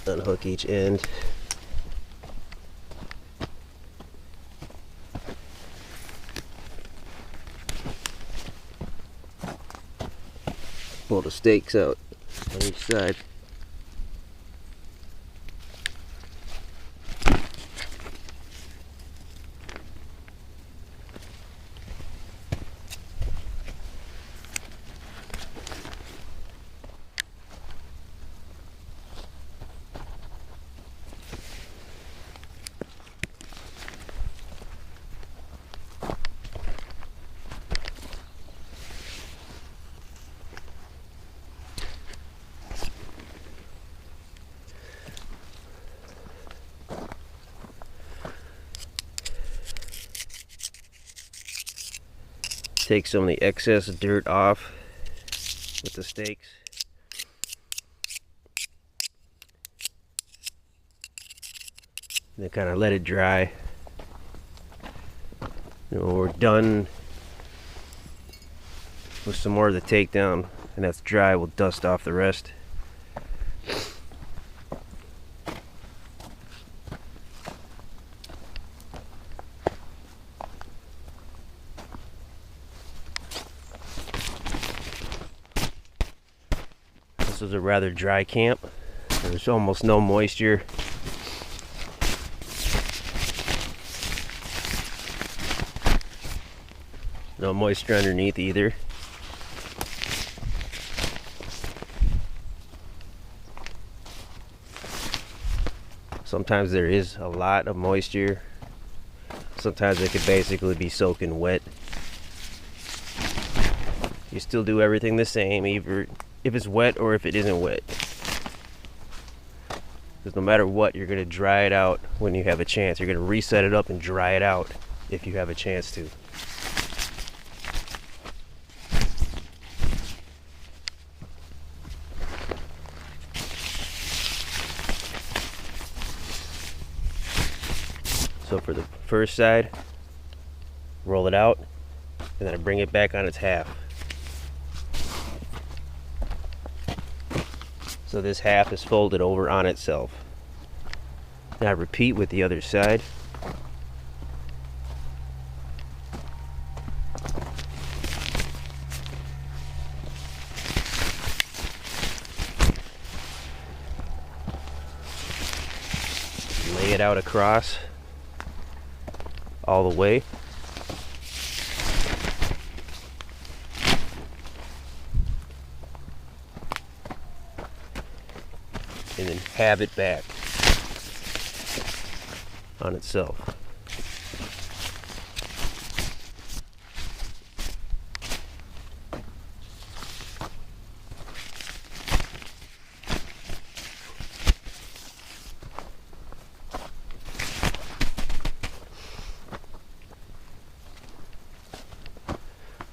Unhook each end. Pull the stakes out on each side. Take some of the excess dirt off with the stakes. And then kind of let it dry. And when we're done with some more of the takedown and that's dry, we'll dust off the rest. This is a rather dry camp. There's almost no moisture. No moisture underneath either. Sometimes there is a lot of moisture. Sometimes it could basically be soaking wet. You still do everything the same, either if it's wet or if it isn't wet. Because no matter what, you're going to dry it out when you have a chance. You're going to reset it up and dry it out if you have a chance to. So for the first side, roll it out, and then I bring it back on its half. So this half is folded over on itself. Now repeat with the other side. Lay it out across all the way. And then have it back on itself.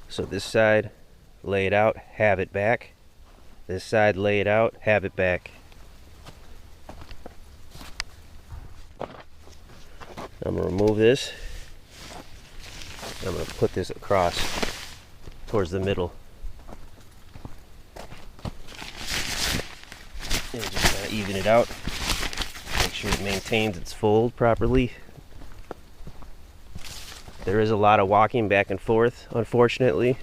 So this side, lay it out, have it back. This side, lay it out, have it back. I'm going to remove this. I'm going to put this across towards the middle. And just kind of even it out. Make sure it maintains its fold properly. There is a lot of walking back and forth, unfortunately.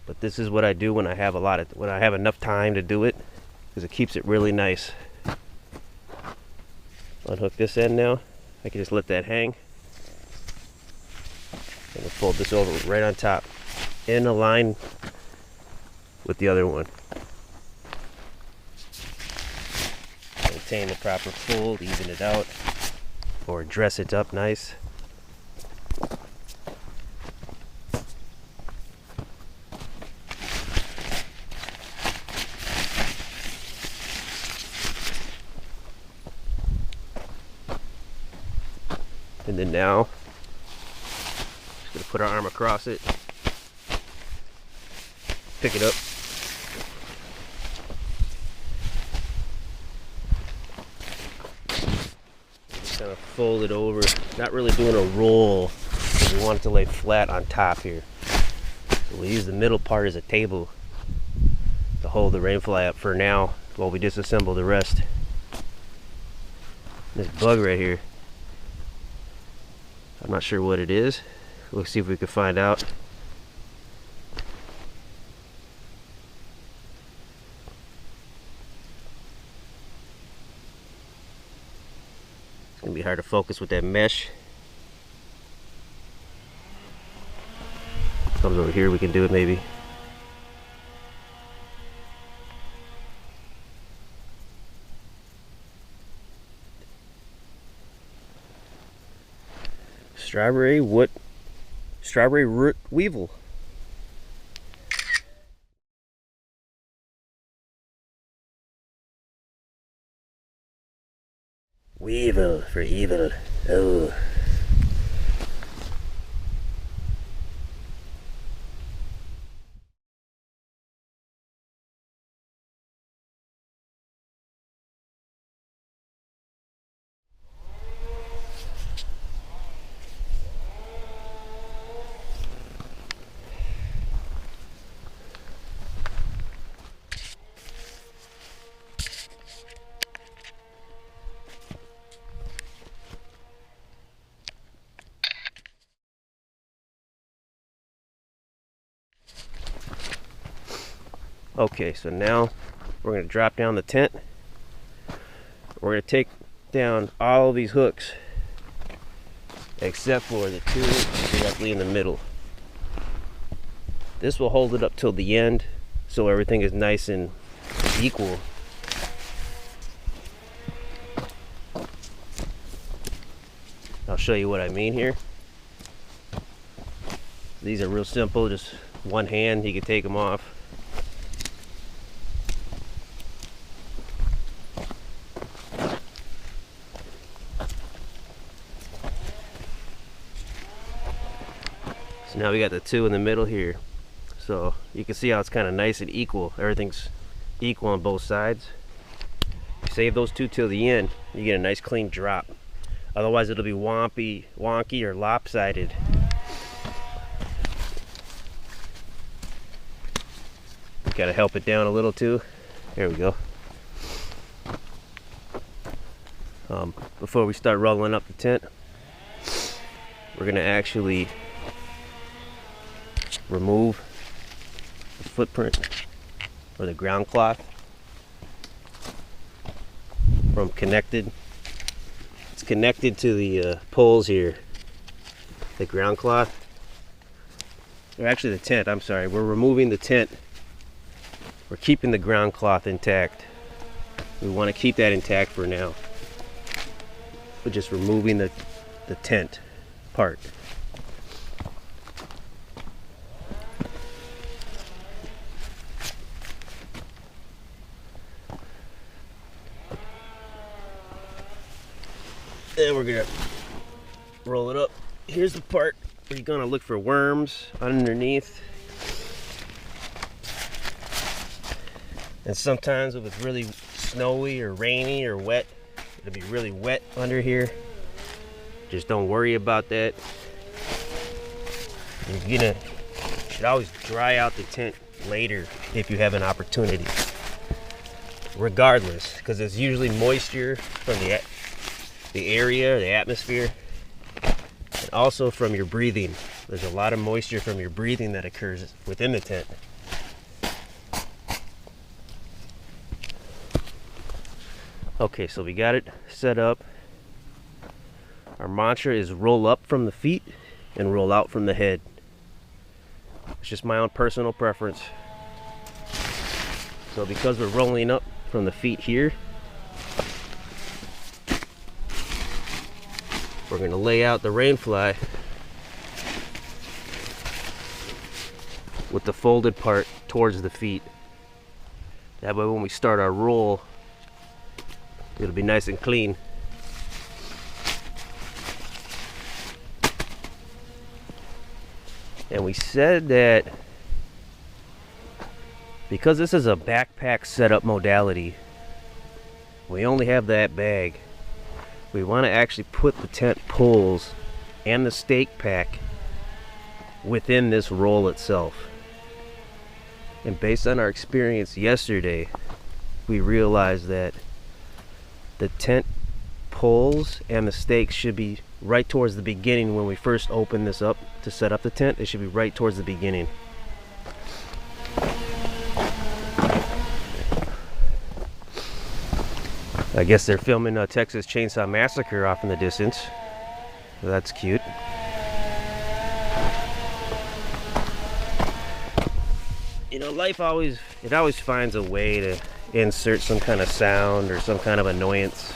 But this is what I do when I have enough time to do it, because it keeps it really nice. Unhook this end now. I can just let that hang. And we'll fold this over right on top. in a line with the other one. Maintain the proper fold, even it out, or dress it up nice. And then now, just gonna put our arm across it, pick it up, just kind of fold it over, not really doing a roll, we want it to lay flat on top here. So we use the middle part as a table to hold the rainfly up for now while we disassemble the rest. This bug right here, I'm not sure what it is. We'll see if we can find out. It's gonna be hard to focus with that mesh. Comes over here, we can do it maybe. Strawberry root weevil. Weevil for evil. Oh. Okay, so now we're going to drop down the tent. We're going to take down all of these hooks except for the two directly in the middle. This will hold it up till the end so everything is nice and equal. I'll show you what I mean here. These are real simple, just one hand, you can take them off. So now we got the two in the middle here. So you can see how it's kind of nice and equal. Everything's equal on both sides. Save those two till the end, you get a nice clean drop. Otherwise it'll be wonky or lopsided. Gotta help it down a little too. There we go. Before we start rolling up the tent, we're gonna actually remove the footprint or the ground cloth from connected. It's connected to the poles here. The ground cloth, or actually the tent, I'm sorry. We're removing the tent. We're keeping the ground cloth intact. We want to keep that intact for now. We're just removing the tent part. Then we're gonna roll it up. Here's the part where you're gonna look for worms underneath. And sometimes if it's really snowy or rainy or wet, it'll be really wet under here. Just don't worry about that. You should always dry out the tent later if you have an opportunity. Regardless, because it's usually moisture from the area or the atmosphere, and also from your breathing. There's a lot of moisture from your breathing that occurs within the tent. Okay, so we got it set up. Our mantra is roll up from the feet and roll out from the head. It's just my own personal preference. So because we're rolling up from the feet here, we're going to lay out the rain fly with the folded part towards the feet. That way when we start our roll, it'll be nice and clean. And we said that because this is a backpack setup modality, we only have that bag. We want to actually put the tent poles and the stake pack within this roll itself. And based on our experience yesterday, we realized that the tent poles and the stakes should be right towards the beginning. When we first open this up to set up the tent, it should be right towards the beginning. I guess they're filming a Texas Chainsaw Massacre off in the distance. So that's cute. You know, life always finds a way to insert some kind of sound or some kind of annoyance.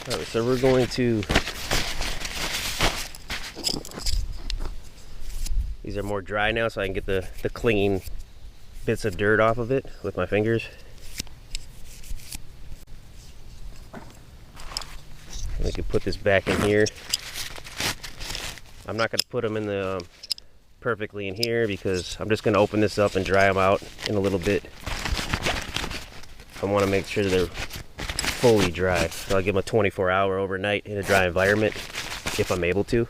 Alright, so we're going to... These are more dry now, so I can get the clean bits of dirt off of it with my fingers. We can put this back in here. I'm not going to put them in the perfectly in here because I'm just going to open this up and dry them out in a little bit. I want to make sure they're fully dry. So I'll give them a 24-hour overnight in a dry environment if I'm able to.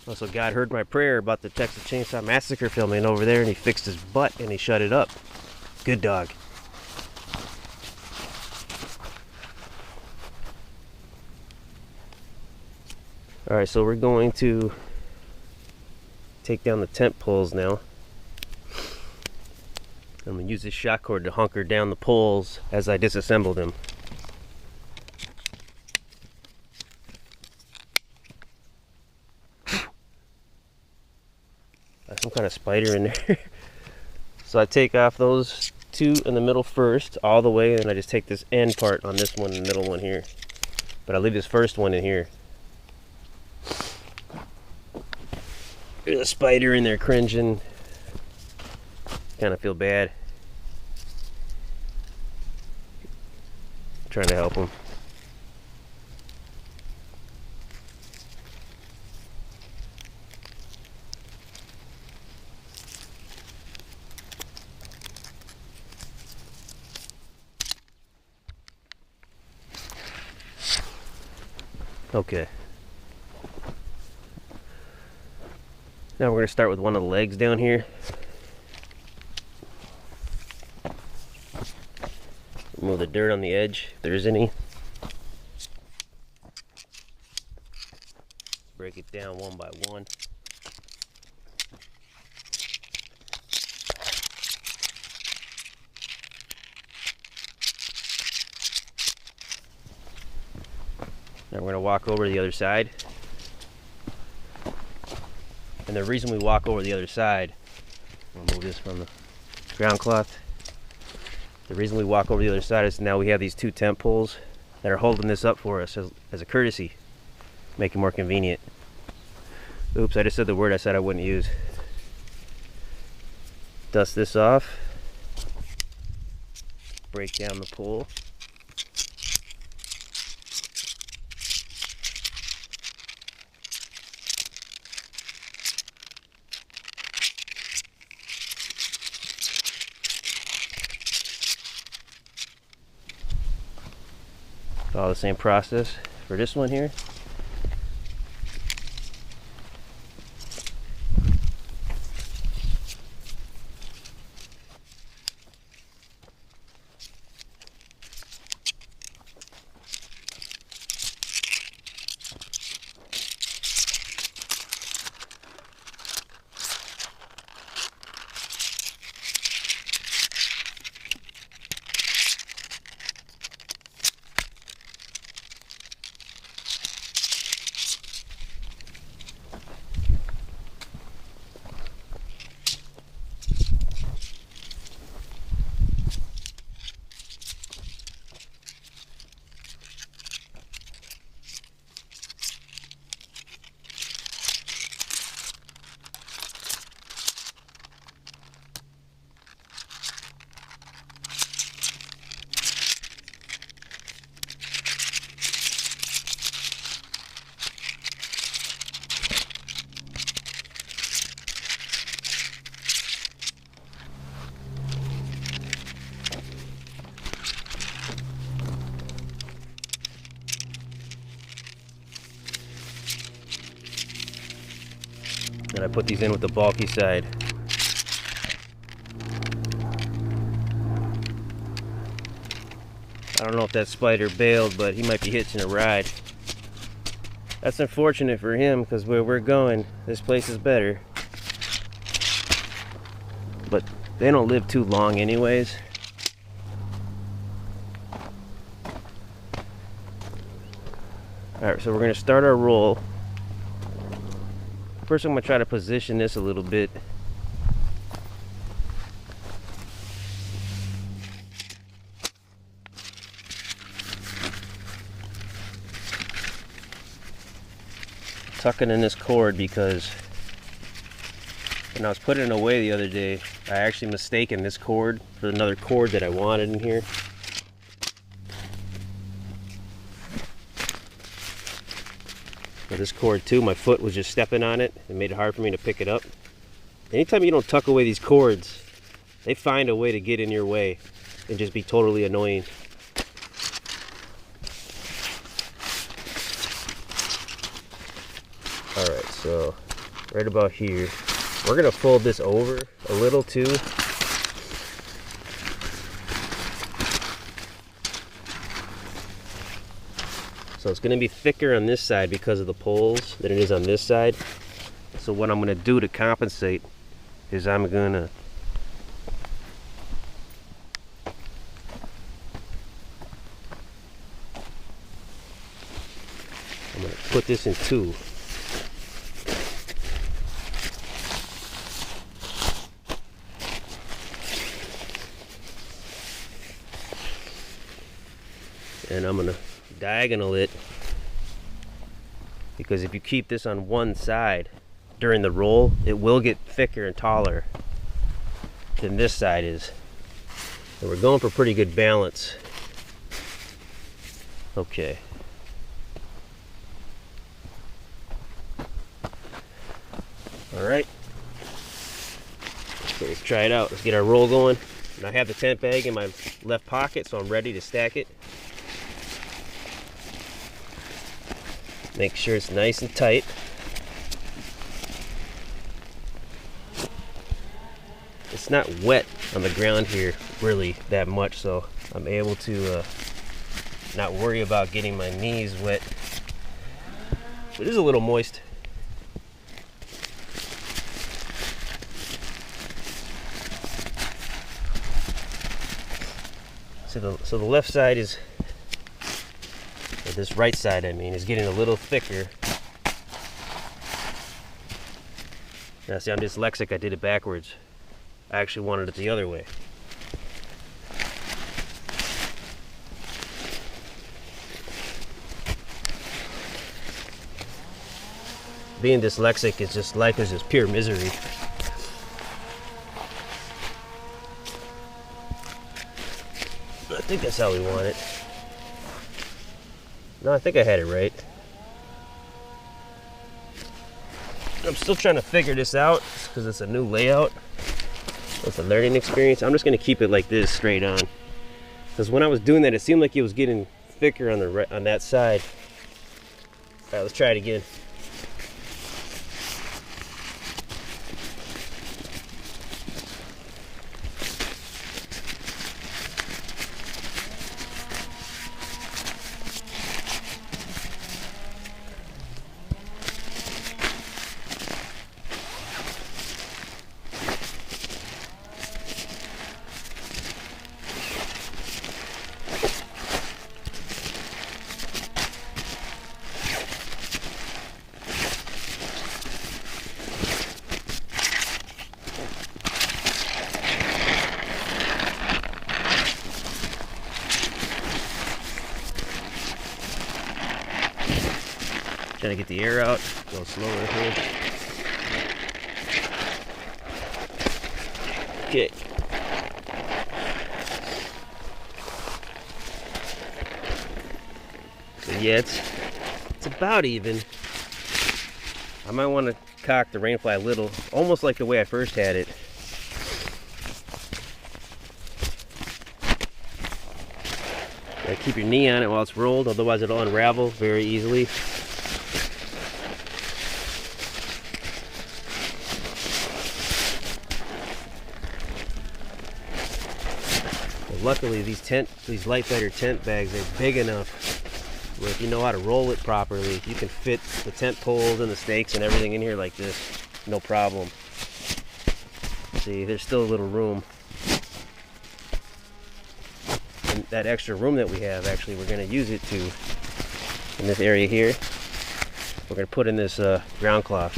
Also, God heard my prayer about the Texas Chainsaw Massacre filming over there, and he fixed his butt and he shut it up. Good dog. Alright, so we're going to take down the tent poles now. I'm going to use this shock cord to hunker down the poles as I disassemble them. Some kind of spider in there. So I take off those two in the middle first, all the way, and I just take this end part on this one, the middle one here. But I leave this first one in here. There's a spider in there cringing. Kind of feel bad. I'm trying to help him. Okay. Now we're going to start with one of the legs down here. Remove the dirt on the edge, if there's any. Break it down one by one. Now we're going to walk over to the other side. And the reason we walk over the other side, I'll move this from the ground cloth. The reason we walk over the other side is now we have these two tent poles that are holding this up for us as a courtesy. Make it more convenient. Oops, I just said the word I said I wouldn't use. Dust this off. Break down the pole. Follow the same process for this one here. And I put these in with the bulky side. I don't know if that spider bailed, but he might be hitching a ride. That's unfortunate for him, because where we're going, this place is better. But they don't live too long anyways. Alright, so we're going to start our roll. First I'm going to try to position this a little bit. Tucking in this cord because when I was putting it away the other day, I actually mistaken this cord for another cord that I wanted in here. But this cord too, my foot was just stepping on it. It made it hard for me to pick it up. Anytime you don't tuck away these cords, they find a way to get in your way and just be totally annoying. Alright, so right about here, we're going to fold this over a little too. So it's going to be thicker on this side because of the poles than it is on this side. So what I'm going to do to compensate is I'm going to put this in two. And I'm going to diagonal it, because if you keep this on one side during the roll, it will get thicker and taller than this side is. And we're going for pretty good balance. Okay. Alright. So let's try it out. Let's get our roll going. And I have the tent bag in my left pocket, so I'm ready to stack it. Make sure it's nice and tight. It's not wet on the ground here really that much, so I'm able to not worry about getting my knees wet. It is a little moist. So the left side is, or this right side I mean, is getting a little thicker. Now see, I'm dyslexic, I did it backwards. I actually wanted it the other way. Being dyslexic is just, life is just pure misery. I think that's how we want it. No, I think I had it right. I'm still trying to figure this out because it's a new layout. It's a learning experience. I'm just going to keep it like this straight on. Because when I was doing that, it seemed like it was getting thicker on the on that side. All right, let's try it again. Trying to get the air out, go slower here. Okay. So yeah, it's about even. I might want to cock the rainfly a little, almost like the way I first had it. Gotta keep your knee on it while it's rolled, otherwise it'll unravel very easily. luckily these light better tent bags are big enough where if you know how to roll it properly, you can fit the tent poles and the stakes and everything in here like this, no problem. See, there's still a little room. And that extra room that we have, actually, we're going to use it to, in this area here, we're going to put in this ground cloth.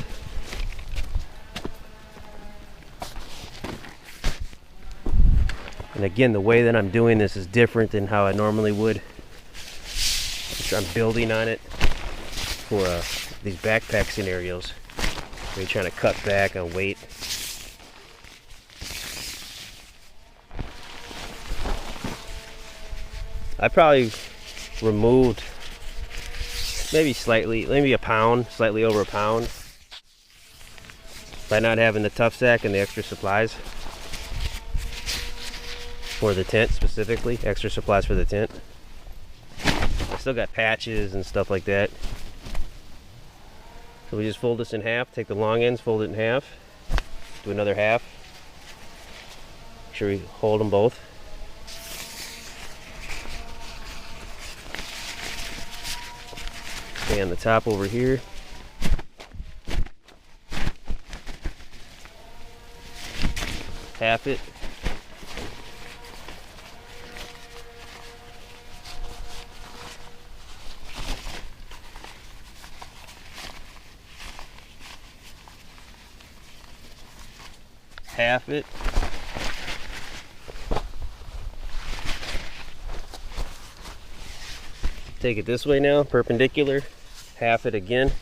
And again, the way that I'm doing this is different than how I normally would. I'm building on it for these backpack scenarios where you're trying to cut back on weight. I probably removed maybe a pound, slightly over a pound, by not having the tough sack and the extra supplies for the tent specifically, extra supplies for the tent. I still got patches and stuff like that. So we just fold this in half, take the long ends, fold it in half, do another half. Make sure we hold them both. Stay on the top over here. Half it. Half it. Take it this way now, perpendicular. Half it again.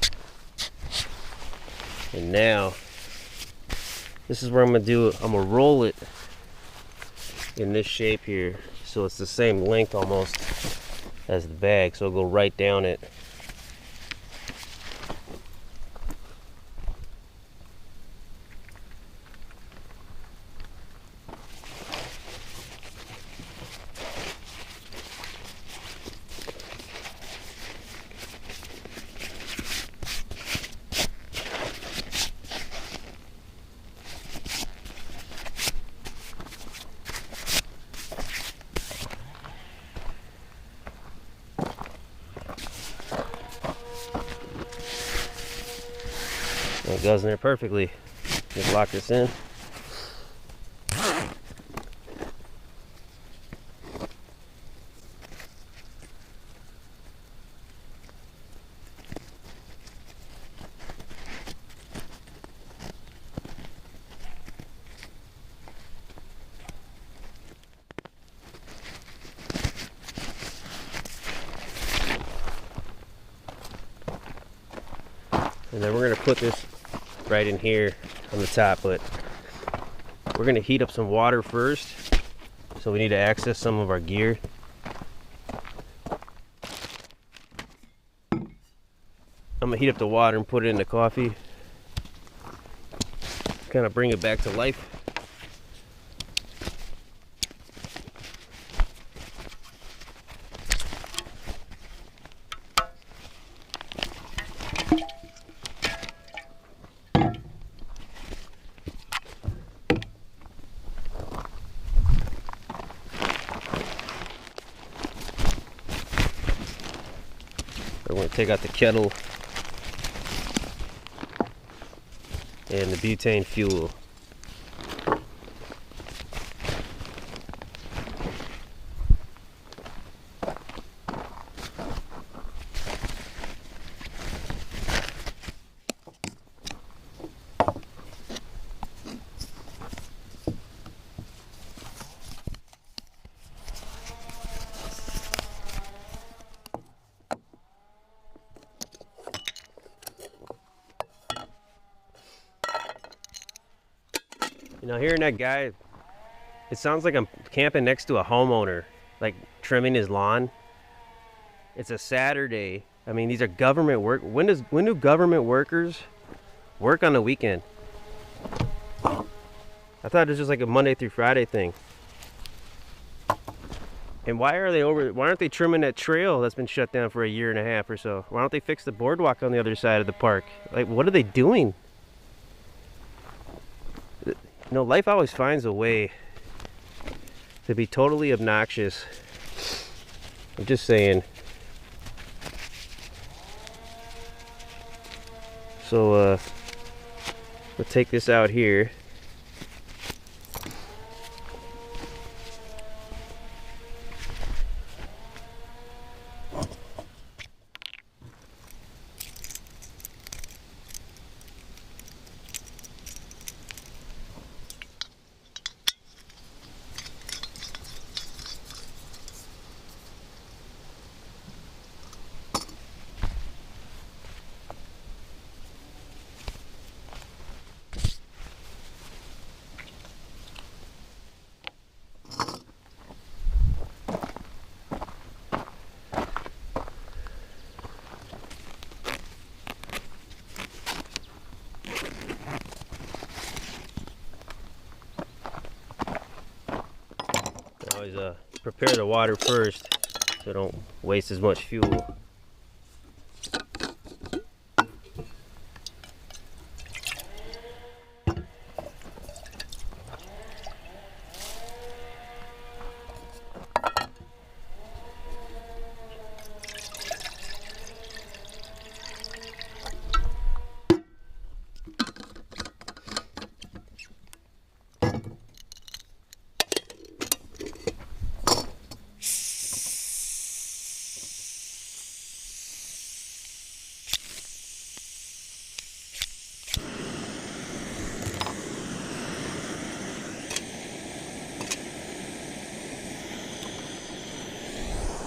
And now, this is where I'm gonna roll it in this shape here. So it's the same length almost as the bag. So it'll go right down it. It goes in there perfectly. Just lock this in. And then we're going to put this right in here on the top, but we're going to heat up some water first, so we need to access some of our gear. I'm going to heat up the water and put it in the coffee, kind of bring it back to life. We're going to take out the kettle and the butane fuel. You know, hearing that guy, it sounds like I'm camping next to a homeowner, like trimming his lawn. It's a Saturday. I mean, these are government work. When do government workers work on the weekend? I thought it was just like a Monday through Friday thing. And why aren't they trimming that trail that's been shut down for a year and a half or so? Why don't they fix the boardwalk on the other side of the park? Like, what are they doing? You know, life always finds a way to be totally obnoxious. I'm just saying. So we'll take this out here. Always prepare the water first so don't waste as much fuel.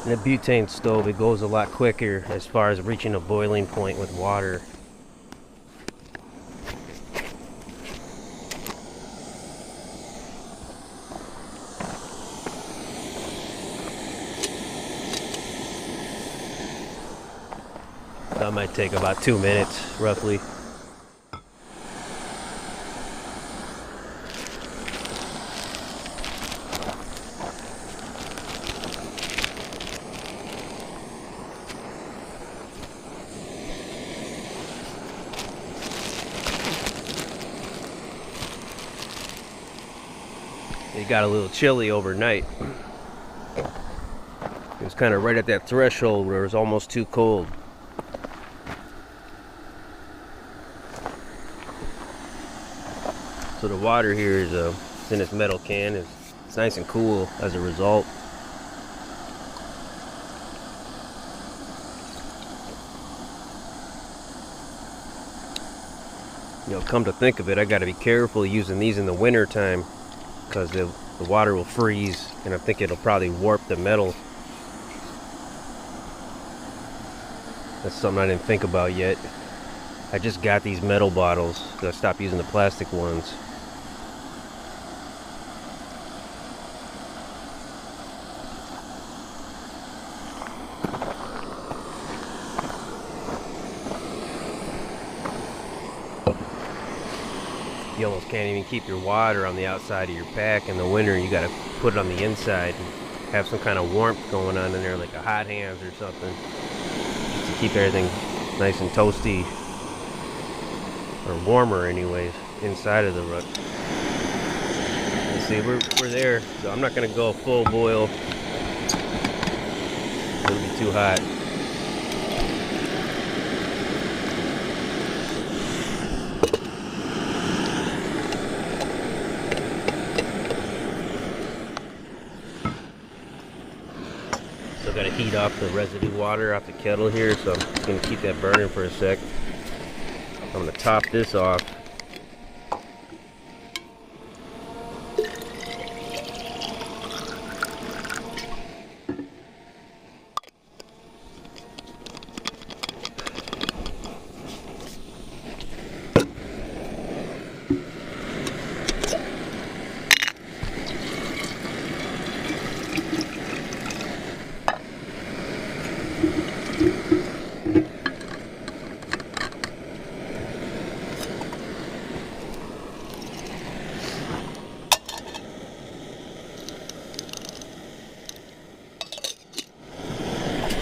In a butane stove, it goes a lot quicker as far as reaching a boiling point with water. That might take about 2 minutes, roughly. It got a little chilly overnight. It was kind of right at that threshold where it was almost too cold. So the water here is it's in this metal can. It's nice and cool as a result. You know, come to think of it, I got to be careful using these in the winter time because the water will freeze, and I think it'll probably warp the metal. That's something I didn't think about yet. I just got these metal bottles, so I stopped using the plastic ones. You almost can't even keep your water on the outside of your pack in the winter. You got to put it on the inside and have some kind of warmth going on in there, like a hot hands or something, just to keep everything nice and toasty, or warmer anyways, inside of the rut. See, we're there, so I'm not going to go full boil. It'll be too hot. Got to heat off the residue water off the kettle here, so I'm just going to keep that burning for a sec. I'm going to top this off.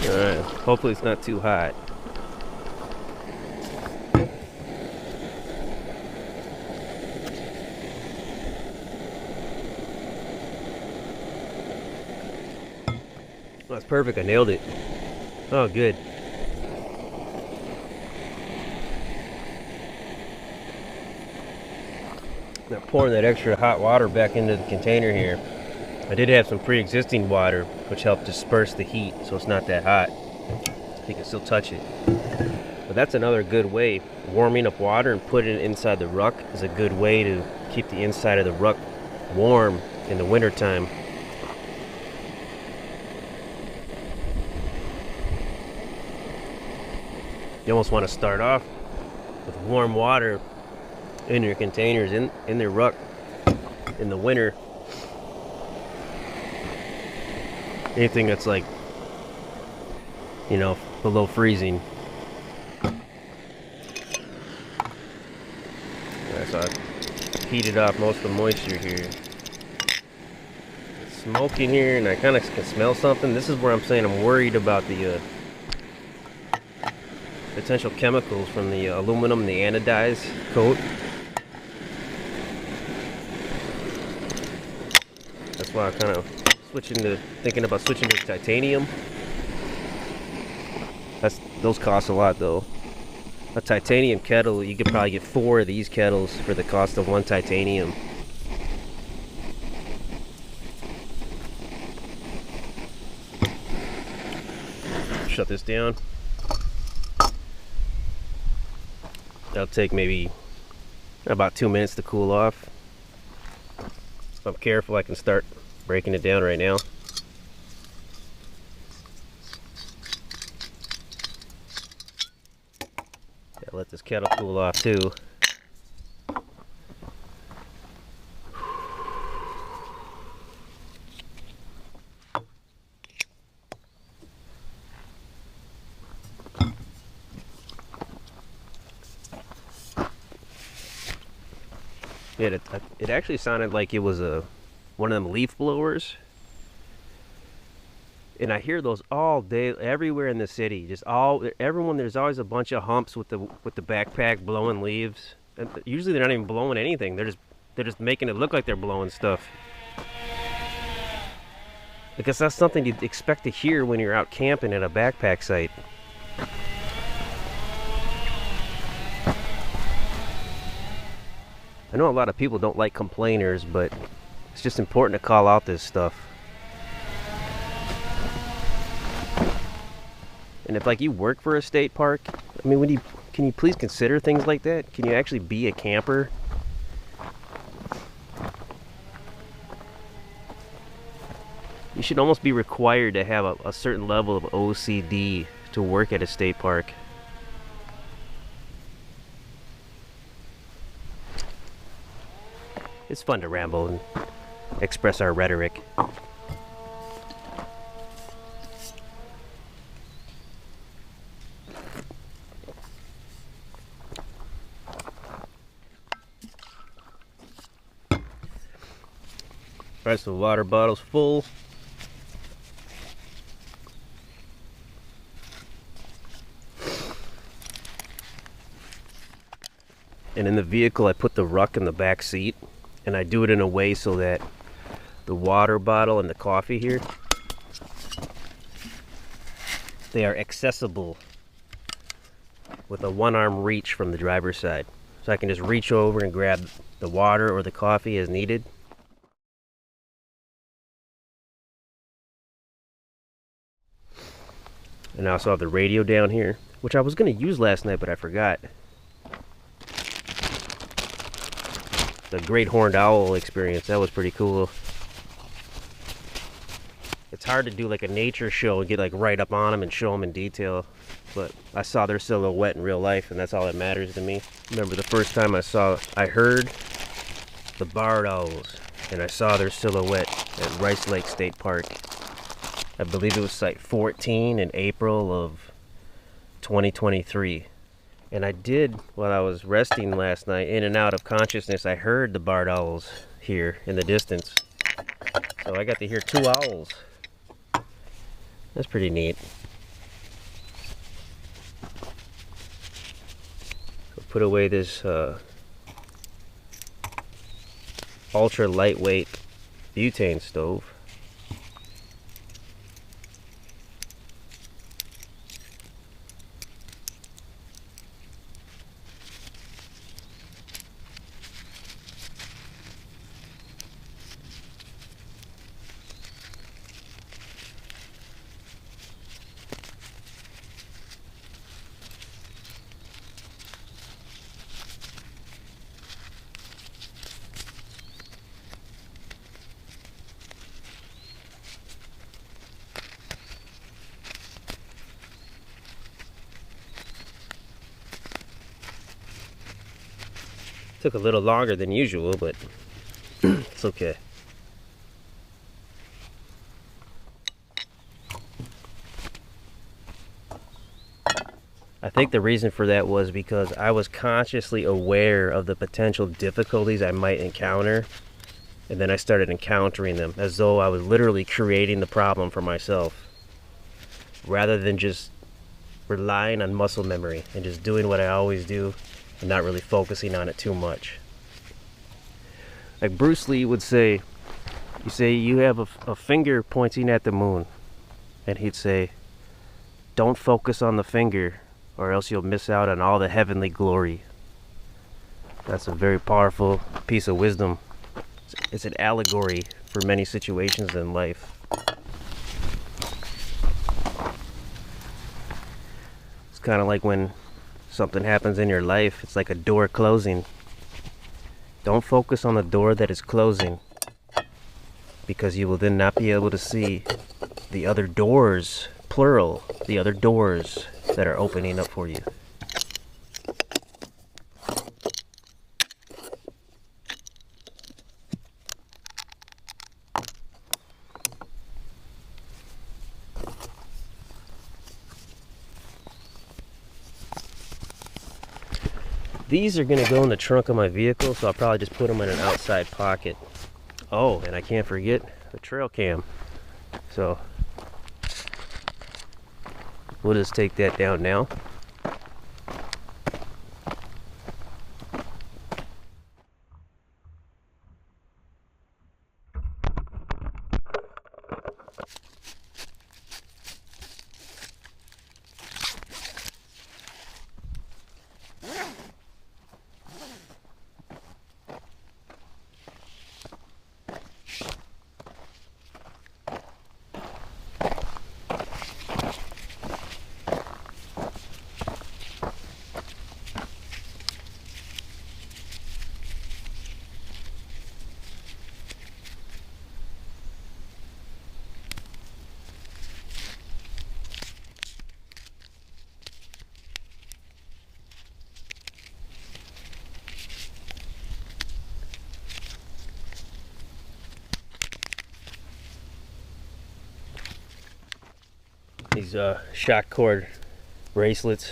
Alright, hopefully it's not too hot. That's perfect. I nailed it. Oh, good. Now pouring that extra hot water back into the container here. I did have some pre-existing water, which helped disperse the heat, so it's not that hot. So you can still touch it. But that's another good way. Warming up water and putting it inside the ruck is a good way to keep the inside of the ruck warm in the wintertime. You almost want to start off with warm water in your containers, in their ruck in the winter. Anything that's like, you know, below freezing. So I heated off most of the moisture here. It's smoking here, and I kind of can smell something. This is where I'm saying I'm worried about the potential chemicals from the aluminum, the anodized coat. That's why I kind of thinking about switching to titanium. Those cost a lot though. A titanium kettle, you could probably get 4 of these kettles for the cost of 1 titanium. Shut this down. That'll take maybe about 2 minutes to cool off. If I'm careful, I can start breaking it down right now. Gotta let this kettle cool off too. Yeah, it actually sounded like it was one of them leaf blowers. And I hear those all day, everywhere in the city. Everyone. There's always a bunch of humps with the backpack blowing leaves. And usually they're not even blowing anything. They're just making it look like they're blowing stuff. Because that's something you'd expect to hear when you're out camping at a backpack site. I know a lot of people don't like complainers, but it's just important to call out this stuff. And if like you work for a state park, I mean, can you please consider things like that? Can you actually be a camper? You should almost be required to have a certain level of OCD to work at a state park. It's fun to ramble and express our rhetoric. Alright, so the water bottle's full. And in the vehicle I put the ruck in the back seat, and I do it in a way so that the water bottle and the coffee here, they are accessible with a one-arm reach from the driver's side. So I can just reach over and grab the water or the coffee as needed. And I also have the radio down here, which I was going to use last night, but I forgot. The Great Horned Owl experience, that was pretty cool. It's hard to do like a nature show and get like right up on them and show them in detail, but I saw their silhouette in real life, and that's all that matters to me. Remember the first time I heard the barred owls, and I saw their silhouette at Rice Lake State Park. I believe it was site 14 in April of 2023. And I did, while I was resting last night, in and out of consciousness, I heard the barred owls here in the distance. So I got to hear 2 owls. That's pretty neat. So put away this ultra lightweight butane stove. Took a little longer than usual, but it's okay. I think the reason for that was because I was consciously aware of the potential difficulties I might encounter, and then I started encountering them as though I was literally creating the problem for myself, rather than just relying on muscle memory and just doing what I always do and not really focusing on it too much. Like Bruce Lee would say, you have a finger pointing at the moon, and he'd say, don't focus on the finger or else you'll miss out on all the heavenly glory. That's a very powerful piece of wisdom. It's an allegory for many situations in life. It's kind of like when something happens in your life, it's like a door closing. Don't focus on the door that is closing, because you will then not be able to see the other doors, plural, the other doors that are opening up for you. These are going to go in the trunk of my vehicle, so I'll probably just put them in an outside pocket. Oh, and I can't forget the trail cam. So we'll just take that down now. These shock cord bracelets.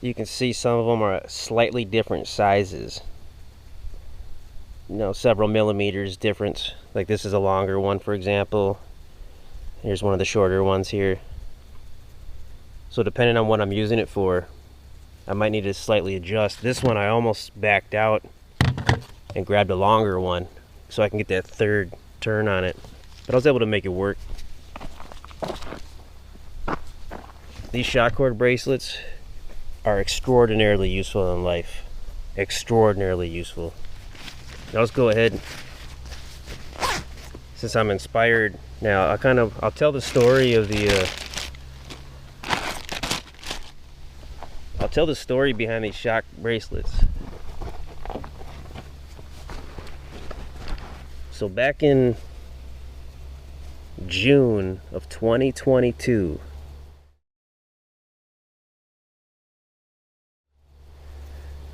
You can see some of them are slightly different sizes. You know, several millimeters difference. Like this is a longer one, for example. Here's one of the shorter ones here. So depending on what I'm using it for, I might need to slightly adjust. This one I almost backed out and grabbed a longer one so I can get that third turn on it. But I was able to make it work. These shock cord bracelets are extraordinarily useful in life. Extraordinarily useful. Now let's go ahead. Since I'm inspired now, I'll tell the story of the I'll tell the story behind these shock bracelets. So back in June of 2022,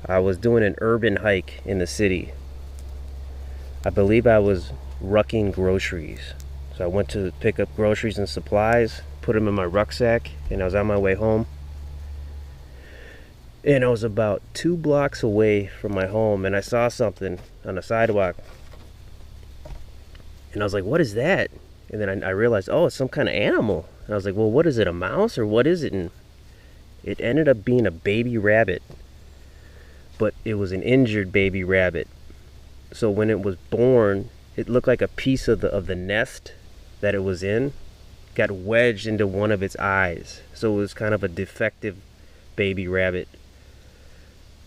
I was doing an urban hike in the city. I believe I was rucking groceries. So I went to pick up groceries and supplies, put them in my rucksack, and I was on my way home. And I was about 2 blocks away from my home, and I saw something on the sidewalk. And I was like, what is that? And then I realized, oh, it's some kind of animal. And I was like, well, what is it, a mouse or what is it? And it ended up being a baby rabbit. But it was an injured baby rabbit. So when it was born, it looked like a piece of the nest that it was in got wedged into one of its eyes. So it was kind of a defective baby rabbit.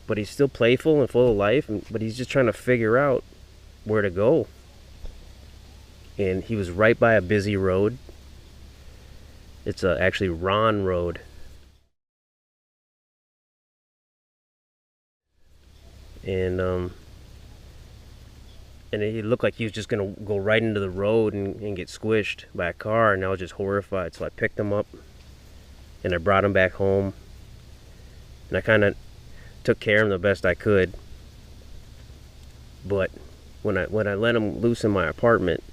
But he's still playful and full of life, but he's just trying to figure out where to go. And he was right by a busy road. It's actually Ron Road. And it looked like he was just gonna go right into the road and get squished by a car, and I was just horrified. So I picked him up and I brought him back home. and I kind of took care of him the best I could. But when I let him loose in my apartment,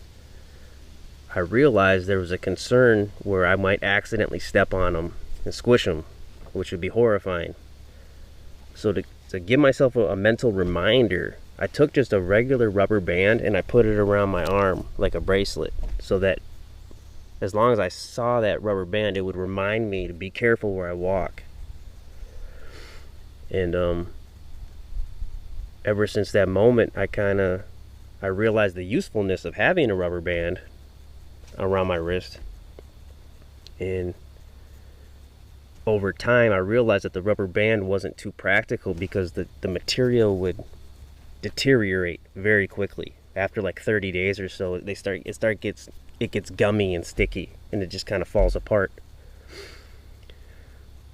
I realized there was a concern where I might accidentally step on him and squish him, which would be horrifying. So to give myself a mental reminder, I took just a regular rubber band and I put it around my arm like a bracelet, so that as long as I saw that rubber band, it would remind me to be careful where I walk. And ever since that moment, I realized the usefulness of having a rubber band around my wrist. And over time, I realized that the rubber band wasn't too practical because the material would deteriorate very quickly. After like 30 days or so, it gets gummy and sticky, and it just kind of falls apart.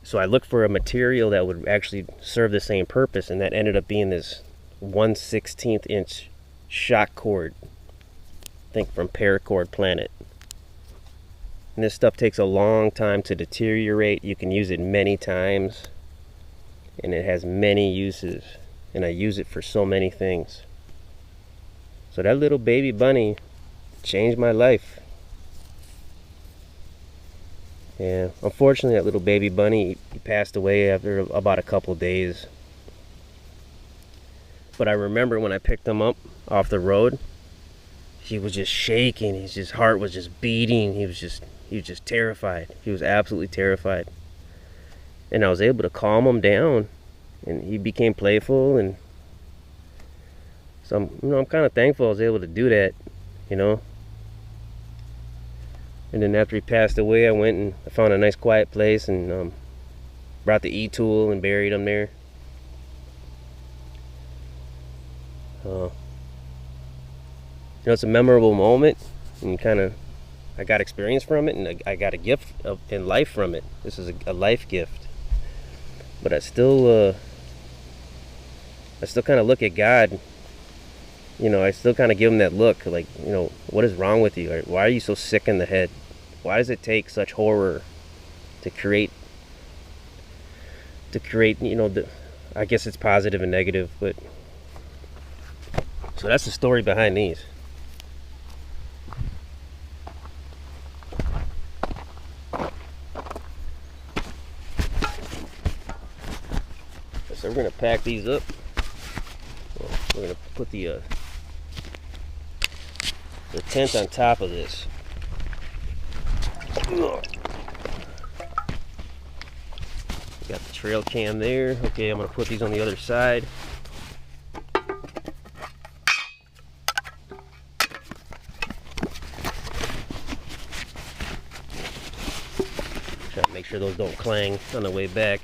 So I looked for a material that would actually serve the same purpose, and that ended up being this 1/16 inch shock cord, I think from Paracord Planet. And this stuff takes a long time to deteriorate. You can use it many times, and it has many uses, and I use it for so many things. So that little baby bunny changed my life. Yeah, unfortunately that little baby bunny, he passed away after about a couple days. But I remember when I picked him up off the road, he was just shaking. His heart was just beating. He was just terrified. He was absolutely terrified. And I was able to calm him down, and he became playful. And so I'm kind of thankful I was able to do that, you know. And then after he passed away, I went and I found a nice quiet place and brought the E-tool and buried him there. It's a memorable moment, and I got experience from it, and I got a gift in life from it. This is a life gift. But I still kind of look at God. I still kind of give him that look, like, what is wrong with you? Why are you so sick in the head? Why does it take such horror to create, I guess it's positive and negative, but so that's the story behind these. So we're gonna pack these up. We're gonna put the tent on top of this. Got the trail cam there. Okay, I'm gonna put these on the other side. Try to make sure those don't clang on the way back.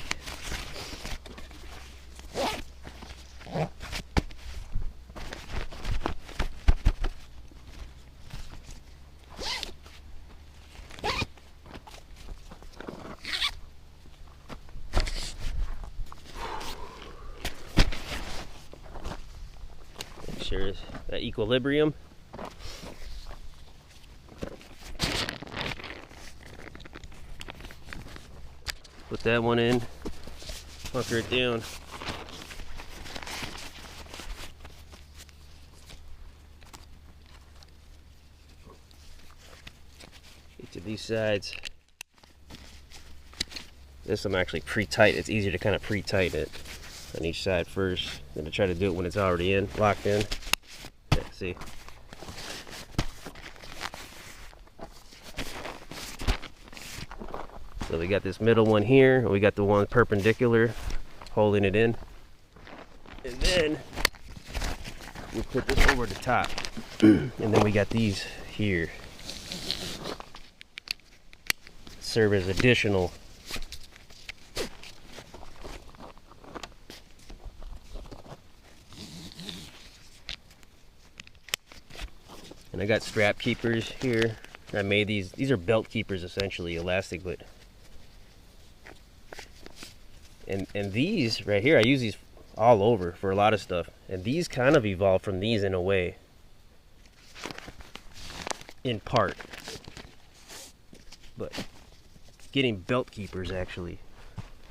Sure, that equilibrium. Put that one in, hunker it down. Each of these sides. This I'm actually pre-tight. It's easier to kind of pre-tighten it on each side first than to try to do it when it's already locked in. Yeah, see. So we got this middle one here, and we got the one perpendicular holding it in. And then we put this over the top. And then we got these here. Serve as additional. And I got strap keepers here. I made these. These are belt keepers, essentially, elastic, but and these right here, I use these all over for a lot of stuff. And these kind of evolved from these in a way, in part. But getting belt keepers actually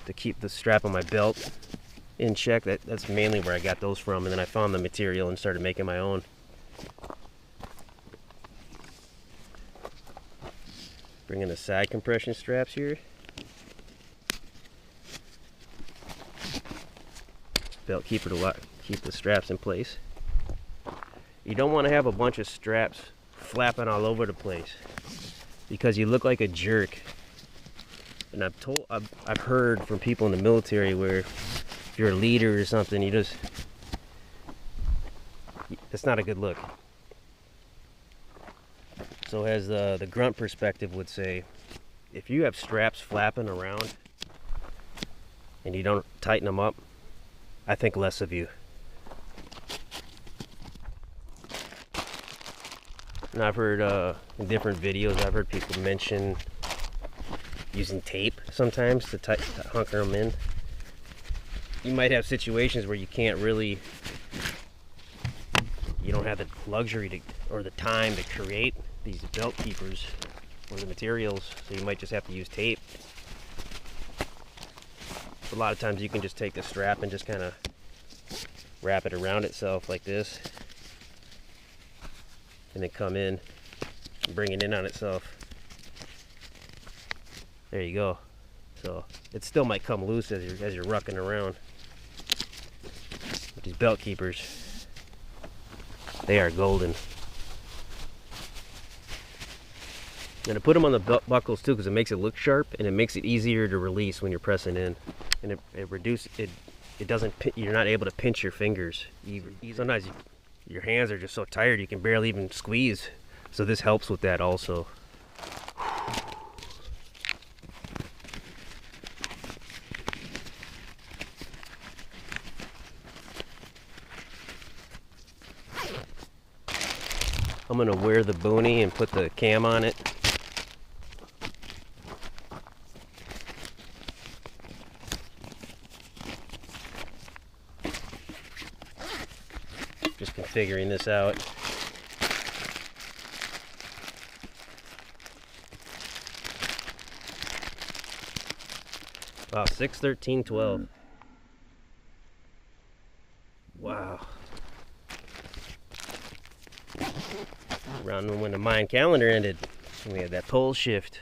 to keep the strap on my belt in check. That's mainly where I got those from, and then I found the material and started making my own. Bring in the side compression straps here. Belt keeper to keep the straps in place. You don't want to have a bunch of straps flapping all over the place because you look like a jerk. And I've heard from people in the military where if you're a leader or something, it's not a good look. So as the grunt perspective would say, if you have straps flapping around and you don't tighten them up, I think less of you. And I've heard in different videos, I've heard people mention using tape sometimes to hunker them in. You might have situations where you can't really, you don't have the luxury or the time to create these belt keepers or the materials, so you might just have to use tape. A lot of times you can just take the strap and just kind of wrap it around itself like this, and then come in and bring it in on itself. There you go. So it still might come loose as you're rucking around. But these belt keepers, they are golden. And I put them on the belt buckles too because it makes it look sharp and it makes it easier to release when you're pressing in. And it reduces it. It doesn't. You're not able to pinch your fingers. Sometimes your hands are just so tired you can barely even squeeze. So this helps with that also. I'm gonna wear the boonie and put the cam on it. Just configuring this out. Wow, 6/13/12. Wow. Around when the Mayan calendar ended, we had that pole shift.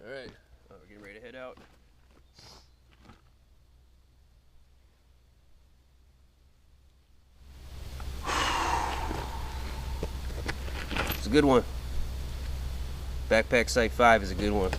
Alright, we're getting ready to head out. It's a good one. Backpack Cipher-Tu is a good one.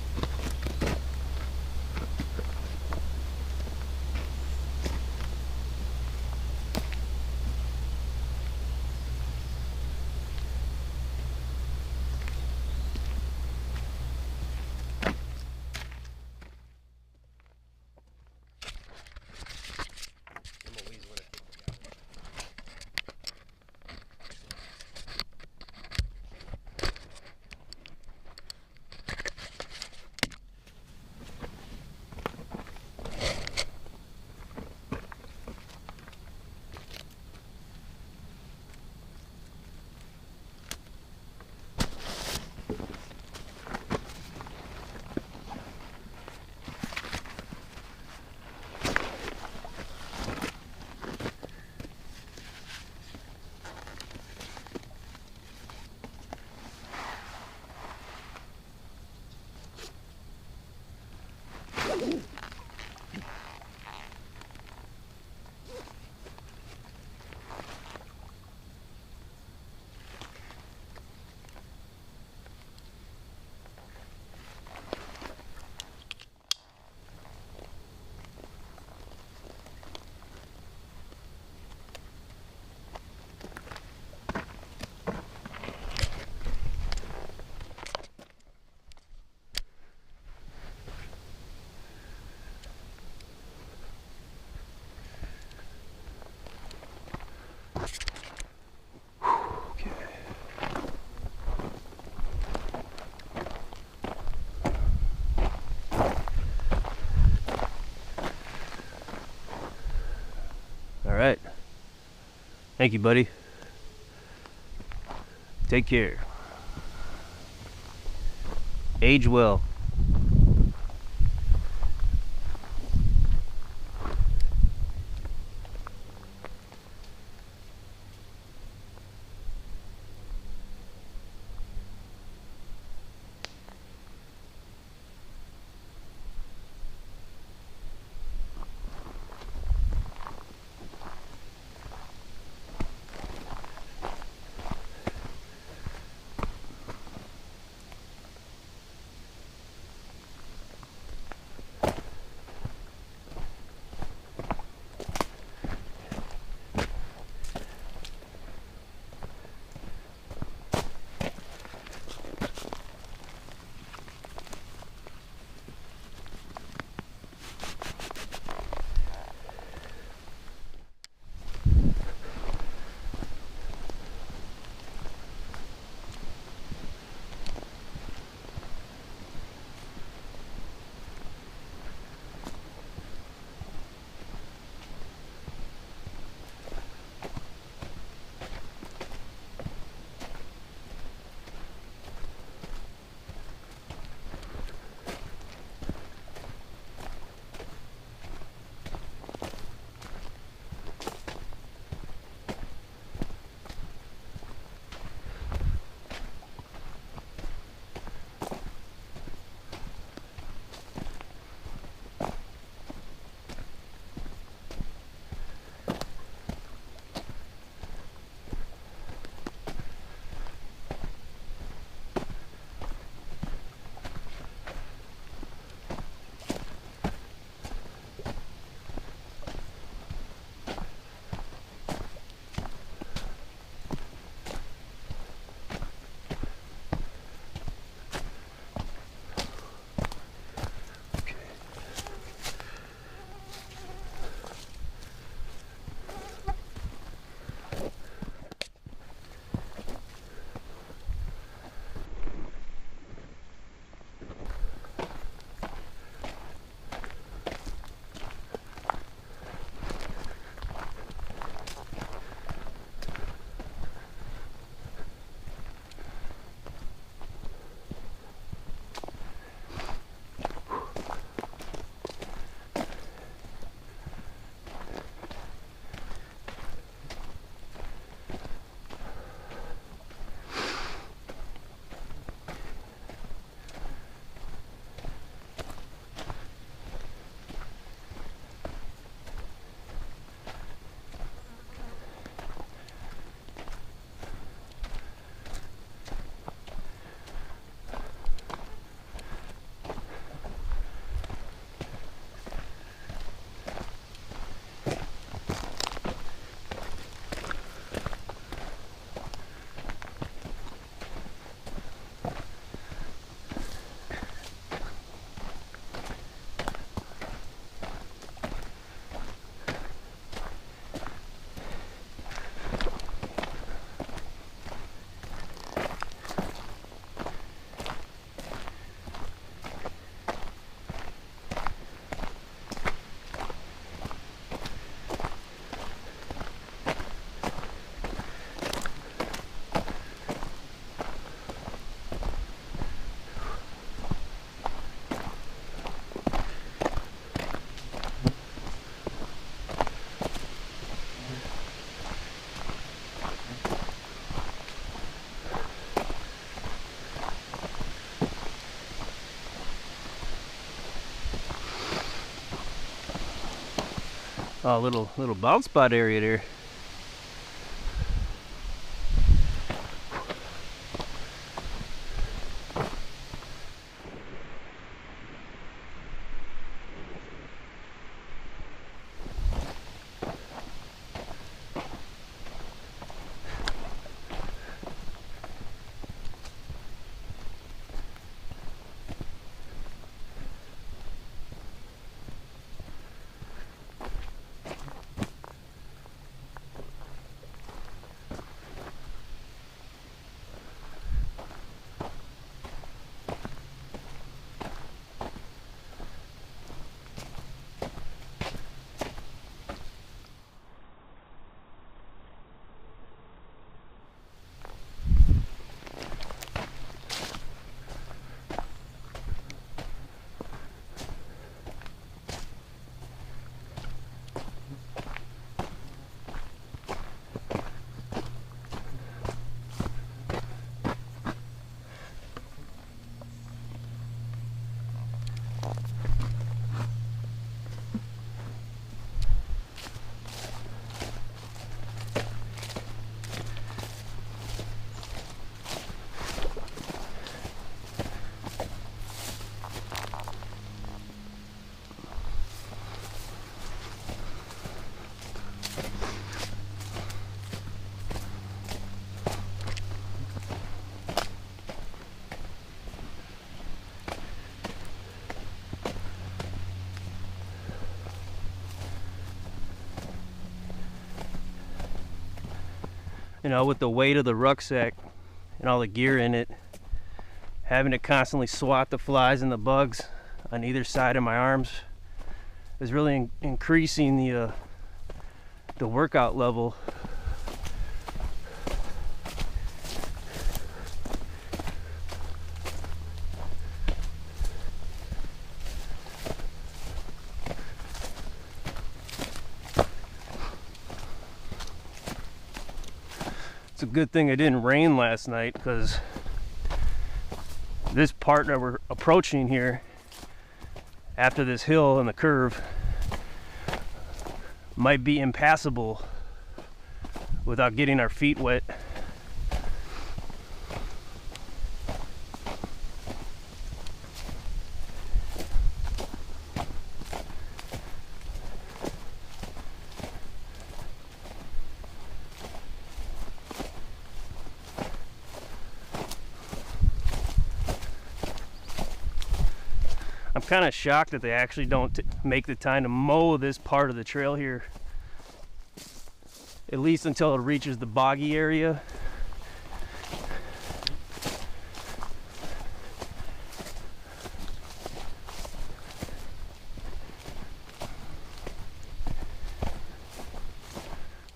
All right. Thank you, buddy. Take care. Age well. Oh, little bounce spot area there. You know, with the weight of the rucksack and all the gear in it, having to constantly swat the flies and the bugs on either side of my arms is really increasing the workout level. It's a good thing it didn't rain last night, because this part that we're approaching here after this hill and the curve might be impassable without getting our feet wet. I'm kind of shocked that they actually don't make the time to mow this part of the trail here, at least until it reaches the boggy area.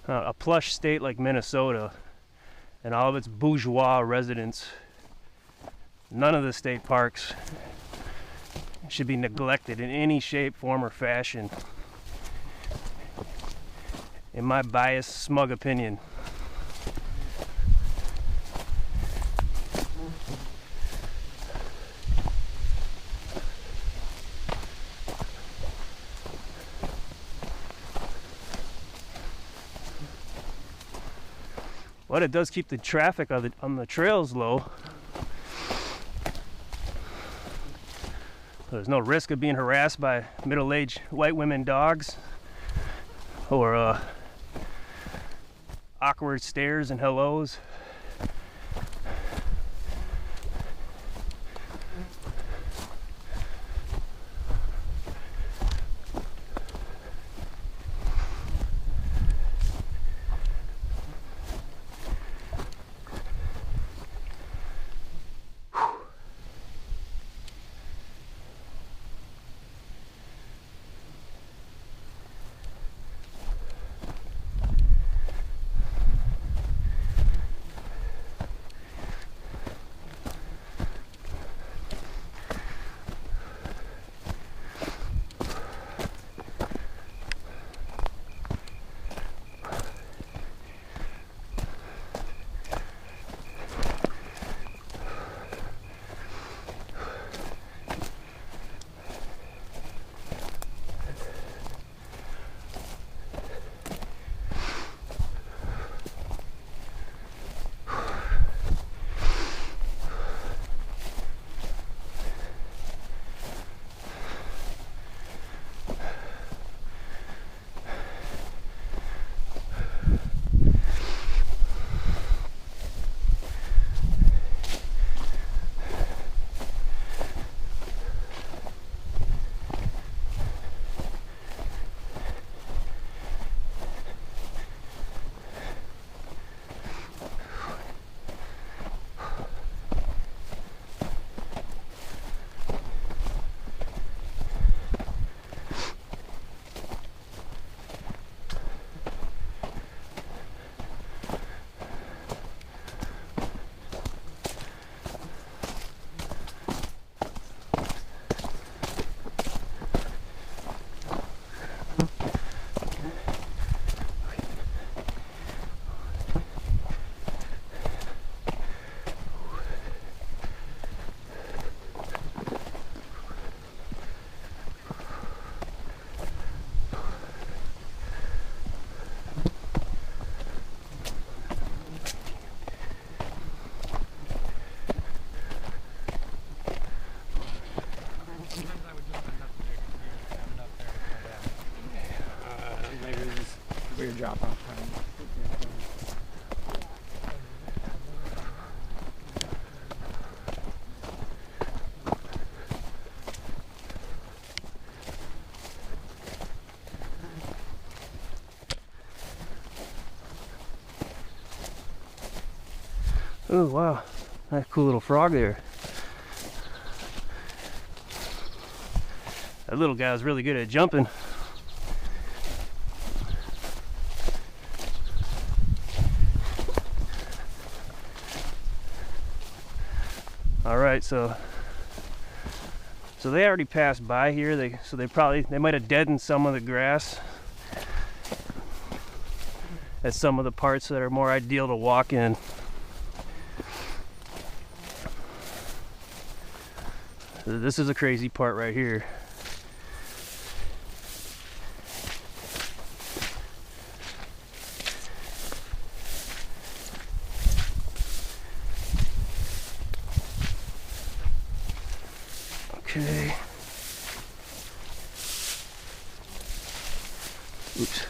A plush state like Minnesota and all of its bourgeois residents, none of the state parks should be neglected in any shape, form, or fashion, in my biased, smug opinion. But it does keep the traffic on the trails low. There's no risk of being harassed by middle-aged white women dogs, or awkward stares and hellos. Weird drop off time. Oh wow, that cool little frog there. That little guy was really good at jumping. All right, so they already passed by here. They might have deadened some of the grass at some of the parts that are more ideal to walk in. This is a crazy part right here. Okay. Oops.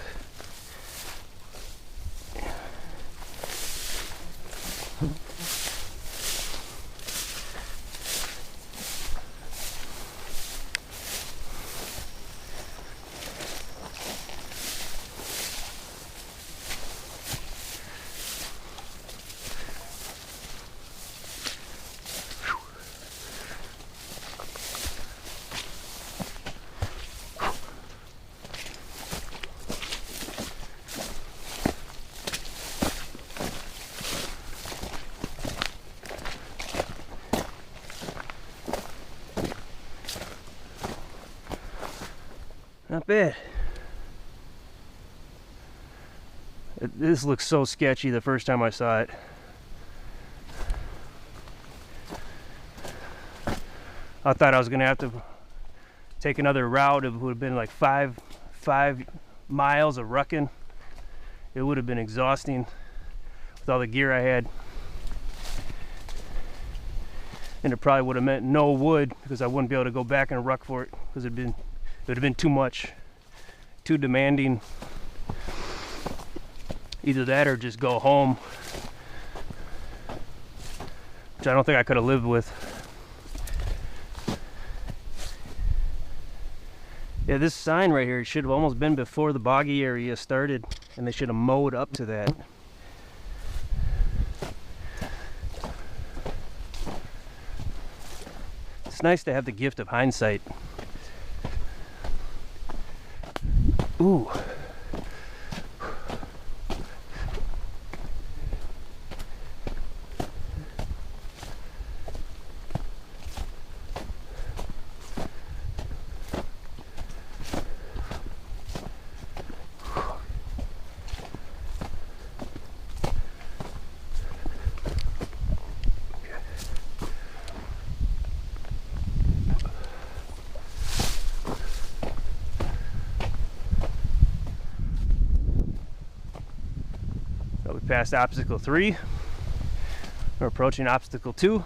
Not bad. This looks so sketchy the first time I saw it. I thought I was gonna have to take another route. It would have been like five miles of rucking. It would have been exhausting with all the gear I had. And it probably would have meant no wood because I wouldn't be able to go back and ruck for it because it would have been too much, too demanding. Either that or just go home, which I don't think I could have lived with. Yeah, this sign right here should have almost been before the boggy area started, and they should have mowed up to that. It's nice to have the gift of hindsight. Ooh. Past obstacle 3, we're approaching obstacle 2.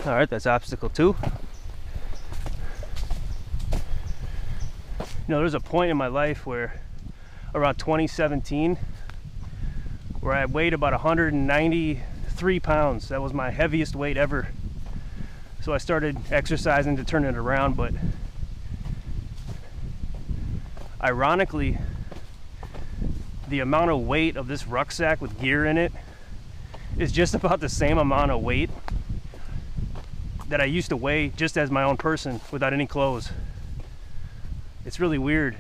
All right, that's obstacle 2. You know, there's a point in my life where around 2017 where I weighed about 193 pounds. That was my heaviest weight ever. So I started exercising to turn it around, but ironically, the amount of weight of this rucksack with gear in it is just about the same amount of weight that I used to weigh just as my own person without any clothes. It's really weird.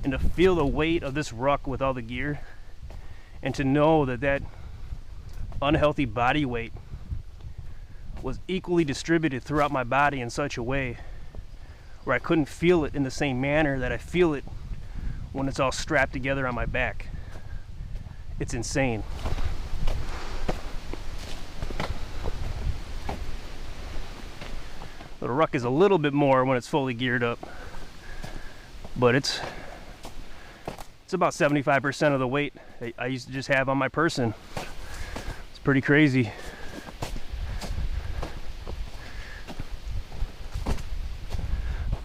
And to feel the weight of this ruck with all the gear, and to know that that unhealthy body weight was equally distributed throughout my body in such a way where I couldn't feel it in the same manner that I feel it when it's all strapped together on my back. It's insane. The ruck is a little bit more when it's fully geared up, but it's about 75% of the weight I used to just have on my person. It's pretty crazy.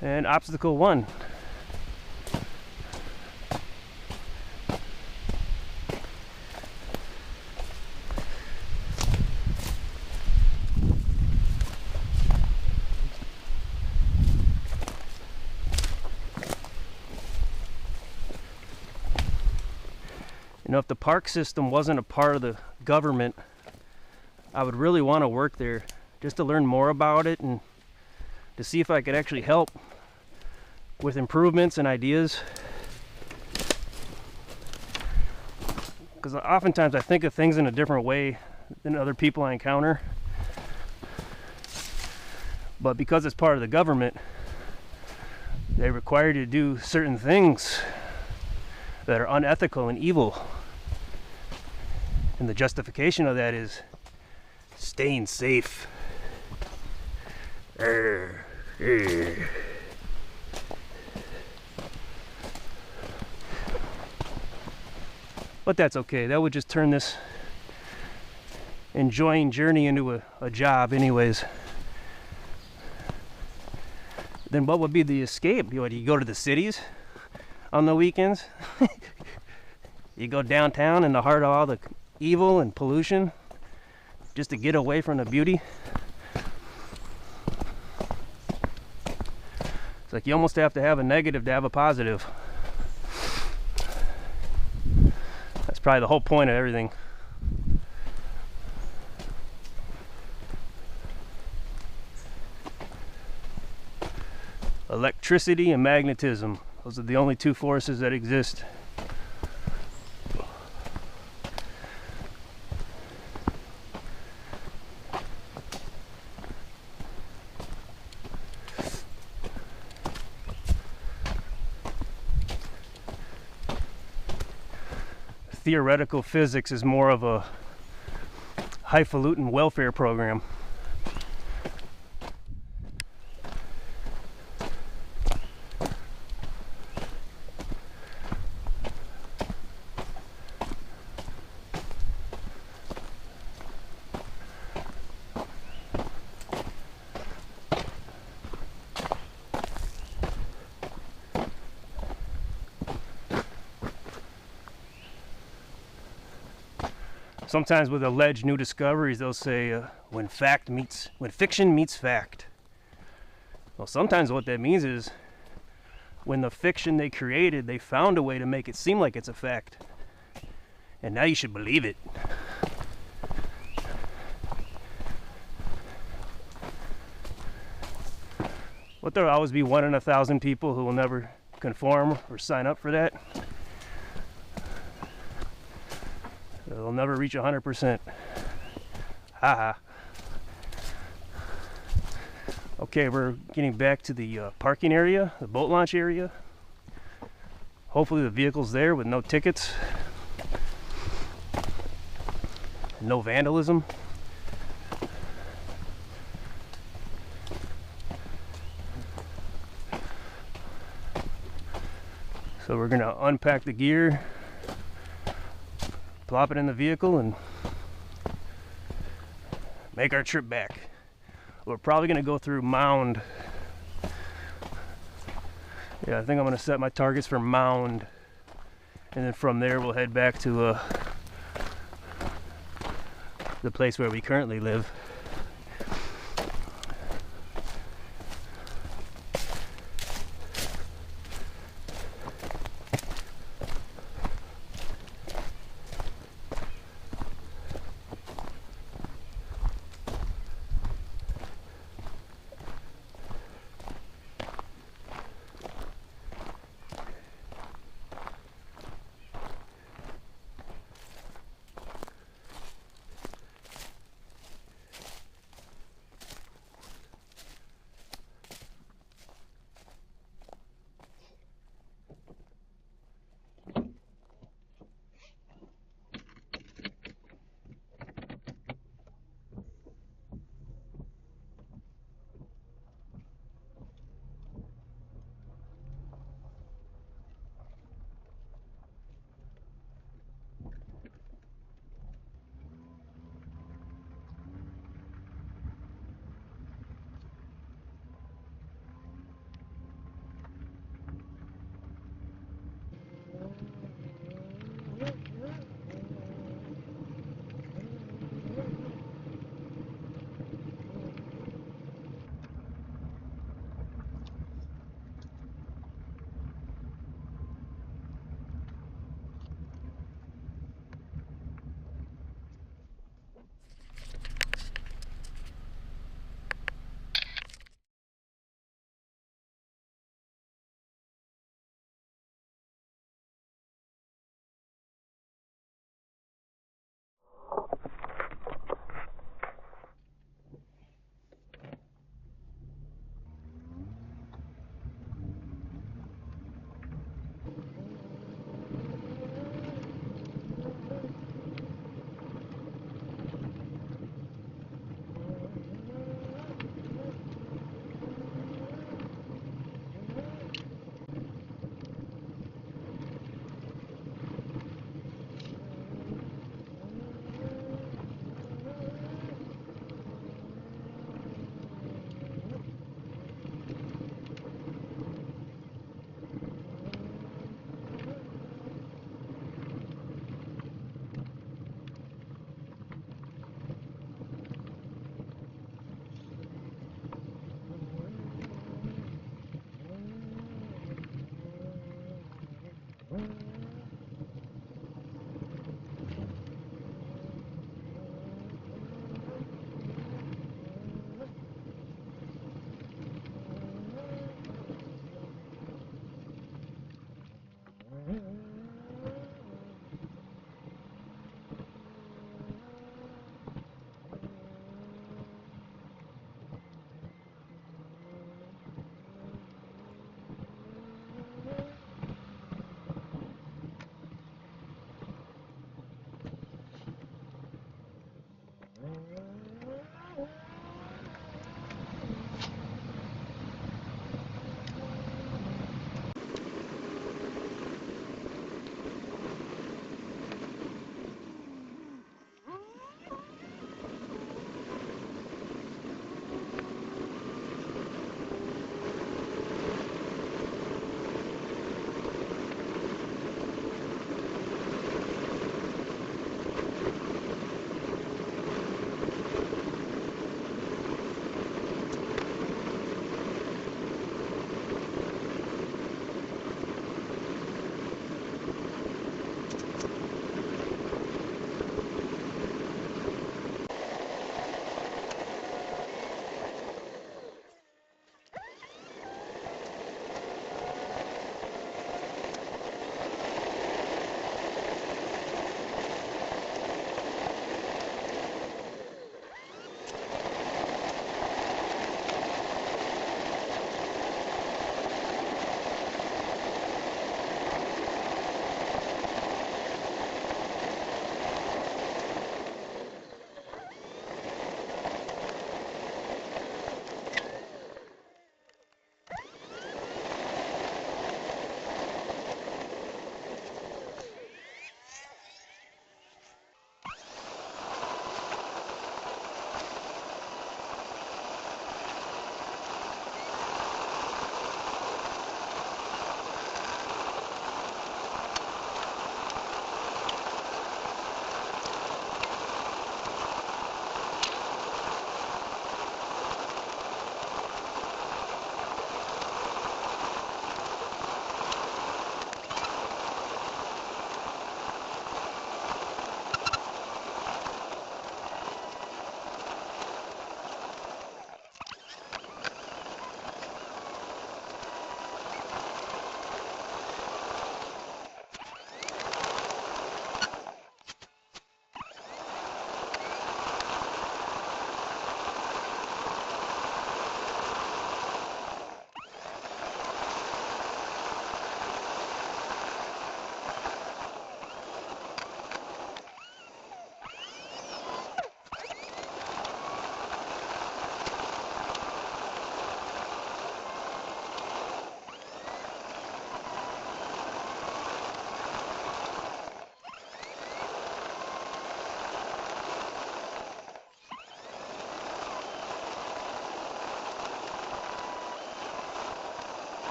And obstacle 1. You know, if the park system wasn't a part of the government, I would really want to work there just to learn more about it and to see if I could actually help with improvements and ideas. Because oftentimes I think of things in a different way than other people I encounter. But because it's part of the government, they require you to do certain things that are unethical and evil. And the justification of that is staying safe. But that's okay. That would just turn this enjoying journey into a job anyways. Then what would be the escape? You go to the cities on the weekends? You go downtown in the heart of all the evil and pollution just to get away from the beauty? It's like you almost have to have a negative to have a positive. That's probably the whole point of everything. Electricity and magnetism. Those are the only two forces that exist. Theoretical physics is more of a highfalutin welfare program. Sometimes with alleged new discoveries, they'll say when fiction meets fact. Well, sometimes what that means is when the fiction they created, they found a way to make it seem like it's a fact. And now you should believe it. But there'll always be 1 in 1,000 people who will never conform or sign up for that. They'll never reach 100%. Haha. Okay, we're getting back to the parking area, the boat launch area. Hopefully the vehicle's there with no tickets, no vandalism. So we're gonna unpack the gear, plop it in the vehicle, and make our trip back. We're probably gonna go through Mound. Yeah, I think I'm gonna set my targets for Mound, and then from there we'll head back to the place where we currently live.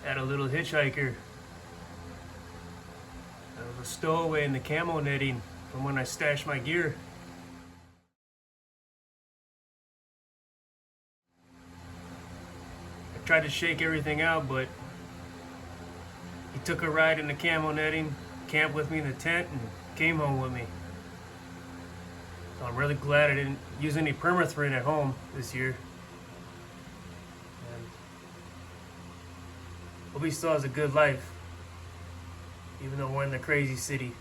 Had a little hitchhiker. There was a stowaway in the camo netting from when I stashed my gear. I tried to shake everything out, but he took a ride in the camo netting, camped with me in the tent, and came home with me. So I'm really glad I didn't use any permethrin at home this year. And hope he still has a good life, even though we're in the crazy city.